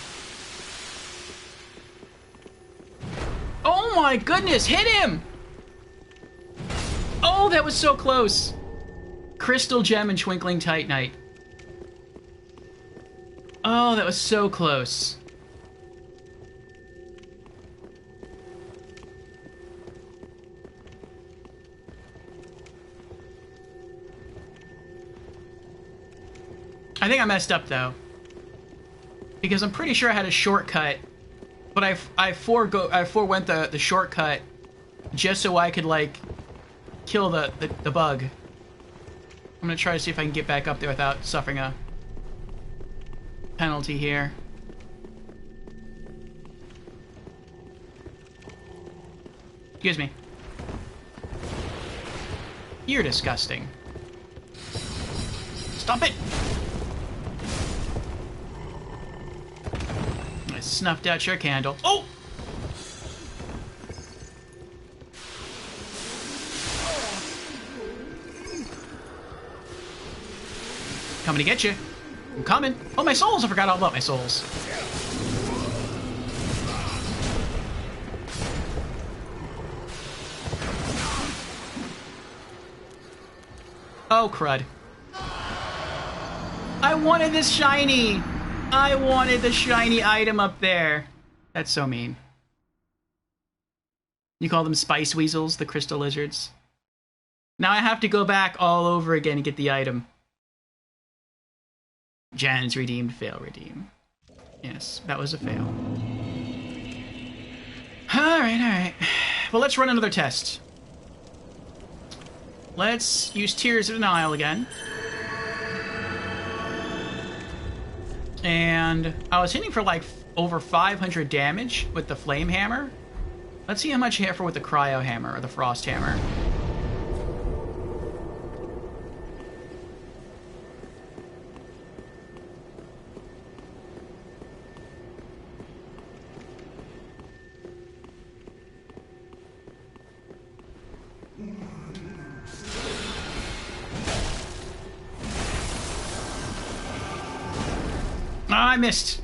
Oh my goodness, hit him! Oh, that was so close. Crystal Gem and Twinkling Titanite. Oh, that was so close. I think I messed up, though. Because I'm pretty sure I had a shortcut, but I forewent the shortcut just so I could, like, kill the bug. I'm gonna try to see if I can get back up there without suffering a penalty here. Excuse me. You're disgusting. Stop it! I snuffed out your candle. Oh! Coming to get you. I'm coming. Oh, my souls! I forgot all about my souls. Oh, crud. I wanted this shiny! I wanted the shiny item up there. That's so mean. You call them spice weasels, the crystal lizards? Now I have to go back all over again and get the item. Jan's redeemed, fail redeem. Yes, that was a fail. Alright. Well, let's run another test. Let's use Tears of Denial again. And I was hitting for like over 500 damage with the Flame Hammer. Let's see how much I hit for with the Cryo Hammer or the Frost Hammer. Oh, I missed.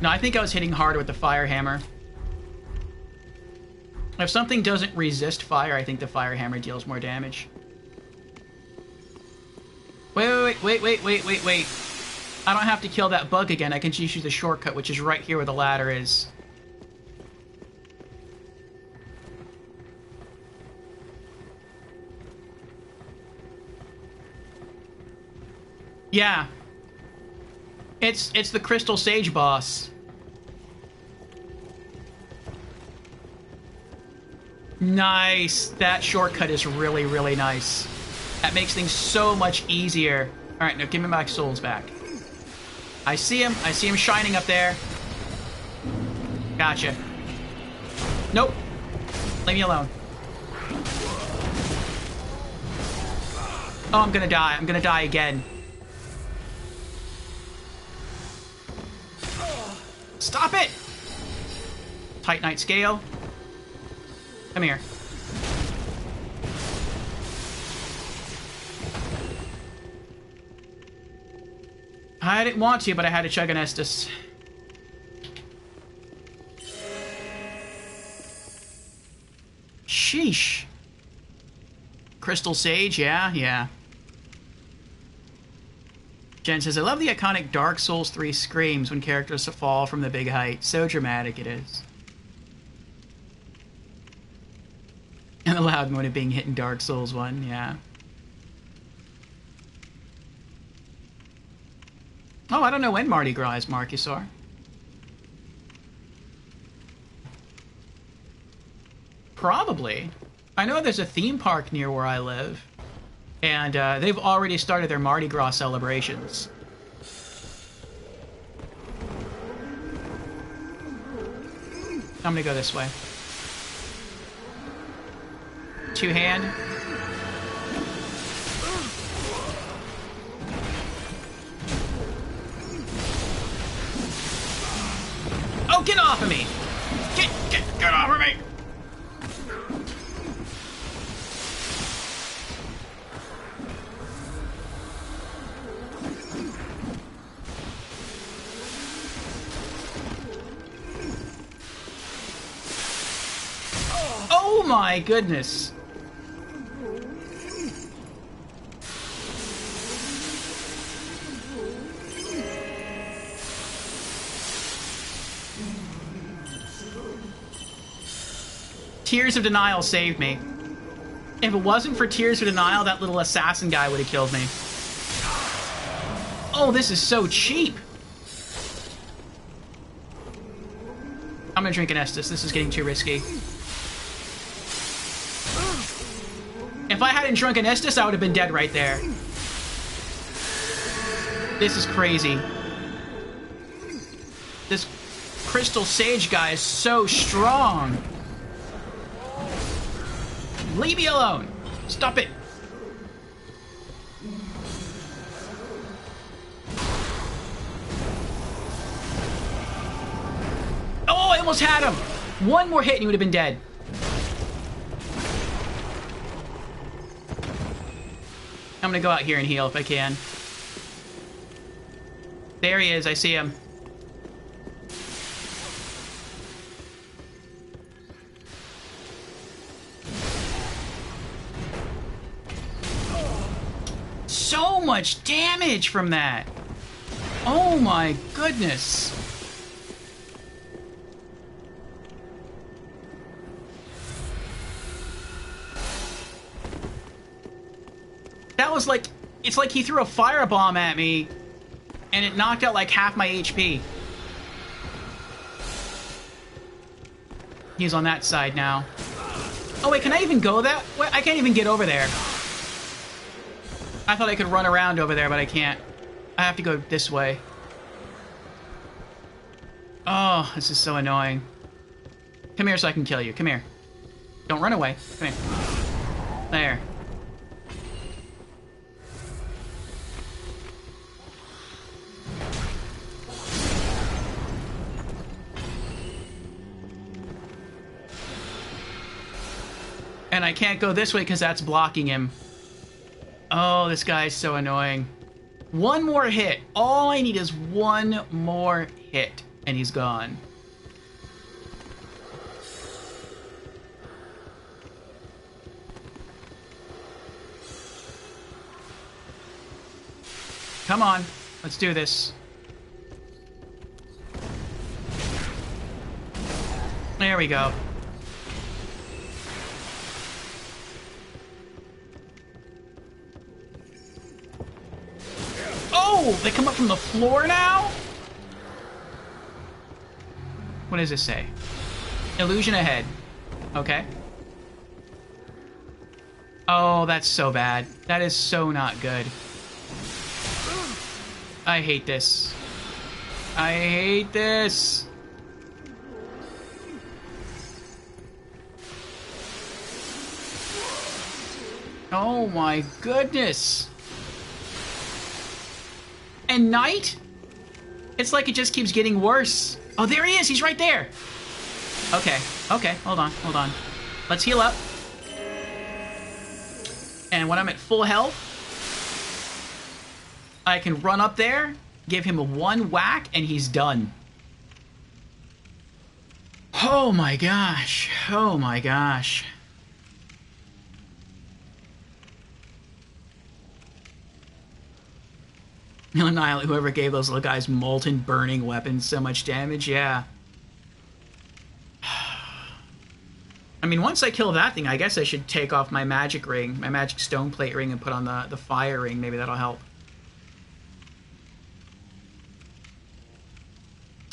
No, I think I was hitting hard with the Fire Hammer. If something doesn't resist fire, I think the Fire Hammer deals more damage. Wait. I don't have to kill that bug again. I can just use the shortcut, which is right here where the ladder is. Yeah. It's the Crystal Sage boss. Nice. That shortcut is really, really nice. That makes things so much easier. Alright, now give me my souls back. I see him. I see him shining up there. Gotcha. Nope. Leave me alone. Oh, I'm gonna die. I'm gonna die again. Stop it! Titanite scale. Come here. I didn't want to, but I had to chug an Estus. Sheesh. Crystal Sage, yeah. Jen says, I love the iconic Dark Souls 3 screams when characters fall from the big height. So dramatic it is. And the loud moan of being hit in Dark Souls 1, yeah. Oh, I don't know when Mardi Gras is, Marcusar. Probably. I know there's a theme park near where I live. And they've already started their Mardi Gras celebrations. I'm gonna go this way. Two hand. Oh, get off of me! Get off of me! Oh my goodness. Tears of Denial saved me. If it wasn't for Tears of Denial, that little assassin guy would have killed me. Oh, this is so cheap. I'm gonna drink an Estus. This is getting too risky. If I hadn't drunk an Estus, I would have been dead right there. This is crazy. This Crystal Sage guy is so strong. Leave me alone. Stop it. Oh, I almost had him. One more hit and he would have been dead. I'm gonna go out here and heal if I can. There he is. I see him. So much damage from that. Oh my goodness. That was like, it's like he threw a firebomb at me and it knocked out like half my HP. He's on that side now. Oh wait, can I even go that way? I can't even get over there. I thought I could run around over there, but I can't. I have to go this way. Oh, this is so annoying. Come here so I can kill you. Come here. Don't run away. Come here. There. And I can't go this way because that's blocking him. Oh, this guy's so annoying. One more hit. All I need is one more hit, and he's gone. Come on. Let's do this. There we go. Oh, they come up from the floor now? What does this say? Illusion ahead. Okay. Oh, that's so bad. That is so not good. I hate this. I hate this. Oh my goodness. And night? It's like it just keeps getting worse. Oh, there he is. He's right there. Okay. Okay. Hold on. Hold on. Let's heal up. And when I'm at full health, I can run up there, give him a one whack, and he's done. Oh my gosh. Oh my gosh. Annihilate whoever gave those little guys molten burning weapons so much damage, yeah. I mean, once I kill that thing, I guess I should take off my magic ring, my magic stone plate ring, and put on the fire ring. Maybe that'll help.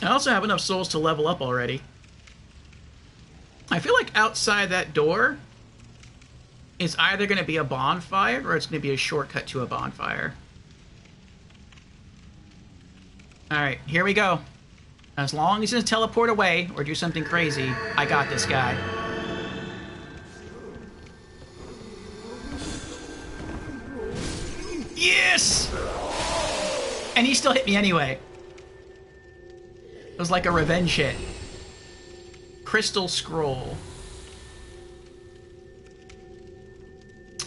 I also have enough souls to level up already. I feel like outside that door is either going to be a bonfire or it's going to be a shortcut to a bonfire. Alright, here we go. As long as he doesn't teleport away or do something crazy, I got this guy. Yes! And he still hit me anyway. It was like a revenge hit. Crystal Scroll.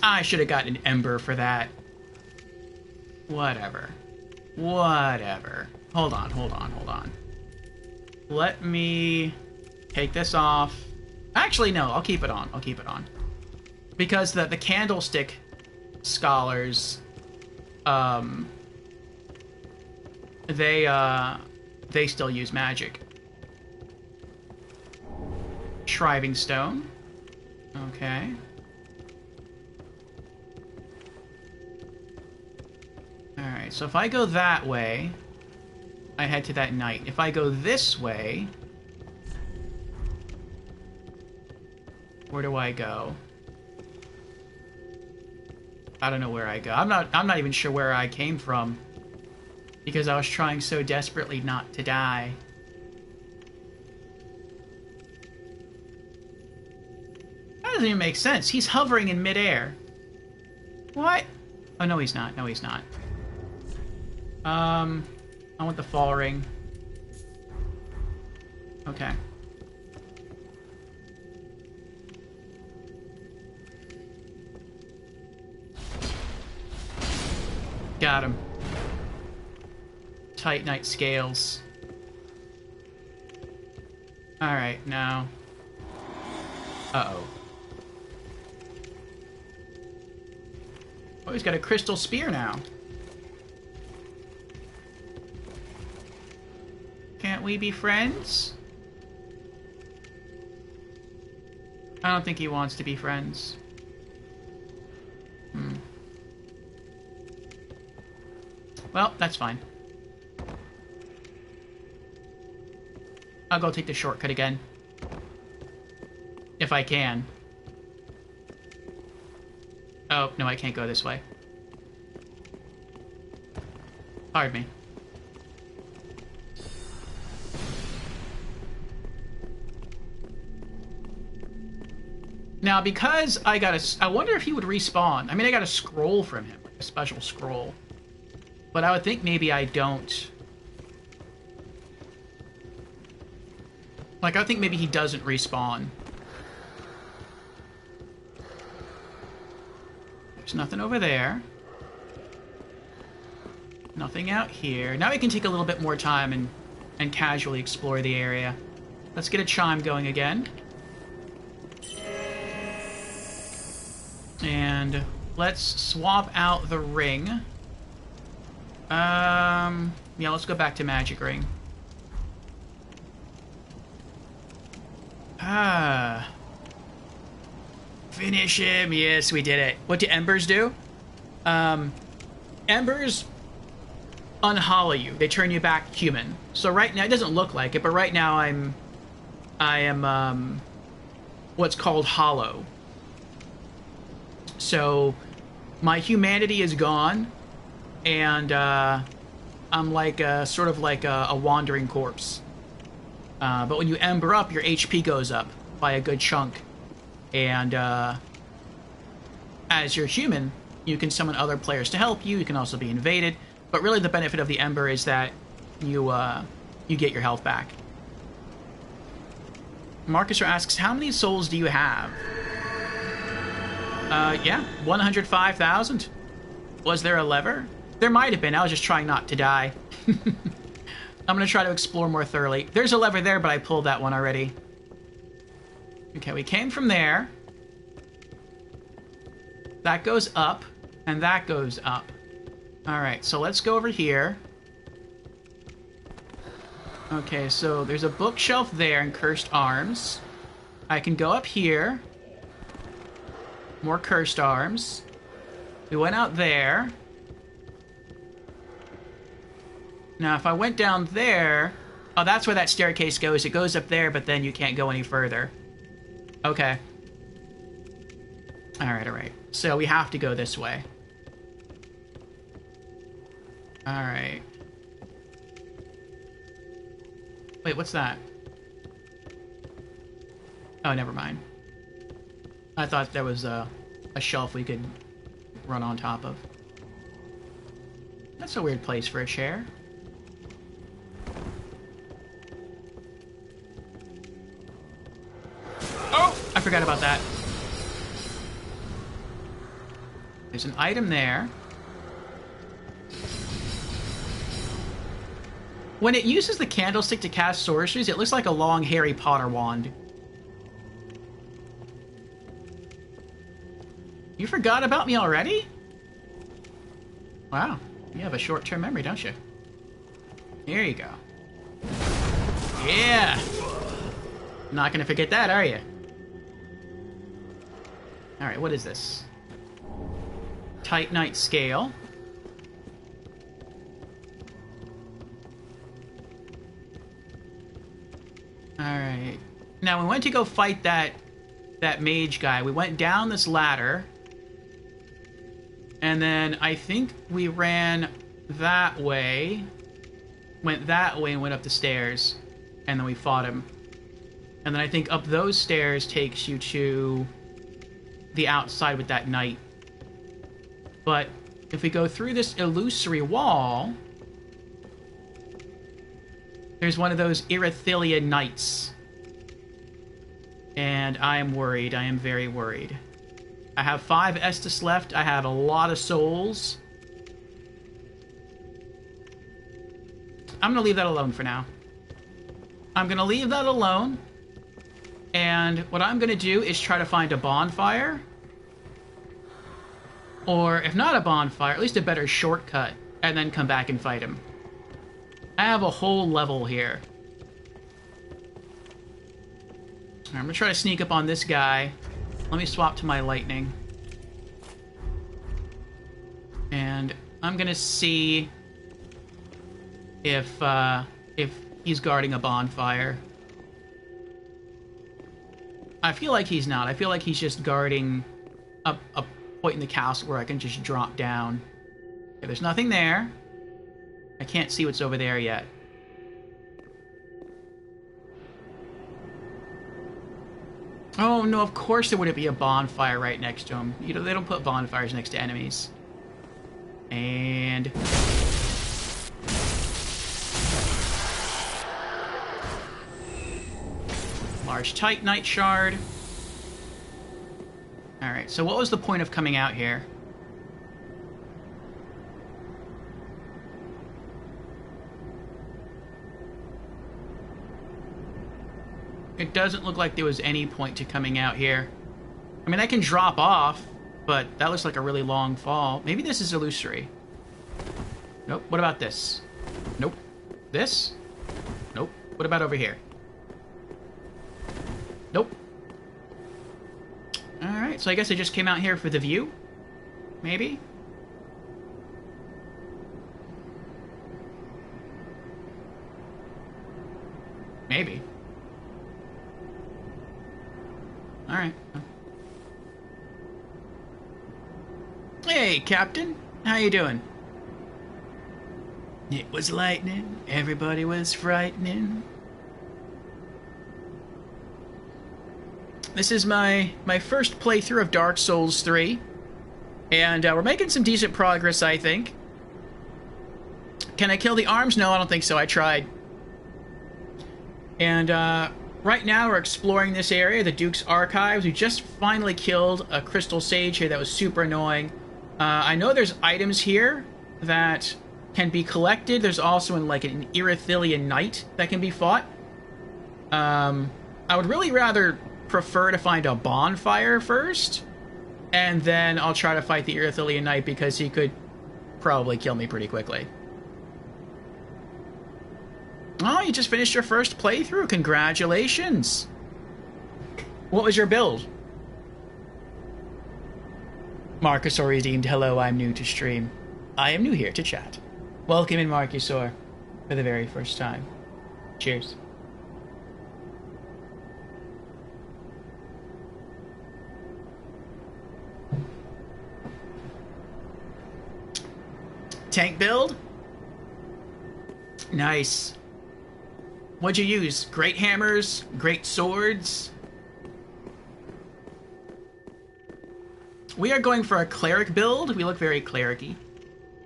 I should have gotten an Ember for that. Whatever. Whatever. Hold on, hold on, hold on. Let me take this off. Actually, no, I'll keep it on. I'll keep it on. Because the candlestick scholars, they still use magic. Shriving stone. Okay. Alright, so if I go that way, I head to that knight. If I go this way, where do I go? I don't know where I go. I'm not even sure where I came from, because I was trying so desperately not to die. That doesn't even make sense. He's hovering in midair. What? Oh, no, he's not. No, he's not. I want the fall ring. Okay. Got him. Titanite scales. Alright, now. Uh-oh. Oh, he's got a crystal spear now. Can't we be friends? I don't think he wants to be friends. Well, that's fine. I'll go take the shortcut again. If I can. Oh, no, I can't go this way. Pardon me. Now, because I got a... I wonder if he would respawn. I mean, I got a scroll from him. A special scroll. But I would think maybe I don't. Like, I think maybe he doesn't respawn. There's nothing over there. Nothing out here. Now we can take a little bit more time and casually explore the area. Let's get a chime going again. And let's swap out the ring. Yeah, let's go back to magic ring. Finish him. Yes, we did it. What do embers do? Embers unhollow you. They turn you back human. So right now, it doesn't look like it, but right now I am what's called hollow. So my humanity is gone, and I'm like sort of like a wandering corpse. But when you ember up, your HP goes up by a good chunk. And as you're human, you can summon other players to help you. You can also be invaded. But really the benefit of the ember is that you get your health back. Marcus asks, how many souls do you have? Yeah, 105,000. Was there a lever? There might have been. I was just trying not to die. I'm going to try to explore more thoroughly. There's a lever there, but I pulled that one already. Okay, we came from there. That goes up, and that goes up. Alright, so let's go over here. Okay, so there's a bookshelf there in Cursed Arms. I can go up here. More Cursed Arms. We went out there. Now, if I went down there... Oh, that's where that staircase goes. It goes up there, but then you can't go any further. Okay. Alright, alright. So we have to go this way. Alright. Wait, what's that? Oh, never mind. I thought there was a shelf we could run on top of. That's a weird place for a chair. Oh! I forgot about that. There's an item there. When it uses the candlestick to cast sorceries, it looks like a long Harry Potter wand. You forgot about me already? Wow. You have a short-term memory, don't you? Here you go. Yeah! Not gonna forget that, are you? Alright, what is this? Titanite scale. Alright. Now, we went to go fight that mage guy. We went down this ladder. And then I think we ran that way. Went that way and went up the stairs. And then we fought him. And then I think up those stairs takes you to the outside with that knight. But if we go through this illusory wall, there's one of those Erythilian knights. And I am worried. I am very worried. I have 5 Estus left. I have a lot of souls. I'm going to leave that alone for now. I'm going to leave that alone. And what I'm going to do is try to find a bonfire. Or, if not a bonfire, at least a better shortcut. And then come back and fight him. I have a whole level here. I'm going to try to sneak up on this guy. Let me swap to my lightning. And I'm going to see if he's guarding a bonfire. I feel like he's not. I feel like he's just guarding a point in the castle where I can just drop down. Okay, there's nothing there. I can't see what's over there yet. Oh, no, of course there wouldn't be a bonfire right next to him. You know, they don't put bonfires next to enemies. And... large Titanite shard. Alright, so what was the point of coming out here? It doesn't look like there was any point to coming out here. I mean, I can drop off, but that looks like a really long fall. Maybe this is illusory. Nope. What about this? Nope. This? Nope. What about over here? Nope. Alright, so I guess I just came out here for the view? Maybe? Maybe. Alright. Hey, Captain. How you doing? It was lightning. Everybody was frightening. This is my first playthrough of Dark Souls 3. And we're making some decent progress, I think. Can I kill the arms? No, I don't think so. I tried. And, right now we're exploring this area, the Duke's Archives. We just finally killed a Crystal Sage here that was super annoying. I know there's items here that can be collected. There's also an Erythilian Knight that can be fought. I would really rather prefer to find a bonfire first, and then I'll try to fight the Erythilian Knight because he could probably kill me pretty quickly. Oh, you just finished your first playthrough. Congratulations. What was your build? Marcusor redeemed. Hello, I'm new to stream. I am new here to chat. Welcome in, Marcusor, for the very first time. Cheers. Tank build? Nice. What'd you use? Great hammers? Great swords? We are going for a cleric build. We look very cleric-y.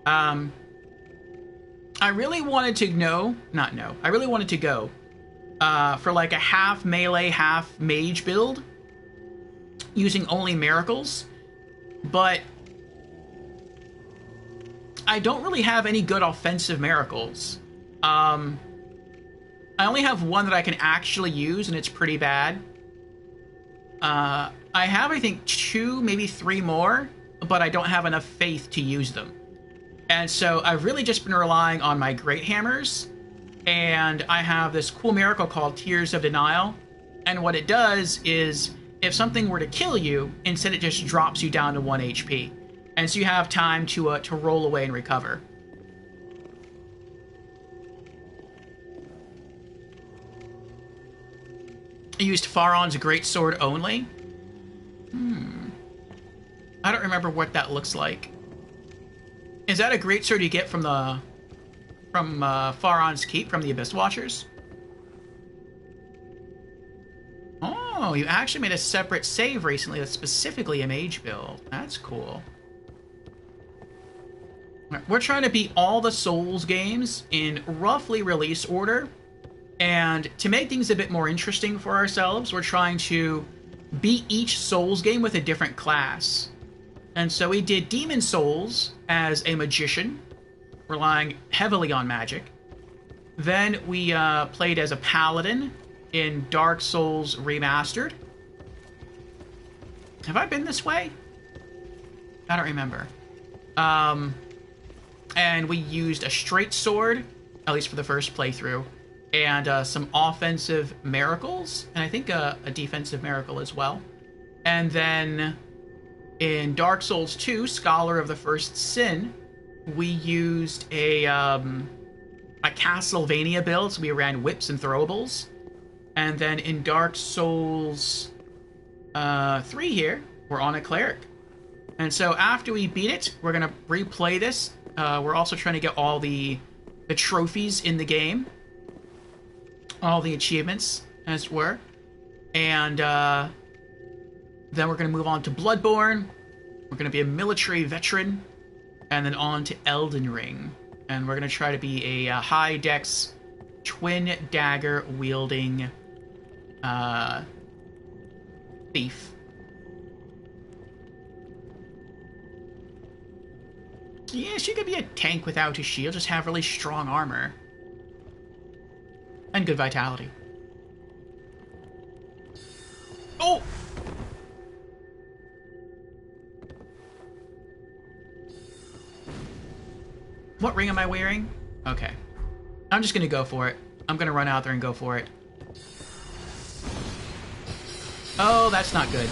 I really wanted to I really wanted to go for like a half melee, half mage build using only miracles, but I don't really have any good offensive miracles. I only have one that I can actually use, and it's pretty bad. I have, I think, 2, maybe 3 more, but I don't have enough faith to use them. And so I've really just been relying on my Great Hammers, and I have this cool miracle called Tears of Denial, and what it does is, if something were to kill you, instead it just drops you down to 1 HP. And so you have time to roll away and recover. I used Faron's Greatsword only. I don't remember what that looks like. Is that a greatsword you get from Faron's Keep, from the Abyss Watchers? Oh, you actually made a separate save recently that's specifically a mage build. That's cool. We're trying to beat all the Souls games in roughly release order. And to make things a bit more interesting for ourselves, we're trying to beat each Souls game with a different class. And so we did Demon Souls as a magician, relying heavily on magic. Then we played as a paladin in Dark Souls Remastered. Have I been this way? I don't remember. And we used a straight sword, at least for the first playthrough, and some offensive miracles, and I think a defensive miracle as well. And then in Dark Souls 2, Scholar of the First Sin, we used a Castlevania build, so we ran whips and throwables. And then in Dark Souls 3 here, we're on a Cleric. And so after we beat it, we're going to replay this. We're also trying to get all the trophies in the game. All the achievements, as it were. And then we're going to move on to Bloodborne. We're going to be a military veteran. And then on to Elden Ring. And we're going to try to be a high-dex, twin-dagger-wielding thief. Yeah, she could be a tank without a shield, just have really strong armor. And good vitality. Oh! What ring am I wearing? Okay. I'm just gonna go for it. I'm gonna run out there and go for it. Oh, that's not good.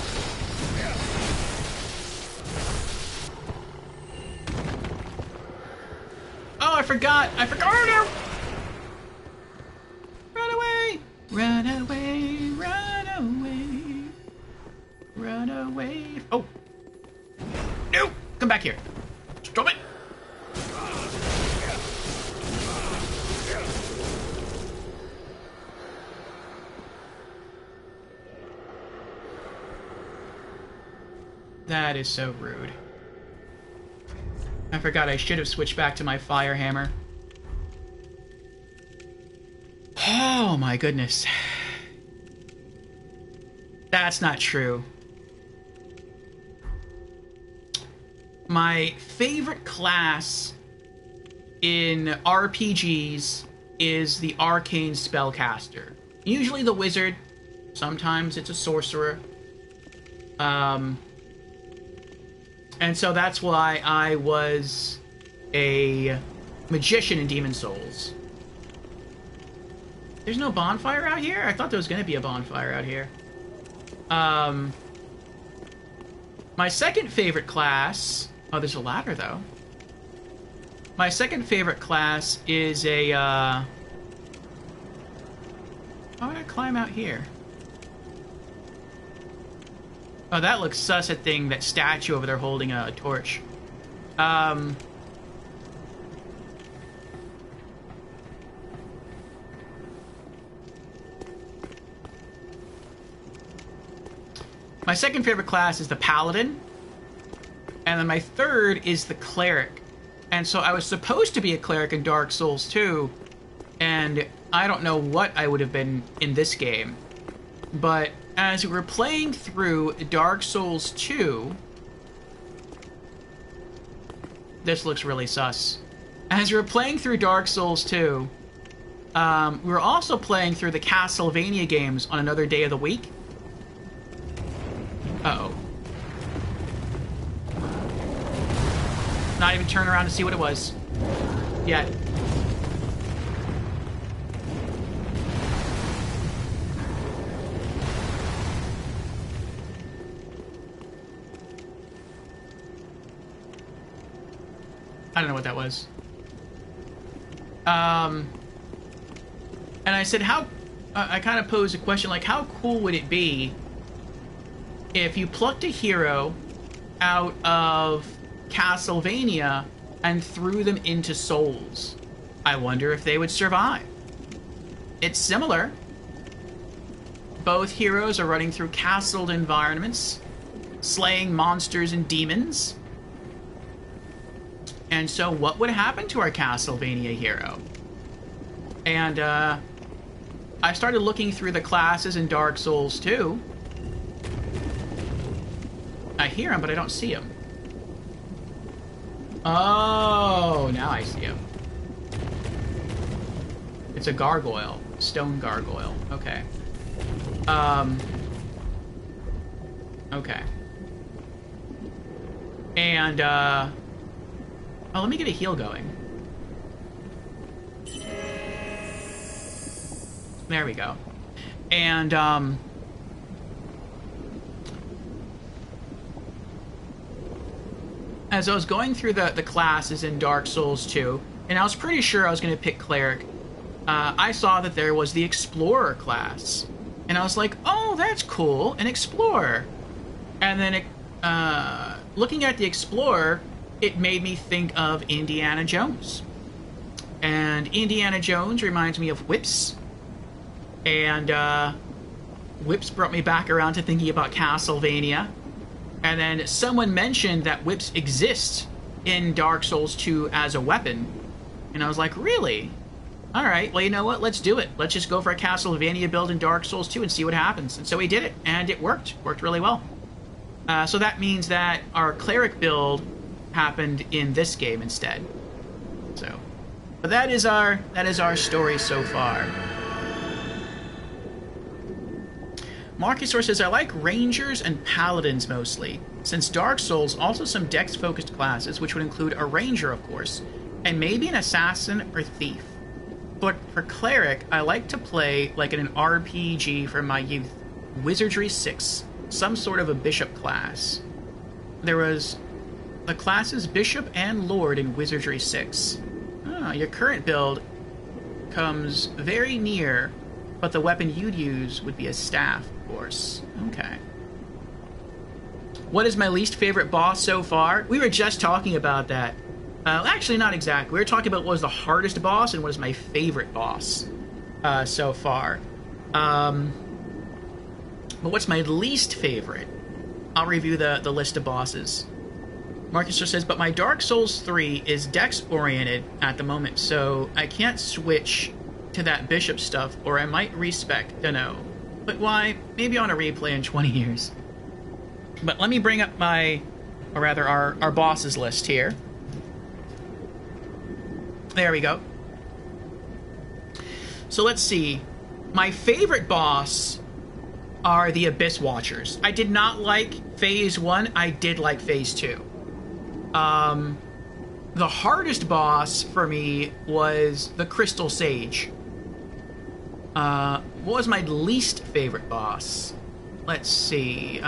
Oh, I forgot! I forgot! Oh, no! Run away! Run away! Run away! Run away! Oh! No! Come back here! Stop it! That is so rude. I forgot I should have switched back to my fire hammer. Oh my goodness. That's not true. My favorite class in RPGs is the arcane spellcaster. Usually the wizard. Sometimes it's a sorcerer. And so that's why I was a magician in Demon Souls. There's no bonfire out here? I thought there was going to be a bonfire out here. My second favorite class... Oh, there's a ladder, though. My second favorite class is a... How would I climb out here? Oh, that looks sus, that thing, that statue over there holding a torch. My second favorite class is the Paladin. And then my third is the Cleric. And so I was supposed to be a Cleric in Dark Souls 2. And I don't know what I would have been in this game. But as we were playing through Dark Souls 2... This looks really sus. As we were playing through Dark Souls 2, we were also playing through the Castlevania games on another day of the week. Uh-oh. Not even turn around to see what it was. Yet. I don't know what that was. And I said, I kind of posed a question, like, how cool would it be if you plucked a hero out of Castlevania and threw them into Souls? I wonder if they would survive. It's similar. Both heroes are running through castled environments, slaying monsters and demons. And so what would happen to our Castlevania hero? And I started looking through the classes in Dark Souls 2. I hear him, but I don't see him. Oh, now I see him. It's a gargoyle. Stone gargoyle. Okay. Okay. And, oh, let me get a heal going. There we go. And, as I was going through the classes in Dark Souls 2, and I was pretty sure I was going to pick Cleric, I saw that there was the Explorer class. And I was like, oh, that's cool, an Explorer. And then, looking at the Explorer, it made me think of Indiana Jones. And Indiana Jones reminds me of whips. And whips brought me back around to thinking about Castlevania. And then someone mentioned that whips exist in Dark Souls 2 as a weapon. And I was like, really? Alright, well, you know what? Let's do it. Let's just go for a Castlevania build in Dark Souls 2 and see what happens. And so we did it, and it worked. Worked really well. So that means that our Cleric build happened in this game instead. So, but that is our story so far. Marcusor says, I like Rangers and Paladins mostly, since Dark Souls also some dex-focused classes, which would include a Ranger, of course, and maybe an Assassin or Thief. But for Cleric, I like to play like in an RPG from my youth, Wizardry 6, some sort of a Bishop class. There was the classes Bishop and Lord in Wizardry 6. Ah, your current build comes very near, but the weapon you'd use would be a staff, of course. Okay. What is my least favorite boss so far? We were just talking about that. Actually, not exactly. We were talking about what was the hardest boss and what is my favorite boss so far. But what's my least favorite? I'll review the list of bosses. Marcus says, but my Dark Souls 3 is dex-oriented at the moment, so I can't switch to that bishop stuff, or I might respec. Dunno. But why? Maybe on a replay in 20 years. But let me bring up our bosses list here. There we go. So let's see. My favorite boss are the Abyss Watchers. I did not like Phase 1. I did like Phase 2. The hardest boss for me was the Crystal Sage. What was my least favorite boss? Let's see.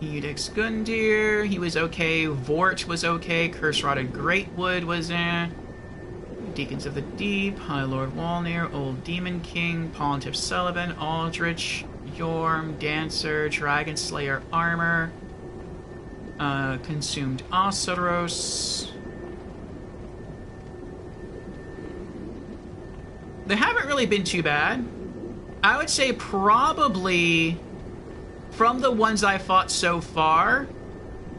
Edix Gundyr, he was okay. Vort was okay. Curse-Rotted Greatwood was Deacons of the Deep, High Lord Walnir, Old Demon King, Pontiff Sullivan, Aldrich, Yorm, Dancer, Dragon Slayer Armor, Consumed Oceros. They haven't really been too bad. I would say probably, from the ones I fought so far,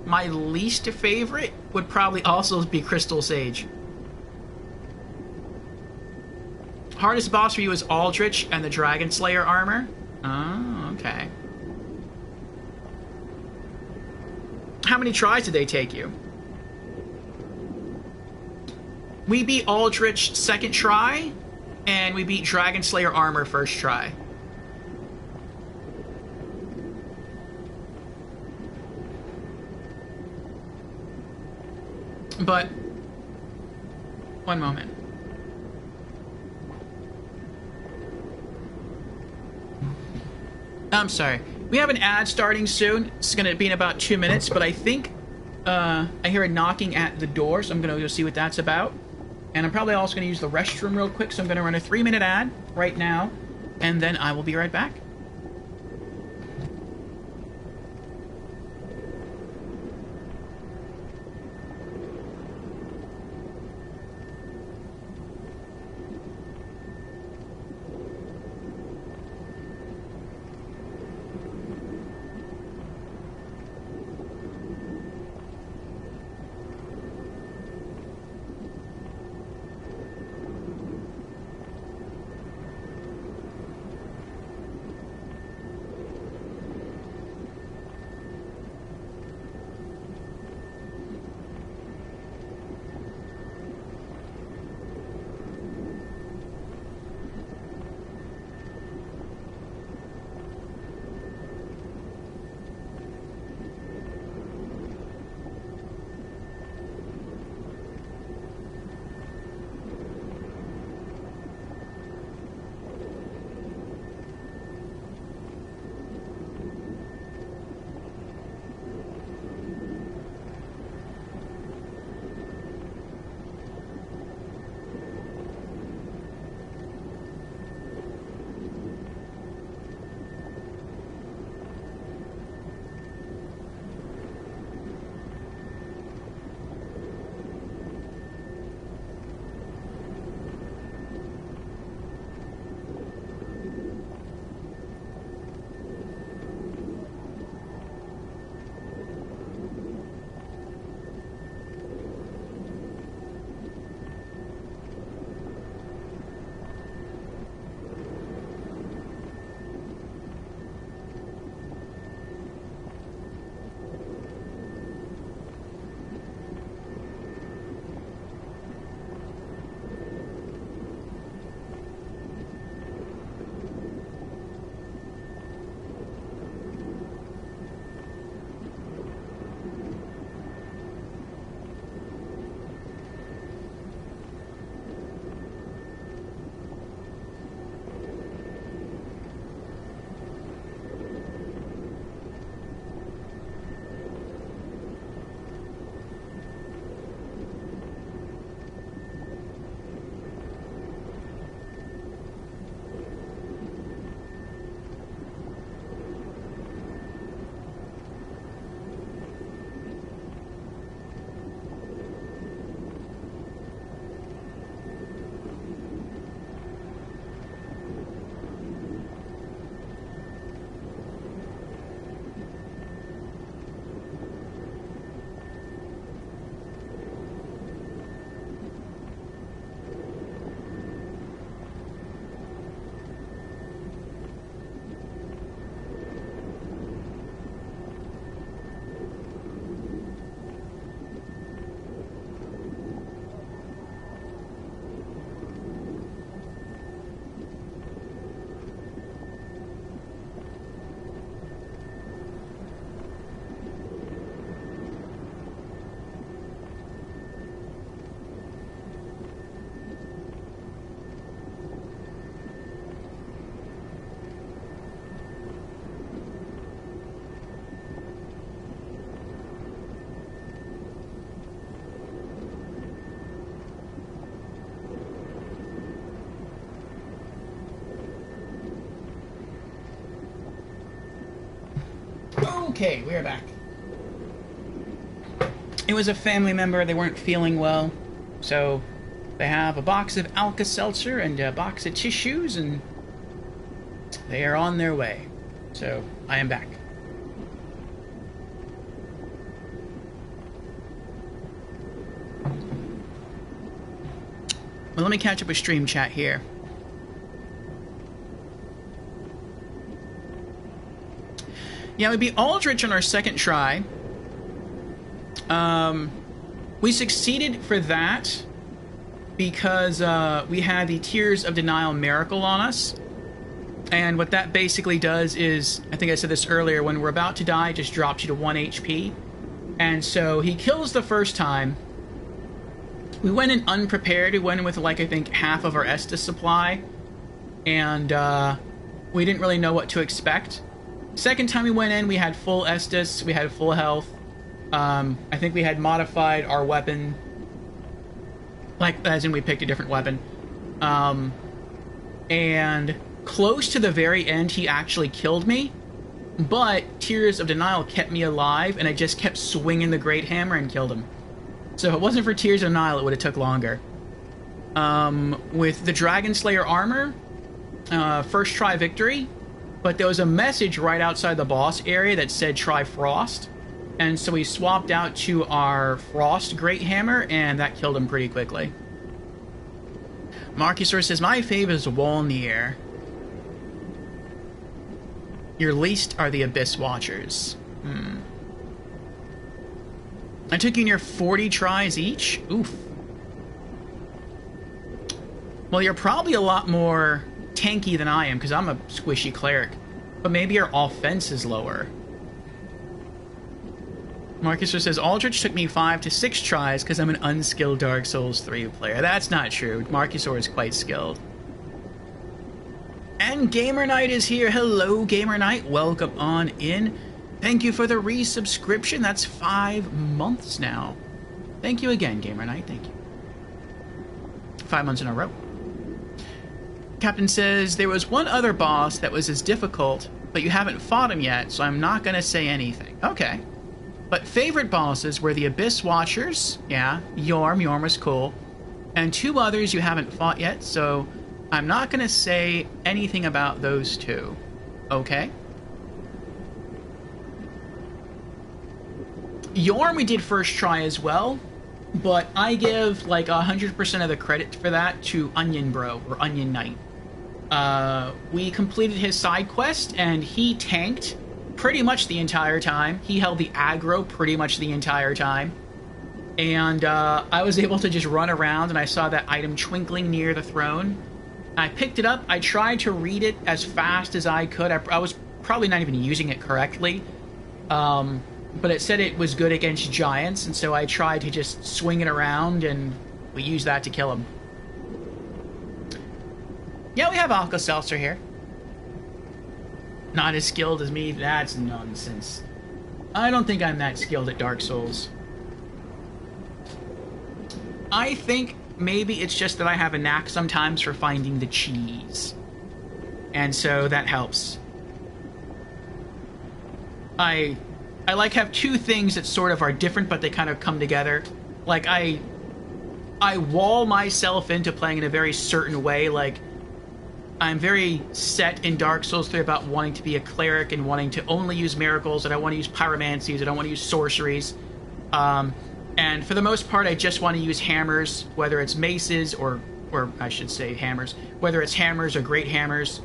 my least favorite would probably also be Crystal Sage. Hardest boss for you is Aldrich and the Dragon Slayer armor? Oh, okay. How many tries did they take you? We beat Aldrich second try, and we beat Dragon Slayer armor first try. But one moment. I'm sorry. We have an ad starting soon. It's going to be in about 2 minutes, but I think I hear a knocking at the door, so I'm going to go see what that's about. And I'm probably also going to use the restroom real quick, so I'm going to run a 3-minute ad right now, and then I will be right back. Okay, we're back. It was a family member. They weren't feeling well, so they have a box of Alka-Seltzer and a box of tissues, and they are on their way. So, I am back. Well, let me catch up with stream chat here. Yeah, it would be Aldrich on our second try. We succeeded for that because we had the Tears of Denial Miracle on us. And what that basically does is, I think I said this earlier, when we're about to die, it just drops you to 1 HP. And so he kills the first time, We went in unprepared. We went in with, like, I think half of our Estus supply. And we didn't really know what to expect. Second time we went in, we had full Estus. We had full health. I think we had modified our weapon. Like, as in we picked a different weapon. And close to the very end, he actually killed me. But Tears of Denial kept me alive, and I just kept swinging the Great Hammer and killed him. So if it wasn't for Tears of Denial, it would have took longer. With the Dragon Slayer armor, first try victory, but there was a message right outside the boss area that said try Frost, and so we swapped out to our Frost Great Hammer, and that killed him pretty quickly. Marcusor says, my fave is Walnir. Your least are the Abyss Watchers. I took you near 40 tries each? Oof. Well, you're probably a lot more tanky than I am, because I'm a squishy cleric. But maybe your offense is lower. Marcusor says, Aldrich took me 5 to 6 tries because I'm an unskilled Dark Souls 3 player. That's not true. Marcusor is quite skilled. And Gamer Knight is here. Hello, Gamer Knight. Welcome on in. Thank you for the resubscription. That's 5 months now. Thank you again, Gamer Knight. Thank you. 5 months in a row. Captain says, there was one other boss that was as difficult, but you haven't fought him yet, so I'm not going to say anything. Okay. But favorite bosses were the Abyss Watchers. Yeah, Yorm. Yorm was cool. And 2 others you haven't fought yet, so I'm not going to say anything about those 2. Okay? Yorm we did first try as well, but I give like 100% of the credit for that to Onion Bro, or Onion Knight. We completed his side quest, and he tanked pretty much the entire time. He held the aggro pretty much the entire time. And I was able to just run around, and I saw that item twinkling near the throne. I picked it up. I tried to read it as fast as I could. I was probably not even using it correctly. But it said it was good against giants, and so I tried to just swing it around, and we used that to kill him. Yeah, we have Alka-Seltzer here. Not as skilled as me? That's nonsense. I don't think I'm that skilled at Dark Souls. I think maybe it's just that I have a knack sometimes for finding the cheese. And so that helps. I like have 2 things that sort of are different, but they kind of come together. Like, I wall myself into playing in a very certain way. Like, I'm very set in Dark Souls 3 about wanting to be a cleric and wanting to only use miracles, and I want to use pyromancies, I don't want to use sorceries. And for the most part, I just want to use hammers, whether it's maces or I should say hammers, whether it's hammers or great hammers.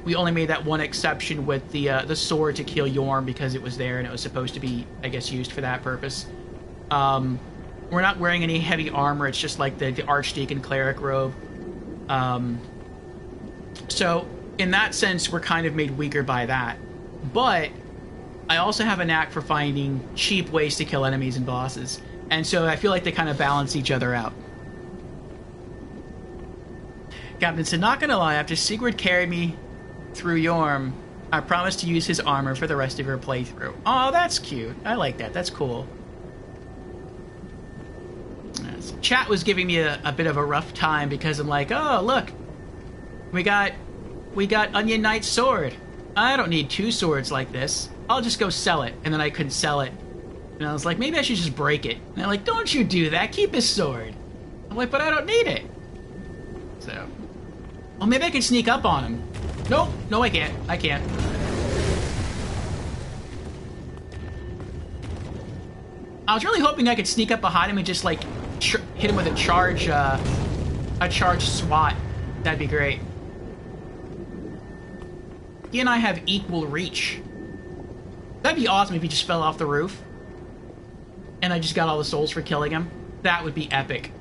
We only made that one exception with the sword to kill Yorm because it was there and it was supposed to be, I guess, used for that purpose. We're not wearing any heavy armor. It's just like the Archdeacon cleric robe. So in that sense, we're kind of made weaker by that. But I also have a knack for finding cheap ways to kill enemies and bosses. And so I feel like they kind of balance each other out. Captain said, not gonna lie, after Sigurd carried me through Yorm, I promised to use his armor for the rest of your playthrough. Oh, that's cute. I like that. That's cool. Yes. Chat was giving me a bit of a rough time because I'm like, oh, look. We got Onion Knight's sword. I don't need 2 swords like this. I'll just go sell it. And then I couldn't sell it. And I was like, maybe I should just break it. And they're like, don't you do that. Keep his sword. I'm like, but I don't need it. So... well, maybe I can sneak up on him. Nope. No, I can't. I can't. I was really hoping I could sneak up behind him and just, like, hit him with a charge SWAT. That'd be great. He and I have equal reach. That'd be awesome if he just fell off the roof. And I just got all the souls for killing him. That would be epic.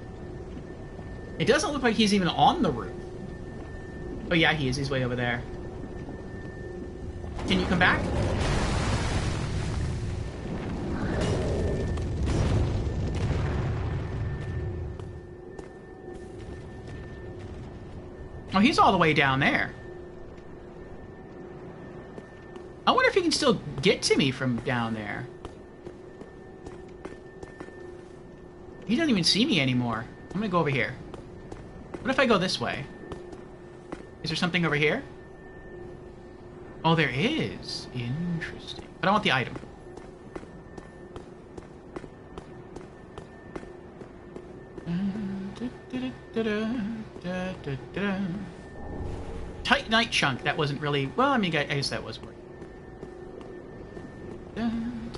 It doesn't look like he's even on the roof. Oh yeah, he is. He's way over there. Can you come back? he's all the way down there. I wonder if he can still get to me from down there. He doesn't even see me anymore. I'm gonna go over here. What if I go this way? Is there something over here? Oh, there is. Interesting. But I want the item. Tight night chunk. That wasn't really... Well, I mean, I guess that was working.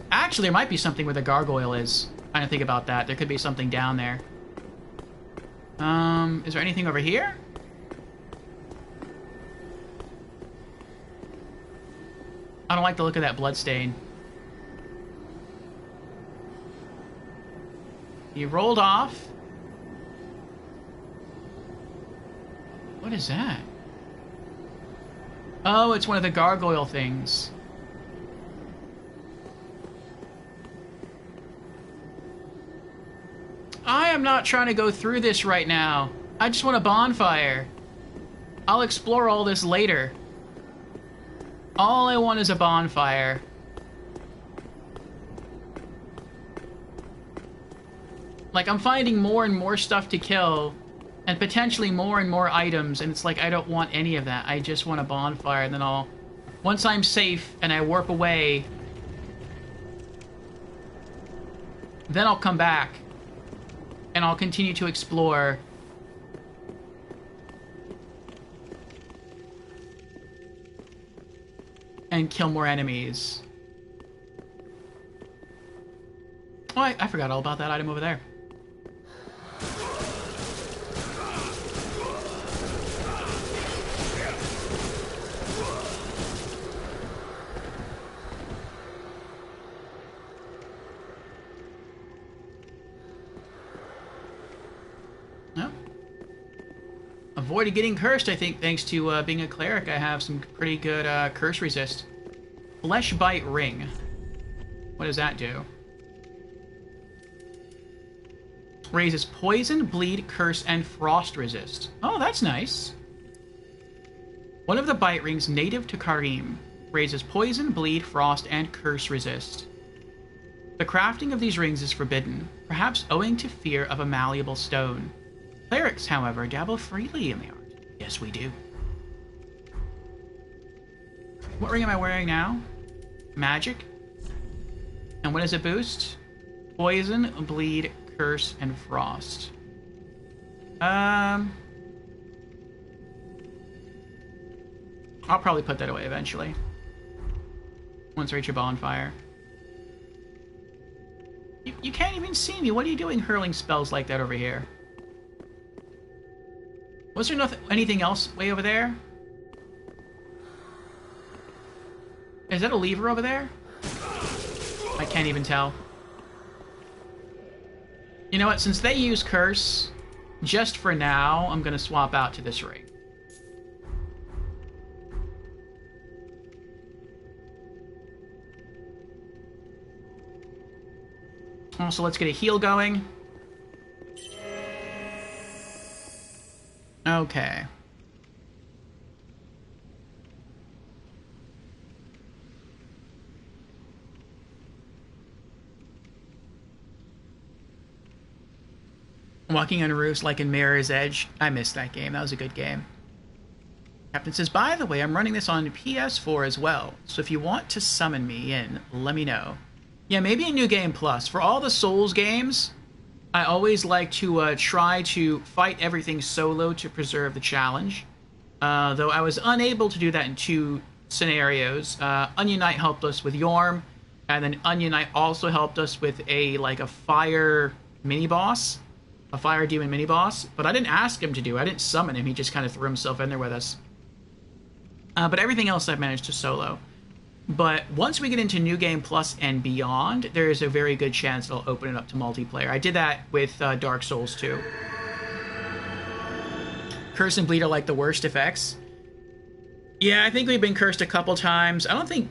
Actually, there might be something where the gargoyle is. I didn't think about that. There could be something down there. Is there anything over here? I don't like the look of that bloodstain. He rolled off. What is that? Oh, it's one of the gargoyle things. I am not trying to go through this right now. I just want a bonfire. I'll explore all this later. All I want is a bonfire. Like, I'm finding more and more stuff to kill, and potentially more and more items, and it's like, I don't want any of that. I just want a bonfire, and then I'll... Once I'm safe and I warp away, then I'll come back, and I'll continue to explore. And kill more enemies. Oh, I forgot all about that item over there. No. Avoided getting cursed, I think, thanks to being a cleric. I have some pretty good curse resist. Flesh Bite Ring. What does that do? Raises poison, bleed, curse, and frost resist. Oh, that's nice. One of the bite rings native to Karim. Raises poison, bleed, frost, and curse resist. The crafting of these rings is forbidden, perhaps owing to fear of a malleable stone. Clerics, however, dabble freely in the art. Yes, we do. What ring am I wearing now? Magic. And what does it boost? Poison, bleed, curse, and frost. I'll probably put that away eventually. Once I reach a bonfire. You can't even see me. What are you doing hurling spells like that over here? Was there anything else way over there? Is that a lever over there? I can't even tell. You know what? Since they use curse, just for now, I'm going to swap out to this ring. Also, let's get a heal going. Okay. Walking on roofs like in Mirror's Edge. I missed that game. That was a good game. Captain says, by the way, I'm running this on PS4 as well, so if you want to summon me in, let me know. Yeah, maybe a New Game Plus. For all the Souls games, I always like to try to fight everything solo to preserve the challenge. Though I was unable to do that in 2 scenarios. Onion Knight helped us with Yorm, and then Onion Knight also helped us with a fire mini-boss. A fire demon mini-boss. But I didn't ask him to do it. I didn't summon him. He just kind of threw himself in there with us. But everything else I've managed to solo. But once we get into New Game Plus and beyond, there is a very good chance I'll open it up to multiplayer. I did that with Dark Souls 2. Curse and Bleed are like the worst effects. Yeah, I think we've been cursed a couple times. I don't think...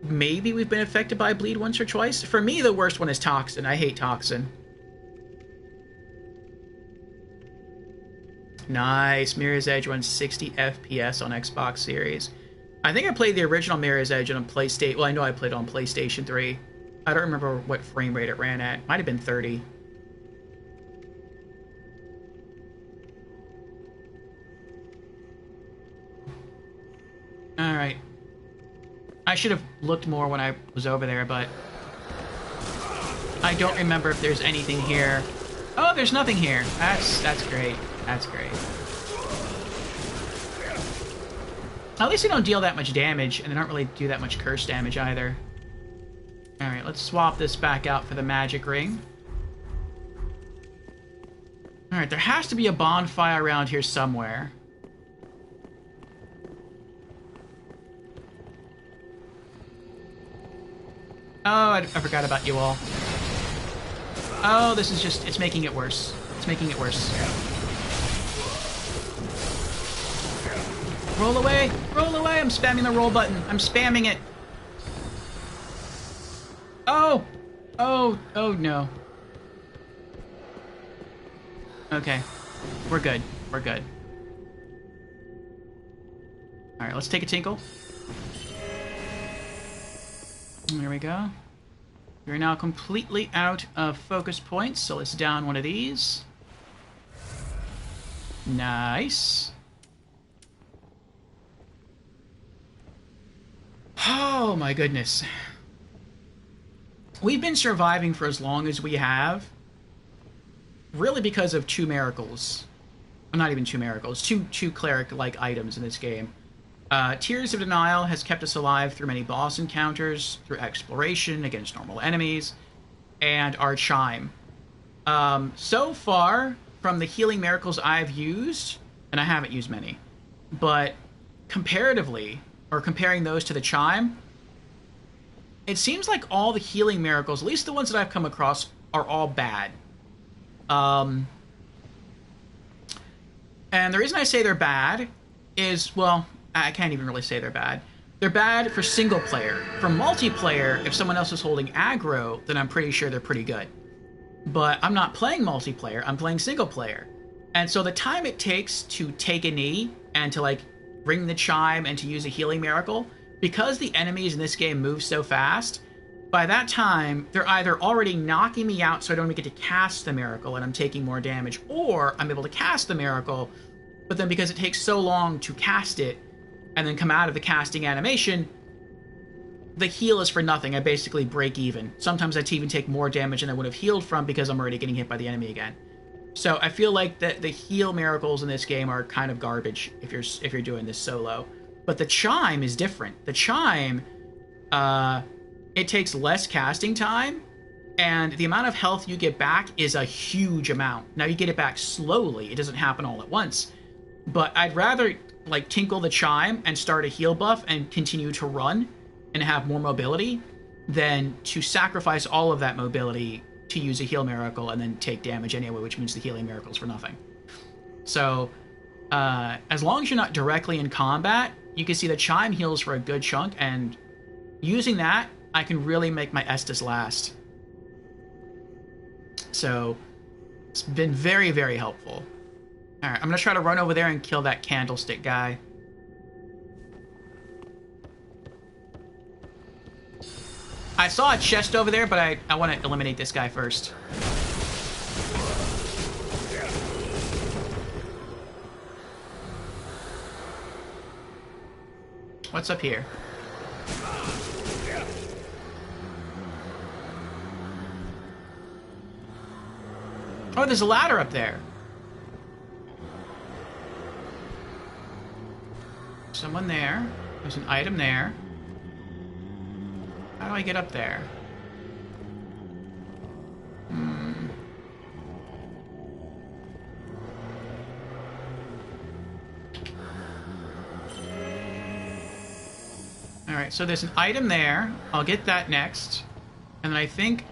Maybe we've been affected by Bleed once or twice. For me, the worst one is Toxin. I hate Toxin. Nice. Mirror's Edge runs 60 FPS on Xbox Series. I think I played the original Mirror's Edge on PlayStation. Well, I know I played it on PlayStation 3. I don't remember what frame rate it ran at. Might have been 30. Alright. I should have looked more when I was over there, but I don't remember if there's anything here. Oh, there's nothing here. That's great. That's great. At least they don't deal that much damage, and they don't really do that much curse damage either. Alright, let's swap this back out for the magic ring. Alright, there has to be a bonfire around here somewhere. Oh, I forgot about you all. Oh, this is just... it's making it worse. It's making it worse. Roll away! Roll away! I'm spamming the roll button. I'm spamming it. Oh! Oh! Oh, no. Okay. We're good. We're good. Alright, let's take a tinkle. There we go. We're now completely out of focus points, so let's down one of these. Nice. Oh my goodness. We've been surviving for as long as we have, really because of two miracles. Well, not even two miracles, two cleric-like items in this game. Tears of Denial has kept us alive through many boss encounters, through exploration against normal enemies, and our Chime. So far, from the healing miracles I've used, and I haven't used many, but comparatively, or comparing those to the Chime, it seems like all the healing miracles, at least the ones that I've come across, are all bad. And the reason I say they're bad is, well, I can't even really say they're bad. They're bad for single player. For multiplayer, if someone else is holding aggro, then I'm pretty sure they're pretty good. But I'm not playing multiplayer, I'm playing single player. And so the time it takes to take a knee and to, like, ring the chime and to use a healing miracle, because the enemies in this game move so fast, by that time, they're either already knocking me out so I don't even get to cast the miracle and I'm taking more damage, or I'm able to cast the miracle, but then because it takes so long to cast it, and then come out of the casting animation, the heal is for nothing. I basically break even. Sometimes I'd even take more damage than I would have healed from because I'm already getting hit by the enemy again. So I feel like that the heal miracles in this game are kind of garbage if you're doing this solo. But the chime is different. The chime, it takes less casting time, and the amount of health you get back is a huge amount. Now you get it back slowly. It doesn't happen all at once. But I'd rather, like, tinkle the chime and start a heal buff and continue to run and have more mobility than to sacrifice all of that mobility to use a heal miracle and then take damage anyway, which means the healing miracle's for nothing. So, as long as you're not directly in combat, you can see the chime heals for a good chunk, and using that, I can really make my Estus last. So, it's been very, very helpful. Alright, I'm gonna try to run over there and kill that candlestick guy. I saw a chest over there, but I want to eliminate this guy first. What's up here? Oh, there's a ladder up there. Someone there. There's an item there. How do I get up there? Alright, so there's an item there. I'll get that next. And then I think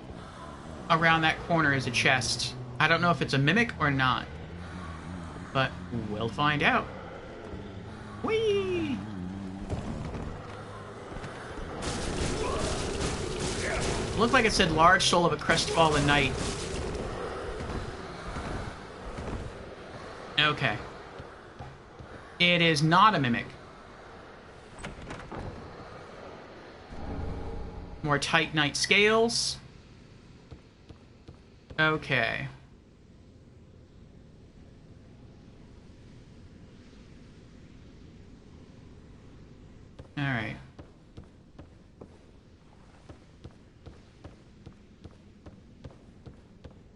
around that corner is a chest. I don't know if it's a mimic or not. But we'll find out. Whee! Looked like it said large soul of a crestfallen knight. Okay. It is not a mimic. More Titanite scales. Okay. Alright.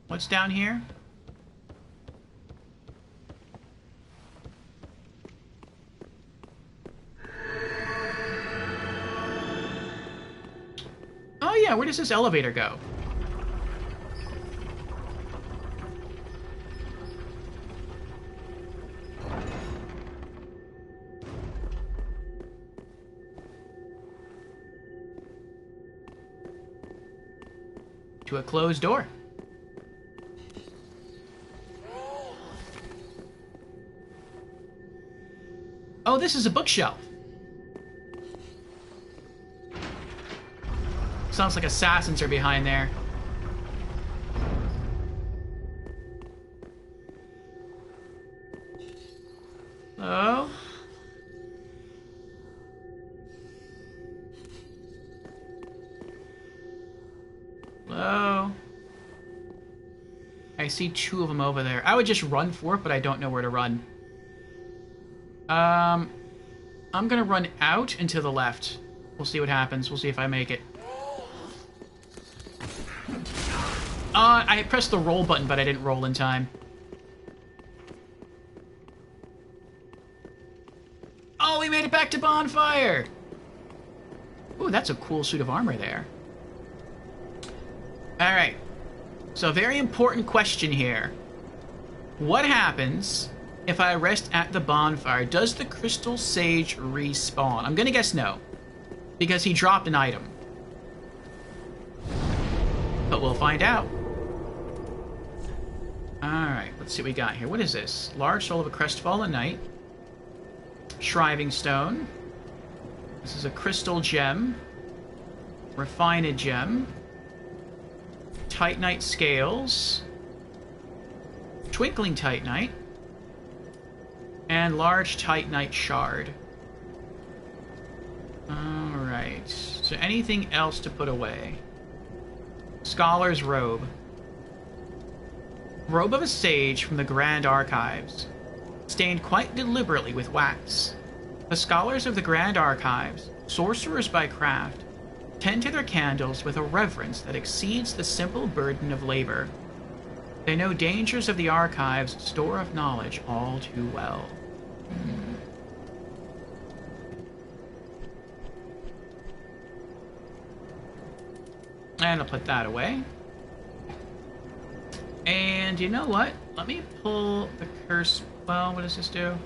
What's down here? Oh yeah, where does this elevator go? To a closed door. Oh, this is a bookshelf. Sounds like assassins are behind there. Hello? Hello? I see two of them over there. I would just run for it, but I don't know where to run. I'm gonna run out and to the left. We'll see what happens. We'll see if I make it. I pressed the roll button, but I didn't roll in time. Oh, we made it back to bonfire! Ooh, that's a cool suit of armor there. Alright. So, a very important question here. What happens if I rest at the bonfire? Does the Crystal Sage respawn? I'm gonna guess no. Because he dropped an item. But we'll find out. Alright, let's see what we got here. What is this? Large soul of a crestfallen knight. Shriving stone. This is a crystal gem. Refined gem. Titanite scales. Twinkling titanite. And large titanite shard. Alright. So anything else to put away? Scholar's robe. Robe of a sage from the Grand Archives. Stained quite deliberately with wax. The scholars of the Grand Archives, sorcerers by craft, tend to their candles with a reverence that exceeds the simple burden of labor. They know dangers of the archives' store of knowledge all too well. And I'll put that away. And you know what? Let me pull the curse. Well, what does this do?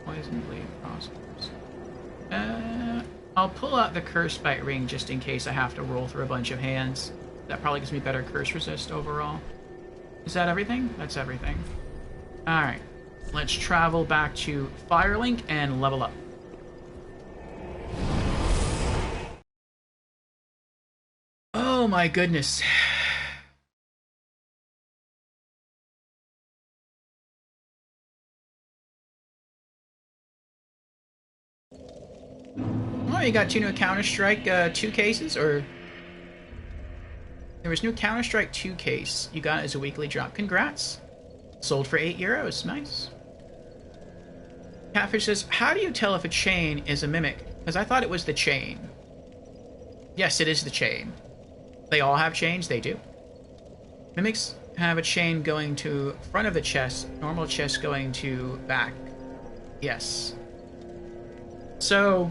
Poison, bleed, prosperous. I'll pull out the curse bite ring just in case I have to roll through a bunch of hands. That probably gives me better curse resist overall. Is that everything? That's everything. Alright. Let's travel back to Firelink and level up. Oh my goodness. Oh, you got two new Counter-Strike 2 cases, or... There was new Counter-Strike 2 case you got as a weekly drop. Congrats. Sold for €8. Nice. Catfish says, how do you tell if a chain is a mimic? Because I thought it was the chain. Yes, it is the chain. They all have chains? They do. Mimics have a chain going to front of the chest, normal chest going to back. Yes. So...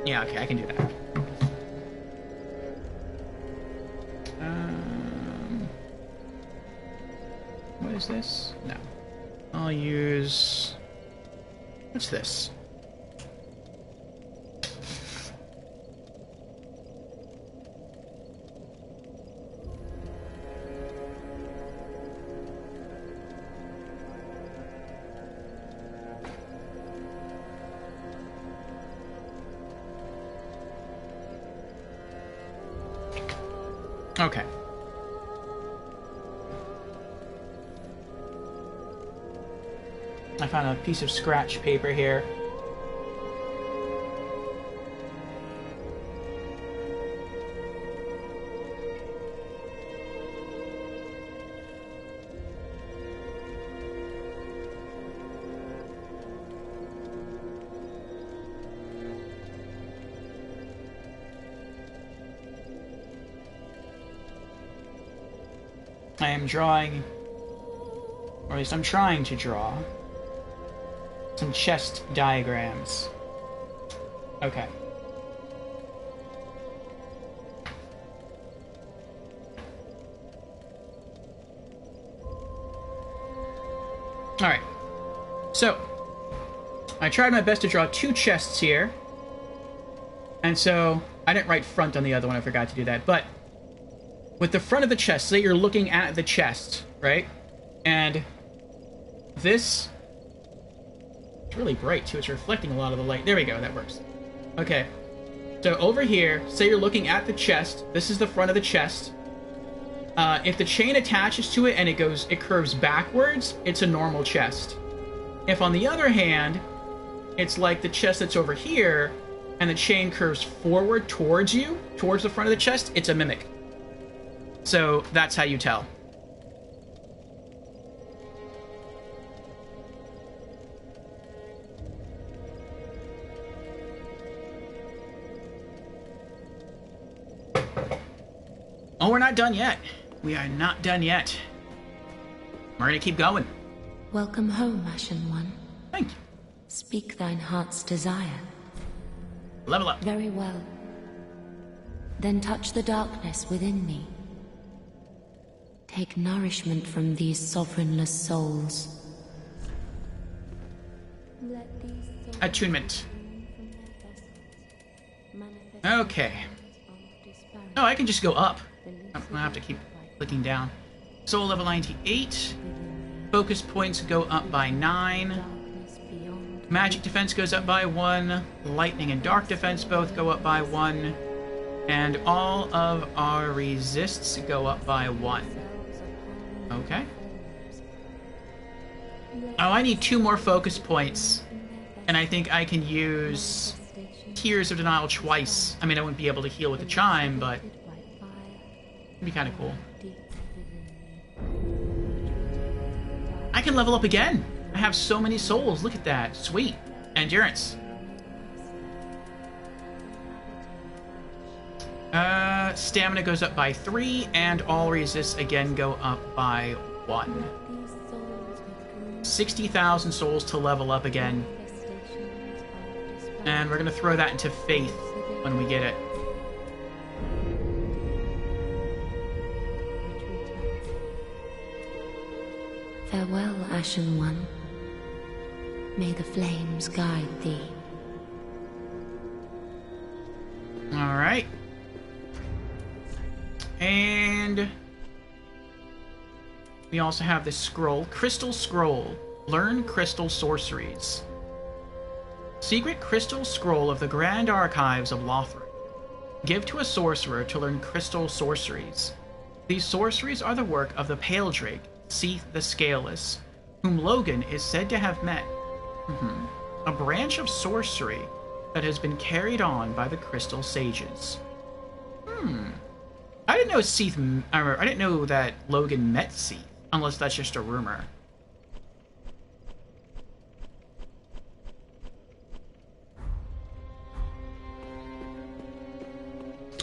Yeah, okay, I can do that. What is this? No. I'll use... What's this? Okay. I found a piece of scratch paper here. I am drawing, or at least I'm trying to draw, some chest diagrams. Okay. Alright. So, I tried my best to draw 2 chests here. And so, I didn't write front on the other one, I forgot to do that, but with the front of the chest, say you're looking at the chest, right? And this... It's really bright, too. It's reflecting a lot of the light. There we go. That works. Okay. So over here, say you're looking at the chest. This is the front of the chest. If the chain attaches to it and it curves backwards, it's a normal chest. If, on the other hand, it's like the chest that's over here, and the chain curves forward towards you, towards the front of the chest, it's a mimic. So that's how you tell. Oh, we're not done yet. We are not done yet. We're gonna keep going. Welcome home, Ashen One. Thank you. Speak thine heart's desire. Level up. Very well. Then touch the darkness within me. Take nourishment from these sovereignless souls. Attunement. Okay. Oh, I can just go up. I'm gonna have to keep clicking down. Soul level 98. Focus points go up by 9. Magic defense goes up by 1. Lightning and dark defense both go up by 1. And all of our resists go up by 1. Okay. Oh, I need 2 more focus points. And I think I can use Tears of Denial twice. I mean, I wouldn't be able to heal with the chime, but it'd be kind of cool. I can level up again. I have so many souls. Look at that. Sweet. Endurance. Stamina goes up by 3, and all resists again go up by 1. 60,000 souls to level up again. And we're gonna throw that into Faith when we get it. Farewell, Ashen One. May the flames guide thee. Alright. And we also have this scroll. Crystal Scroll. Learn crystal sorceries. Secret crystal scroll of the Grand Archives of Lothric. Give to a sorcerer to learn crystal sorceries. These sorceries are the work of the Pale Drake, Seath the Scaleless, whom Logan is said to have met. A branch of sorcery that has been carried on by the Crystal Sages. I didn't know Seath, I didn't know that Logan met Seath, unless that's just a rumor.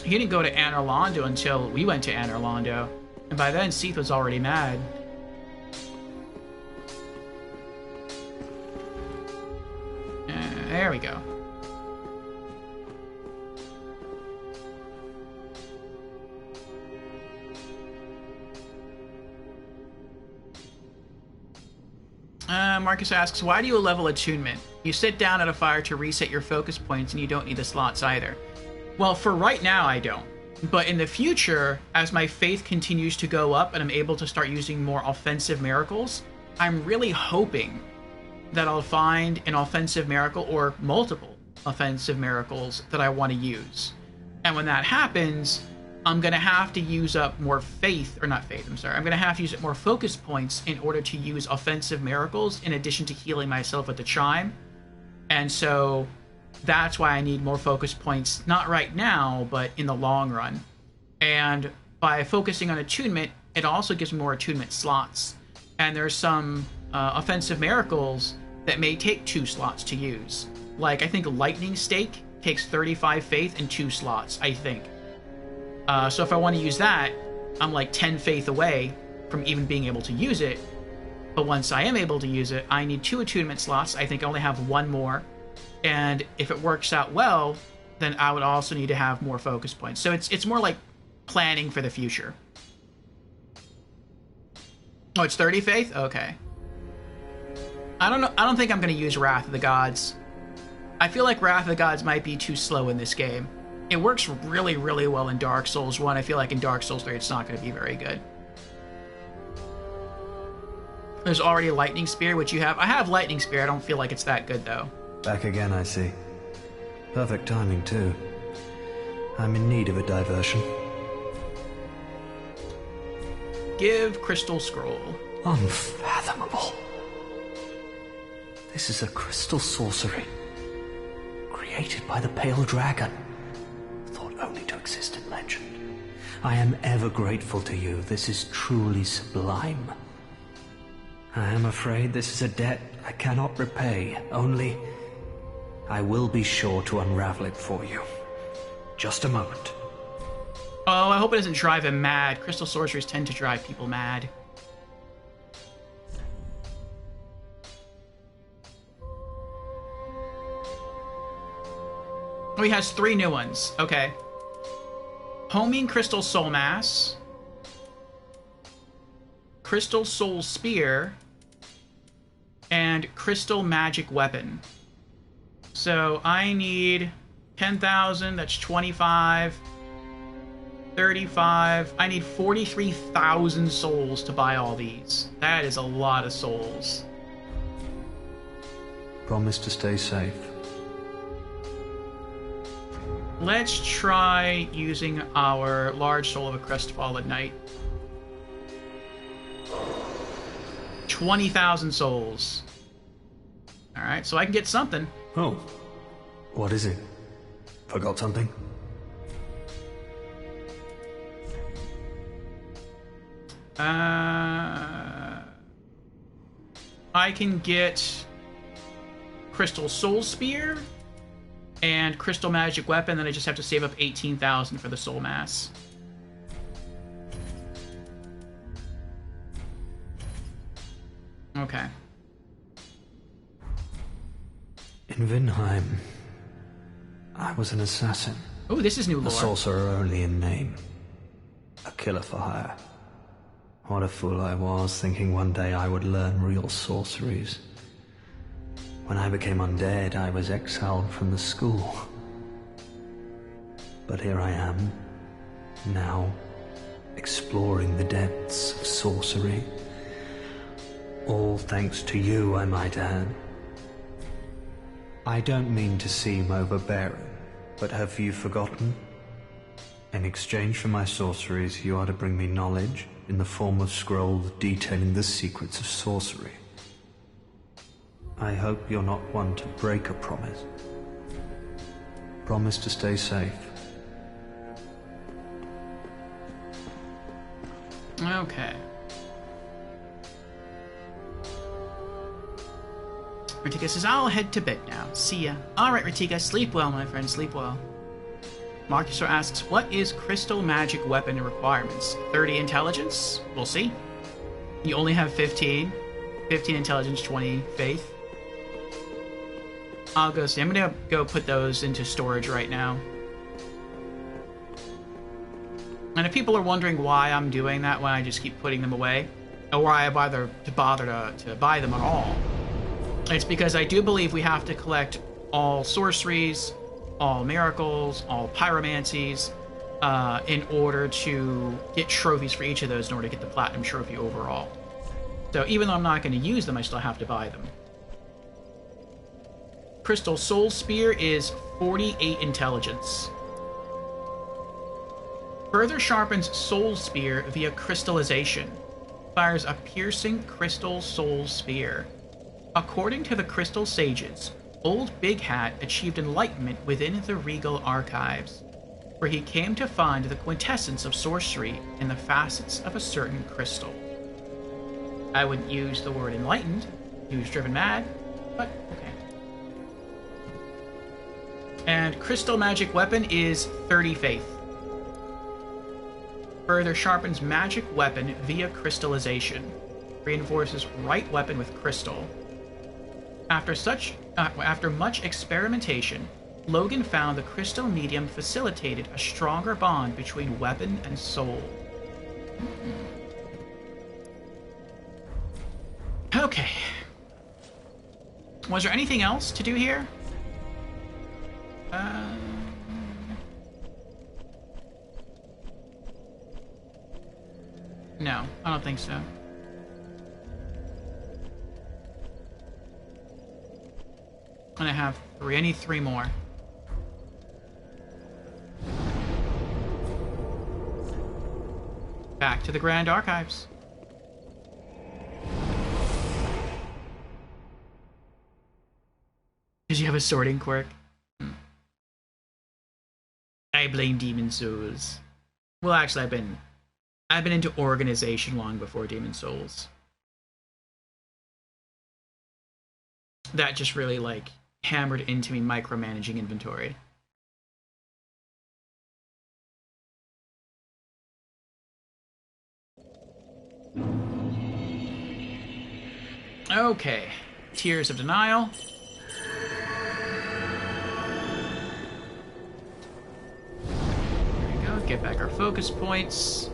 He didn't go to Anor Londo until we went to Anor Londo, and by then Seath was already mad. There we go. Marcus asks, why do you level attunement? You sit down at a fire to reset your focus points and you don't need the slots either. Well, for right now, I don't. But in the future, as my faith continues to go up and I'm able to start using more offensive miracles, I'm really hoping that I'll find an offensive miracle or multiple offensive miracles that I want to use. And when that happens, I'm going to have to use up more faith, or not faith, I'm sorry. I'm going to have to use up more focus points in order to use offensive miracles in addition to healing myself with the chime. And so that's why I need more focus points, not right now, but in the long run. And by focusing on attunement, it also gives me more attunement slots. And there's some offensive miracles that may take 2 slots to use. Like, I think Lightning Stake takes 35 faith and 2 slots, I think. So if I want to use that, I'm like 10 faith away from even being able to use it. But once I am able to use it, I need 2 attunement slots. I think I only have 1 more. And if it works out well, then I would also need to have more focus points. So it's more like planning for the future. Oh, it's 30 faith? Okay. I don't know. I don't think I'm going to use Wrath of the Gods. I feel like Wrath of the Gods might be too slow in this game. It works really, really well in Dark Souls 1. I feel like in Dark Souls 3 it's not going to be very good. There's already Lightning Spear, which you have. I have Lightning Spear. I don't feel like it's that good, though. Back again, I see. Perfect timing, too. I'm in need of a diversion. Give Crystal Scroll. Unfathomable. This is a crystal sorcery. Created by the Pale Dragon. Thought only to exist in legend. I am ever grateful to you. This is truly sublime. I am afraid this is a debt I cannot repay. Only, I will be sure to unravel it for you. Just a moment. Oh, I hope it doesn't drive him mad. Crystal sorceries tend to drive people mad. Oh, he has 3 new ones. Okay. Homing Crystal Soul Mass. Crystal Soul Spear. And Crystal Magic Weapon. So I need 10,000. That's 25. 35. I need 43,000 souls to buy all these. That is a lot of souls. Promise to stay safe. Let's try using our large soul of a crestfallen knight. 20,000 souls. Alright, so I can get something. Oh. What is it? Forgot something? I can get Crystal Soul Spear and Crystal Magic Weapon, then I just have to save up 18,000 for the Soul Mass. Okay. In Vinheim, I was an assassin. Oh, this is new lore. A sorcerer only in name. A killer for hire. What a fool I was, thinking one day I would learn real sorceries. When I became undead, I was exiled from the school. But here I am, now, exploring the depths of sorcery. All thanks to you, I might add. I don't mean to seem overbearing, but have you forgotten? In exchange for my sorceries, you are to bring me knowledge in the form of scrolls detailing the secrets of sorcery. I hope you're not one to break a promise. Promise to stay safe. Okay. Ratika says, I'll head to bed now. See ya. Alright, Ratika, sleep well, my friend, sleep well. Marcusor asks, what is Crystal Magic Weapon requirements? 30 intelligence? We'll see. You only have 15. 15 intelligence, 20 faith. I'll go see. I'm gonna go put those into storage right now. And if people are wondering why I'm doing that when I just keep putting them away, or why I bother to buy them at all, it's because I do believe we have to collect all sorceries, all miracles, all pyromancies, in order to get trophies for each of those in order to get the platinum trophy overall. So even though I'm not going to use them, I still have to buy them. Crystal Soul Spear is 48 intelligence. Further sharpens Soul Spear via crystallization. Fires a piercing crystal soul spear. According to the Crystal Sages, Old Big Hat achieved enlightenment within the Regal Archives, where he came to find the quintessence of sorcery in the facets of a certain crystal. I wouldn't use the word enlightened. He was driven mad, but okay. And crystal magic weapon is 30 faith. Further sharpens magic weapon via crystallization. Reinforces right weapon with crystal. After much experimentation, Logan found the crystal medium facilitated a stronger bond between weapon and soul. Okay. Was there anything else to do here? No, I don't think so. And I have 3. I need 3 more. Back to the Grand Archives. Did you have a sorting quirk? I blame Demon Souls. Well, actually, I've been into organization long before Demon Souls. That just really, like, hammered into me micromanaging inventory. Okay. Tears of Denial. There we go. Get back our focus points.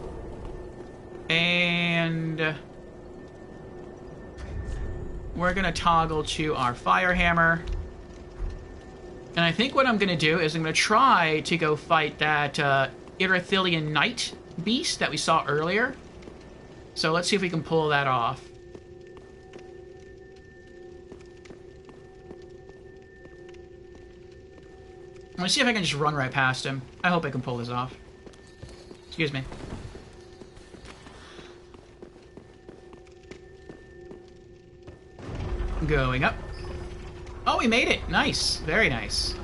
And we're going to toggle to our Fire Hammer. And I think what I'm going to do is I'm going to try to go fight that Irathilian Knight beast that we saw earlier. So let's see if we can pull that off. Let's see if I can just run right past him. I hope I can pull this off. Excuse me. Going up. Oh, we made it! Nice. Very nice.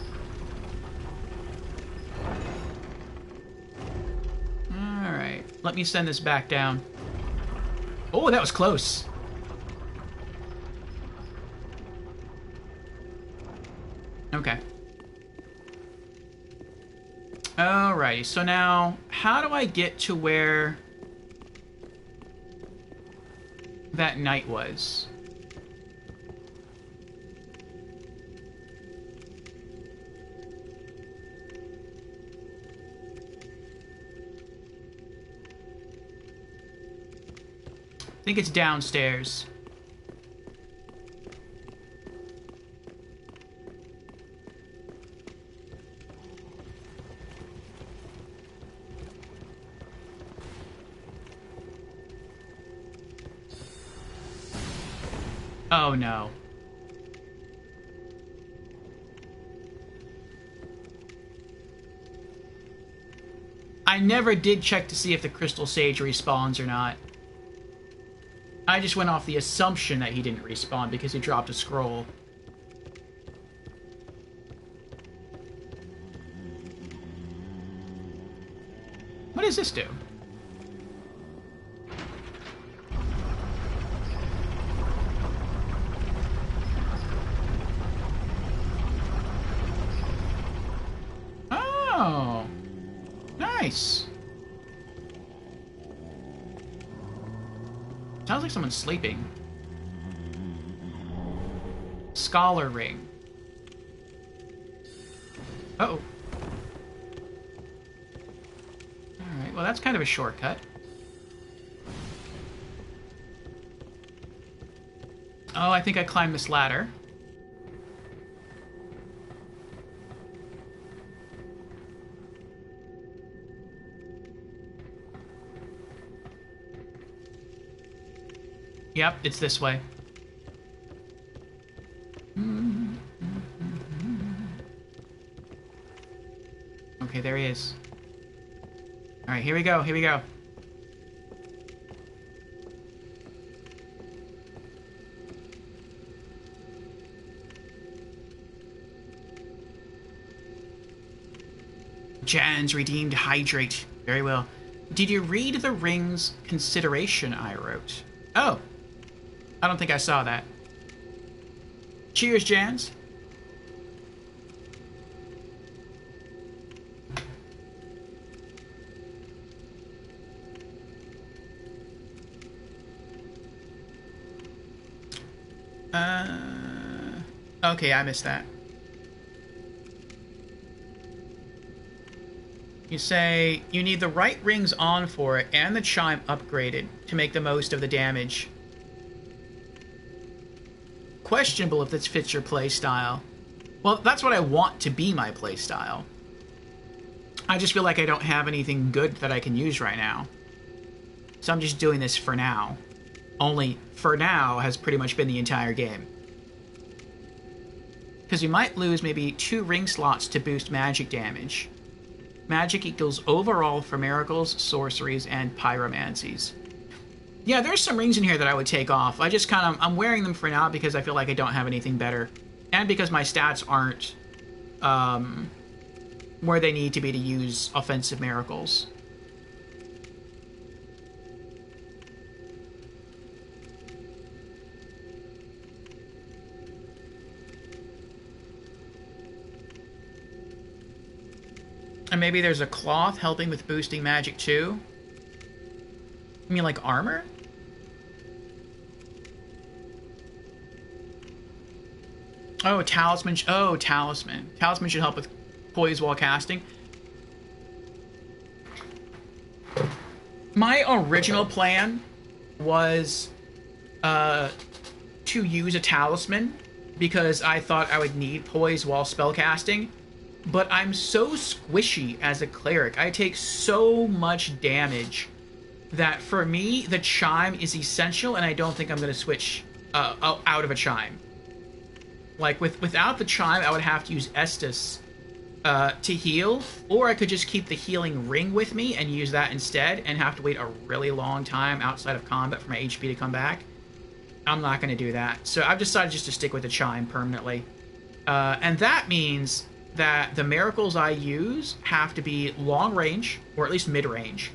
Alright. Let me send this back down. Oh, that was close. Okay. Alrighty, so now, how do I get to where that knight was? I think it's downstairs. Oh no. I never did check to see if the Crystal Sage respawns or not. I just went off the assumption that he didn't respawn because he dropped a scroll. What does this do? Oh, nice. Sounds like someone's sleeping. Scholar ring. Uh-oh. Alright, well that's kind of a shortcut. Oh, I think I climbed this ladder. Yep, it's this way. Okay, there he is. Alright, here we go, here we go. Jan's redeemed hydrate. Very well. Did you read the ring's consideration I wrote? Oh. I don't think I saw that. Cheers, Jans. Okay, I missed that. You say you need the right rings on for it and the chime upgraded to make the most of the damage. Questionable if this fits your playstyle. Well, that's what I want to be my playstyle. I just feel like I don't have anything good that I can use right now. So I'm just doing this for now. Only for now has pretty much been the entire game. Because you might lose maybe 2 ring slots to boost magic damage. Magic equals overall for miracles, sorceries, and pyromancies. Yeah, there's some rings in here that I would take off. I just kind of... I'm wearing them for now because I feel like I don't have anything better. And because my stats aren't where they need to be to use offensive miracles. And maybe there's a cloth helping with boosting magic too? You mean like armor? Oh, talisman. Oh, talisman. Talisman should help with poise while casting. My original plan was to use a talisman because I thought I would need poise while spellcasting. But I'm so squishy as a cleric. I take so much damage that for me, the chime is essential, and I don't think I'm going to switch out of a chime. Like, without the chime, I would have to use Estus to heal, or I could just keep the healing ring with me and use that instead and have to wait a really long time outside of combat for my HP to come back. I'm not going to do that. So I've decided just to stick with the chime permanently. And that means that the miracles I use have to be long range, or at least mid-range,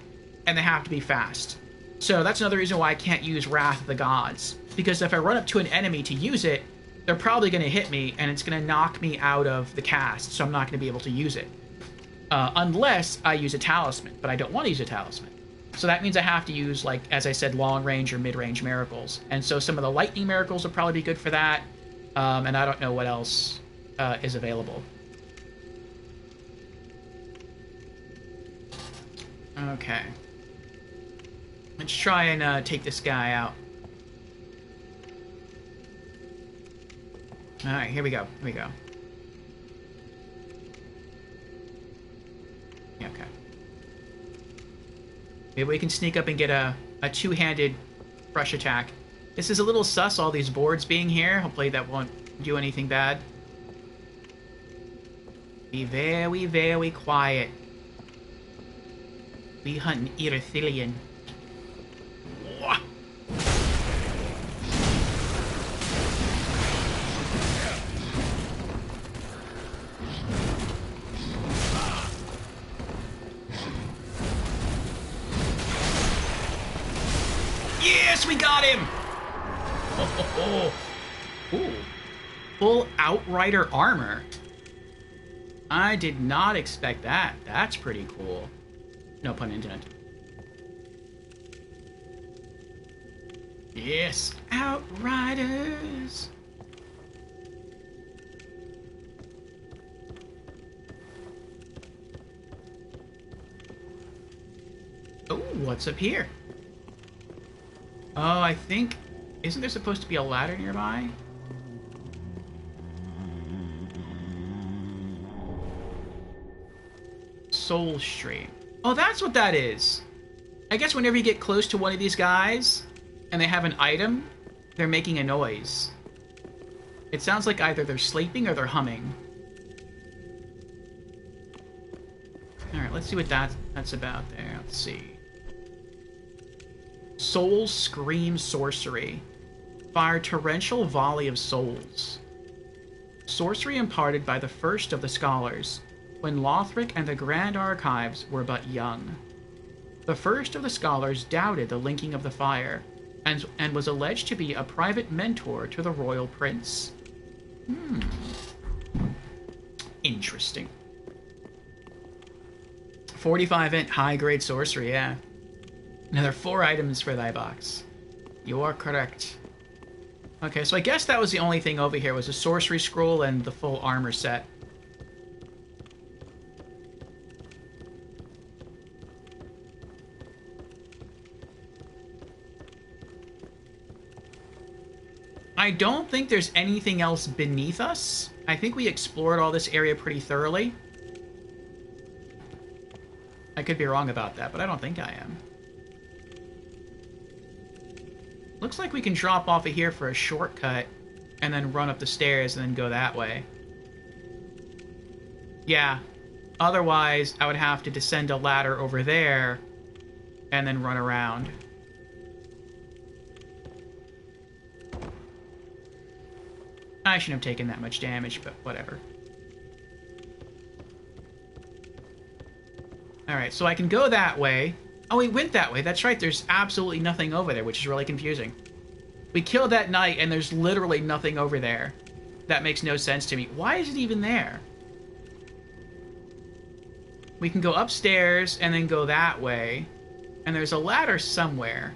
and they have to be fast. So that's another reason why I can't use Wrath of the Gods, because if I run up to an enemy to use it, they're probably going to hit me, and it's going to knock me out of the cast, so I'm not going to be able to use it. Unless I use a talisman, but I don't want to use a talisman. So that means I have to use, like, as I said, long-range or mid-range miracles. And so some of the lightning miracles will probably be good for that, and I don't know what else is available. Okay. Let's try and take this guy out. Alright, here we go. Here we go. Yeah, okay. Maybe we can sneak up and get a two-handed rush attack. This is a little sus, all these boards being here. Hopefully that won't do anything bad. Be very, very quiet. We hunt an Erythilian. Yes, we got him! Oh. Ooh. Full Outrider armor. I did not expect that. That's pretty cool. No pun intended. Yes, Outriders. Oh, what's up here? Oh, I think... Isn't there supposed to be a ladder nearby? Soul Stream. Oh, that's what that is. I guess whenever you get close to one of these guys and they have an item, they're making a noise. It sounds like either they're sleeping or they're humming. Alright, let's see what that's about there. Let's see. Soul Scream Sorcery. Fire torrential volley of souls. Sorcery imparted by the first of the scholars, when Lothric and the Grand Archives were but young. The first of the scholars doubted the linking of the fire, and was alleged to be a private mentor to the royal prince. Interesting. 45-int high-grade sorcery, yeah. Another 4 items for thy box. You are correct. Okay, so I guess that was the only thing over here, was a sorcery scroll and the full armor set. I don't think there's anything else beneath us. I think we explored all this area pretty thoroughly. I could be wrong about that, but I don't think I am. Looks like we can drop off of here for a shortcut and then run up the stairs and then go that way. Yeah. Otherwise, I would have to descend a ladder over there and then run around. I shouldn't have taken that much damage, but whatever. Alright, so I can go that way. Oh, we went that way. That's right, there's absolutely nothing over there, which is really confusing. We killed that knight, and there's literally nothing over there. That makes no sense to me. Why is it even there? We can go upstairs and then go that way. And there's a ladder somewhere.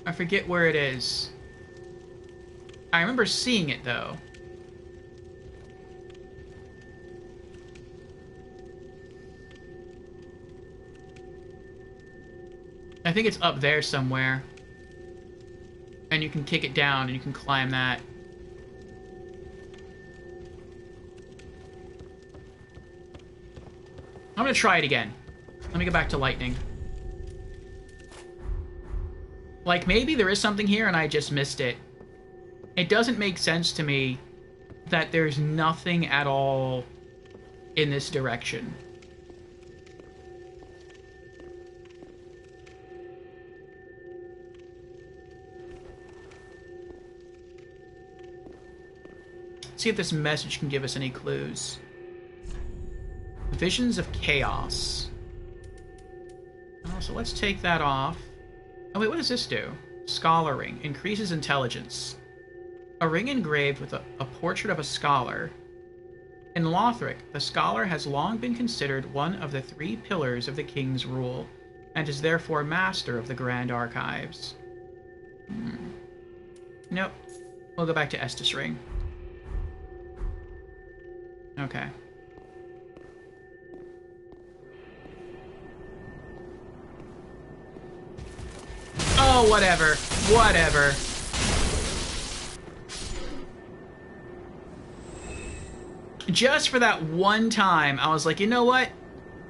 I forget where it is. I remember seeing it, though. I think it's up there somewhere. And you can kick it down and you can climb that. I'm gonna try it again. Let me go back to lightning. Like, maybe there is something here and I just missed it. It doesn't make sense to me that there's nothing at all in this direction. Let's see if this message can give us any clues. Visions of Chaos. Oh, so let's take that off. Oh wait, what does this do? Scholar Ring. Increases intelligence. A ring engraved with a portrait of a scholar. In Lothric, the scholar has long been considered one of the 3 pillars of the king's rule, and is therefore master of the Grand Archives. Nope. We'll go back to Estus Ring. Okay. Oh, whatever. Whatever. Just for that one time, I was like, you know what?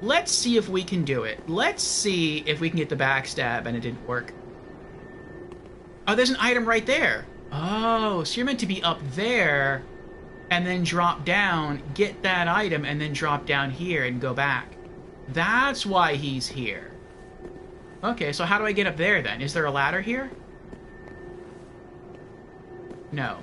Let's see if we can do it. Let's see if we can get the backstab, and it didn't work. Oh, there's an item right there. Oh, so you're meant to be up there, and then drop down, get that item, and then drop down here and go back. That's why he's here. Okay, so how do I get up there then? Is there a ladder here? No.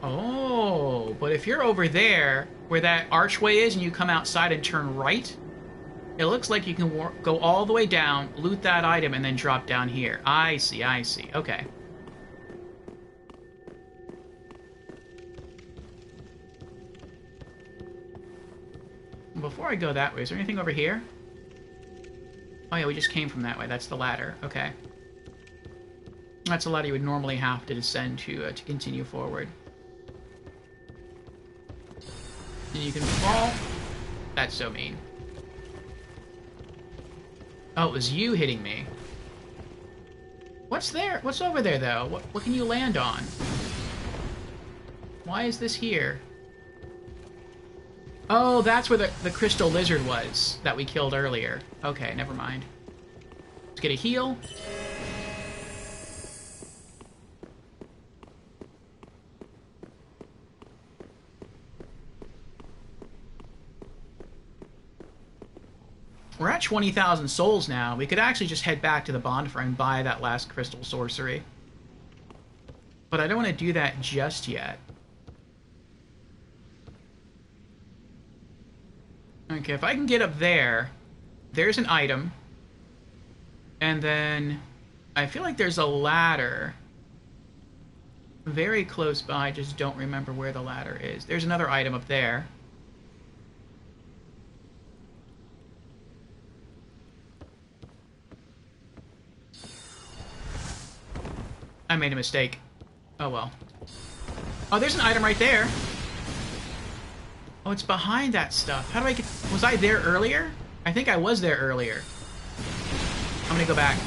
Oh, but if you're over there, where that archway is, and you come outside and turn right, it looks like you can go all the way down, loot that item, and then drop down here. I see, I see. Okay. Before I go that way, is there anything over here? Oh yeah, we just came from that way. That's the ladder. Okay. That's a ladder you would normally have to descend to continue forward. And you can fall. That's so mean. Oh, it was you hitting me. What's there? What's over there, though? What can you land on? Why is this here? Oh, that's where the crystal lizard was that we killed earlier. Okay, never mind. Let's get a heal. at 20,000 souls now. We could actually just head back to the bonfire and buy that last crystal sorcery. But I don't want to do that just yet. Okay, if I can get up there, there's an item. And then I feel like there's a ladder very close by. I just don't remember where the ladder is. There's another item up there. I made a mistake. Oh well. Oh, there's an item right there. Oh, it's behind that stuff. How do I get... Was I there earlier? I think I was there earlier. I'm gonna go back.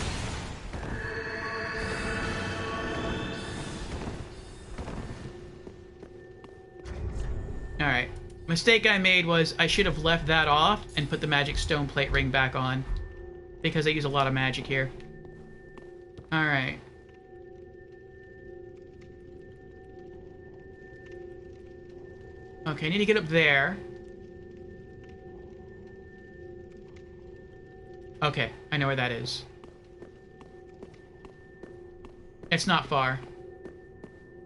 Alright. Mistake I made was I should have left that off and put the magic stone plate ring back on. Because I use a lot of magic here. Alright. Okay, I need to get up there. Okay, I know where that is. It's not far.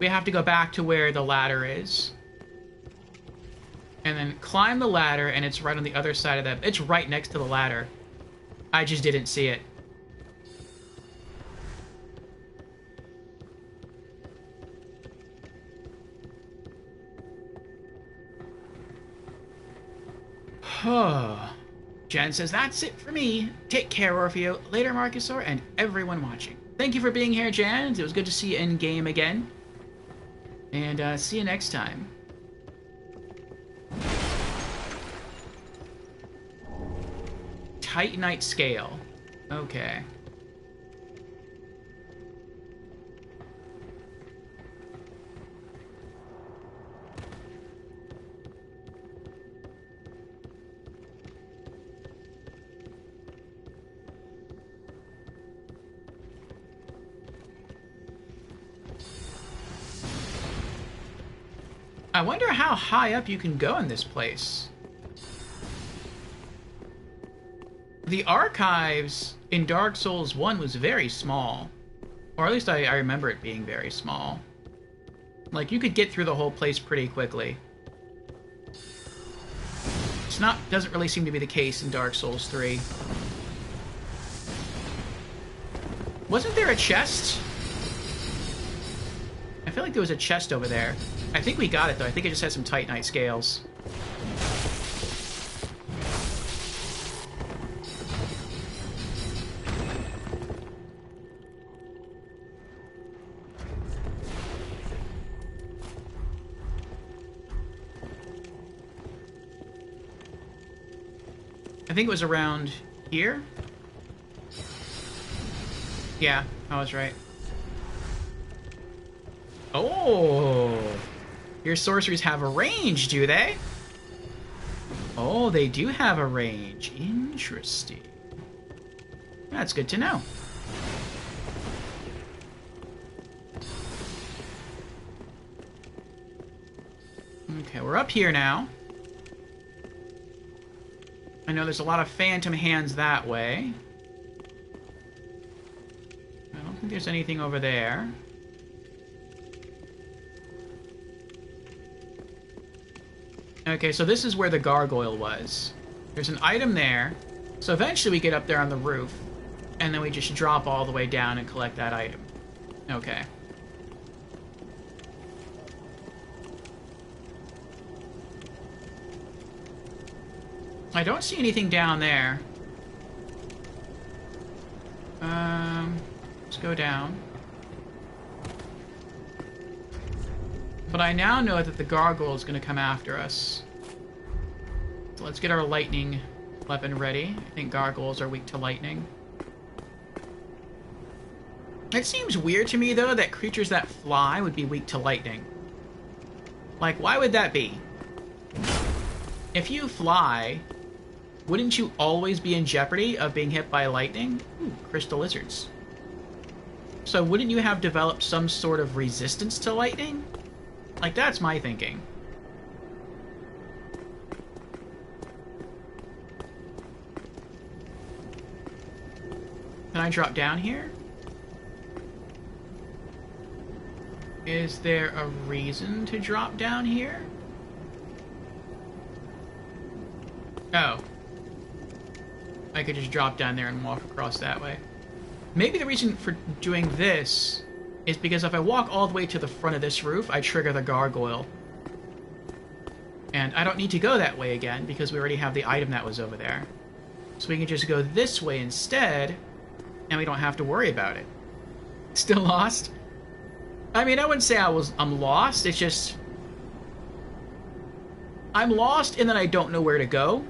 We have to go back to where the ladder is. And then climb the ladder, and it's right on the other side of that. It's right next to the ladder. I just didn't see it. Jen says, that's it for me. Take care, Orfeo. Later, Marcusor, and everyone watching. Thank you for being here, Jan. It was good to see you in-game again. And see you next time. Titanite scale. Okay. I wonder how high up you can go in this place. The archives in Dark Souls 1 was very small. Or at least I remember it being very small. Like, you could get through the whole place pretty quickly. Doesn't really seem to be the case in Dark Souls 3. Wasn't there a chest? I feel like there was a chest over there. I think we got it, though. I think it just had some Titanite scales. I think it was around here? Yeah, I was right. Oh! Your sorceries have a range, do they? Oh, they do have a range. Interesting. That's good to know. Okay, we're up here now. I know there's a lot of phantom hands that way. I don't think there's anything over there. Okay, so this is where the gargoyle was. There's an item there. So eventually we get up there on the roof, and then we just drop all the way down and collect that item. Okay. I don't see anything down there. Let's go down. But I now know that the gargoyle is going to come after us. So let's get our lightning weapon ready. I think gargoyles are weak to lightning. It seems weird to me, though, that creatures that fly would be weak to lightning. Like, why would that be? If you fly, wouldn't you always be in jeopardy of being hit by lightning? Ooh, crystal lizards. So wouldn't you have developed some sort of resistance to lightning? Like, that's my thinking. I drop down here? Is there a reason to drop down here? Oh. I could just drop down there and walk across that way. Maybe the reason for doing this is because if I walk all the way to the front of this roof, I trigger the gargoyle. And I don't need to go that way again because we already have the item that was over there. So we can just go this way instead, and we don't have to worry about it. Still lost? I mean, I wouldn't say I'm lost, it's just... I'm lost in that I don't know where to go.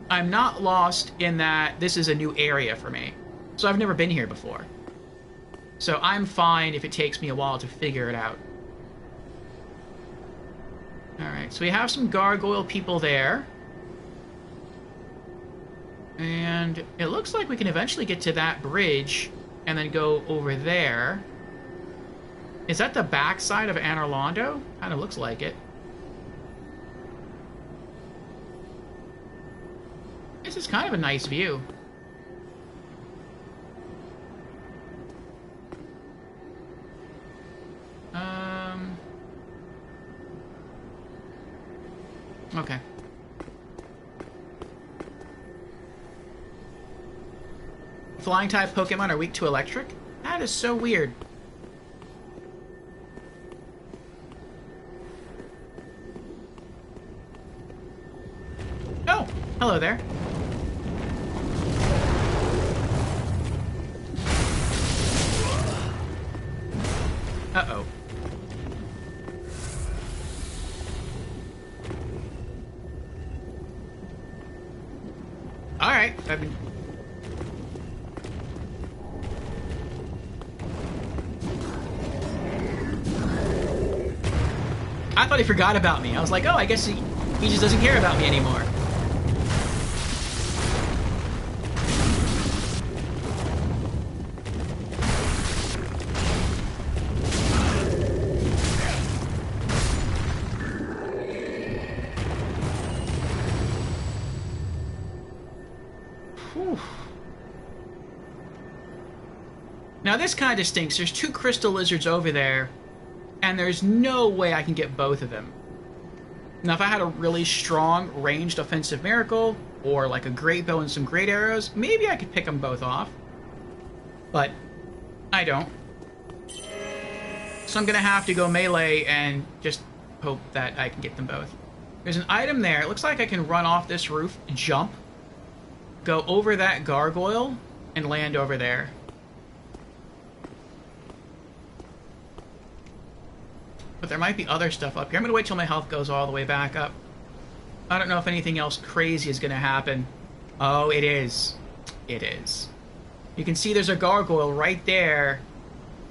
I'm not lost in that this is a new area for me. So I've never been here before. So I'm fine if it takes me a while to figure it out. Alright, so we have some gargoyle people there. And it looks like we can eventually get to that bridge and then go over there. Is that the backside of Anor Londo? Kind of looks like it. This is kind of a nice view. Okay. Flying type Pokemon are weak to electric? That is so weird. Oh, hello there. Uh-oh. Alright, I've been... I thought he forgot about me. I was like, oh, I guess he just doesn't care about me anymore. Whew. Now this kind of stinks. There's 2 crystal lizards over there, and there's no way I can get both of them. Now if I had a really strong ranged offensive miracle, or like a great bow and some great arrows, maybe I could pick them both off. But I don't. So I'm gonna have to go melee and just hope that I can get them both. There's an item there. It looks like I can run off this roof, jump, go over that gargoyle, and land over there. But there might be other stuff up here. I'm going to wait till my health goes all the way back up. I don't know if anything else crazy is going to happen. Oh, it is. It is. You can see there's a gargoyle right there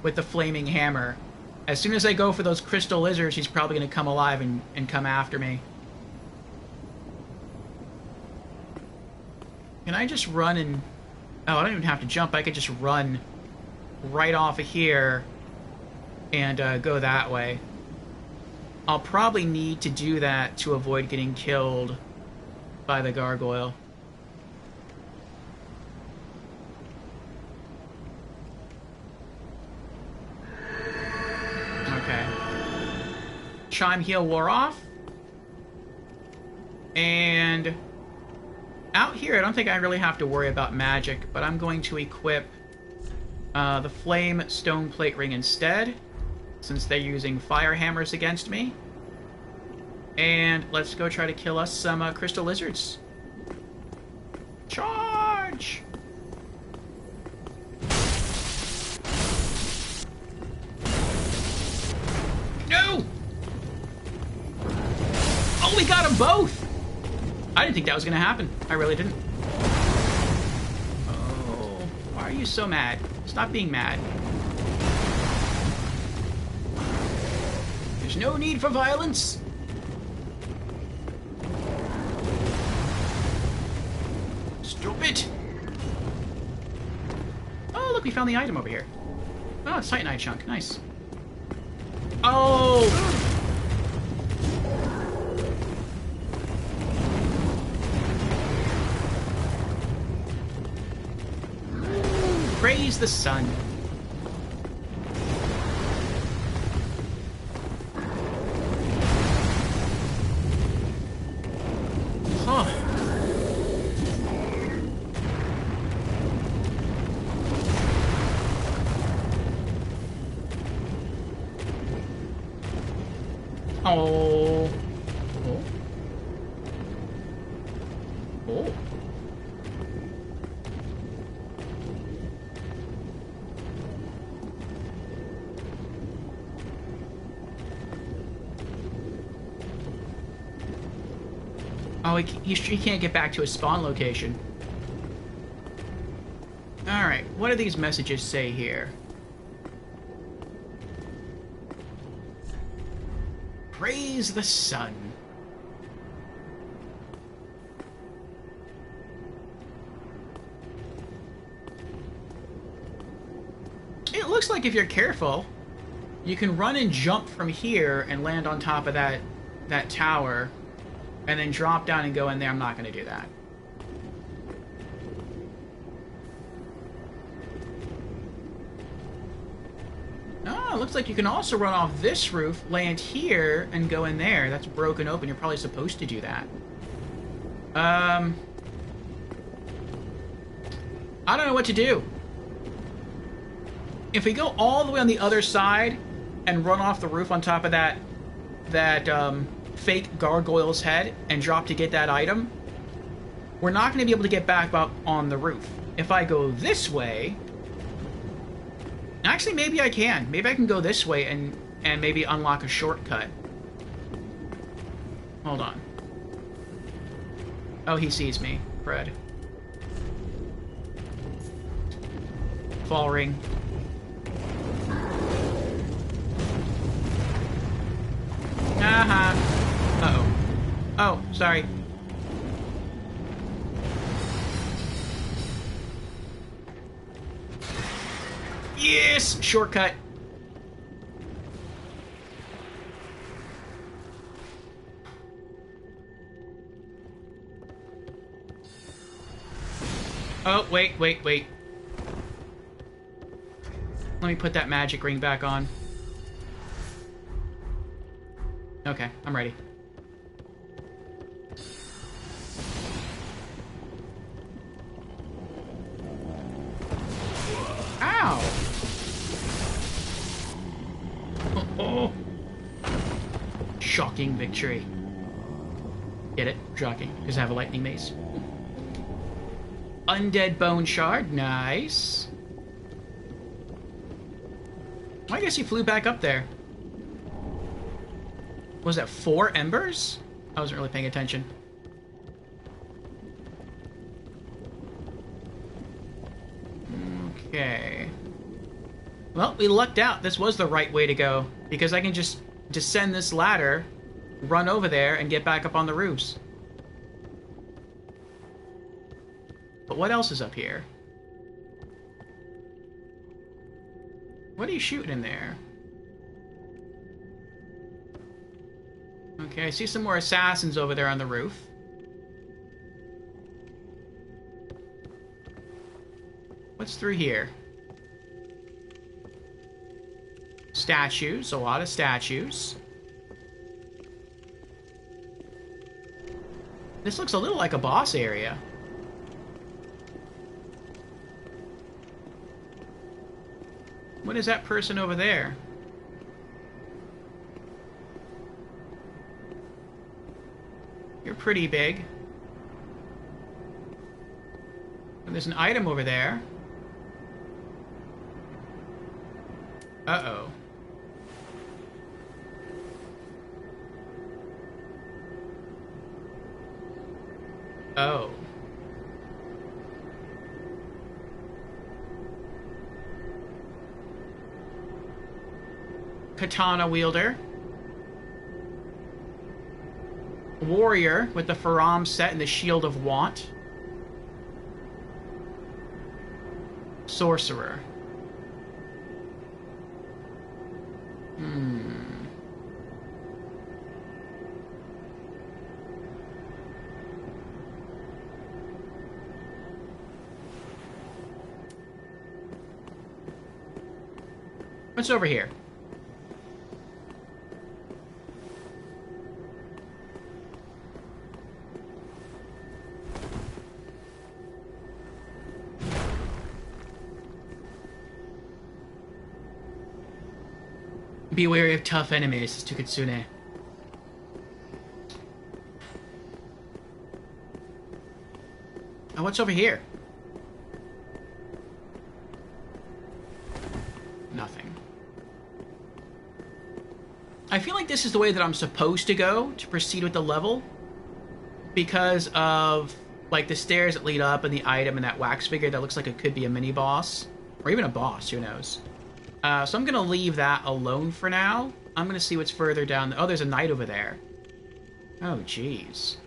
with the flaming hammer. As soon as I go for those crystal lizards, he's probably going to come alive and come after me. Can I just run and... Oh, I don't even have to jump. I could just run right off of here and go that way. I'll probably need to do that to avoid getting killed by the gargoyle. Okay. Chime heal wore off. And out here, I don't think I really have to worry about magic, but I'm going to equip the flame stone plate ring instead, since they're using fire hammers against me. And let's go try to kill us some crystal lizards. Charge! No! Oh, we got them both! I didn't think that was going to happen. I really didn't. Oh, why are you so mad? Stop being mad. There's no need for violence. Stop it. Oh, look, we found the item over here. Oh, it's Titanite chunk. Nice. Oh! Crazy Praise the sun. Huh. Oh. Oh. Oh. Oh, he can't get back to his spawn location. Alright, what do these messages say here? Praise the sun. It looks like if you're careful, you can run and jump from here and land on top of that tower, and then drop down and go in there. I'm not going to do that. Oh, it looks like you can also run off this roof, land here, and go in there. That's broken open. You're probably supposed to do that. I don't know what to do. If we go all the way on the other side and run off the roof on top of that fake gargoyle's head and drop to get that item, we're not going to be able to get back up on the roof. If I go this way... Actually, maybe I can. Maybe I can go this way and maybe unlock a shortcut. Hold on. Oh, he sees me. Fred. Fall ring. Uh-oh. Oh, sorry. Yes! Shortcut. Oh, wait. Let me put that magic ring back on. Okay, I'm ready. Ow! Oh. Shocking victory. Get it? Shocking, because I have a lightning mace. Undead bone shard, nice. I guess he flew back up there. Was that 4 embers? I wasn't really paying attention. Okay. Well, we lucked out. This was the right way to go, because I can just descend this ladder, run over there, and get back up on the roofs. But what else is up here? What are you shooting in there? Okay, I see some more assassins over there on the roof. What's through here? Statues, a lot of statues. This looks a little like a boss area. What is that person over there? You're pretty big. And there's an item over there. Uh-oh. Oh. Katana wielder. Warrior with the Faram set and the Shield of Want. Sorcerer. What's over here? Be wary of tough enemies, says Tukitsune. Oh, what's over here? Nothing. I feel like this is the way that I'm supposed to go to proceed with the level, because of like the stairs that lead up and the item and that wax figure that looks like it could be a mini boss or even a boss, who knows. So I'm gonna leave that alone for now. I'm gonna see what's further down. Oh, there's a knight over there. Oh, jeez.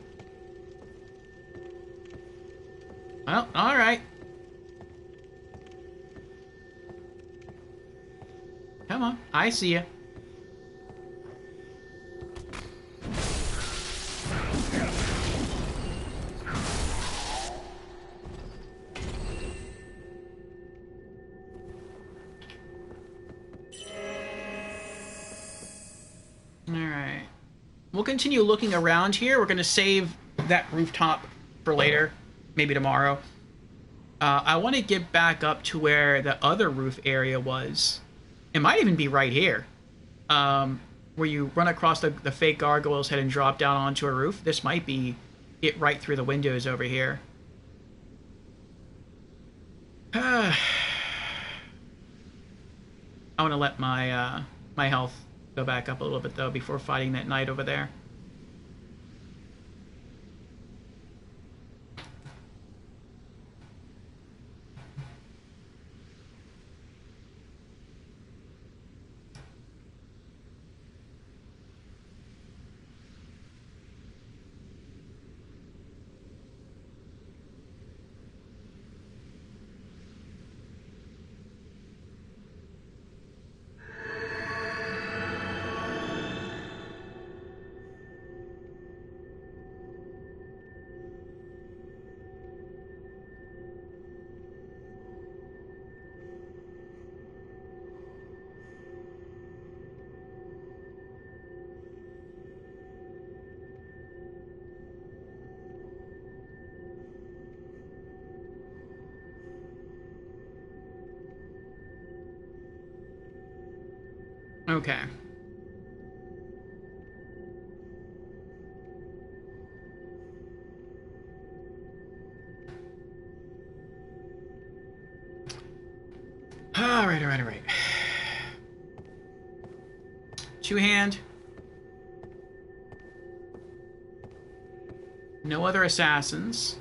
Well, alright. Come on, I see ya. Alright. We'll continue looking around here. We're going to save that rooftop for later. Maybe tomorrow. I want to get back up to where the other roof area was. It might even be right here. Where you run across the fake gargoyle's head and drop down onto a roof. This might be it right through the windows over here. I want to let my my health go back up a little bit, though, before fighting that knight over there. Okay. Alright. Two-hand. No other assassins.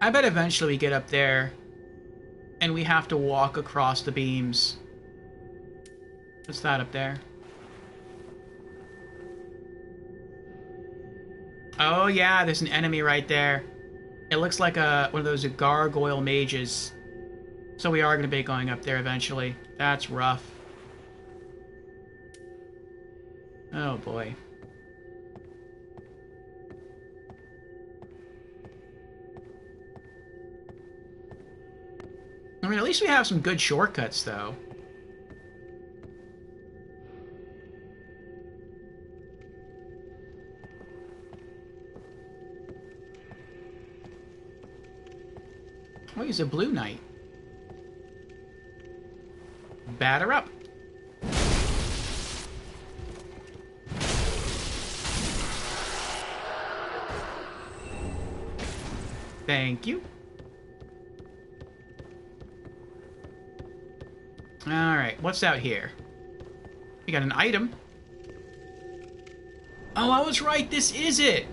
I bet eventually we get up there and we have to walk across the beams. What's that up there? Oh yeah, there's an enemy right there. It looks like one of those gargoyle mages. So we are going to be going up there eventually. That's rough. Oh boy. I mean, at least we have some good shortcuts, though. Oh, he's a blue knight. Batter up. Thank you. Alright, what's out here? We got an item. Oh, I was right, this is it!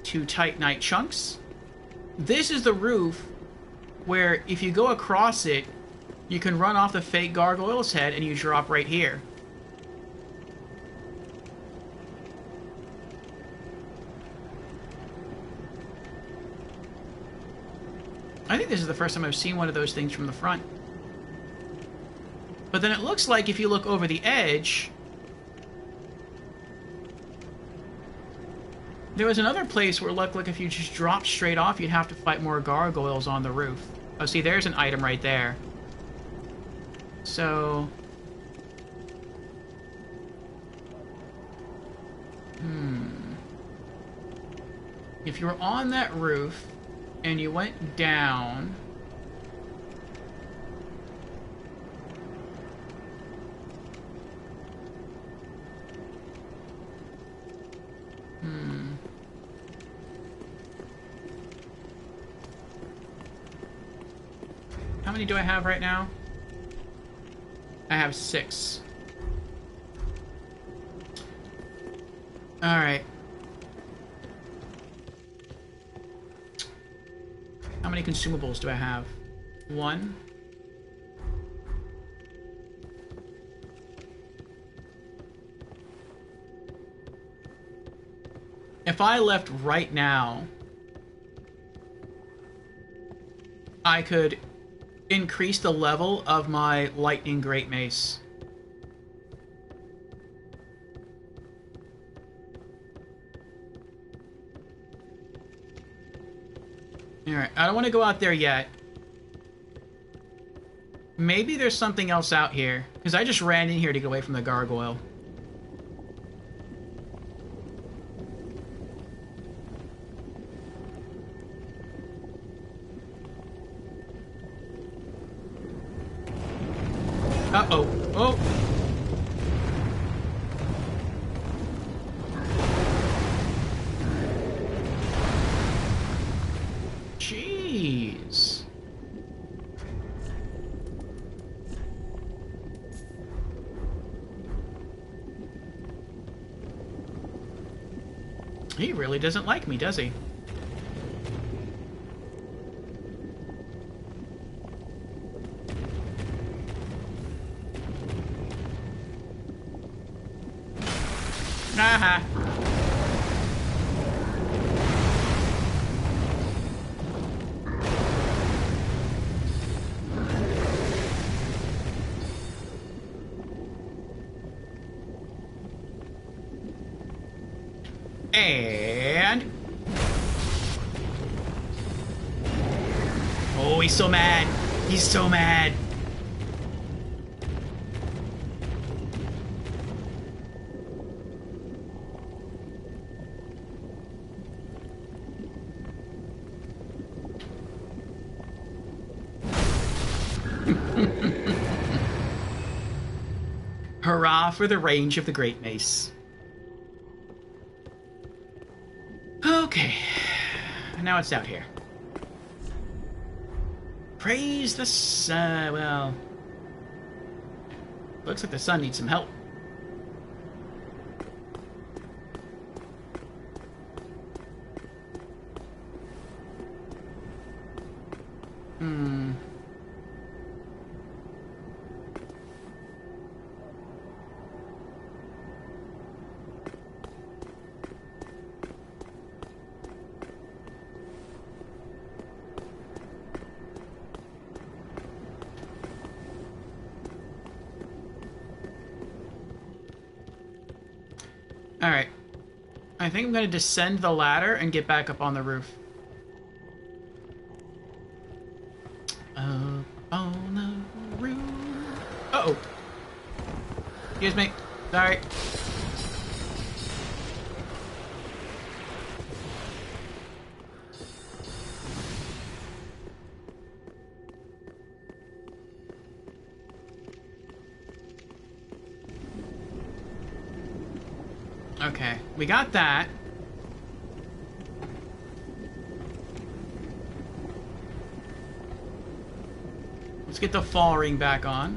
2 Titanite chunks. This is the roof where if you go across it, you can run off the fake gargoyle's head and you drop right here. I think this is the first time I've seen one of those things from the front. But then it looks like if you look over the edge, There was another place where it looked like if you just dropped straight off, you'd have to fight more gargoyles on the roof. Oh, see, there's an item right there. So... If you were on that roof, and you went down... How many do I have right now? I have 6. Alright. How many consumables do I have? 1. If I left right now, I could increase the level of my lightning great mace. Alright, I don't want to go out there yet. Maybe there's something else out here, because I just ran in here to get away from the gargoyle. Uh-oh. Oh! Jeez. He really doesn't like me, does he? Aha. And... Oh, he's so mad. He's so mad. Hurrah for the range of the Great Mace. Okay, now it's out here. Praise the sun. Well, looks like the sun needs some help. Alright. I think I'm going to descend the ladder and get back up on the roof. Up on the roof. Uh-oh. Excuse me. Sorry. Okay, we got that. Let's get the fall ring back on.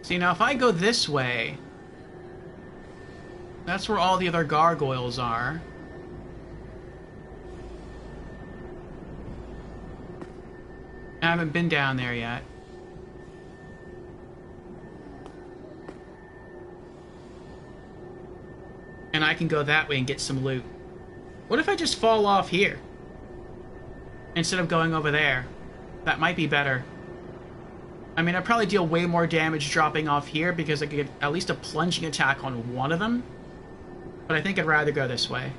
See, now if I go this way, that's where all the other gargoyles are. I haven't been down there yet. And I can go that way and get some loot. What if I just fall off here? Instead of going over there? That might be better. I mean, I'd probably deal way more damage dropping off here because I could get at least a plunging attack on one of them. But I think I'd rather go this way.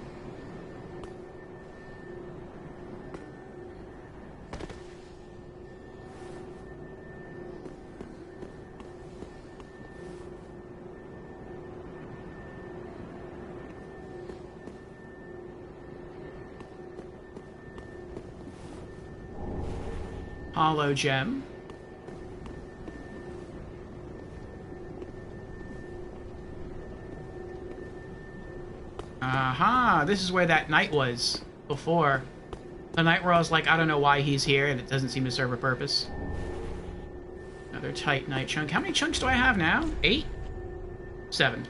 Hollow gem. Aha! This is where that knight was before. The knight where I was like, I don't know why he's here, and it doesn't seem to serve a purpose. Another tight knight chunk. How many chunks do I have now? 8? 7.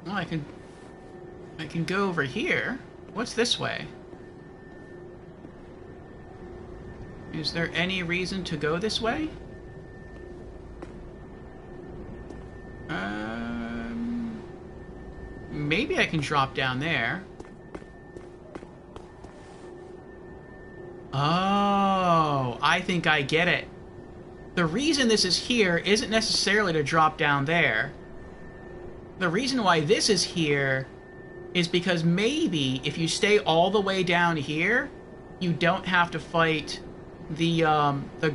Well, I can go over here. What's this way? Is there any reason to go this way? Maybe I can drop down there. Oh, I think I get it. The reason this is here isn't necessarily to drop down there. The reason why this is here is because maybe if you stay all the way down here, you don't have to fight the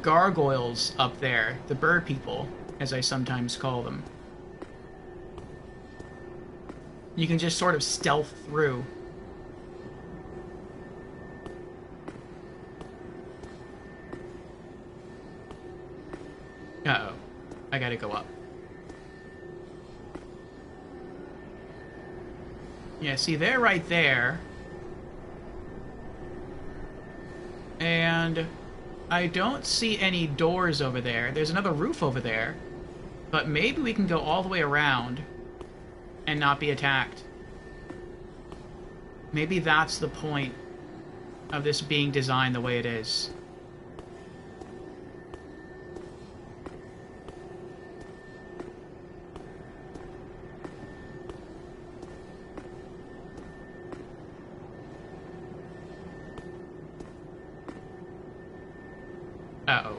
gargoyles up there, the bird people, as I sometimes call them. You can just sort of stealth through. Uh-oh. I gotta go up. Yeah, see, they're right there. And I don't see any doors over there. There's another roof over there. But maybe we can go all the way around and not be attacked. Maybe that's the point of this being designed the way it is. Uh-oh.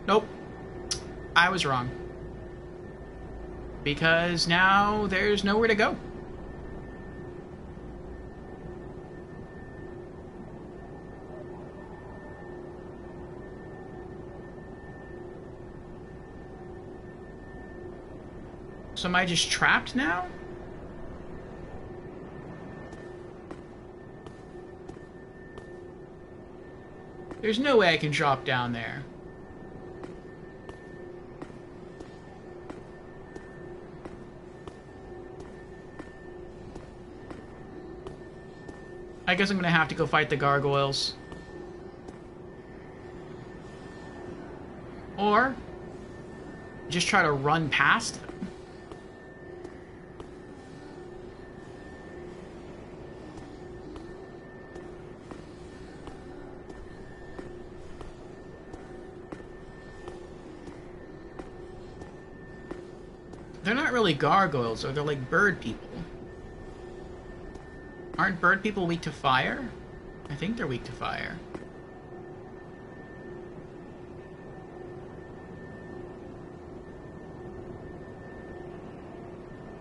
Nope. I was wrong. Because now there's nowhere to go. So am I just trapped now? There's no way I can drop down there. I guess I'm gonna have to go fight the gargoyles. Or just try to run past them. They're not really gargoyles, or they're like bird people. Aren't bird people weak to fire? I think they're weak to fire.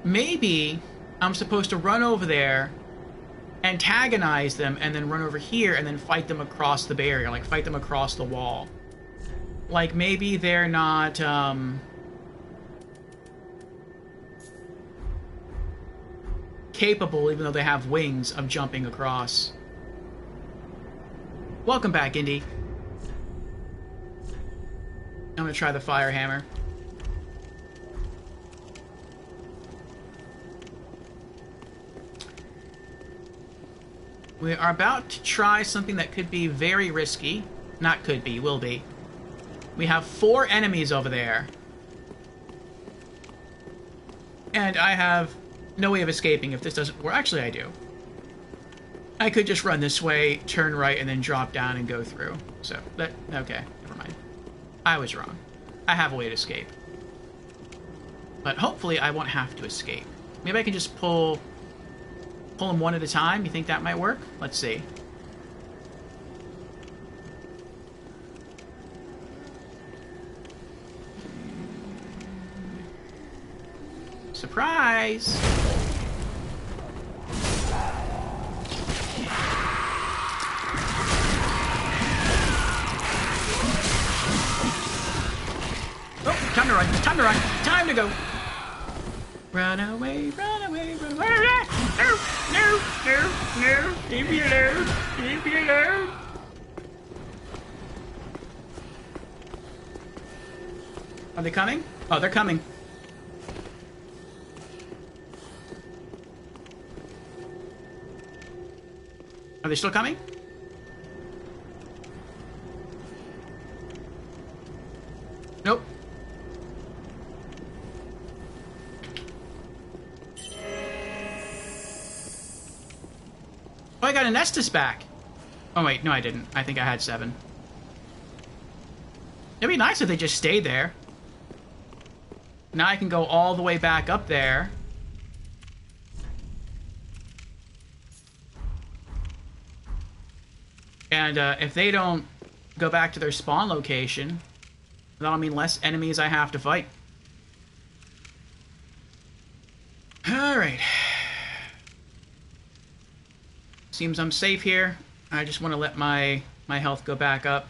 Maybe I'm supposed to run over there, antagonize them, and then run over here and then fight them across the barrier, like fight them across the wall. Like maybe they're not, capable, even though they have wings, of jumping across. Welcome back, Indy. I'm gonna try the fire hammer. We are about to try something that could be very risky. Not could be, will be. We have 4 enemies over there. And I have no way of escaping if this doesn't work. Actually, I do. I could just run this way, turn right, and then drop down and go through. So, okay, never mind. I was wrong. I have a way to escape. But hopefully I won't have to escape. Maybe I can just pull them one at a time. You think that might work? Let's see. Surprise! Oh, time to run, time to run, time to go! Run away, run away, run away! No, no, no, no! Leave me alone, leave me alone! Are they coming? Oh, they're coming. Are they still coming? Nope. Oh, I got an Estus back. Oh, wait. No, I didn't. I think I had 7. It'd be nice if they just stayed there. Now I can go all the way back up there. And if they don't go back to their spawn location, that'll mean less enemies I have to fight. Alright. Seems I'm safe here. I just want to let my health go back up.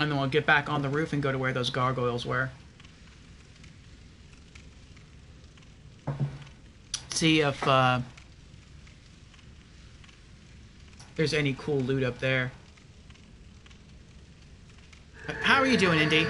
And then we'll get back on the roof and go to where those gargoyles were. See if there's any cool loot up there. How are you doing, Indy?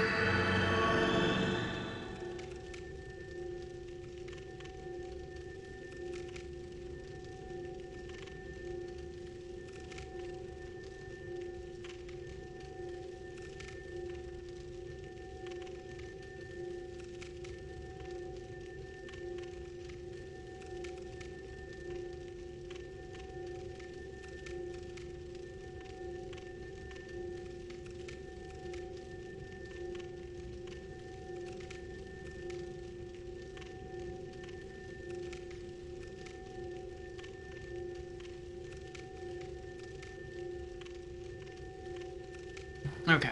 Okay.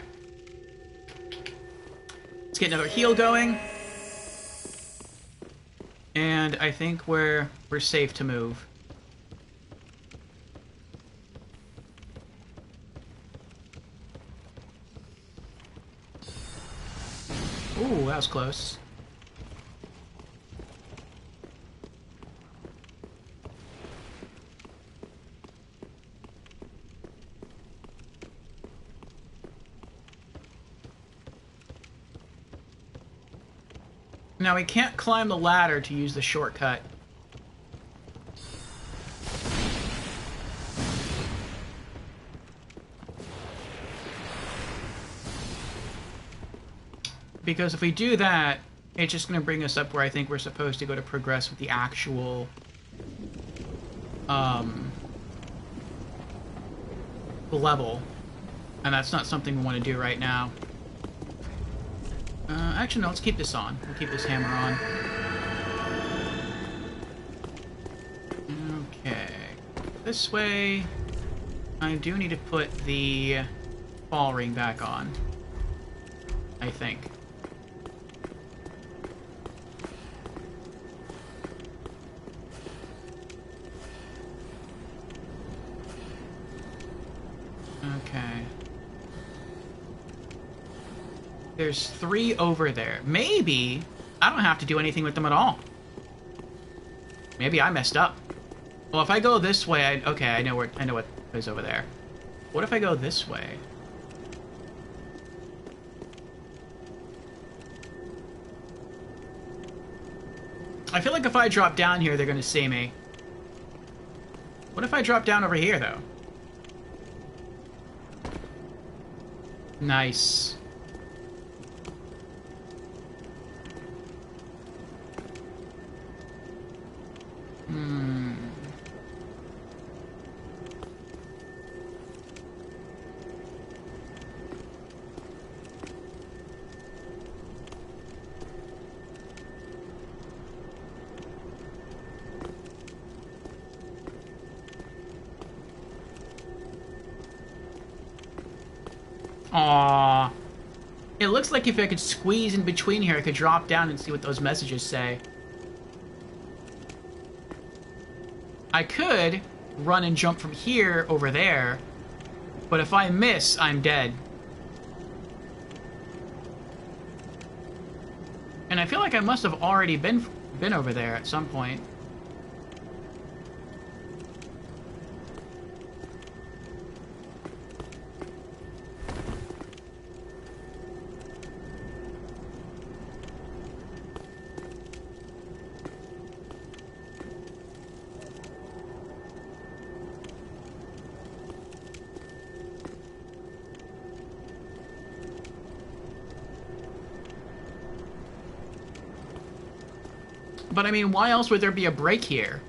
Let's get another heal going. And I think we're safe to move. Ooh, that was close. Now we can't climb the ladder to use the shortcut. Because if we do that, it's just going to bring us up where I think we're supposed to go to progress with the actual level. And that's not something we want to do right now. Actually, no, let's keep this on. We'll keep this hammer on. Okay. This way, I do need to put the ball ring back on. I think. Okay. There's 3 over there. Maybe I don't have to do anything with them at all. Maybe I messed up. Well, if I go this way, okay, I know what is over there. What if I go this way? I feel like if I drop down here, they're gonna see me. What if I drop down over here, though? Nice. Aww. It looks like if I could squeeze in between here, I could drop down and see what those messages say. I could run and jump from here over there, but if I miss, I'm dead. And I feel like I must have already been over there at some point. But I mean, why else would there be a break here?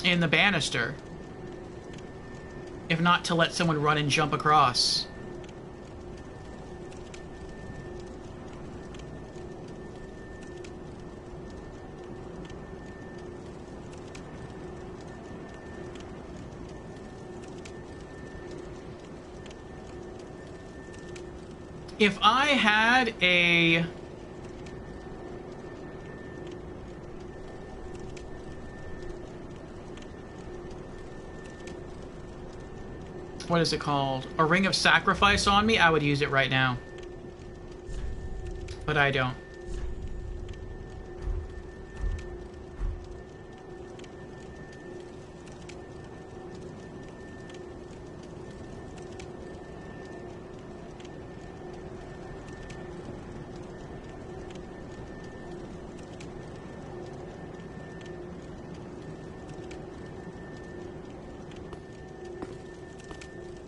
In the banister. If not to let someone run and jump across. If I had a... what is it called? A ring of sacrifice on me, I would use it right now. But I don't.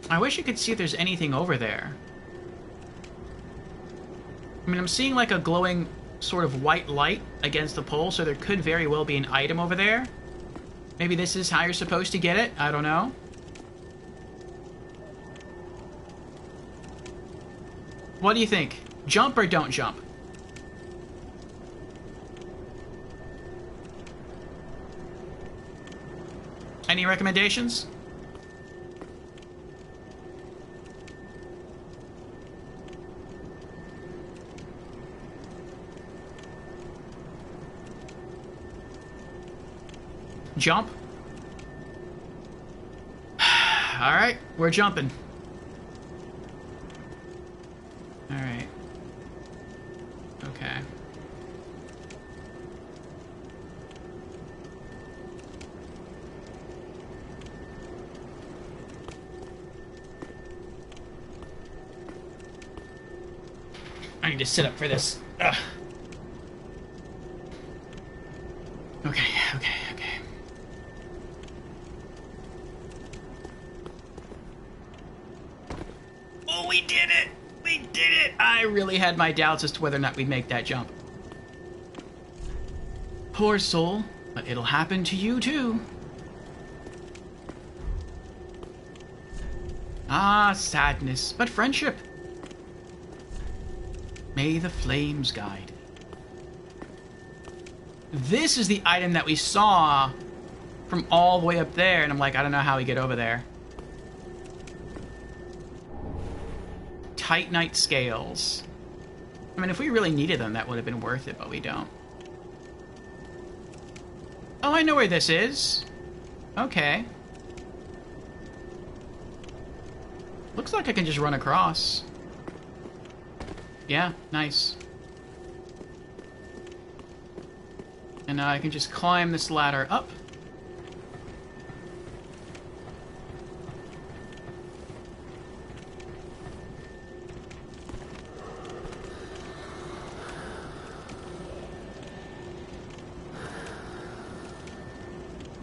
I wish you could see if there's anything over there. I mean, I'm seeing like a glowing sort of white light against the pole, so there could very well be an item over there. Maybe this is how you're supposed to get it? I don't know. What do you think? Jump or don't jump? Any recommendations? Jump. Alright, we're jumping. Alright. Okay. I need to sit up for this. Ugh. Okay, okay, okay. Oh, we did it! We did it! I really had my doubts as to whether or not we'd make that jump. Poor soul, but it'll happen to you too. Ah, sadness, but friendship. May the flames guide. This is the item that we saw from all the way up there, and I'm like, I don't know how we get over there. Titanite scales. I mean, if we really needed them, that would have been worth it, but we don't. Oh, I know where this is. Okay. Looks like I can just run across. Yeah, nice. And now I can just climb this ladder up.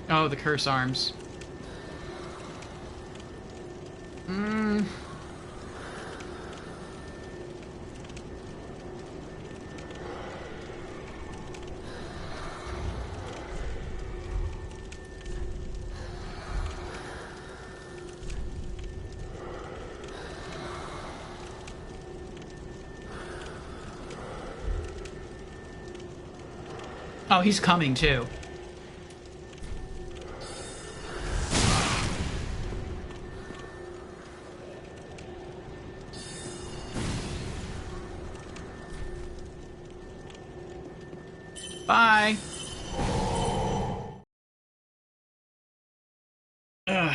Oh, the curse arms. Oh, he's coming too. Bye. Ugh.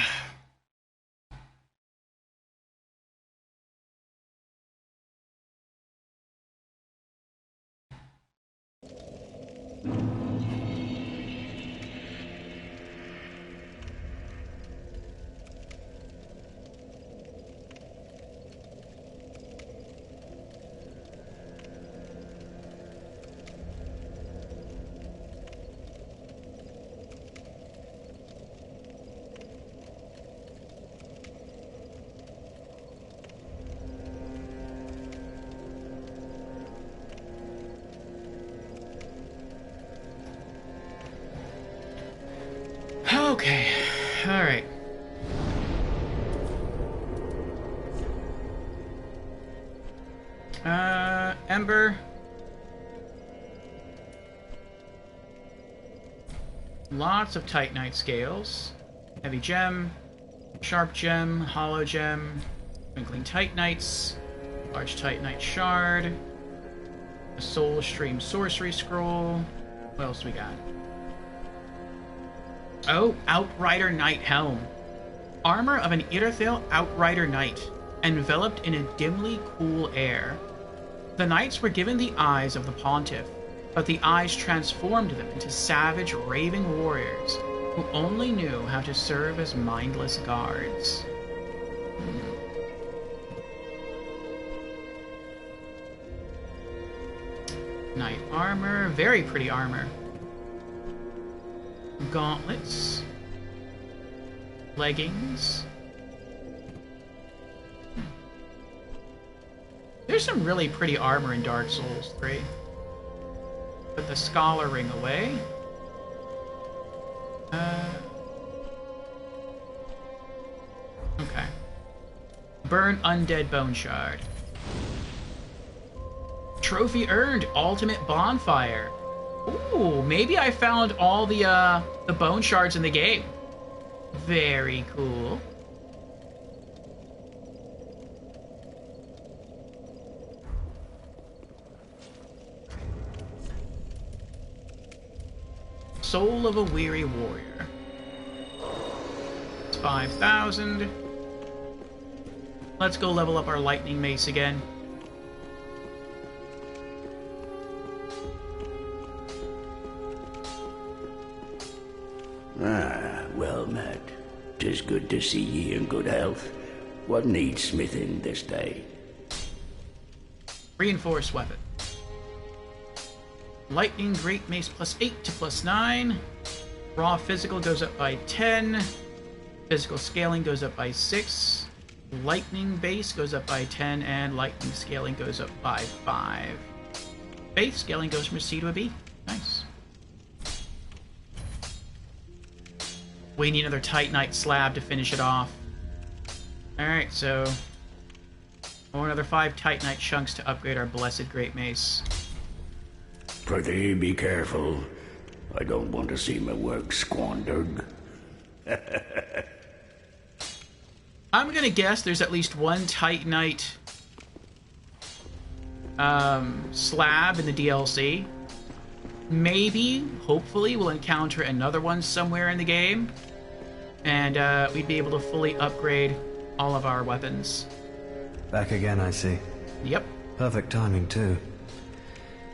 Okay, alright. Ember. Lots of Titanite scales. Heavy gem, sharp gem, hollow gem, twinkling Titanites, large Titanite shard, a soul stream sorcery scroll. What else we got? Oh, Outrider Knight Helm. Armor of an Irithyll Outrider Knight, enveloped in a dimly cool air. The knights were given the eyes of the pontiff, but the eyes transformed them into savage, raving warriors who only knew how to serve as mindless guards. Knight armor, very pretty armor. Gauntlets. Leggings. There's some really pretty armor in Dark Souls 3. Put the Scholar Ring away. Okay. Burn Undead Bone Shard. Trophy earned, Ultimate Bonfire. Ooh, maybe I found all the bone shards in the game. Very cool. Soul of a Weary Warrior. It's 5,000. Let's go level up our lightning mace again. Ah, well met. 'Tis good to see ye in good health. What needs smithing this day? Reinforced weapon. Lightning Great Mace +8 to +9. Raw physical goes up by 10. Physical scaling goes up by 6. Lightning base goes up by 10, and lightning scaling goes up by 5. Faith scaling goes from a C to a B. Nice. We need another Titanite slab to finish it off. Alright, so... another 5 Titanite chunks to upgrade our Blessed Great Mace. Prithee, be careful. I don't want to see my work squandered. I'm gonna guess there's at least one Titanite slab in the DLC. Maybe, hopefully, we'll encounter another one somewhere in the game. And we'd be able to fully upgrade all of our weapons. Back again, I see. Yep. Perfect timing, too.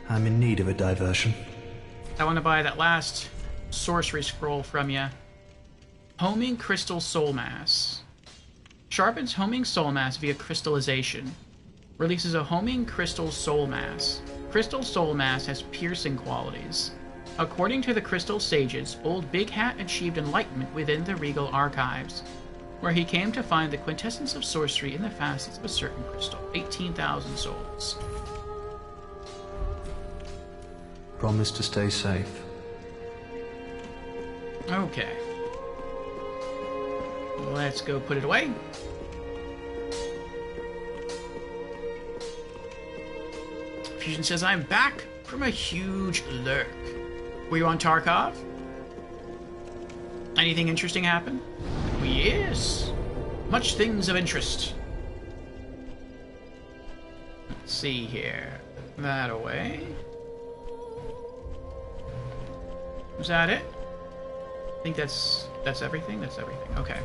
I'm in need of a diversion. I want to buy that last sorcery scroll from you. Homing Crystal Soul Mass. Sharpens Homing Soul Mass via crystallization. Releases a Homing Crystal Soul Mass. Crystal Soul Mass has piercing qualities. According to the Crystal Sages, Old Big Hat achieved enlightenment within the Regal Archives. where he came to find the quintessence of sorcery in the facets of a certain crystal. 18,000 souls. Promise to stay safe. Okay. Let's go put it away. Fusion says, I'm back from a huge lurk. Were you on Tarkov? Anything interesting happen? Yes. Much things of interest. Let's see here. That away. Was that it? I think that's everything? That's everything. Okay.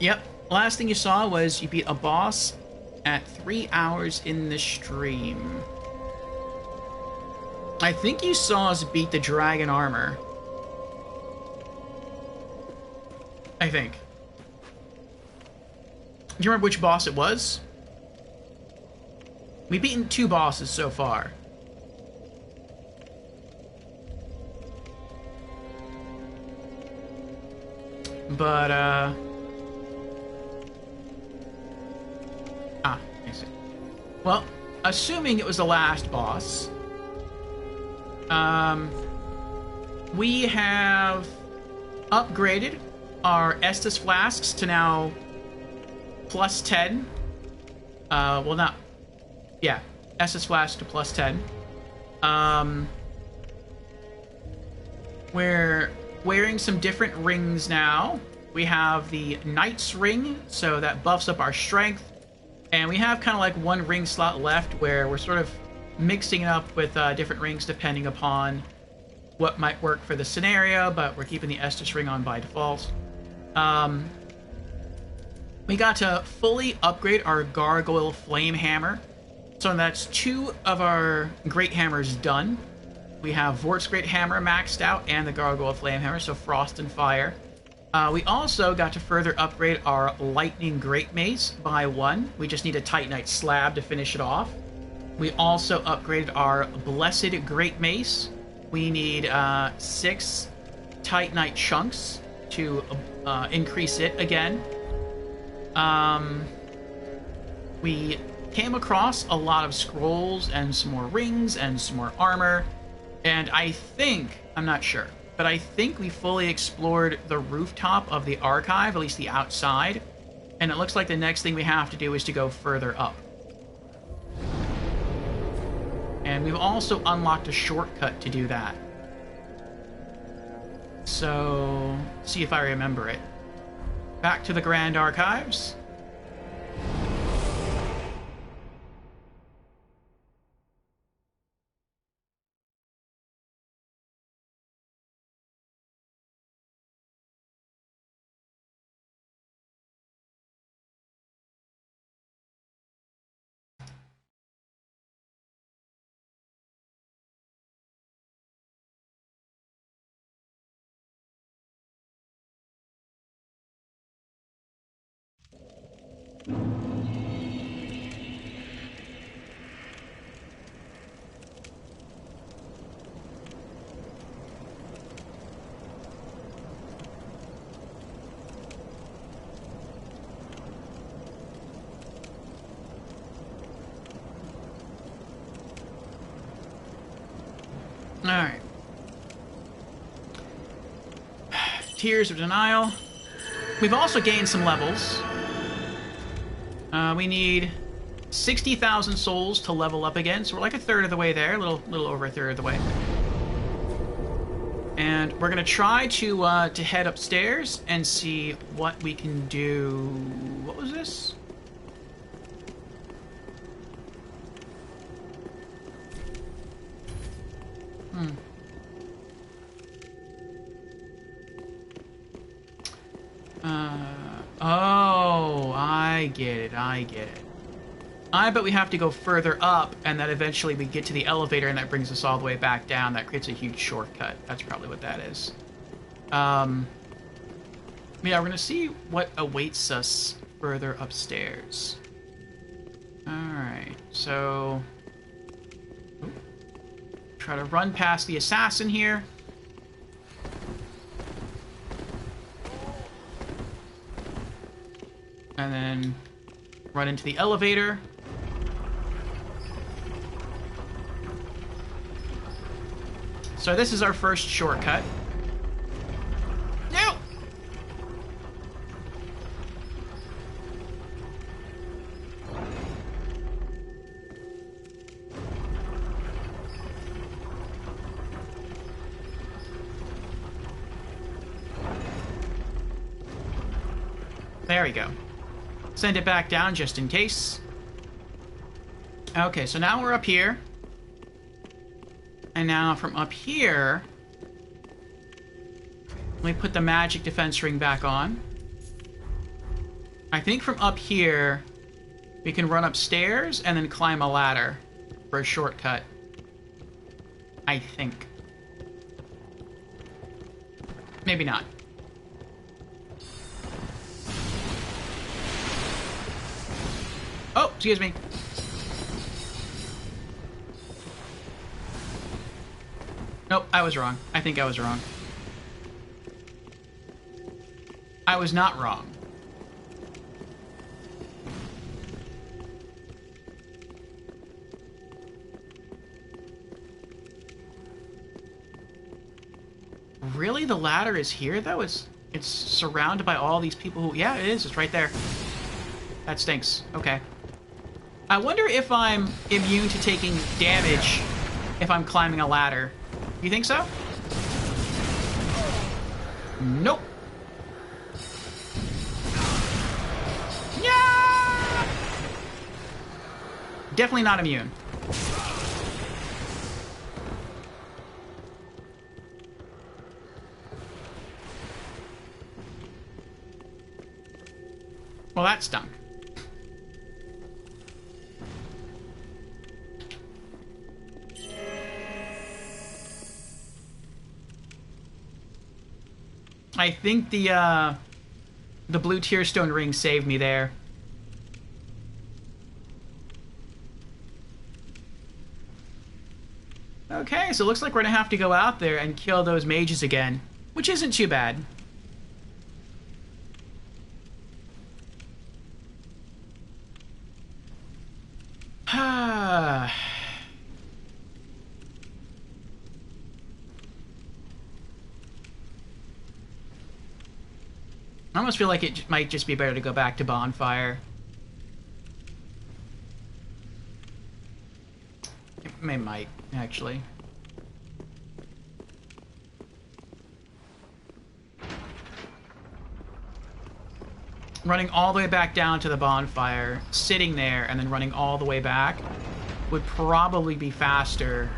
Yep. Last thing you saw was you beat a boss at 3 hours in the stream. I think you saw us beat the dragon armor. I think. Do you remember which boss it was? We've beaten 2 bosses so far. But, I see. Well, assuming it was the last boss, we have upgraded our Estus flasks to now plus 10. Well, not... Yeah, Estus flask to plus 10. We're wearing some different rings now. We have the Knight's Ring, so that buffs up our strength. And we have kind of like 1 ring slot left where we're sort of mixing it up with different rings depending upon what might work for the scenario, but we're keeping the Estus ring on by default. We got to fully upgrade our Gargoyle Flame Hammer. So that's 2 of our Great Hammers done. We have Vort's Great Hammer maxed out and the Gargoyle Flame Hammer, so Frost and Fire. We also got to further upgrade our Lightning Great Mace by 1. We just need a Titanite Slab to finish it off. We also upgraded our Blessed Great Mace. We need 6 Titanite Chunks to increase it again. We came across a lot of scrolls and some more rings and some more armor. And I think, I'm not sure, but I think we fully explored the rooftop of the archive, at least the outside. And it looks like the next thing we have to do is to go further up. And we've also unlocked a shortcut to do that. So, see if I remember it. Back to the Grand Archives. Alright. Tears of Denial. We've also gained some levels. We need 60,000 souls to level up again, so we're like a third of the way there, a little over a third of the way. And we're gonna try to head upstairs and see what we can do. What was this? Oh, I get it, I bet we have to go further up, and that eventually we get to the elevator, and that brings us all the way back down. That creates a huge shortcut. That's probably what that is. Yeah, we're gonna see what awaits us further upstairs. Alright, so... try to run past the assassin here. And then run into the elevator. So this is our first shortcut. No! There we go. Send it back down just in case. Okay, so now we're up here. And now from up here, let me put the magic defense ring back on. I think from up here, we can run upstairs and then climb a ladder for a shortcut. I think. Maybe not. Oh, excuse me. Nope, I was wrong. I think I was wrong. I was not wrong. Really? The ladder is here, though? It's surrounded by all these people who... Yeah, it is. It's right there. That stinks. Okay. I wonder if I'm immune to taking damage if I'm climbing a ladder. You think so? Nope. Yeah! Definitely not immune. Well, that stunk. I think the blue tearstone ring saved me there. Okay, so it looks like we're gonna have to go out there and kill those mages again, which isn't too bad. I almost feel like it might just be better to go back to Bonfire. It might, actually. Running all the way back down to the Bonfire, sitting there, and then running all the way back would probably be faster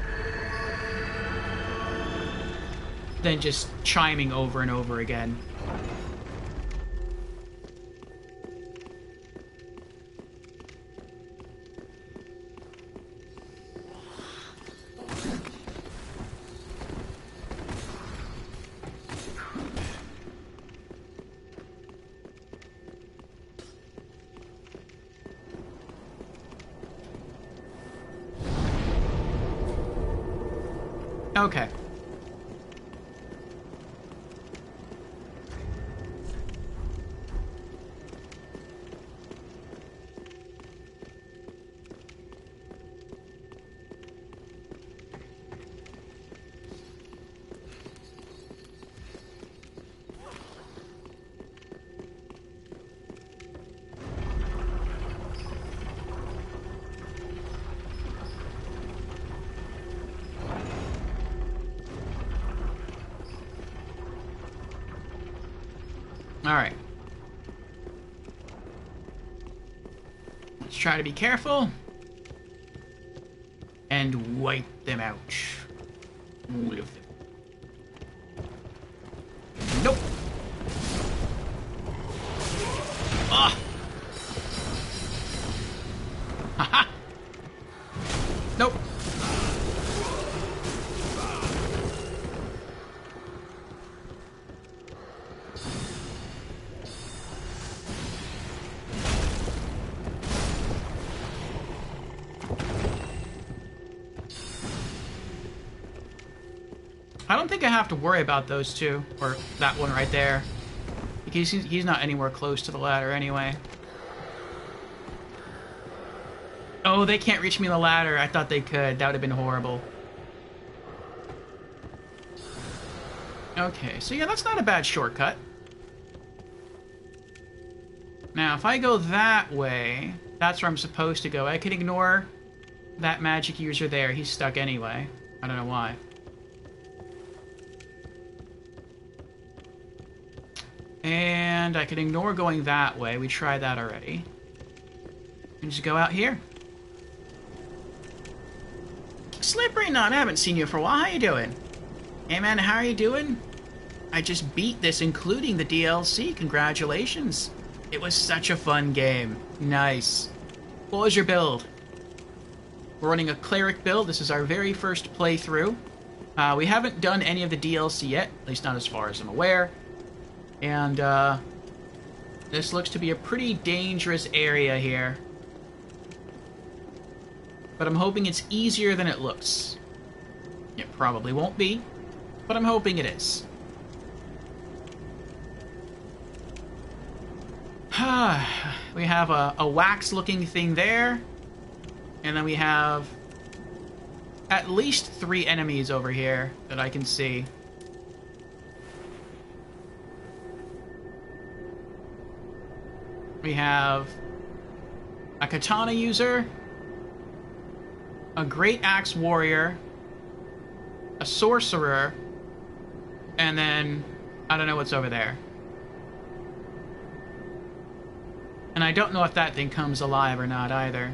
than just chiming over and over again. Okay. Alright. Let's try to be careful. And wipe them out. All of them. Nope. Ah. Haha. Nope. I don't think I have to worry about those two, or that one right there, because he's not anywhere close to the ladder anyway. Oh, they can't reach me on the ladder. I thought they could. That would have been horrible. Okay, so yeah, that's not a bad shortcut. Now, if I go that way, that's where I'm supposed to go. I can ignore that magic user there. He's stuck anyway. I don't know why. And I can ignore going that way. We tried that already. And just go out here. Slippery Nut, I haven't seen you for a while. How you doing? Hey man, how are you doing? I just beat this, including the DLC. Congratulations. It was such a fun game. Nice. What was your build? We're running a Cleric build. This is our very first playthrough. We haven't done any of the DLC yet, at least not as far as I'm aware. And this looks to be a pretty dangerous area here. But I'm hoping it's easier than it looks. It probably won't be, but I'm hoping it is. We have a wax-looking thing there. And then we have at least 3 enemies over here that I can see. We have a katana user, a great axe warrior, a sorcerer, and then I don't know what's over there. And I don't know if that thing comes alive or not either.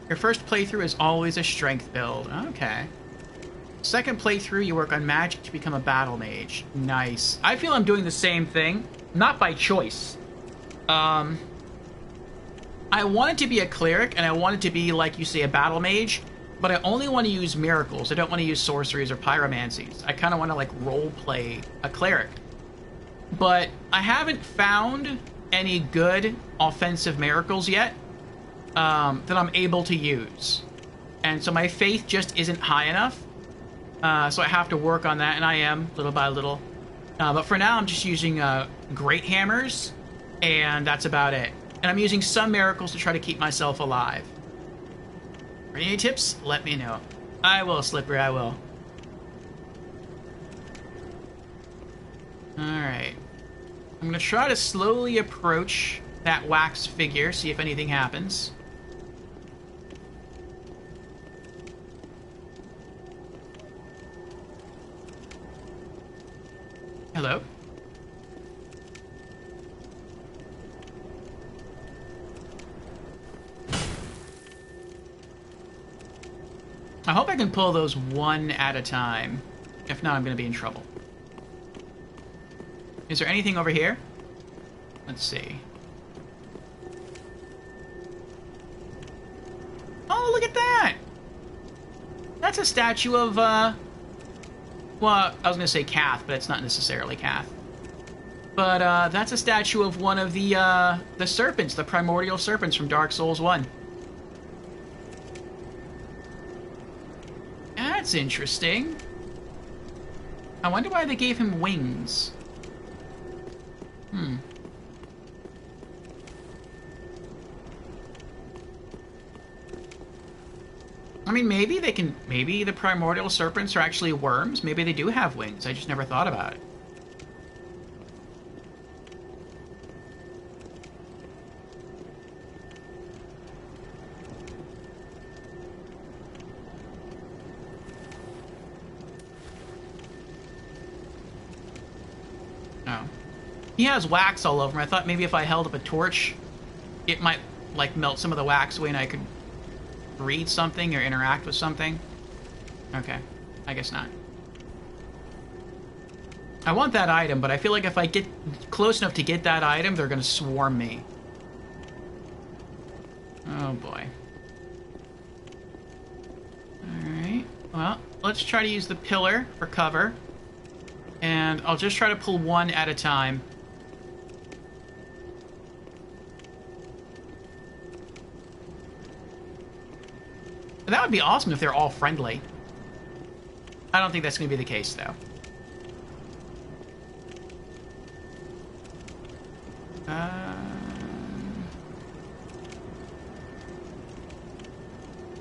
Your first playthrough is always a strength build. Okay. Second playthrough, you work on magic to become a battle mage. Nice. I feel I'm doing the same thing. Not by choice. I wanted to be a cleric, and I wanted to be, like you say, a battle mage, but I only want to use miracles. I don't want to use sorceries or pyromancies. I kind of want to, like, role-play a cleric. But I haven't found any good offensive miracles yet that I'm able to use. And so my faith just isn't high enough. So I have to work on that, and I am, little by little. But for now, I'm just using great hammers, and that's about it. And I'm using some miracles to try to keep myself alive. Any tips? Let me know. I will, Slippery, I will. Alright. I'm going to try to slowly approach that wax figure, see if anything happens. Hello? I hope I can pull those one at a time. If not, I'm going to be in trouble. Is there anything over here? Let's see. Oh, look at that! That's a statue of, well, I was going to say Kath, but it's not necessarily Kath. But, that's a statue of one of the serpents, the primordial serpents from Dark Souls 1. That's interesting. I wonder why they gave him wings. I mean, maybe they can... Maybe the primordial serpents are actually worms. Maybe they do have wings. I just never thought about it. Oh. He has wax all over him. I thought maybe if I held up a torch, it might, like, melt some of the wax away and I could read something or interact with something. Okay. I guess not. I want that item, but I feel like if I get close enough to get that item, they're gonna swarm me. Oh, boy. Alright. Well, let's try to use the pillar for cover. And I'll just try to pull one at a time. That would be awesome if they're all friendly. I don't think that's going to be the case, though.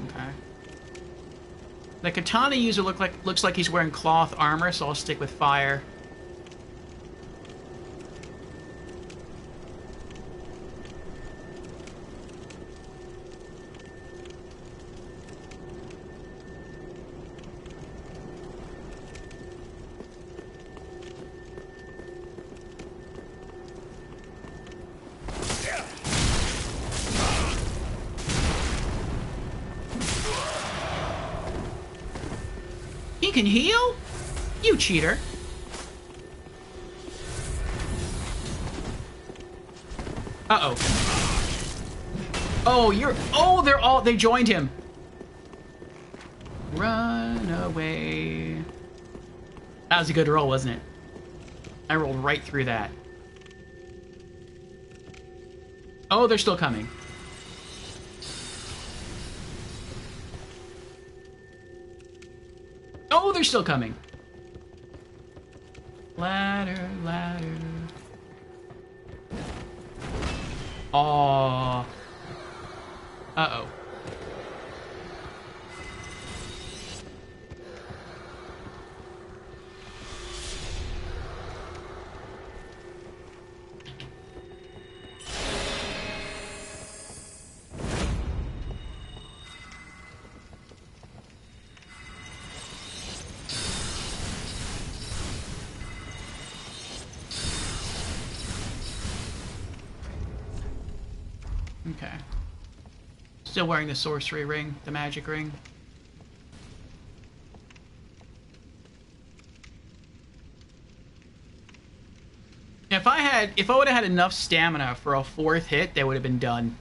Okay. The katana user looks like he's wearing cloth armor, so I'll stick with fire. He can heal? You cheater. Uh-oh. Oh, they joined him. Run away. That was a good roll, wasn't it? I rolled right through that. Oh, they're still coming. Oh, they're still coming. Ladder, ladder. Aww. Uh-oh. Okay. Still wearing the sorcery ring, the magic ring. If I would have had enough stamina for a 4th hit, they would have been done.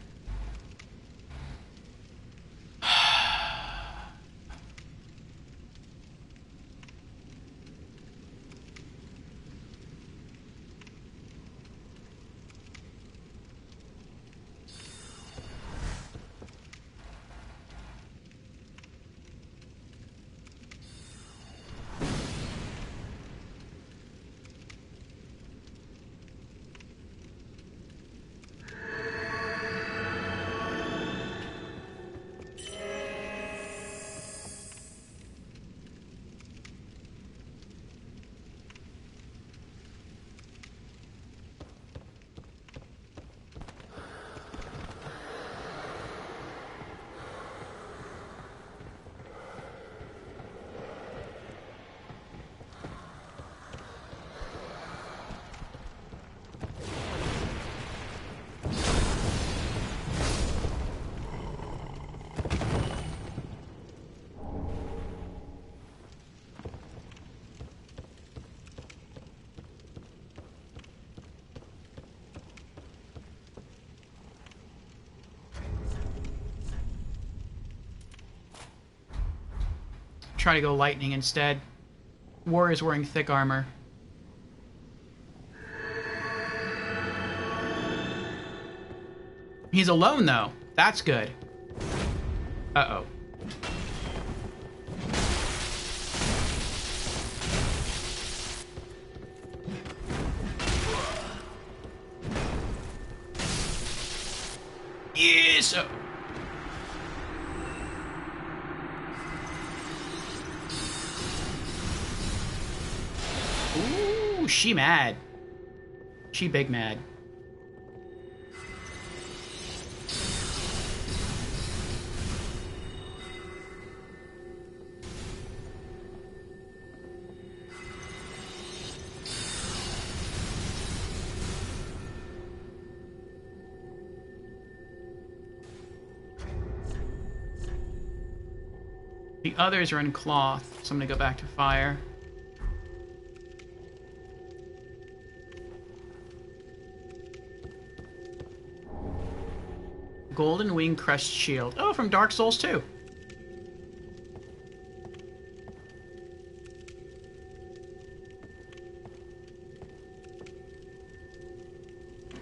Try to go lightning instead. Warrior's wearing thick armor. He's alone, though. That's good. Uh-oh. Yes! Oh. Ooh, she mad. She big mad. The others are in cloth, so I'm gonna go back to fire. Golden Wing Crest Shield. Oh, from Dark Souls 2.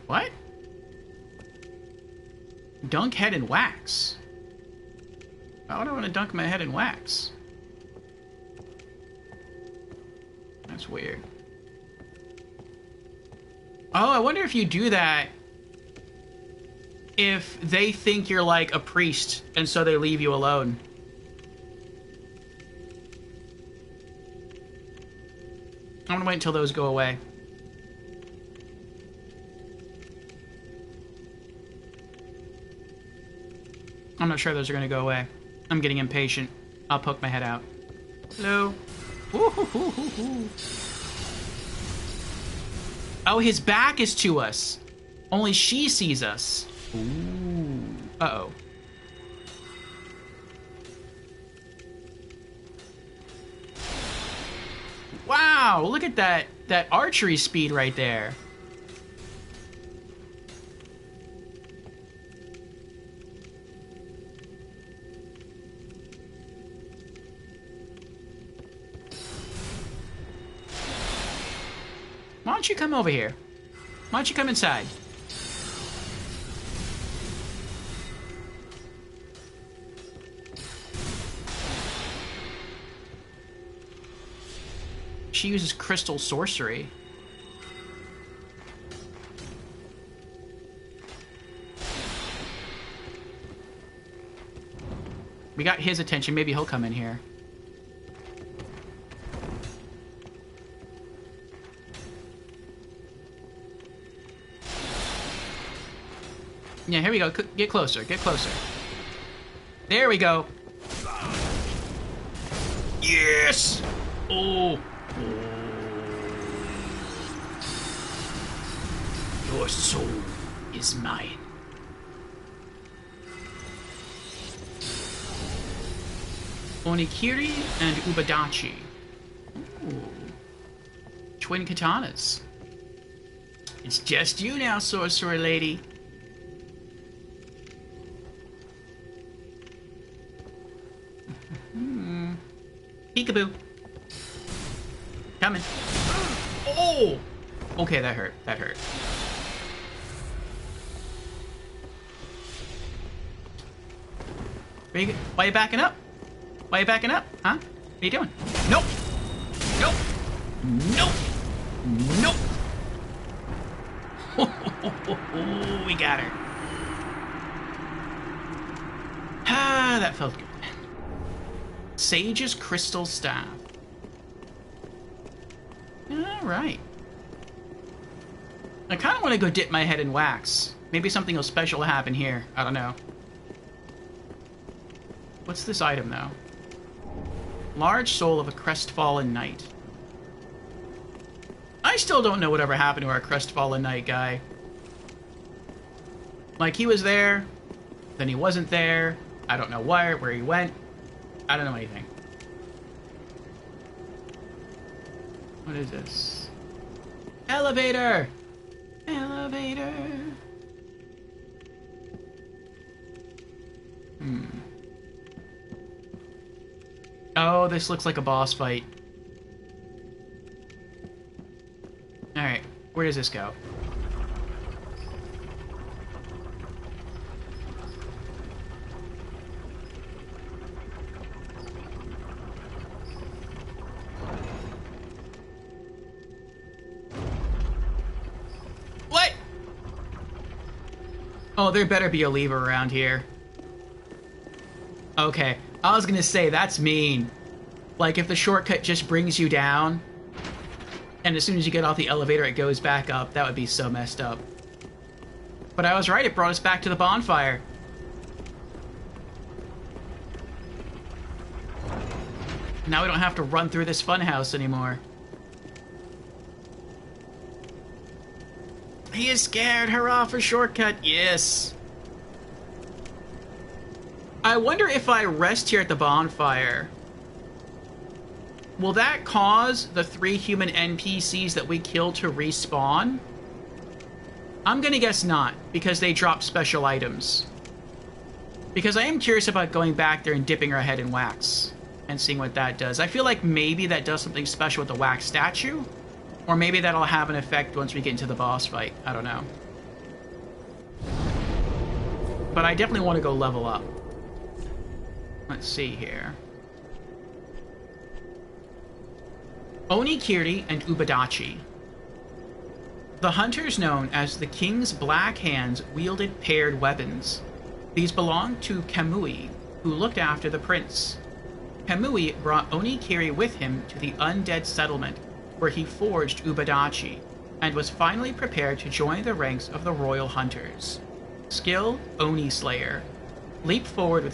What? Dunk head in wax. Why would I want to dunk my head in wax? That's weird. Oh, I wonder if you do that if they think you're like a priest and so they leave you alone. I'm gonna wait until those go away. I'm not sure those are gonna go away. I'm getting impatient. I'll poke my head out. Hello. Ooh. Oh, his back is to us. Only she sees us. Ooh. Uh-oh. Wow, look at that archery speed right there. Why don't you come over here? Why don't you come inside? She uses crystal sorcery. We got his attention. Maybe he'll come in here. Yeah, here we go. Get closer. Get closer. There we go. Yes! Oh. Your soul is mine. Onikiri and Ubadachi. Ooh. Twin katanas. It's just you now, sorcerer lady. Peekaboo. Coming. Oh! Okay, that hurt. That hurt. Why are you backing up? Why are you backing up? Huh? What are you doing? Nope! Nope! Nope! Nope! We got her. Ah, that felt good. Sage's Crystal Staff. Alright. I kind of want to go dip my head in wax. Maybe something special will happen here. I don't know. What's this item, though? Large soul of a crestfallen knight. I still don't know whatever happened to our crestfallen knight guy. Like, he was there, then he wasn't there. I don't know where he went. I don't know anything. What is this? Elevator! Elevator! Oh, this looks like a boss fight. Alright, where does this go? What? Oh, there better be a lever around here. Okay, I was gonna say, that's mean. Like, if the shortcut just brings you down, and as soon as you get off the elevator it goes back up, that would be so messed up. But I was right, it brought us back to the bonfire. Now we don't have to run through this funhouse anymore. He is scared, hurrah for shortcut, yes! I wonder if I rest here at the bonfire, will that cause the 3 human NPCs that we killed to respawn? I'm gonna guess not, because they drop special items. Because I am curious about going back there and dipping our head in wax and seeing what that does. I feel like maybe that does something special with the wax statue, or maybe that'll have an effect once we get into the boss fight. I don't know. But I definitely want to go level up. Let's see here. Onikiri and Ubadachi. The hunters known as the King's Black Hands wielded paired weapons. These belonged to Kamui, who looked after the prince. Kamui brought Onikiri with him to the undead settlement, where he forged Ubadachi, and was finally prepared to join the ranks of the royal hunters. Skill, Oni Slayer. Leap forward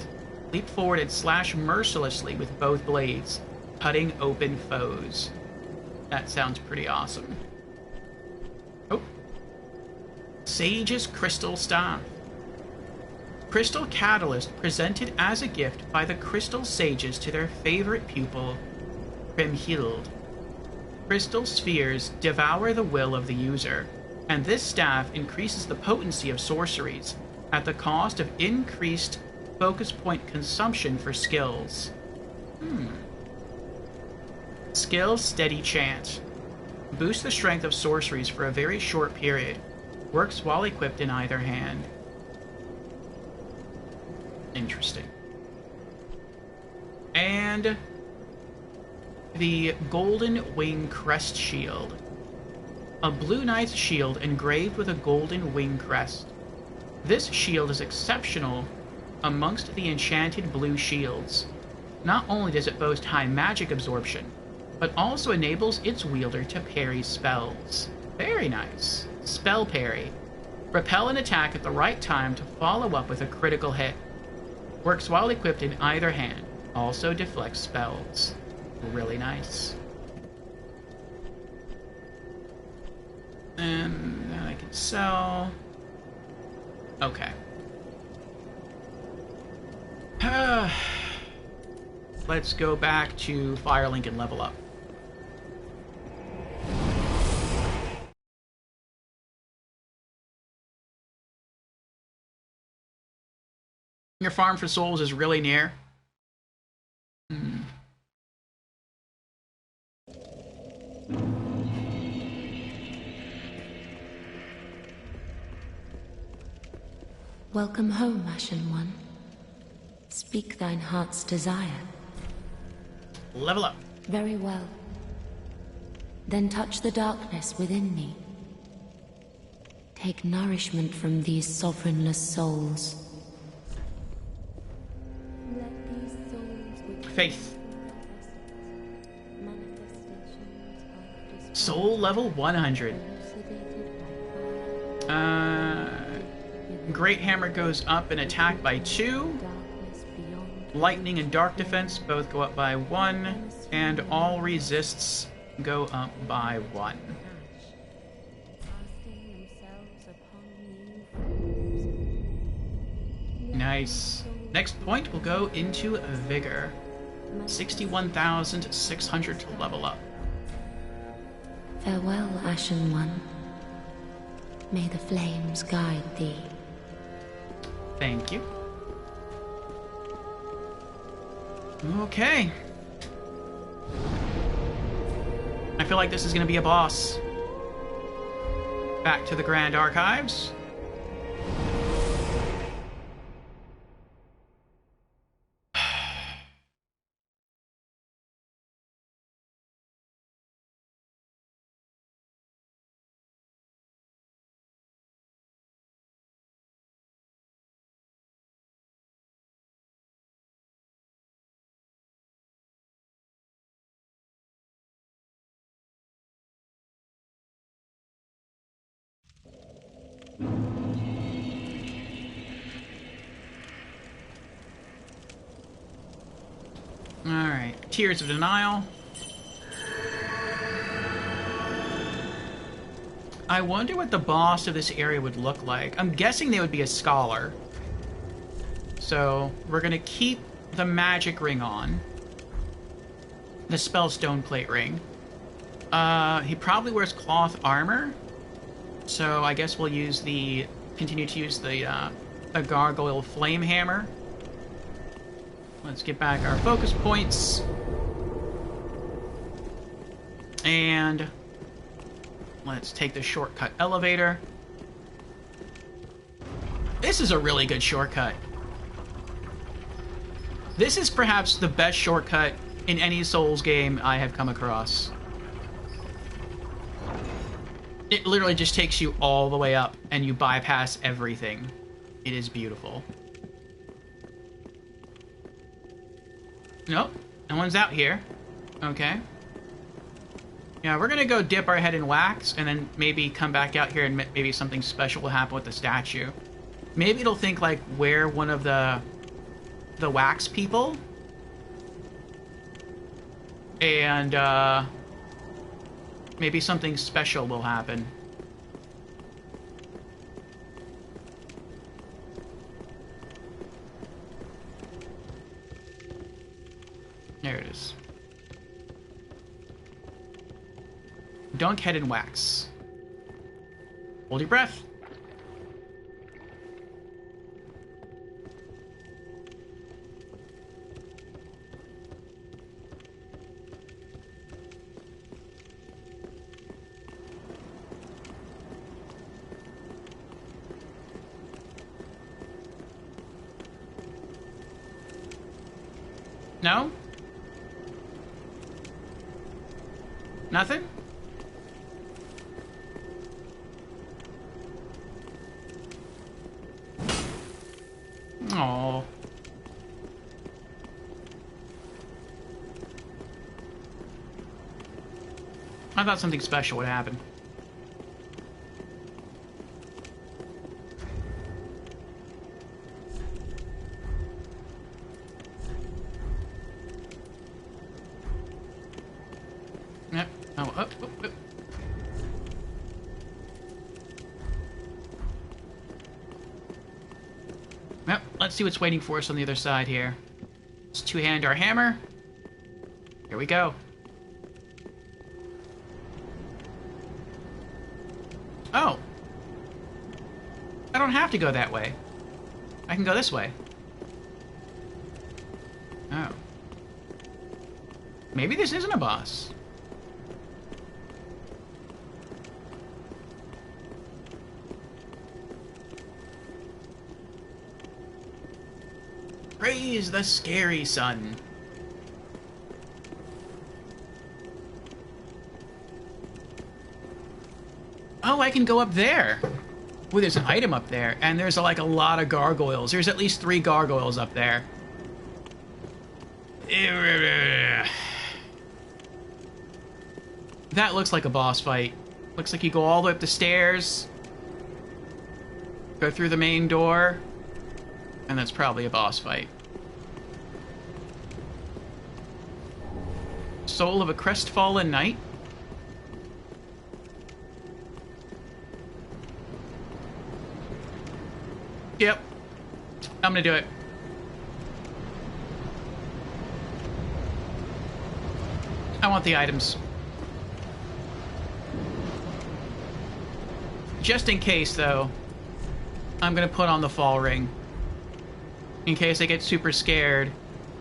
and slash mercilessly with both blades, cutting open foes. That sounds pretty awesome. Oh. Sage's Crystal Staff. Crystal Catalyst presented as a gift by the Crystal Sages to their favorite pupil, Primhild. Crystal spheres devour the will of the user, and this staff increases the potency of sorceries at the cost of increased focus point consumption for skills. Skill Steady Chant. Boosts the strength of sorceries for a very short period. Works while equipped in either hand. Interesting. And the Golden Wing Crest Shield. A Blue Knight's shield engraved with a golden wing crest. This shield is exceptional amongst the enchanted blue shields. Not only does it boast high magic absorption, but also enables its wielder to parry spells. Very nice. Spell parry. Repel an attack at the right time to follow up with a critical hit. Works while equipped in either hand. Also deflects spells. Really nice. And then I can sell. Okay. Let's go back to Firelink and level up. Your farm for souls is really near. Welcome home, Ashen One. Speak thine heart's desire. Level up. Very well. Then touch the darkness within me. Take nourishment from these sovereignless souls. Faith. Soul level 100. Great Hammer goes up in attack by 2. Lightning and Dark Defense both go up by 1. And all resists go up by 1. Nice. Next point will go into Vigor. 61,600 to level up. Farewell, Ashen One. May the flames guide thee. Thank you. Okay. I feel like this is going to be a boss. Back to the Grand Archives. Alright, Tears of Denial. I wonder what the boss of this area would look like. I'm guessing they would be a scholar. So, we're gonna keep the magic ring on. The Spellstone plate ring. He probably wears cloth armor. So, I guess we'll continue to use the Gargoyle Flame Hammer. Let's get back our focus points. And let's take the shortcut elevator. This is a really good shortcut. This is perhaps the best shortcut in any Souls game I have come across. It literally just takes you all the way up, and you bypass everything. It is beautiful. Nope, no one's out here. Okay. Yeah, we're gonna go dip our head in wax, and then maybe come back out here, and maybe something special will happen with the statue. Maybe it'll think, like, we're one of the wax people. And, maybe something special will happen. There it is. Dunk head in wax. Hold your breath. No? Nothing? Oh. I thought something special would happen. Yep. Oh, up. Yep. Let's see what's waiting for us on the other side here. Let's two-hand our hammer. Here we go. Oh. I don't have to go that way. I can go this way. Oh. Maybe this isn't a boss. Praise the scary sun. Oh, I can go up there. Ooh, there's an item up there, and there's like a lot of gargoyles. There's at least 3 gargoyles up there. That looks like a boss fight. Looks like you go all the way up the stairs, go through the main door, and that's probably a boss fight. Soul of a crestfallen knight? Yep. I'm gonna do it. I want the items. Just in case, though, I'm gonna put on the fall ring. In case I get super scared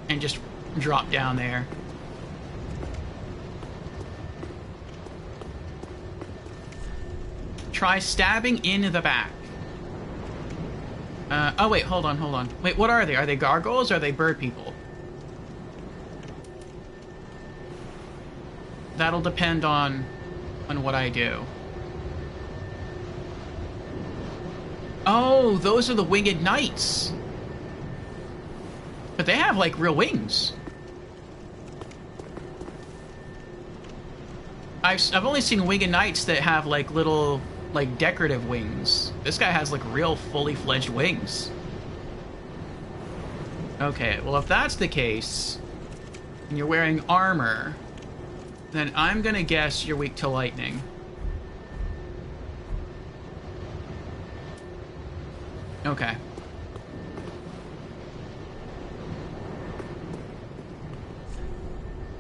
and just drop down there. Try stabbing in the back. Oh wait, hold on. Wait, what are they? Are they gargoyles or are they bird people? That'll depend on what I do. Oh, those are the winged knights. But they have, like, real wings. I've only seen winged knights that have, like, little, like, decorative wings. This guy has, like, real fully fledged wings. Okay, well, if that's the case, and you're wearing armor, then I'm gonna guess you're weak to lightning. Okay.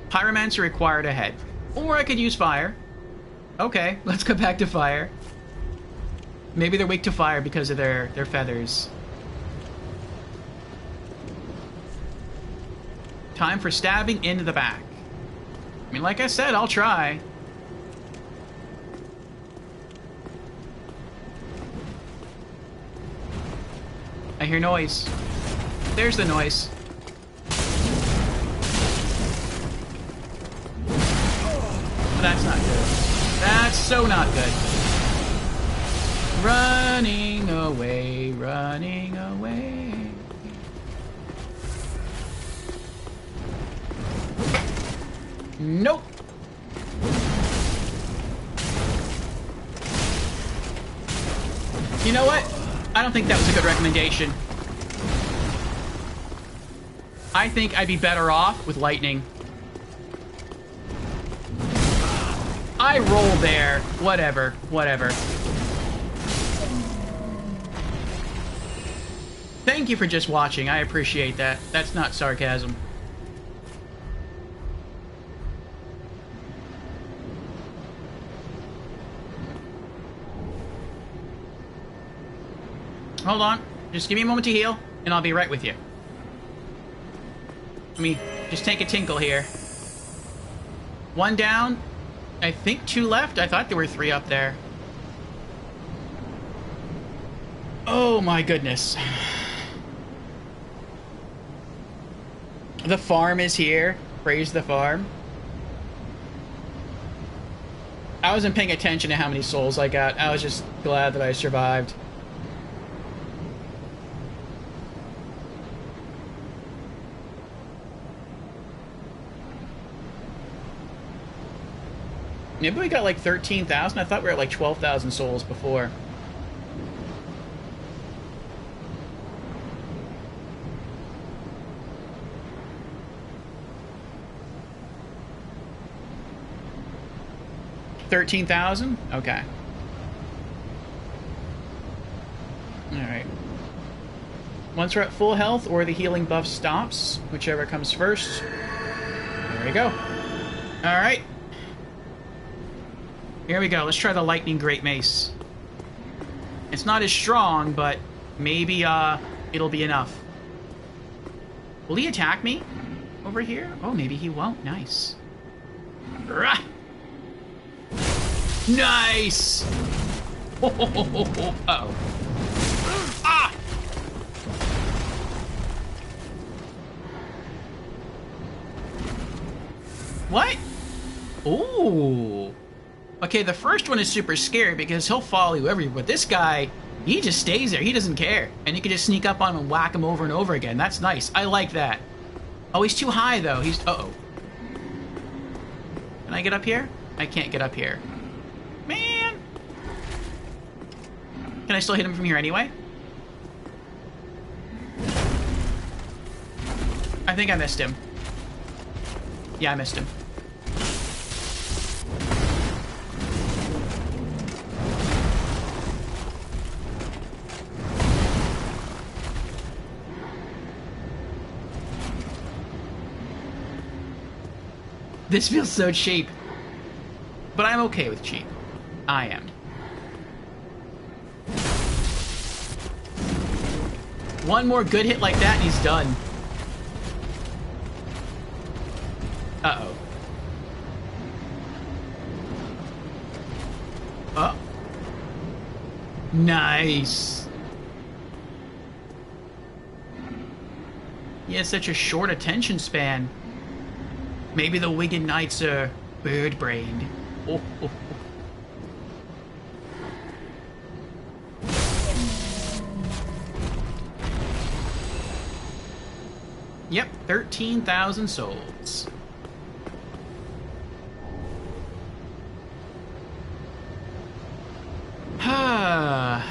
Pyromancer required ahead. Or I could use fire. Okay, let's go back to fire. Maybe they're weak to fire because of their feathers. Time for stabbing into the back. I mean, like I said, I'll try. I hear noise. There's the noise. That's not good. That's so not good. Running away, running away. Nope. You know what? I don't think that was a good recommendation. I think I'd be better off with lightning. I roll there. Whatever. Whatever. Thank you for just watching. I appreciate that. That's not sarcasm. Hold on. Just give me a moment to heal, and I'll be right with you. Let me just take a tinkle here. One down. I think 2 left. I thought there were 3 up there. Oh my goodness. The farm is here. Praise the farm. I wasn't paying attention to how many souls I got. I was just glad that I survived. Maybe we got like 13,000? I thought we were at like 12,000 souls before. $13,000? Okay. Alright. Once we're at full health or the healing buff stops, whichever comes first. There we go. Alright. Here we go. Let's try the Lightning Great Mace. It's not as strong, but maybe it'll be enough. Will he attack me over here? Oh, maybe he won't. Nice. Rah! Nice! Uh-oh. Ah! What? Ooh. Okay, the first one is super scary because he'll follow you everywhere. But this guy, he just stays there. He doesn't care. And you can just sneak up on him and whack him over and over again. That's nice. I like that. Oh, he's too high, though. He's... Uh-oh. Can I get up here? I can't get up here. Man! Can I still hit him from here anyway? I think I missed him. Yeah, I missed him. This feels so cheap. But I'm okay with cheap. I am. One more good hit like that and he's done. Uh-oh. Oh. Nice. He has such a short attention span. Maybe the Wigan Knights are bird-brained. Oh, oh, oh. Yep, 13,000 souls. Ah.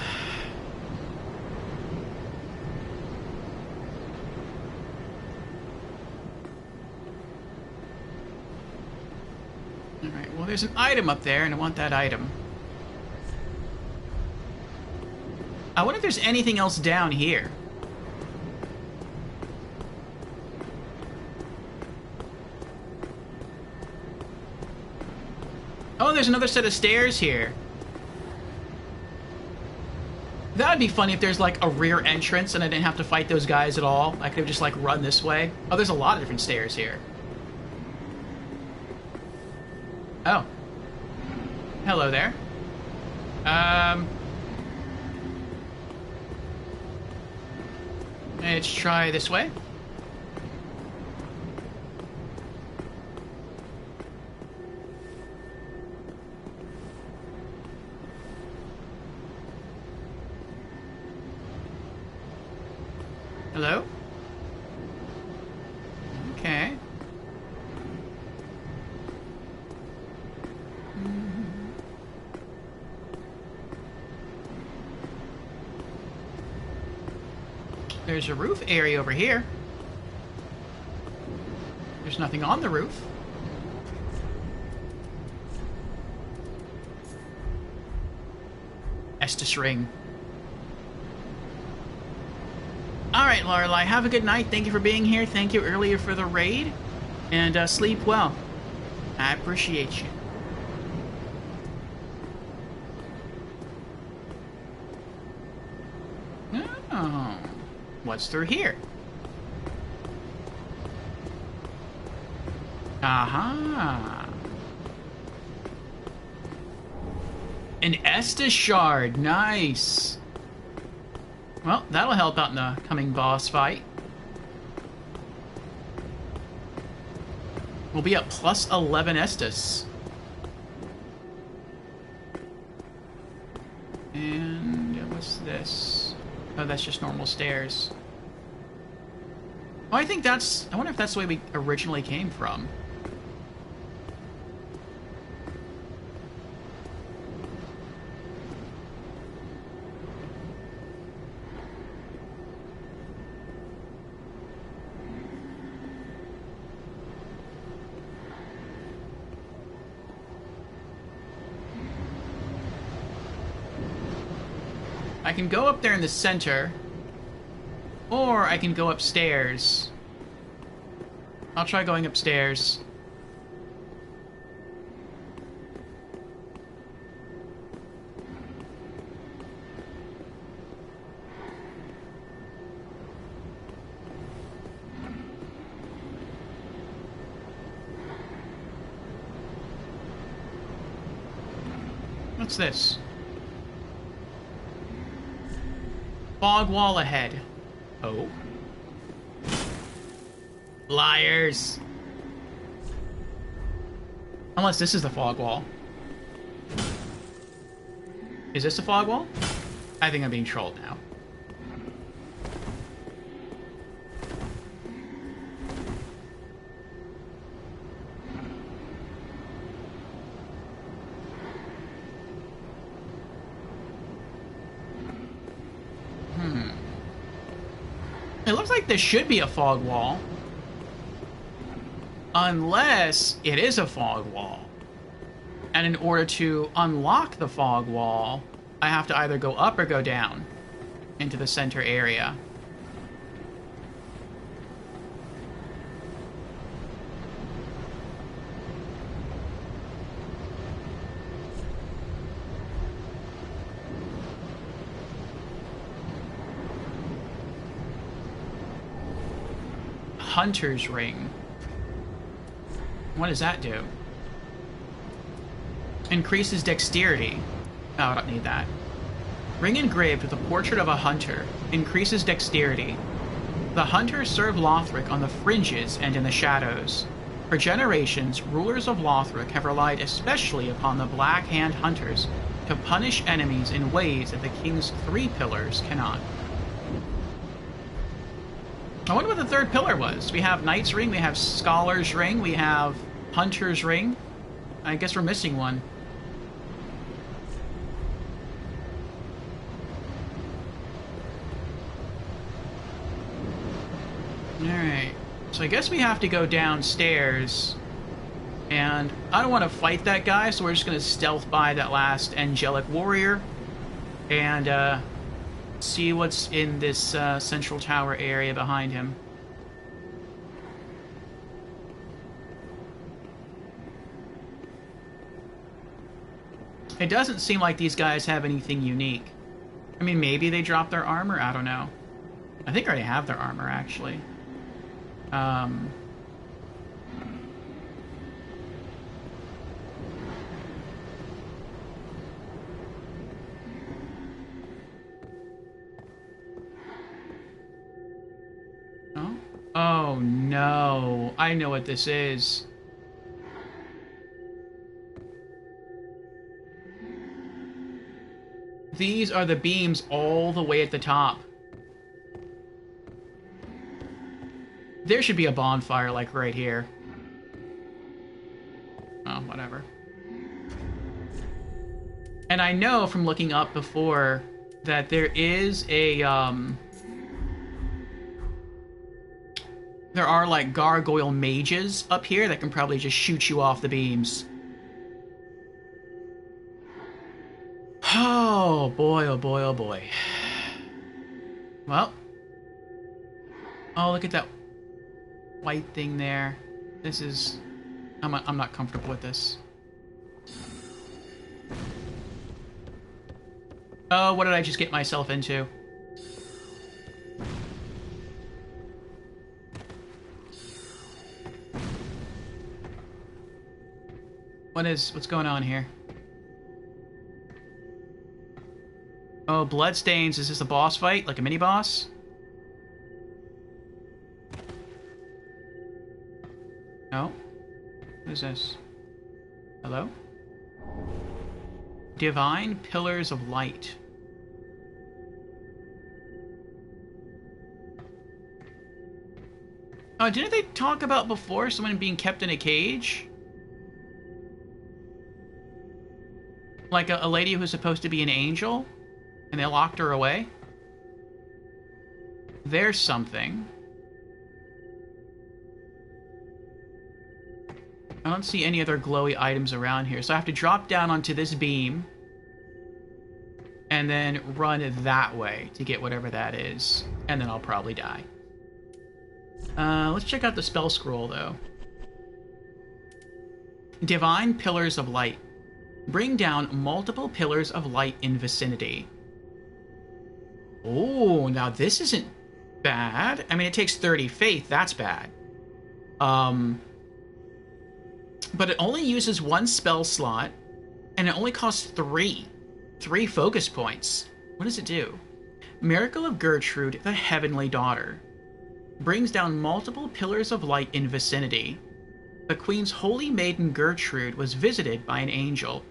Alright, well there's an item up there and I want that item. I wonder if there's anything else down here. Oh, there's another set of stairs here. That'd be funny if there's like a rear entrance and I didn't have to fight those guys at all. I could have just like run this way. Oh, there's a lot of different stairs here. Oh. Hello there. Let's try this way. Hello? Okay. There's a roof area over here. There's nothing on the roof. Estus ring. Alright, Lorelei, have a good night. Thank you for being here. Thank you earlier for the raid. And sleep well. I appreciate you. Oh. What's through here? Aha. An Estus shard. Nice. Well, that'll help out in the coming boss fight. We'll be at plus 11 Estus. And what's this? Oh, that's just normal stairs. Oh, I think that's... I wonder if that's the way we originally came from. I can go up there in the center, or I can go upstairs. I'll try going upstairs. What's this? Fog wall ahead. Oh. Liars. Unless this is the fog wall. Is this the fog wall? I think I'm being trolled now. It looks like there should be a fog wall. Unless it is a fog wall. And in order to unlock the fog wall, I have to either go up or go down into the center area. Hunter's ring. What does that do? Increases dexterity. Oh, I don't need that. Ring engraved with a portrait of a hunter. Increases dexterity. The hunters serve Lothric on the fringes and in the shadows. For generations, rulers of Lothric have relied especially upon the Black Hand Hunters to punish enemies in ways that the king's 3 pillars cannot. I wonder what the 3rd pillar was. We have Knight's Ring, we have Scholar's Ring, we have Hunter's Ring. I guess we're missing one. Alright. So I guess we have to go downstairs. And I don't want to fight that guy, so we're just going to stealth by that last angelic warrior. And, see what's in this central tower area behind him. It doesn't seem like these guys have anything unique. I mean, maybe they dropped their armor? I don't know. I think I already have their armor, actually. Oh no, I know what this is. These are the beams all the way at the top. There should be a bonfire, like, right here. Oh, whatever. And I know from looking up before that there is a, there are, like, gargoyle mages up here that can probably just shoot you off the beams. Oh, boy, oh, boy, oh, boy. Well. Oh, look at that white thing there. This is... I'm not comfortable with this. Oh, what did I just get myself into? What's going on here? Oh, bloodstains. Is this a boss fight? Like a mini-boss? No. What is this? Hello? Divine Pillars of Light. Oh, didn't they talk about before someone being kept in a cage? Like a lady who's supposed to be an angel? And they locked her away? There's something. I don't see any other glowy items around here, so I have to drop down onto this beam and then run that way to get whatever that is, and then I'll probably die. Let's check out the spell scroll, though. Divine Pillars of Light. Bring down multiple pillars of light in vicinity. Oh, now this isn't bad. I mean, it takes 30 faith. That's bad. But it only uses one spell slot, and it only costs 3 focus points. What does it do? Miracle of Gertrude, the Heavenly Daughter. Brings down multiple pillars of light in vicinity. The Queen's holy maiden Gertrude was visited by an angel,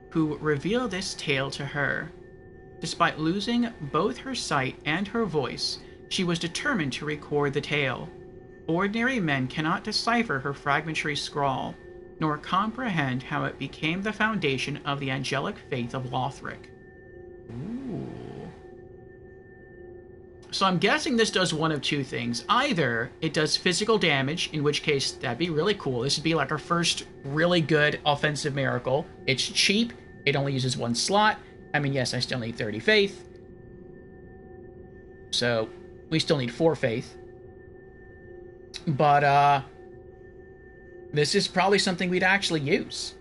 who revealed this tale to her. Despite losing both her sight and her voice, she was determined to record the tale. Ordinary men cannot decipher her fragmentary scrawl, nor comprehend how it became the foundation of the angelic faith of Lothric. Ooh. So I'm guessing this does one of two things. Either it does physical damage, in which case that'd be really cool. This would be like our first really good offensive miracle. It's cheap. It only uses one slot. I mean, yes, I still need 30 faith. So we still need 4 faith. But, this is probably something we'd actually use.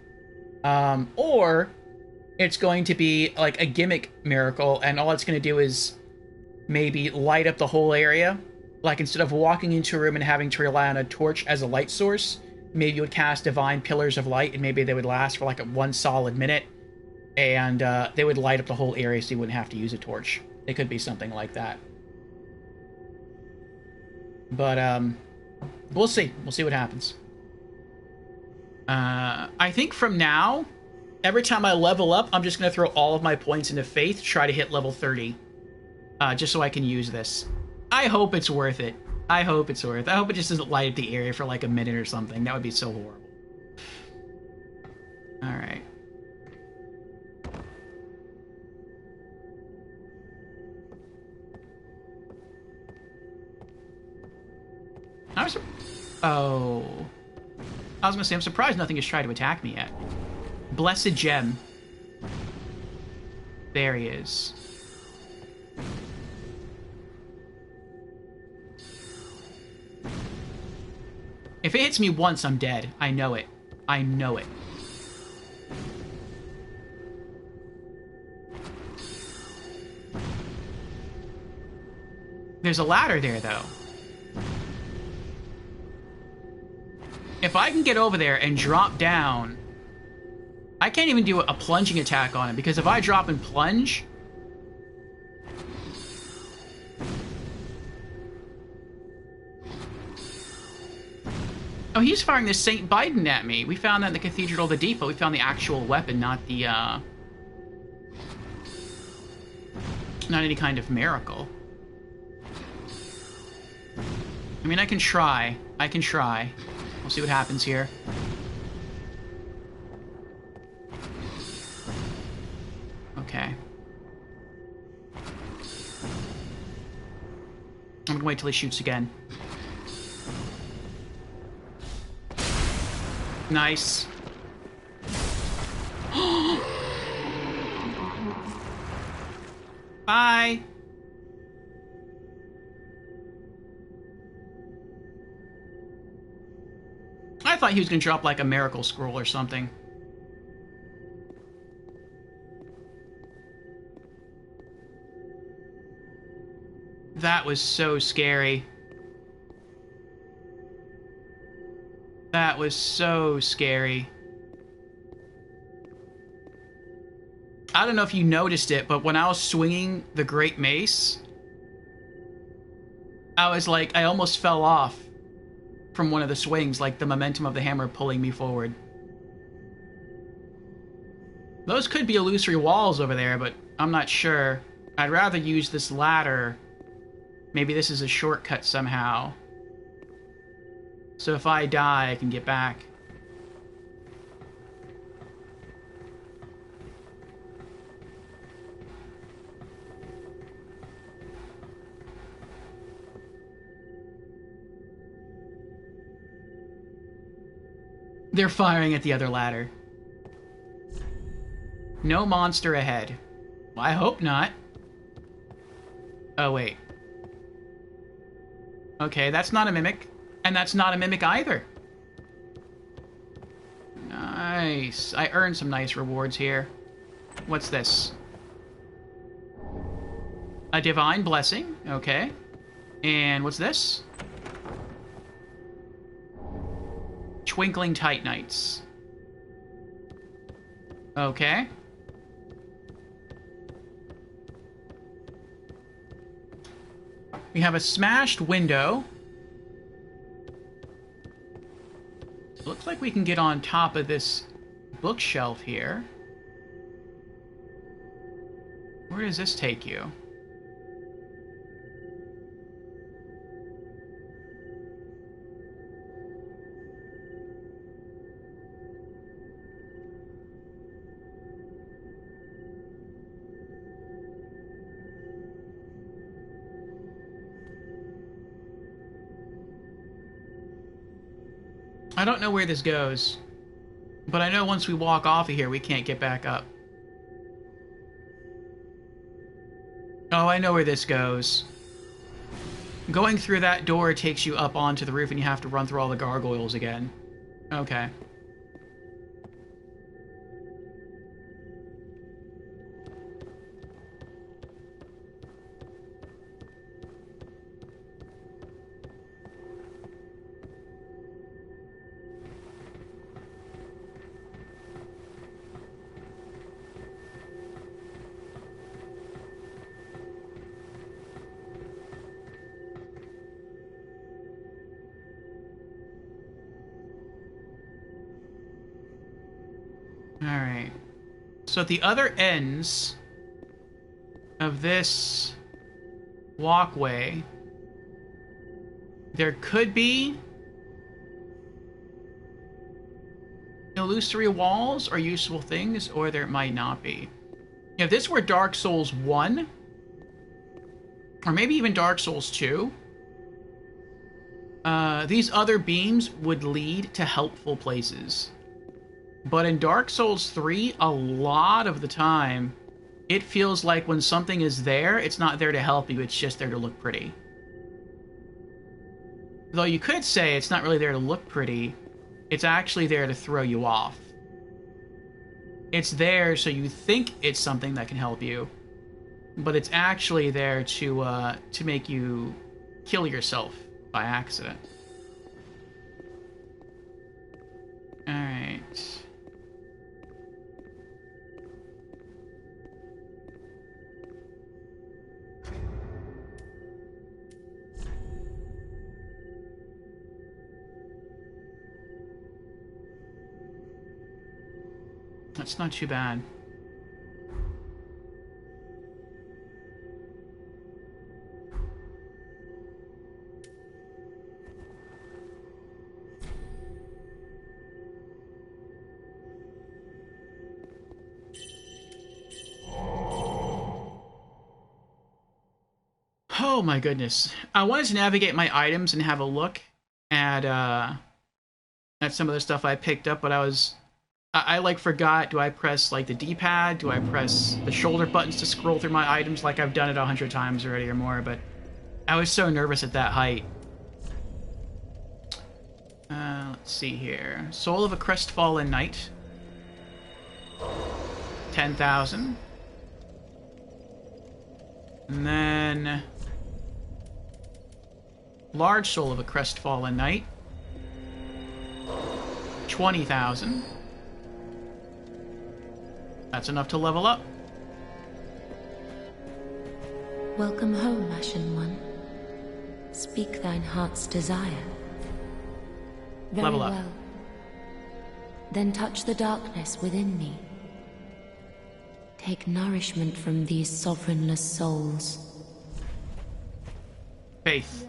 Or it's going to be like a gimmick miracle, and all it's going to do is maybe light up the whole area. Like, instead of walking into a room and having to rely on a torch as a light source, maybe you would cast Divine Pillars of Light, and maybe they would last for like 1 solid minute, and they would light up the whole area so you wouldn't have to use a torch. It could be something like that. But, we'll see. We'll see what happens. I think from now, every time I level up, I'm just going to throw all of my points into Faith to try to hit level 30. Just so I can use this. I hope it's worth it. I hope it's worth it. I hope it just doesn't light up the area for like a minute or something. That would be so horrible. Alright. Oh. I was gonna say, I'm surprised nothing has tried to attack me yet. Blessed Gem. There he is. If it hits me once, I'm dead. I know it. I know it. There's a ladder there, though. If I can get over there and drop down... I can't even do a plunging attack on him, because if I drop and plunge... Oh, he's firing the St. Biden at me. We found that in the Cathedral of the Deep, but we found the actual weapon, not the, not any kind of miracle. I mean, I can try. We'll see what happens here. Okay. I'm gonna wait till he shoots again. Nice. Bye. I thought he was gonna drop like a miracle scroll or something. That was so scary. That was so scary. I don't know if you noticed it, but when I was swinging the Great Mace, I was like, I almost fell off from one of the swings, like the momentum of the hammer pulling me forward. Those could be illusory walls over there, but I'm not sure. I'd rather use this ladder. Maybe this is a shortcut somehow. So if I die, I can get back. They're firing at the other ladder. No monster ahead. Well, I hope not. Oh, wait. Okay, that's not a mimic. And that's not a mimic either. Nice. I earned some nice rewards here. What's this? A divine blessing. Okay. And what's this? Twinkling Titanites. Okay. We have a smashed window. Looks like we can get on top of this bookshelf here. Where does this take you? I don't know where this goes, but I know once we walk off of here, we can't get back up. Oh, I know where this goes. Going through that door takes you up onto the roof, and you have to run through all the gargoyles again. Okay. Alright. So at the other ends of this walkway, there could be illusory walls or useful things, or there might not be. If this were Dark Souls 1, or maybe even Dark Souls 2, these other beams would lead to helpful places. But in Dark Souls 3, a lot of the time, it feels like when something is there, it's not there to help you, it's just there to look pretty. Though you could say it's not really there to look pretty, it's actually there to throw you off. It's there so you think it's something that can help you, but it's actually there to make you kill yourself by accident. Alright. That's not too bad. Oh my goodness. I wanted to navigate my items and have a look at some of the stuff I picked up, but I like forgot, do I press like the D-pad? Do I press the shoulder buttons to scroll through my items like I've done it 100 times already or more, but I was so nervous at that height. Let's see here. Soul of a Crestfallen Knight. 10,000. And then Large Soul of a Crestfallen Knight. 20,000. That's enough to level up. Welcome home, Ashen One. Speak thine heart's desire. Very Level up. well. Then touch the darkness within me. Take nourishment from these sovereignless souls. Faith.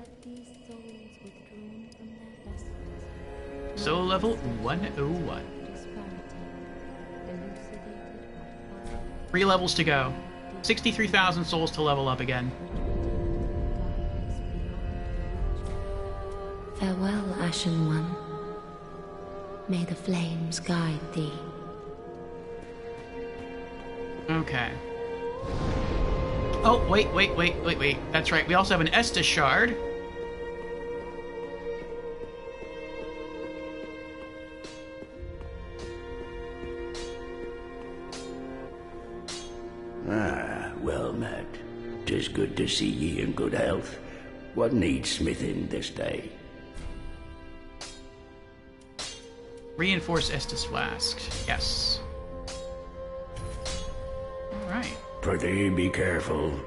Soul level 101. 3 levels to go. 63,000 souls to level up again. Farewell, Ashen One. May the flames guide thee. Okay. Oh, wait. That's right. We also have an Estus shard. Ah, well met. 'Tis good to see ye in good health. What needs smithing this day? Reinforce Estus flask. Yes. Alright. Prithee, be careful.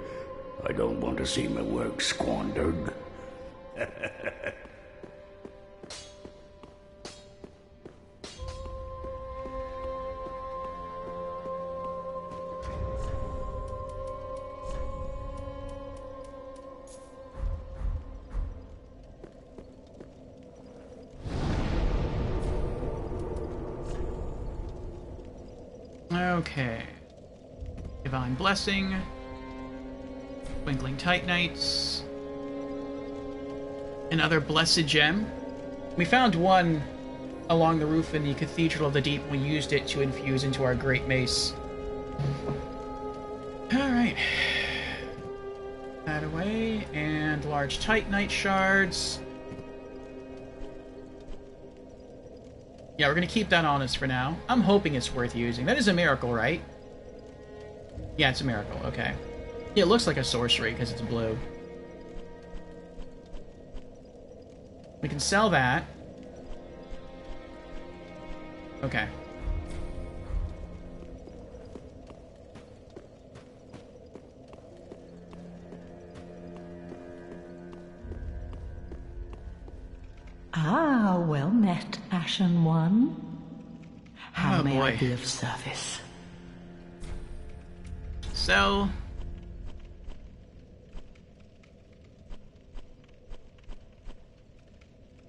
I don't want to see my work squandered. Okay. Divine Blessing. Twinkling Titanites. Another Blessed Gem. We found one along the roof in the Cathedral of the Deep. We used it to infuse into our Great Mace. Alright. That away. And large Titanite shards. Yeah, we're gonna keep that on us for now. I'm hoping it's worth using. That is a miracle, right? Yeah, it's a miracle. Okay. Yeah, it looks like a sorcery because it's blue. We can sell that. Okay. Ah, well met, Ashen One. How may I boy. be of service? Sell.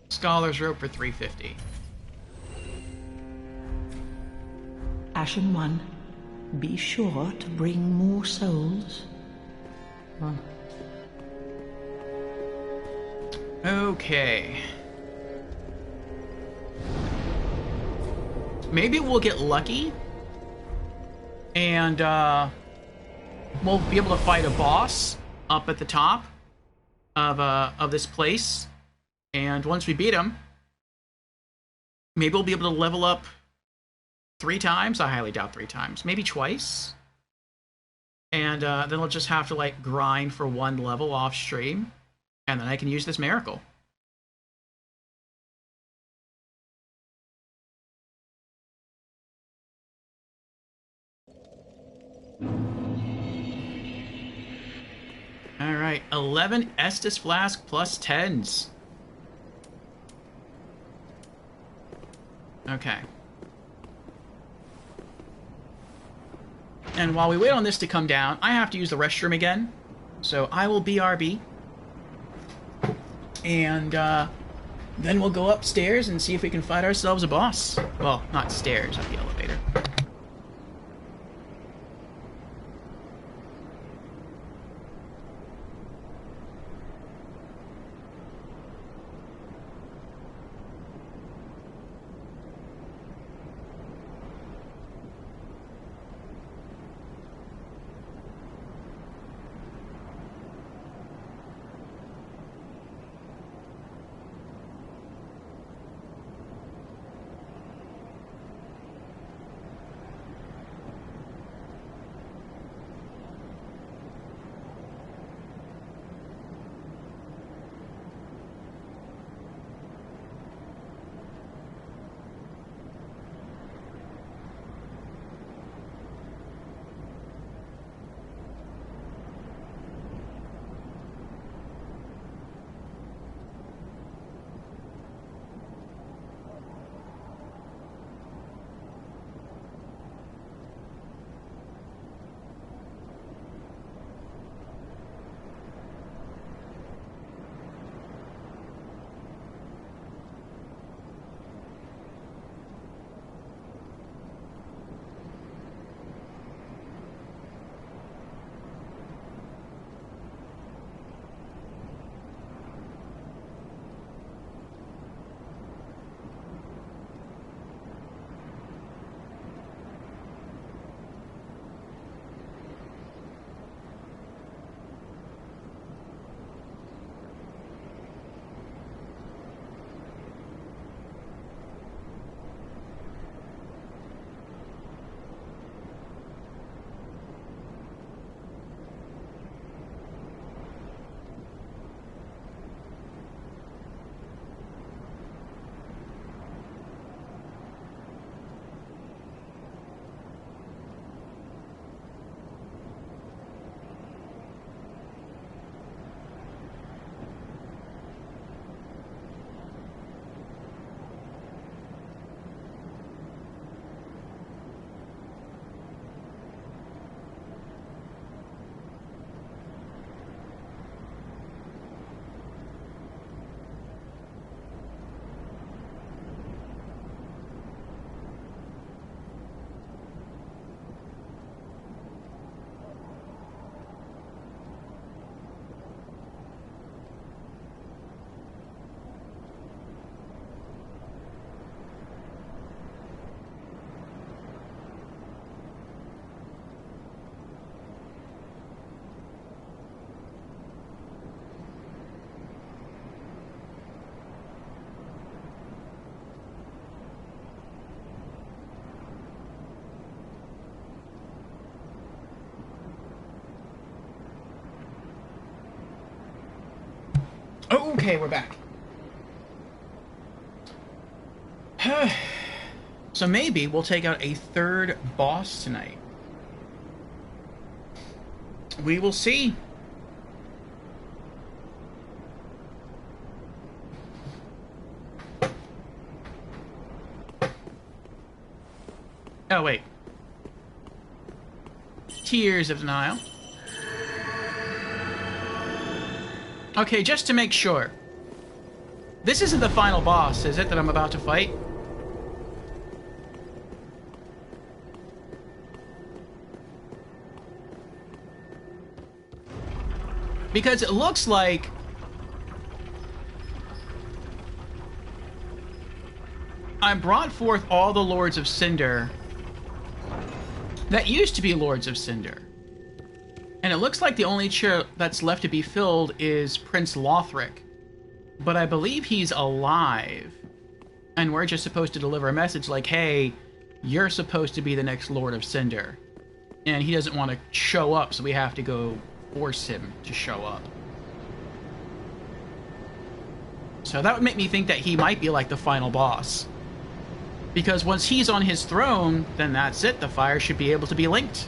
Scholar's Rope for 350. Ashen One, be sure to bring more souls. Okay. Maybe we'll get lucky. And, we'll be able to fight a boss up at the top of this place. And once we beat him, maybe we'll be able to level up 3 times. I highly doubt 3 times. Maybe twice. And then we'll just have to, like, grind for 1 level off stream. And then I can use this miracle. Alright, 11 Estus Flask plus 10s. Okay. And while we wait on this to come down, I have to use the restroom again. So I will BRB. And then we'll go upstairs and see if we can fight ourselves a boss. Well, not stairs, up the elevator. Okay, we're back. So maybe we'll take out a third boss tonight. We will see. Oh, wait. Tears of Denial. Okay, just to make sure. This isn't the final boss, is it, that I'm about to fight? Because it looks like... I brought forth all the Lords of Cinder that used to be Lords of Cinder. And it looks like the only chair that's left to be filled is Prince Lothric. But I believe he's alive. And we're just supposed to deliver a message like, hey, you're supposed to be the next Lord of Cinder. And he doesn't want to show up, so we have to go force him to show up. So that would make me think that he might be like the final boss. Because once he's on his throne, then that's it. The fire should be able to be linked.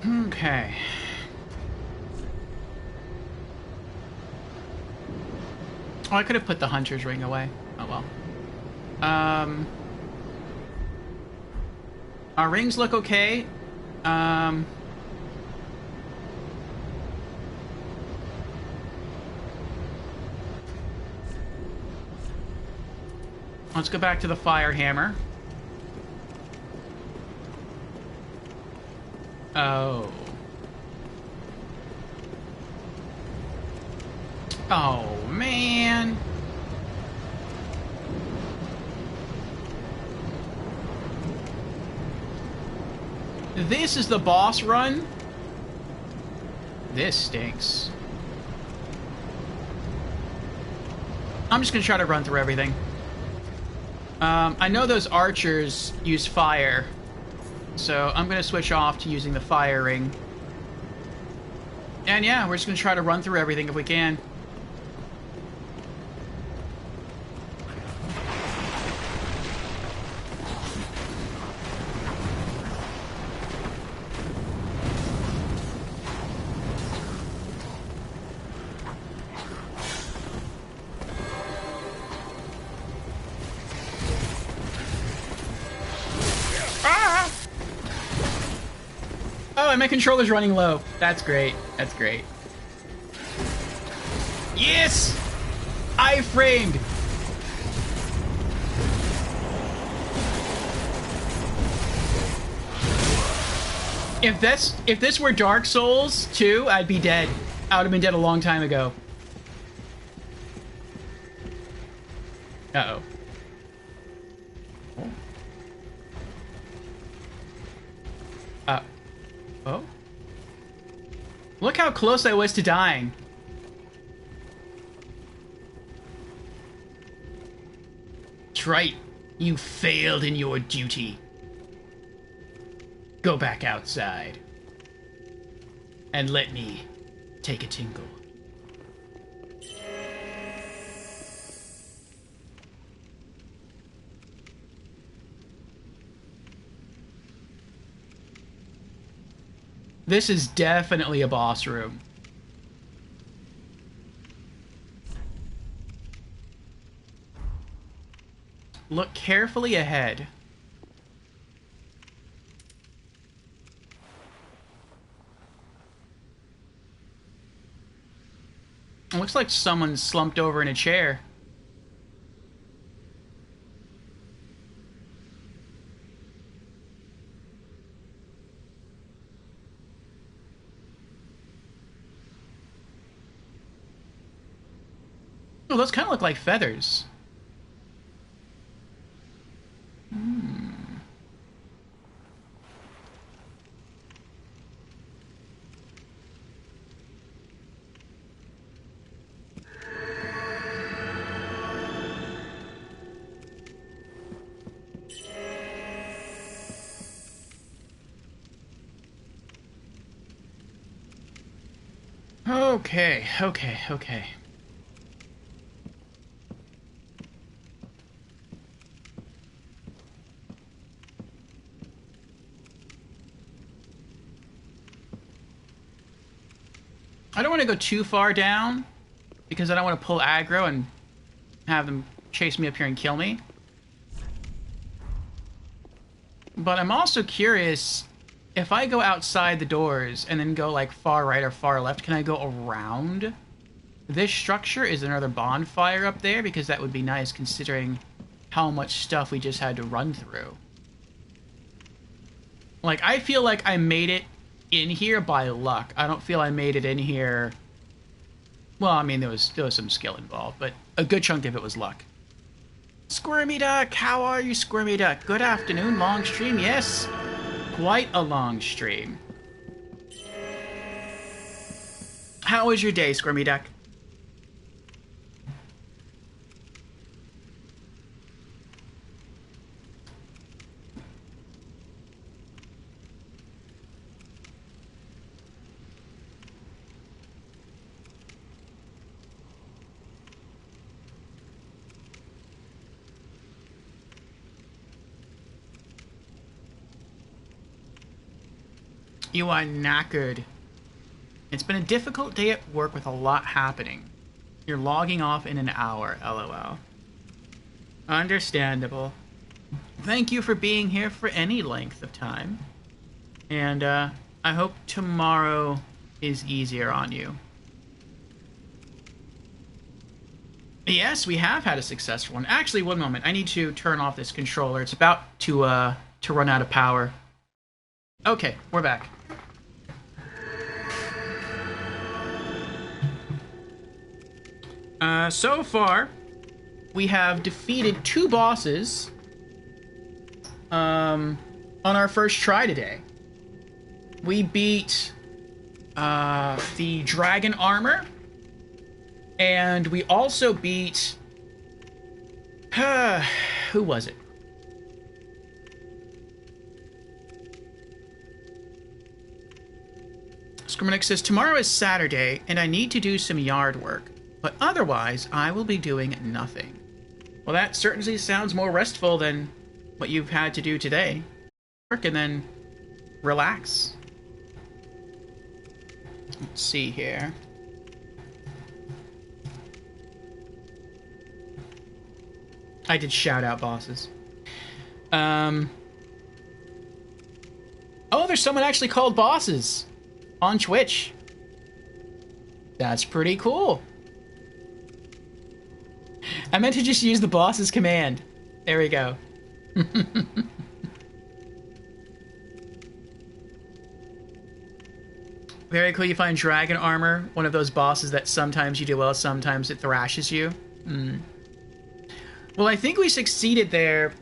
Okay. Oh, I could have put the Hunter's Ring away. Oh well. Our rings look okay. Let's go back to the fire hammer. Oh. Oh, man. This is the boss run? This stinks. I'm just gonna try to run through everything. I know those archers use fire, so I'm gonna switch off to using the fire ring. And yeah, we're just gonna try to run through everything if we can. Oh, and my controller's running low. That's great. That's great. Yes! I framed! If this were Dark Souls 2, I'd be dead. I would have been dead a long time ago. Uh-oh. Oh? Look how close I was to dying. That's right. You failed in your duty. Go back outside. And let me take a tinkle. This is definitely a boss room. Look carefully ahead. It looks like someone's slumped over in a chair. Oh, those kind of look like feathers. Okay, okay, okay. I don't want to go too far down, because I don't want to pull aggro and have them chase me up here and kill me. But I'm also curious, if I go outside the doors and then go like far right or far left, can I go around this structure? Is there another bonfire up there? Because that would be nice considering how much stuff we just had to run through. Like, I feel like I made it in here by luck. I don't feel I made it in here... Well, I mean, there was some skill involved, but a good chunk of it was luck. Squirmy Duck, how are you, Squirmy Duck? Good afternoon, long stream, yes. Quite a long stream. How was your day, Squirmy Duck? You are knackered. It's been a difficult day at work with a lot happening. You're logging off in an hour, lol. Understandable. Thank you for being here for any length of time. And, I hope tomorrow is easier on you. Yes, we have had a successful one. Actually, one moment. I need to turn off this controller. It's about to run out of power. Okay, we're back. So far, we have defeated 2 bosses on our first try today. We beat the dragon armor, and we also beat... who was it? Scrimminick says, tomorrow is Saturday, and I need to do some yard work. But otherwise, I will be doing nothing. Well, that certainly sounds more restful than what you've had to do today. Work and then relax. Let's see here. I did shout out bosses. Oh, there's someone actually called bosses on Twitch. That's pretty cool. I meant to just use the boss's command. There we go. Very cool. You find dragon armor, one of those bosses that sometimes you do well, sometimes it thrashes you. Well, I think we succeeded there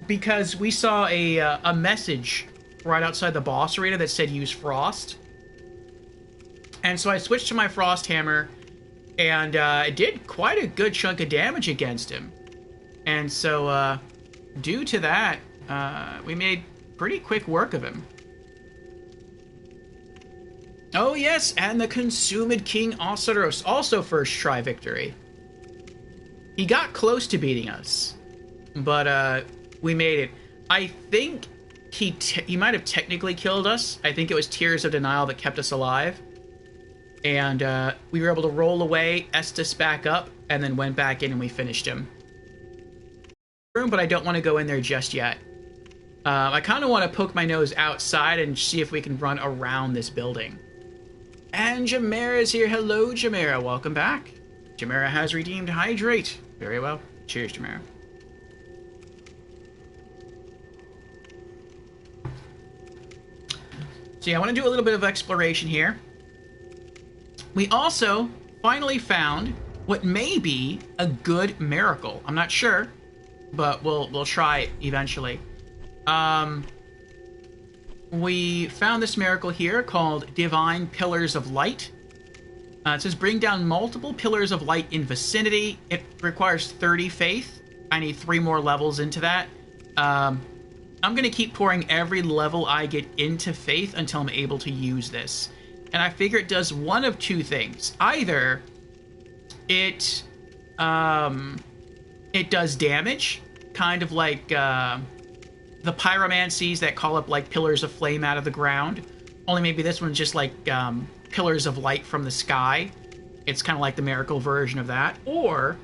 because we saw a message right outside the boss arena that said use frost. And so I switched to my frost hammer, and it did quite a good chunk of damage against him. And so, due to that, we made pretty quick work of him. Oh yes, and the Consumed King Oceros, also first try victory. He got close to beating us, but we made it. I think he might have technically killed us. I think it was Tears of Denial that kept us alive. And we were able to roll away, Estus back up, and then went back in and we finished him. But I don't want to go in there just yet. I kind of want to poke my nose outside and see if we can run around this building. And Jamera's here. Hello, Jamera. Welcome back. Jamera has redeemed Hydrate. Very well. Cheers, Jamera. So yeah, I want to do a little bit of exploration here. We also finally found what may be a good miracle. I'm not sure, but we'll try it eventually. We found this miracle here called Divine Pillars of Light. It says bring down multiple pillars of light in vicinity. It requires 30 faith. I need 3 more levels into that. I'm going to keep pouring every level I get into faith until I'm able to use this. and I figure it does one of two things. Either it does damage, kind of like the pyromancies that call up like pillars of flame out of the ground. Only maybe this one's just like pillars of light from the sky. It's kind of like the miracle version of that. Or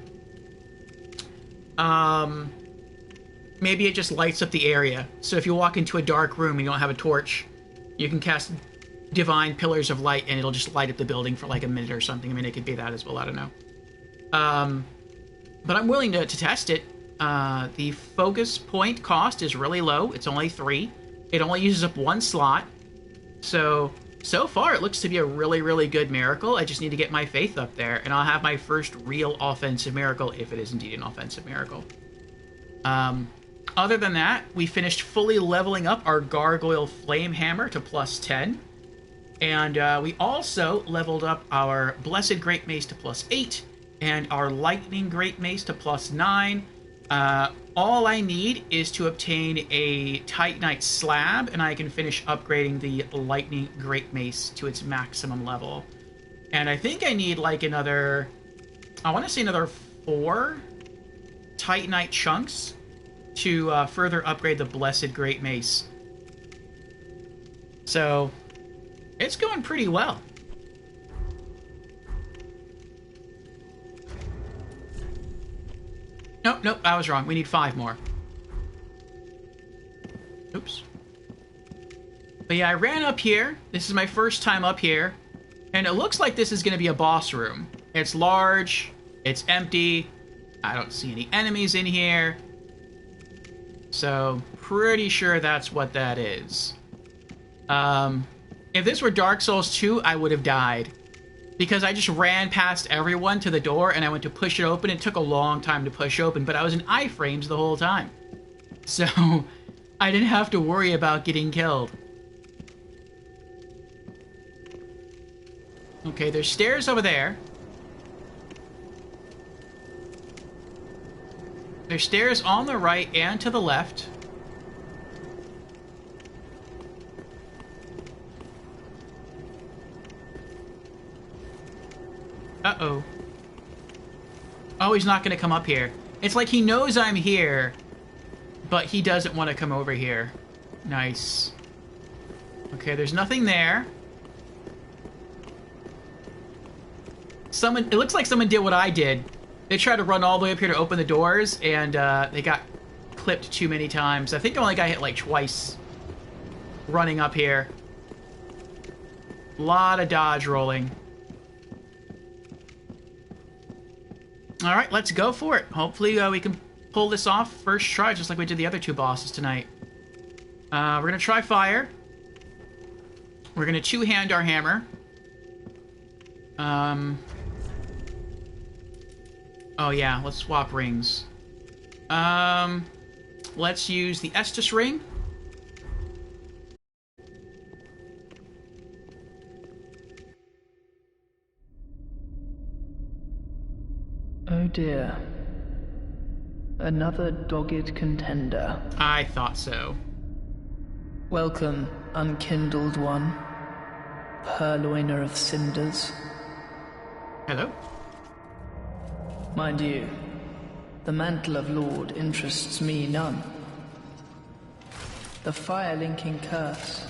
maybe it just lights up the area. So if you walk into a dark room and you don't have a torch, you can cast divine pillars of light and it'll just light up the building for like a minute or something. I mean, it could be that as well. I don't know. But I'm willing to test it. The focus point cost is really low. It's only 3. It only uses up 1 slot. So far it looks to be a really, really good miracle. I just need to get my faith up there, and I'll have my first real offensive miracle, if it is indeed an offensive miracle. Other than that, we finished fully leveling up our Gargoyle Flame Hammer to +10. And we also leveled up our Blessed Great Mace to +8, and our Lightning Great Mace to +9. All I need is to obtain a Titanite Slab, and I can finish upgrading the Lightning Great Mace to its maximum level. And I think I need like another, I want to say another 4 Titanite chunks to further upgrade the Blessed Great Mace. So it's going pretty well. Nope, I was wrong. We need 5 more. Oops. But yeah, I ran up here. This is my first time up here. And it looks like this is going to be a boss room. It's large. It's empty. I don't see any enemies in here. So, pretty sure that's what that is. If this were Dark Souls 2, I would have died. Because I just ran past everyone to the door, and I went to push it open. It took a long time to push open, but I was in iframes the whole time. So, I didn't have to worry about getting killed. Okay, there's stairs over there. There's stairs on the right and to the left. Uh-oh. Oh, he's not gonna come up here. It's like he knows I'm here, but he doesn't want to come over here. Nice. Okay, there's nothing there. It looks like someone did what I did. They tried to run all the way up here to open the doors, and they got clipped too many times. I think I only got hit like twice running up here. A lot of dodge rolling. Alright, let's go for it. Hopefully we can pull this off first try, just like we did the other 2 bosses tonight. We're going to try fire. We're going to 2-hand our hammer. Oh yeah, let's swap rings. Let's use the Estus ring. Oh dear. Another dogged contender. I thought so. Welcome, unkindled one. Purloiner of cinders. Hello? Mind you, the mantle of Lord interests me none. The fire-linking curse,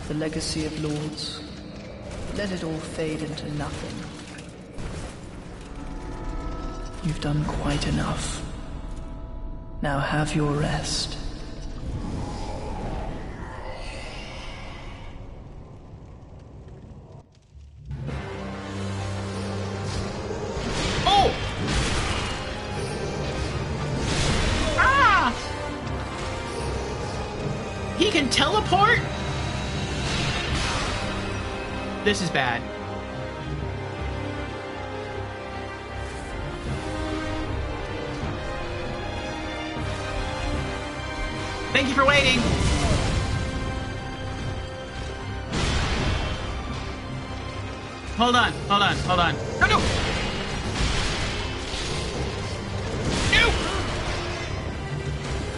the legacy of lords, let it all fade into nothing. You've done quite enough. Now have your rest. Oh! Ah! He can teleport? This is bad. Thank you for waiting. Hold on. No, no! No!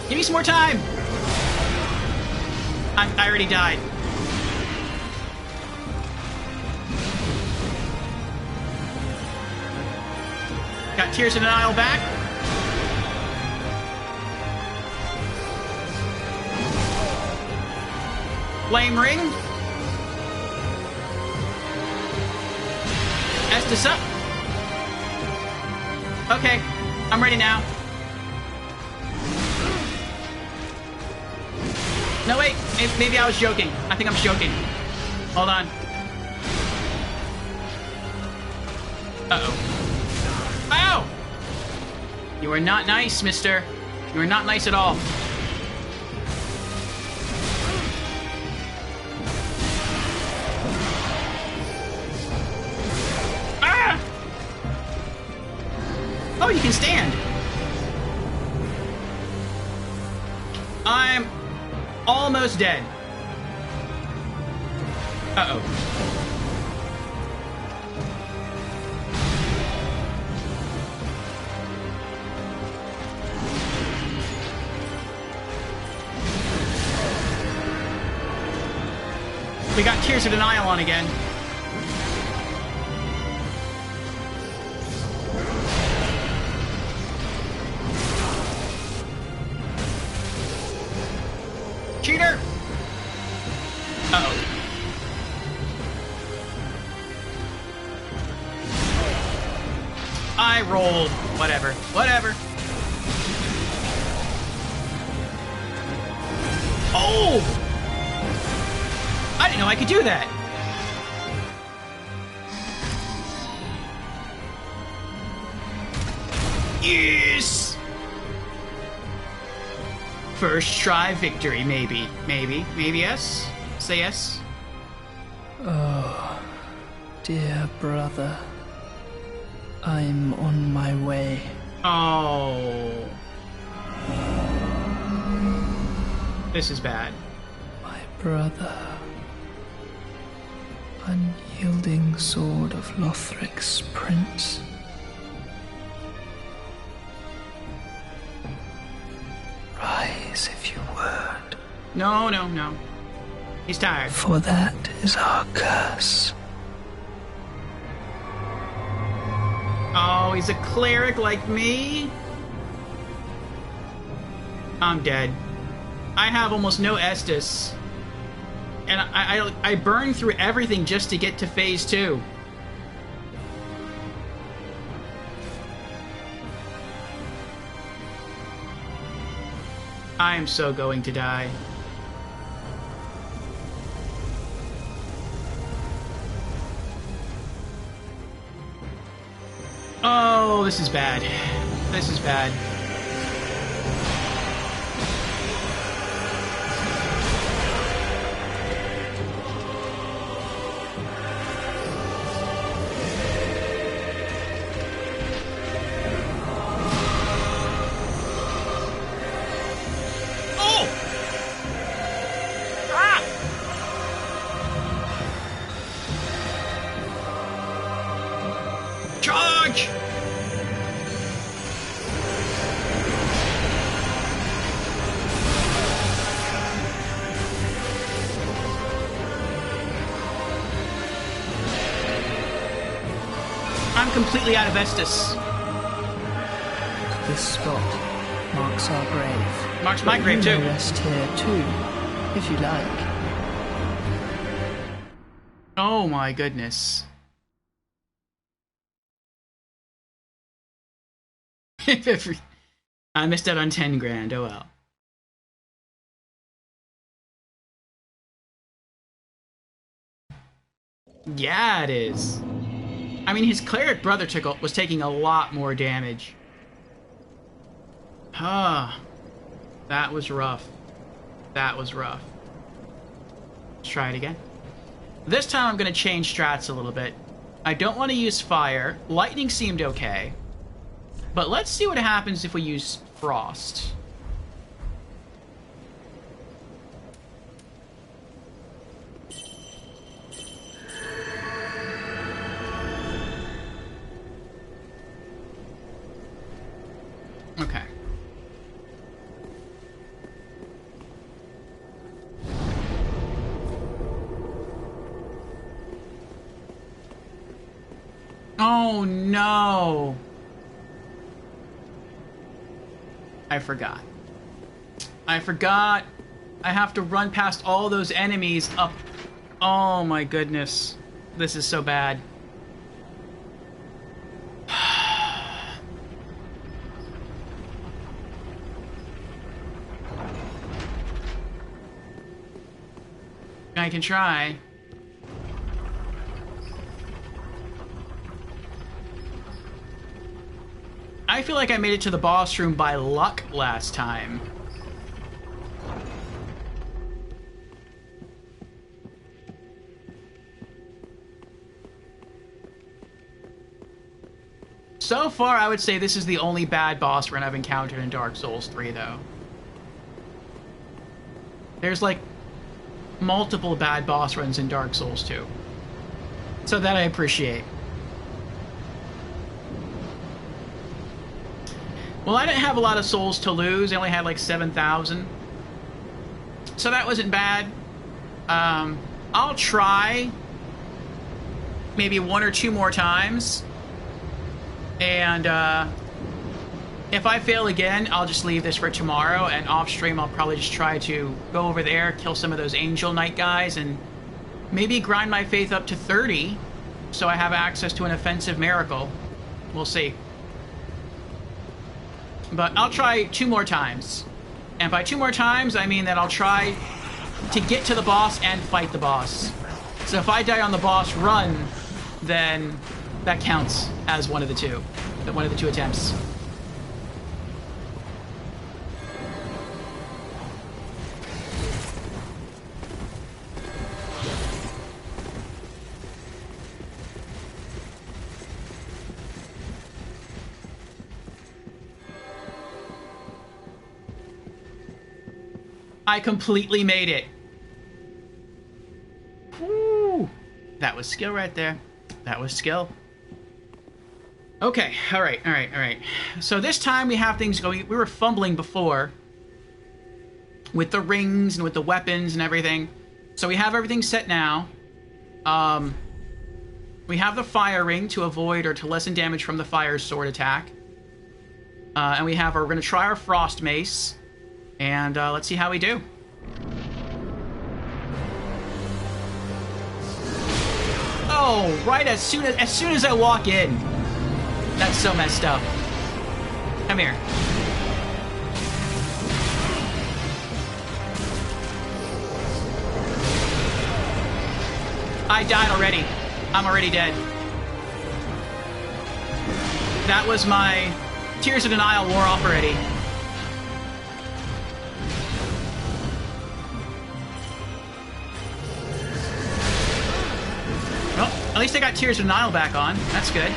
Give me some more time. I already died. got Tears of Denial back. Flame Ring. Estus up. Okay, I'm ready now. No, wait. Maybe I was joking. I think I'm joking. Hold on. Uh-oh. Ow! You are not nice, mister. You are not nice at all. Ah! Oh, you can stand. I'm almost dead. Uh-oh. We got Tears of Denial on again. Cheater! Uh-oh. I rolled. Whatever. Whatever. Oh! I didn't know I could do that. Yes! First try victory, maybe. Maybe yes? Say yes? Oh, dear brother. I'm on my way. Oh. This is bad. My brother. Unyielding sword of Lothric's prince. Rise if you would. No, no, no. He's tired. For that is our curse. Oh, he's a cleric like me? I'm dead. I have almost no Estus. And I burned through everything just to get to phase 2. I am so going to die. Oh, this is bad. This is bad. Completely out of Estus. This spot marks our grave. Marks my grave too. You may rest here too, if you like. Oh my goodness. I missed out on 10 grand. Oh well. Yeah, it is. I mean, his cleric brother was taking a lot more damage. Ah, that was rough. That was rough. Let's try it again. This time I'm going to change strats a little bit. I don't want to use fire. Lightning seemed okay. But let's see what happens if we use frost. Okay. Oh no. I forgot. I forgot. I have to run past all those enemies up. Oh my goodness. This is so bad. I can try. I feel like I made it to the boss room by luck last time. So far, I would say this is the only bad boss run I've encountered in Dark Souls 3, though. There's, like, multiple bad boss runs in Dark Souls 2. So that I appreciate. Well, I didn't have a lot of souls to lose. I only had, like, 7,000. So that wasn't bad. I'll try maybe 1 or 2 more times. And if I fail again, I'll just leave this for tomorrow, and off stream I'll probably just try to go over there, kill some of those Angel Knight guys, and maybe grind my faith up to 30 so I have access to an offensive miracle. We'll see. But I'll try 2 more times. And by 2 more times, I mean that I'll try to get to the boss and fight the boss. So if I die on the boss run, then that counts as one of the two attempts. I completely made it. Woo! That was skill right there. That was skill. Okay, alright. So this time we have things going. We were fumbling before with the rings and with the weapons and everything. So we have everything set now. We have the fire ring to avoid or to lessen damage from the fire sword attack. And we're going to try our frost mace. And let's see how we do. Oh, right as soon as I walk in. That's so messed up. Come here. I died already. I'm already dead. That was my Tears of Denial wore off already. Well, at least I got Tears of Denial back on. That's good.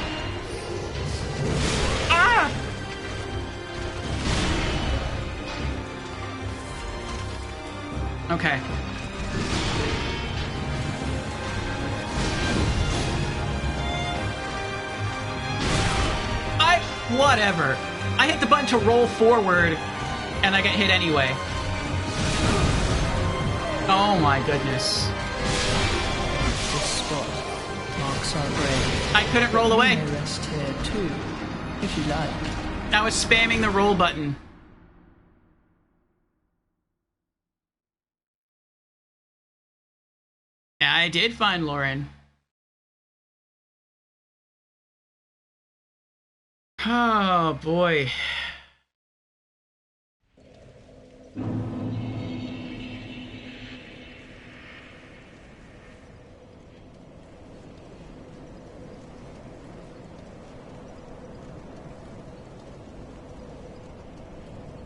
Ah! Okay. Whatever. I hit the button to roll forward, and I get hit anyway. Oh my goodness. This spot marks our grave. I couldn't roll away. You may rest here too, if you like. I was spamming the roll button. I did find Lauren. Oh, boy.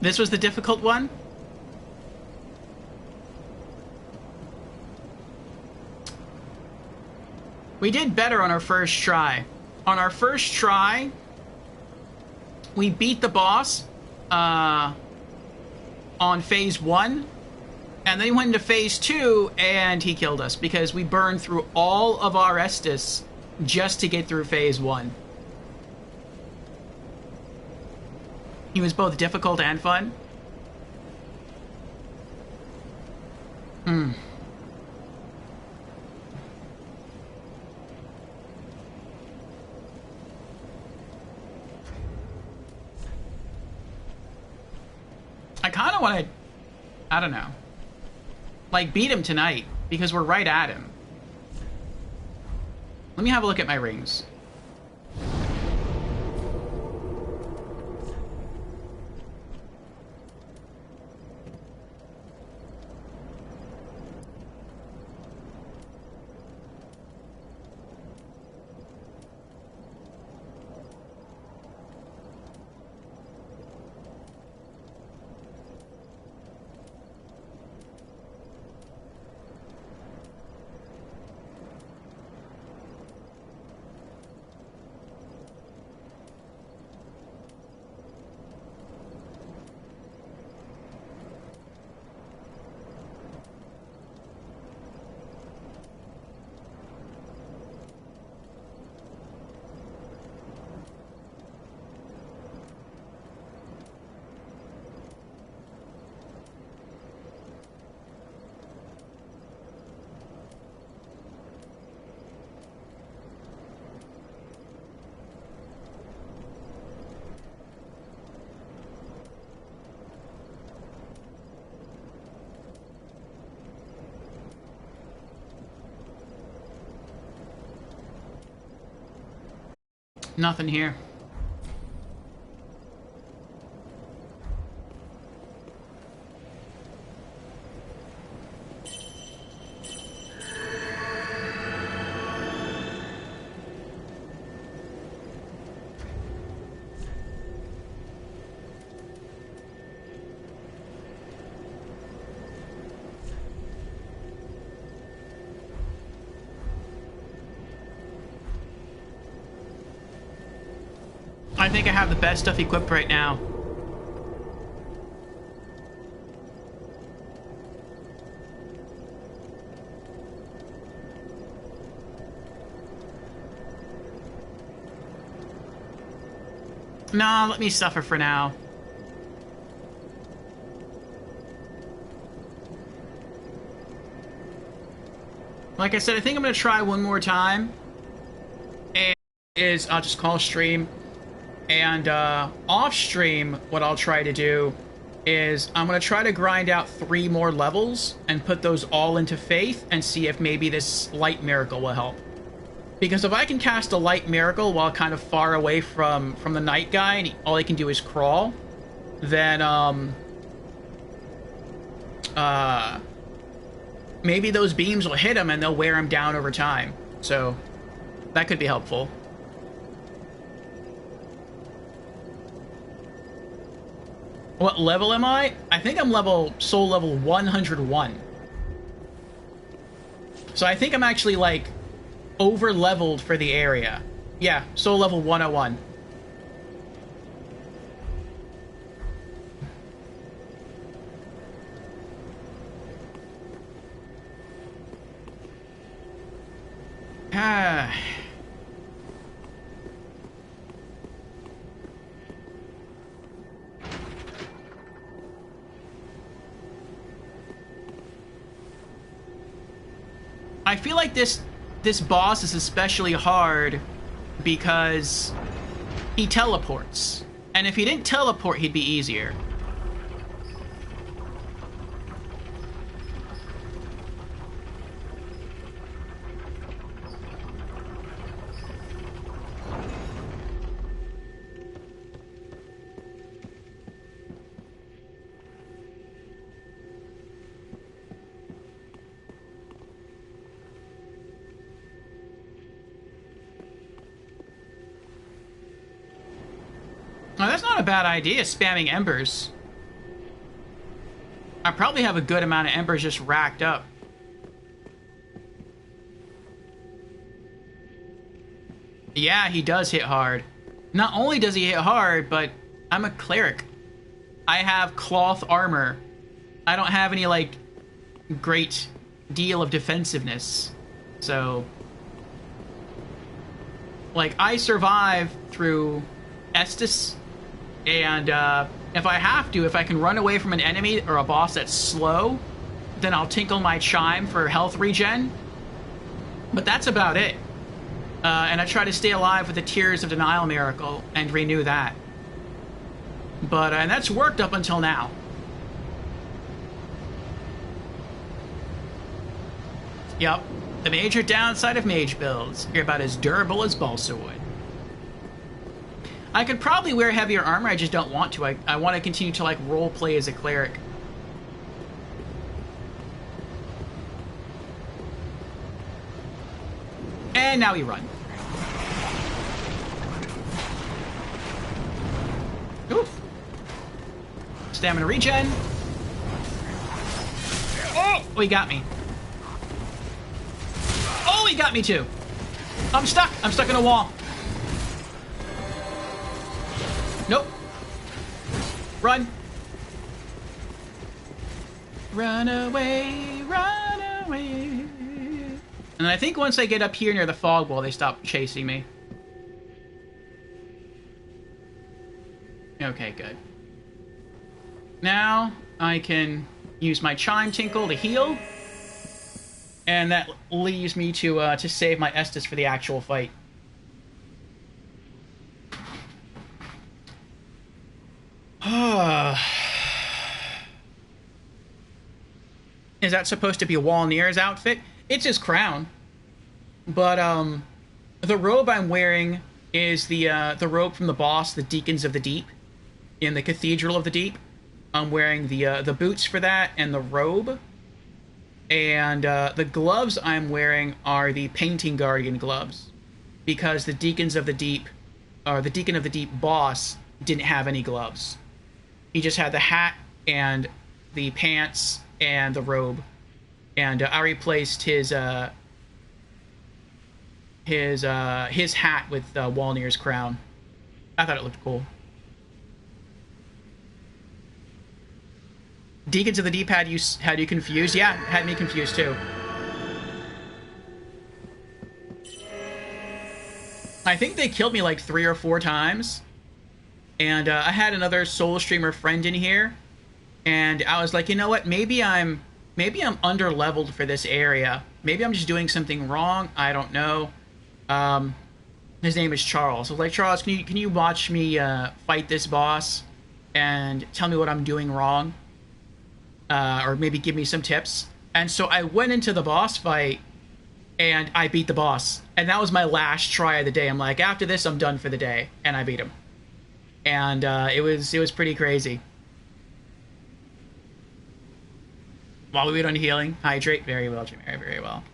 This was the difficult one? We did better on our first try. On our first try, we beat the boss on phase 1, and then he went into phase 2, and he killed us because we burned through all of our Estus just to get through phase 1. He was both difficult and fun. kind of want to, I don't know, like beat him tonight because we're right at him. Let me have a look at my rings. Nothing here. I think I have the best stuff equipped right now. Nah, let me suffer for now. Like I said, I think I'm going to try one more time. And I'll just call stream. And off stream, what I'll try to do is I'm going to try to grind out 3 more levels and put those all into Faith and see if maybe this Light Miracle will help. Because if I can cast a Light Miracle while kind of far away from the Night guy and all he can do is crawl, then maybe those beams will hit him and they'll wear him down over time. So that could be helpful. What level am I? I think I'm soul level 101. So I think I'm actually, like, over-leveled for the area. Yeah, soul level 101. Ah... I feel like this boss is especially hard because he teleports. And if he didn't teleport, he'd be easier. Oh, that's not a bad idea, spamming embers. I probably have a good amount of embers just racked up. Yeah, he does hit hard. Not only does he hit hard, but I'm a cleric. I have cloth armor. I don't have any, like, great deal of defensiveness. So, like, I survive through Estus. And if I have to, if I can run away from an enemy or a boss that's slow, then I'll tinkle my chime for health regen. But that's about it. And I try to stay alive with the Tears of Denial Miracle and renew that. But and that's worked up until now. Yep. The major downside of mage builds. You're about as durable as balsa wood. I could probably wear heavier armor, I just don't want to. I want to continue to, like, role play as a cleric. And now we run. Oof. Stamina regen. Oh, he got me. Oh, he got me too. I'm stuck. I'm stuck in a wall. Nope. Run. Run away, run away. And I think once I get up here near the fog wall, they stop chasing me. Okay, good. Now I can use my chime tinkle to heal. And that leaves me to save my Estus for the actual fight. Is that supposed to be Walnir's outfit? It's his crown. But the robe I'm wearing is the robe from the boss, the Deacons of the Deep, in the Cathedral of the Deep. I'm wearing the boots for that and the robe. And the gloves I'm wearing are the Painting Guardian gloves, because the Deacons of the Deep, or the Deacon of the Deep boss, didn't have any gloves. He just had the hat and the pants and the robe, and I replaced his hat with Walnir's crown. I thought it looked cool. Deacons of the Deep had you confused? Yeah, had me confused too. I think they killed me like 3 or 4 times. And I had another Soul Streamer friend in here, and I was like, you know what? Maybe I'm under-leveled for this area. Maybe I'm just doing something wrong. I don't know. His name is Charles. I was like, Charles, can you watch me fight this boss and tell me what I'm doing wrong? Or maybe give me some tips. And so I went into the boss fight, and I beat the boss. And that was my last try of the day. I'm like, after this, I'm done for the day. And I beat him. And it was pretty crazy. While we wait on healing, hydrate. Very well, Jim. Very, very well.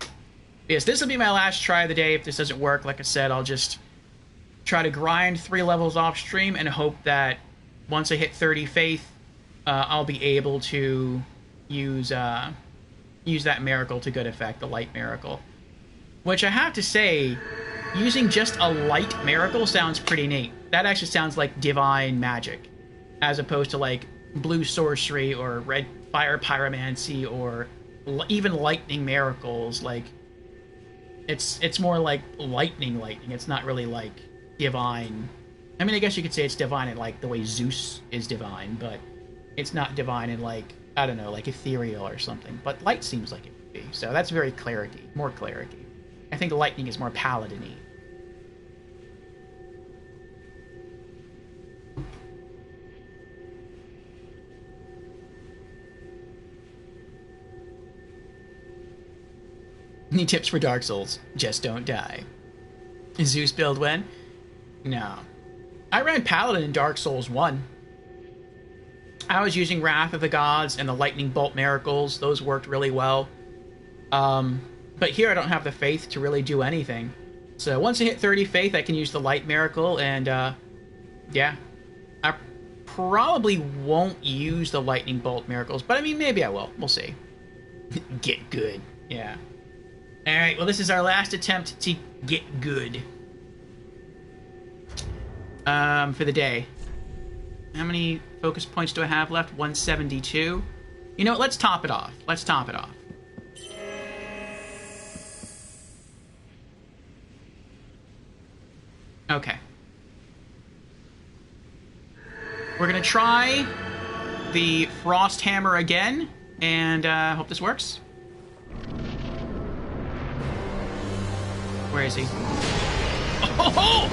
Yes, this will be my last try of the day. If this doesn't work, like I said, I'll just try to grind 3 levels off stream and hope that once I hit 30 faith, I'll be able to use that miracle to good effect, the light miracle. Which I have to say, using just a light miracle sounds pretty neat. That actually sounds like divine magic, as opposed to like blue sorcery or red fire pyromancy or even lightning miracles. Like it's more like lightning. It's not really like divine. I mean, I guess you could say it's divine in like the way Zeus is divine, but it's not divine in like, I don't know, like ethereal or something. But light seems like it would be. So that's very cleric-y, more cleric-y. I think lightning is more paladin-y. Any tips for Dark Souls? Just don't die. Zeus build when? No. I ran Paladin in Dark Souls 1. I was using Wrath of the Gods and the Lightning Bolt Miracles. Those worked really well. But here I don't have the faith to really do anything. So once I hit 30 faith, I can use the Light Miracle, and yeah. I probably won't use the Lightning Bolt Miracles, but I mean, maybe I will. We'll see. Get good. Yeah. Alright, well, this is our last attempt to get good. For the day. How many focus points do I have left? 172. You know what? Let's top it off. Let's top it off. Okay. We're gonna try the Frost Hammer again, and hope this works. Where is he? Oh!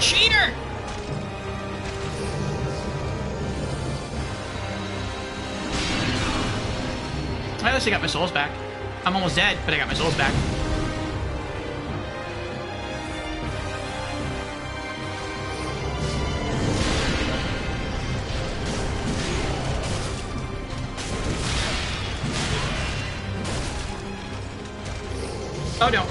Cheater! At least I got my souls back. I'm almost dead, but I got my souls back. Oh no.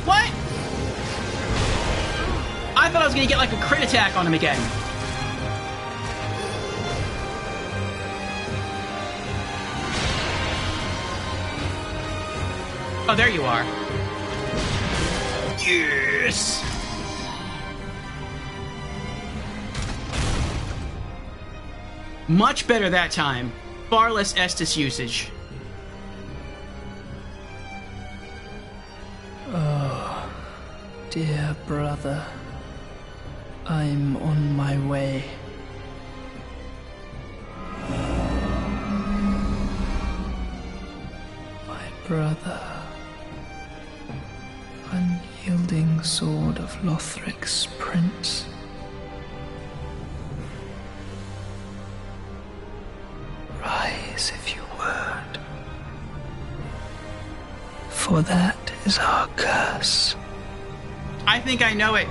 What? I thought I was gonna get like a crit attack on him again. Oh, there you are. Yes! Much better that time. Far less Estus usage. Oh, dear brother. I'm on my way. My brother. Unyielding sword of Lothric's prince. Rise if you would. For that is our curse. I think I know it.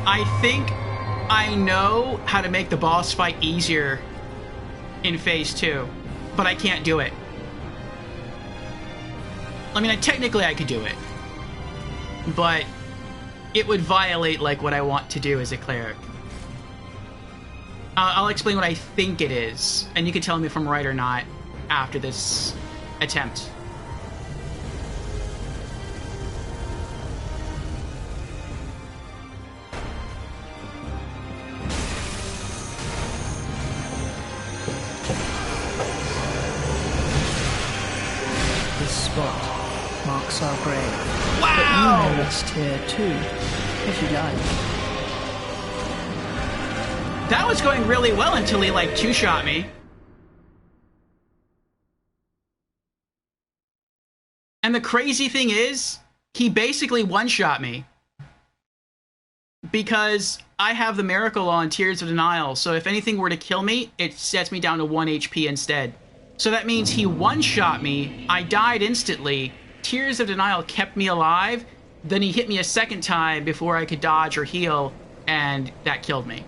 I think I know how to make the boss fight easier in Phase 2, but I can't do it. I mean, technically I could do it, but it would violate, like, what I want to do as a cleric. I'll explain what I think it is, and you can tell me if I'm right or not after this attempt. This spot marks our grave. Wow! But you may rest here too, if you like. That was going really well until he, like, two-shot me. And the crazy thing is, he basically one-shot me. Because I have the Miracle on Tears of Denial, so if anything were to kill me, it sets me down to 1 HP instead. So that means he one-shot me, I died instantly, Tears of Denial kept me alive, then he hit me a second time before I could dodge or heal, and that killed me.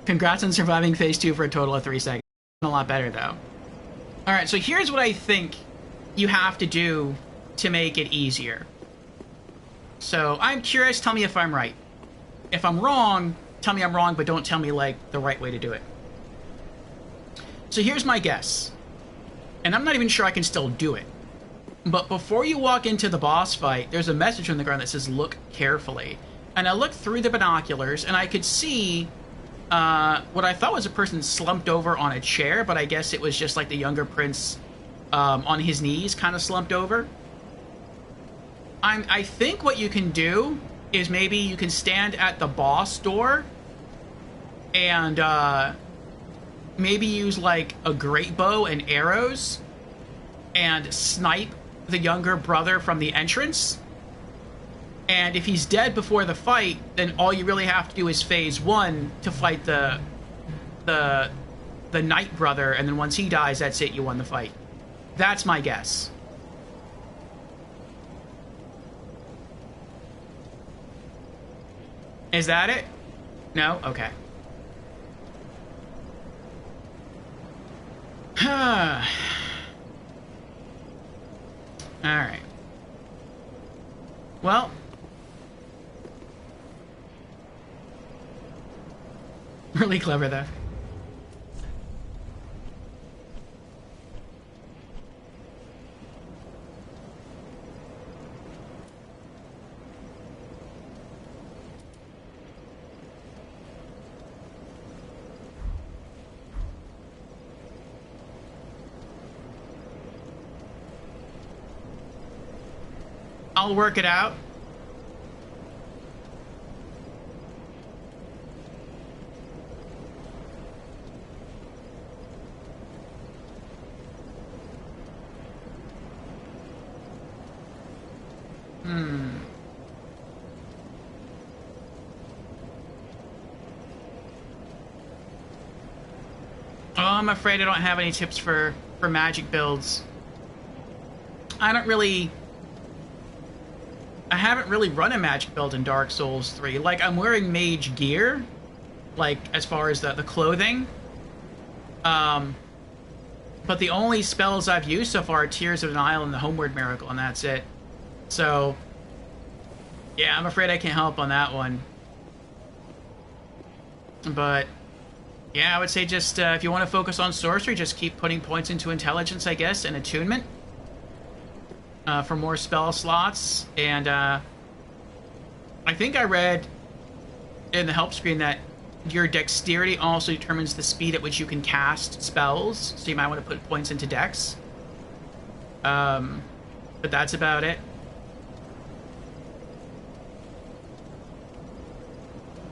Congrats on surviving Phase 2 for a total of 3 seconds. A lot better, though. Alright, so here's what I think you have to do to make it easier. So, I'm curious, tell me if I'm right. If I'm wrong, tell me I'm wrong, but don't tell me, like, the right way to do it. So here's my guess. And I'm not even sure I can still do it. But before you walk into the boss fight, there's a message on the ground that says, look carefully. And I looked through the binoculars, and I could see what I thought was a person slumped over on a chair, but I guess it was just like the younger prince on his knees, kind of slumped over. I think what you can do is maybe you can stand at the boss door and maybe use like a great bow and arrows and snipe the younger brother from the entrance. And if he's dead before the fight, then all you really have to do is Phase 1 to fight the Knight brother, and then once he dies, that's it, you won the fight. That's my guess. Is that it? No? Okay. Alright. Well... really clever, though. I'll work it out. Oh, I'm afraid I don't have any tips for magic builds. I haven't really run a magic build in Dark Souls 3. Like, I'm wearing mage gear, like, as far as the clothing. But the only spells I've used so far are Tears of Denial and the Homeward Miracle, and that's it. So, yeah, I'm afraid I can't help on that one. But, yeah, I would say just, if you want to focus on sorcery, just keep putting points into intelligence, I guess, and attunement. For more spell slots. And, I think I read in the help screen that your dexterity also determines the speed at which you can cast spells, so you might want to put points into dex. But that's about it.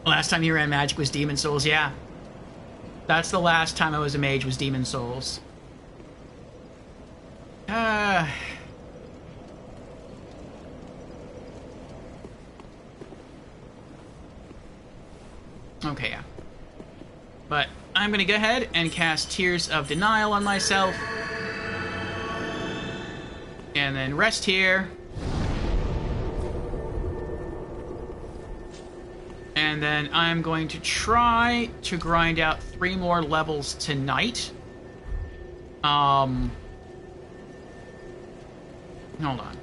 Last time you ran magic was Demon Souls, yeah. That's the last time I was a mage, was Demon Souls. Okay, yeah. But I'm going to go ahead and cast Tears of Denial on myself. And then rest here. And then I'm going to try to grind out 3 more levels tonight. Hold on.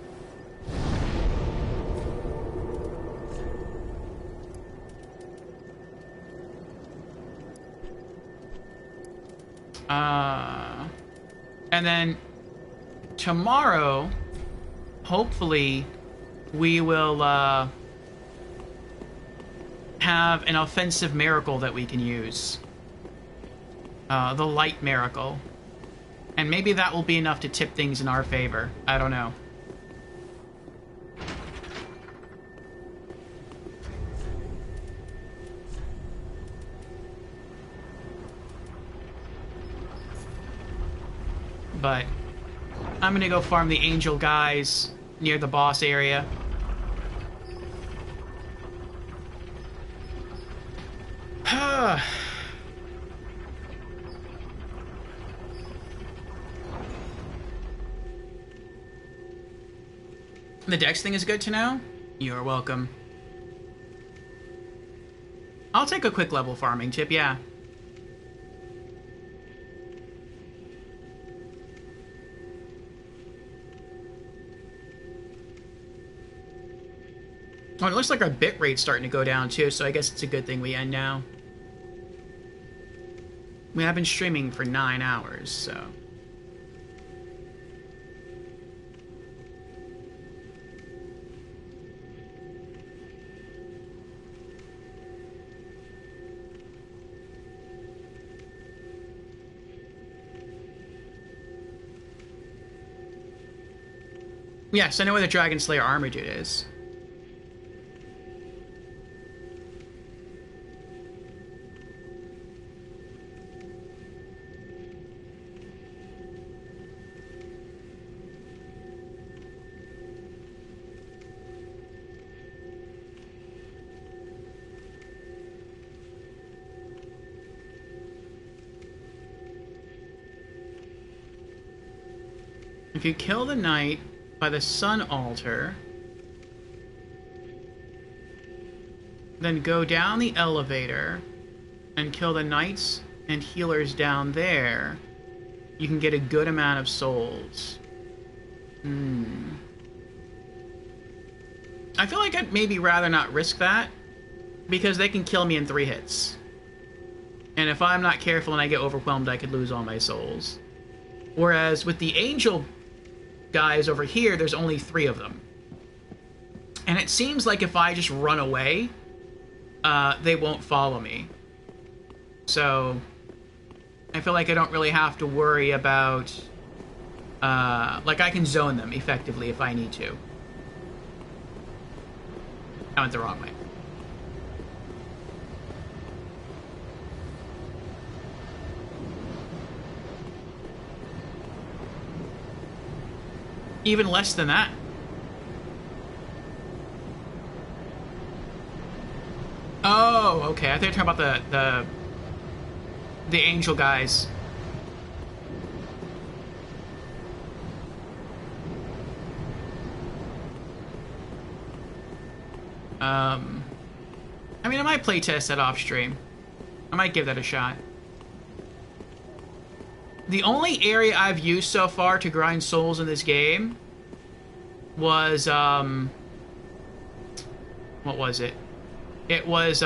And then tomorrow, hopefully, we will have an offensive miracle that we can use. The light miracle. And maybe that will be enough to tip things in our favor. I don't know. But I'm gonna go farm the angel guys near the boss area. The dex thing is good to know. You're welcome. I'll take a quick level farming tip, yeah. Oh, it looks like our bit rate's starting to go down too, so I guess it's a good thing we end now. We have been streaming for 9 hours, so... Yes, I know where the Dragon Slayer armor dude is. If you kill the knight by the sun altar, then go down the elevator and kill the knights and healers down there, you can get a good amount of souls. I feel like I'd maybe rather not risk that, because they can kill me in 3 hits. And if I'm not careful and I get overwhelmed, I could lose all my souls. Whereas with the angel guys over here, there's only 3 of them. And it seems like if I just run away, they won't follow me. So I feel like I don't really have to worry about... like, I can zone them effectively if I need to. I went the wrong way. Even less than that. Oh, okay. I think you're talking about the angel guys. I mean, I might playtest that off stream. I might give that a shot. The only area I've used so far to grind souls in this game was, what was it? It was,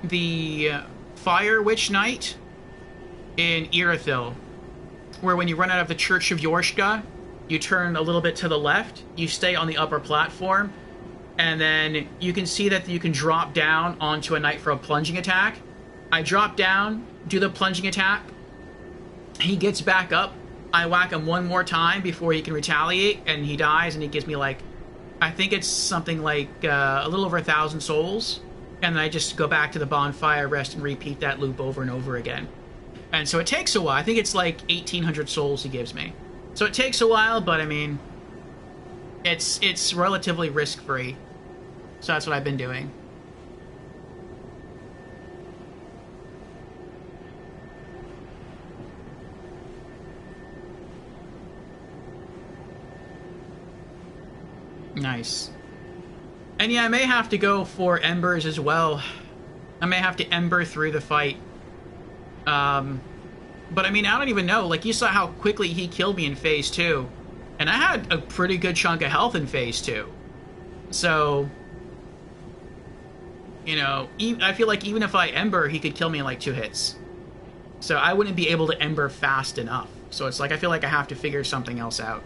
the Fire Witch Knight in Irithyll, where when you run out of the Church of Yorshka, you turn a little bit to the left, you stay on the upper platform, and then you can see that you can drop down onto a knight for a plunging attack. I drop down, do the plunging attack, he gets back up, I whack him one more time before he can retaliate, and he dies, and he gives me, like, I think it's something like a little over 1,000 souls, and then I just go back to the bonfire, rest, and repeat that loop over and over again. And so it takes a while. I think it's like 1,800 souls he gives me. So it takes a while, but I mean, it's relatively risk-free. So that's what I've been doing. Nice. And yeah, I may have to go for embers as well. I may have to ember through the fight. But I mean, I don't even know. Like, you saw how quickly he killed me in Phase 2. And I had a pretty good chunk of health in Phase 2. So, you know, I feel like even if I ember, he could kill me in like 2 hits. So I wouldn't be able to ember fast enough. So it's like, I feel like I have to figure something else out.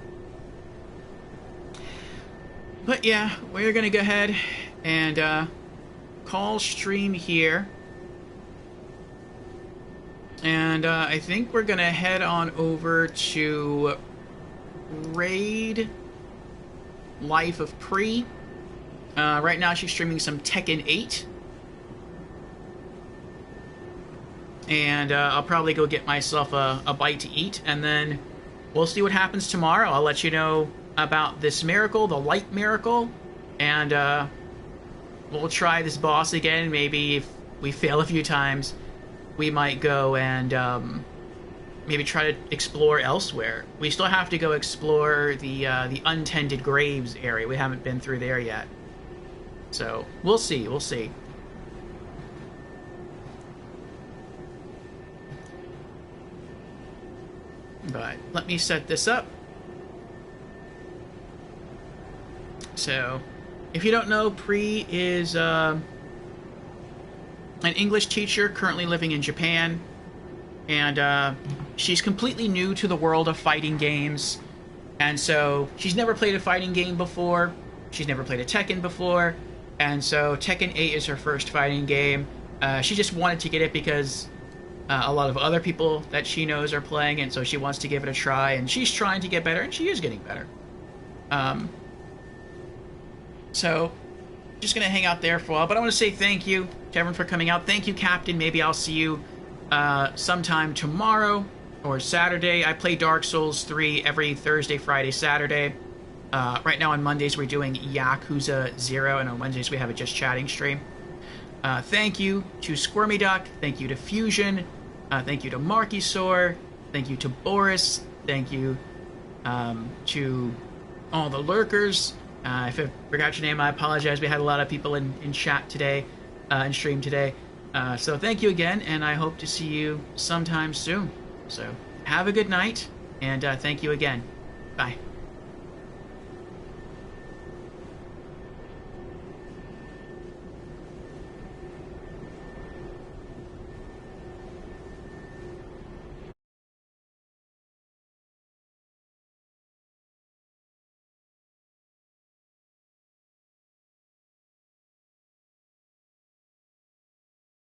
But yeah, we're gonna go ahead and call stream here. And I think we're gonna head on over to Raid Life of Pre. Right now she's streaming some Tekken 8. And I'll probably go get myself a bite to eat, and then we'll see what happens tomorrow. I'll let you know about this miracle, the light miracle, and we'll try this boss again. Maybe if we fail a few times, we might go and maybe try to explore elsewhere. We still have to go explore the untended graves area. We haven't been through there yet. So, we'll see, we'll see. But let me set this up. So, if you don't know, Pri is an English teacher currently living in Japan, and she's completely new to the world of fighting games, and so she's never played a fighting game before, she's never played a Tekken before, and so Tekken 8 is her first fighting game. She just wanted to get it because a lot of other people that she knows are playing, and so she wants to give it a try, and she's trying to get better, and she is getting better. So, just going to hang out there for a while, but I want to say thank you to everyone for coming out. Thank you, Captain. Maybe I'll see you sometime tomorrow or Saturday. I play Dark Souls 3 every Thursday, Friday, Saturday. Right now on Mondays we're doing Yakuza 0, and on Wednesdays we have a Just Chatting stream. Thank you to Squirmy Duck. Thank you to Fusion. Thank you to Markysaur. Thank you to Boris. Thank you to all the lurkers. If I forgot your name, I apologize. We had a lot of people in chat today, in stream today. So thank you again, and I hope to see you sometime soon. So have a good night, and thank you again. Bye.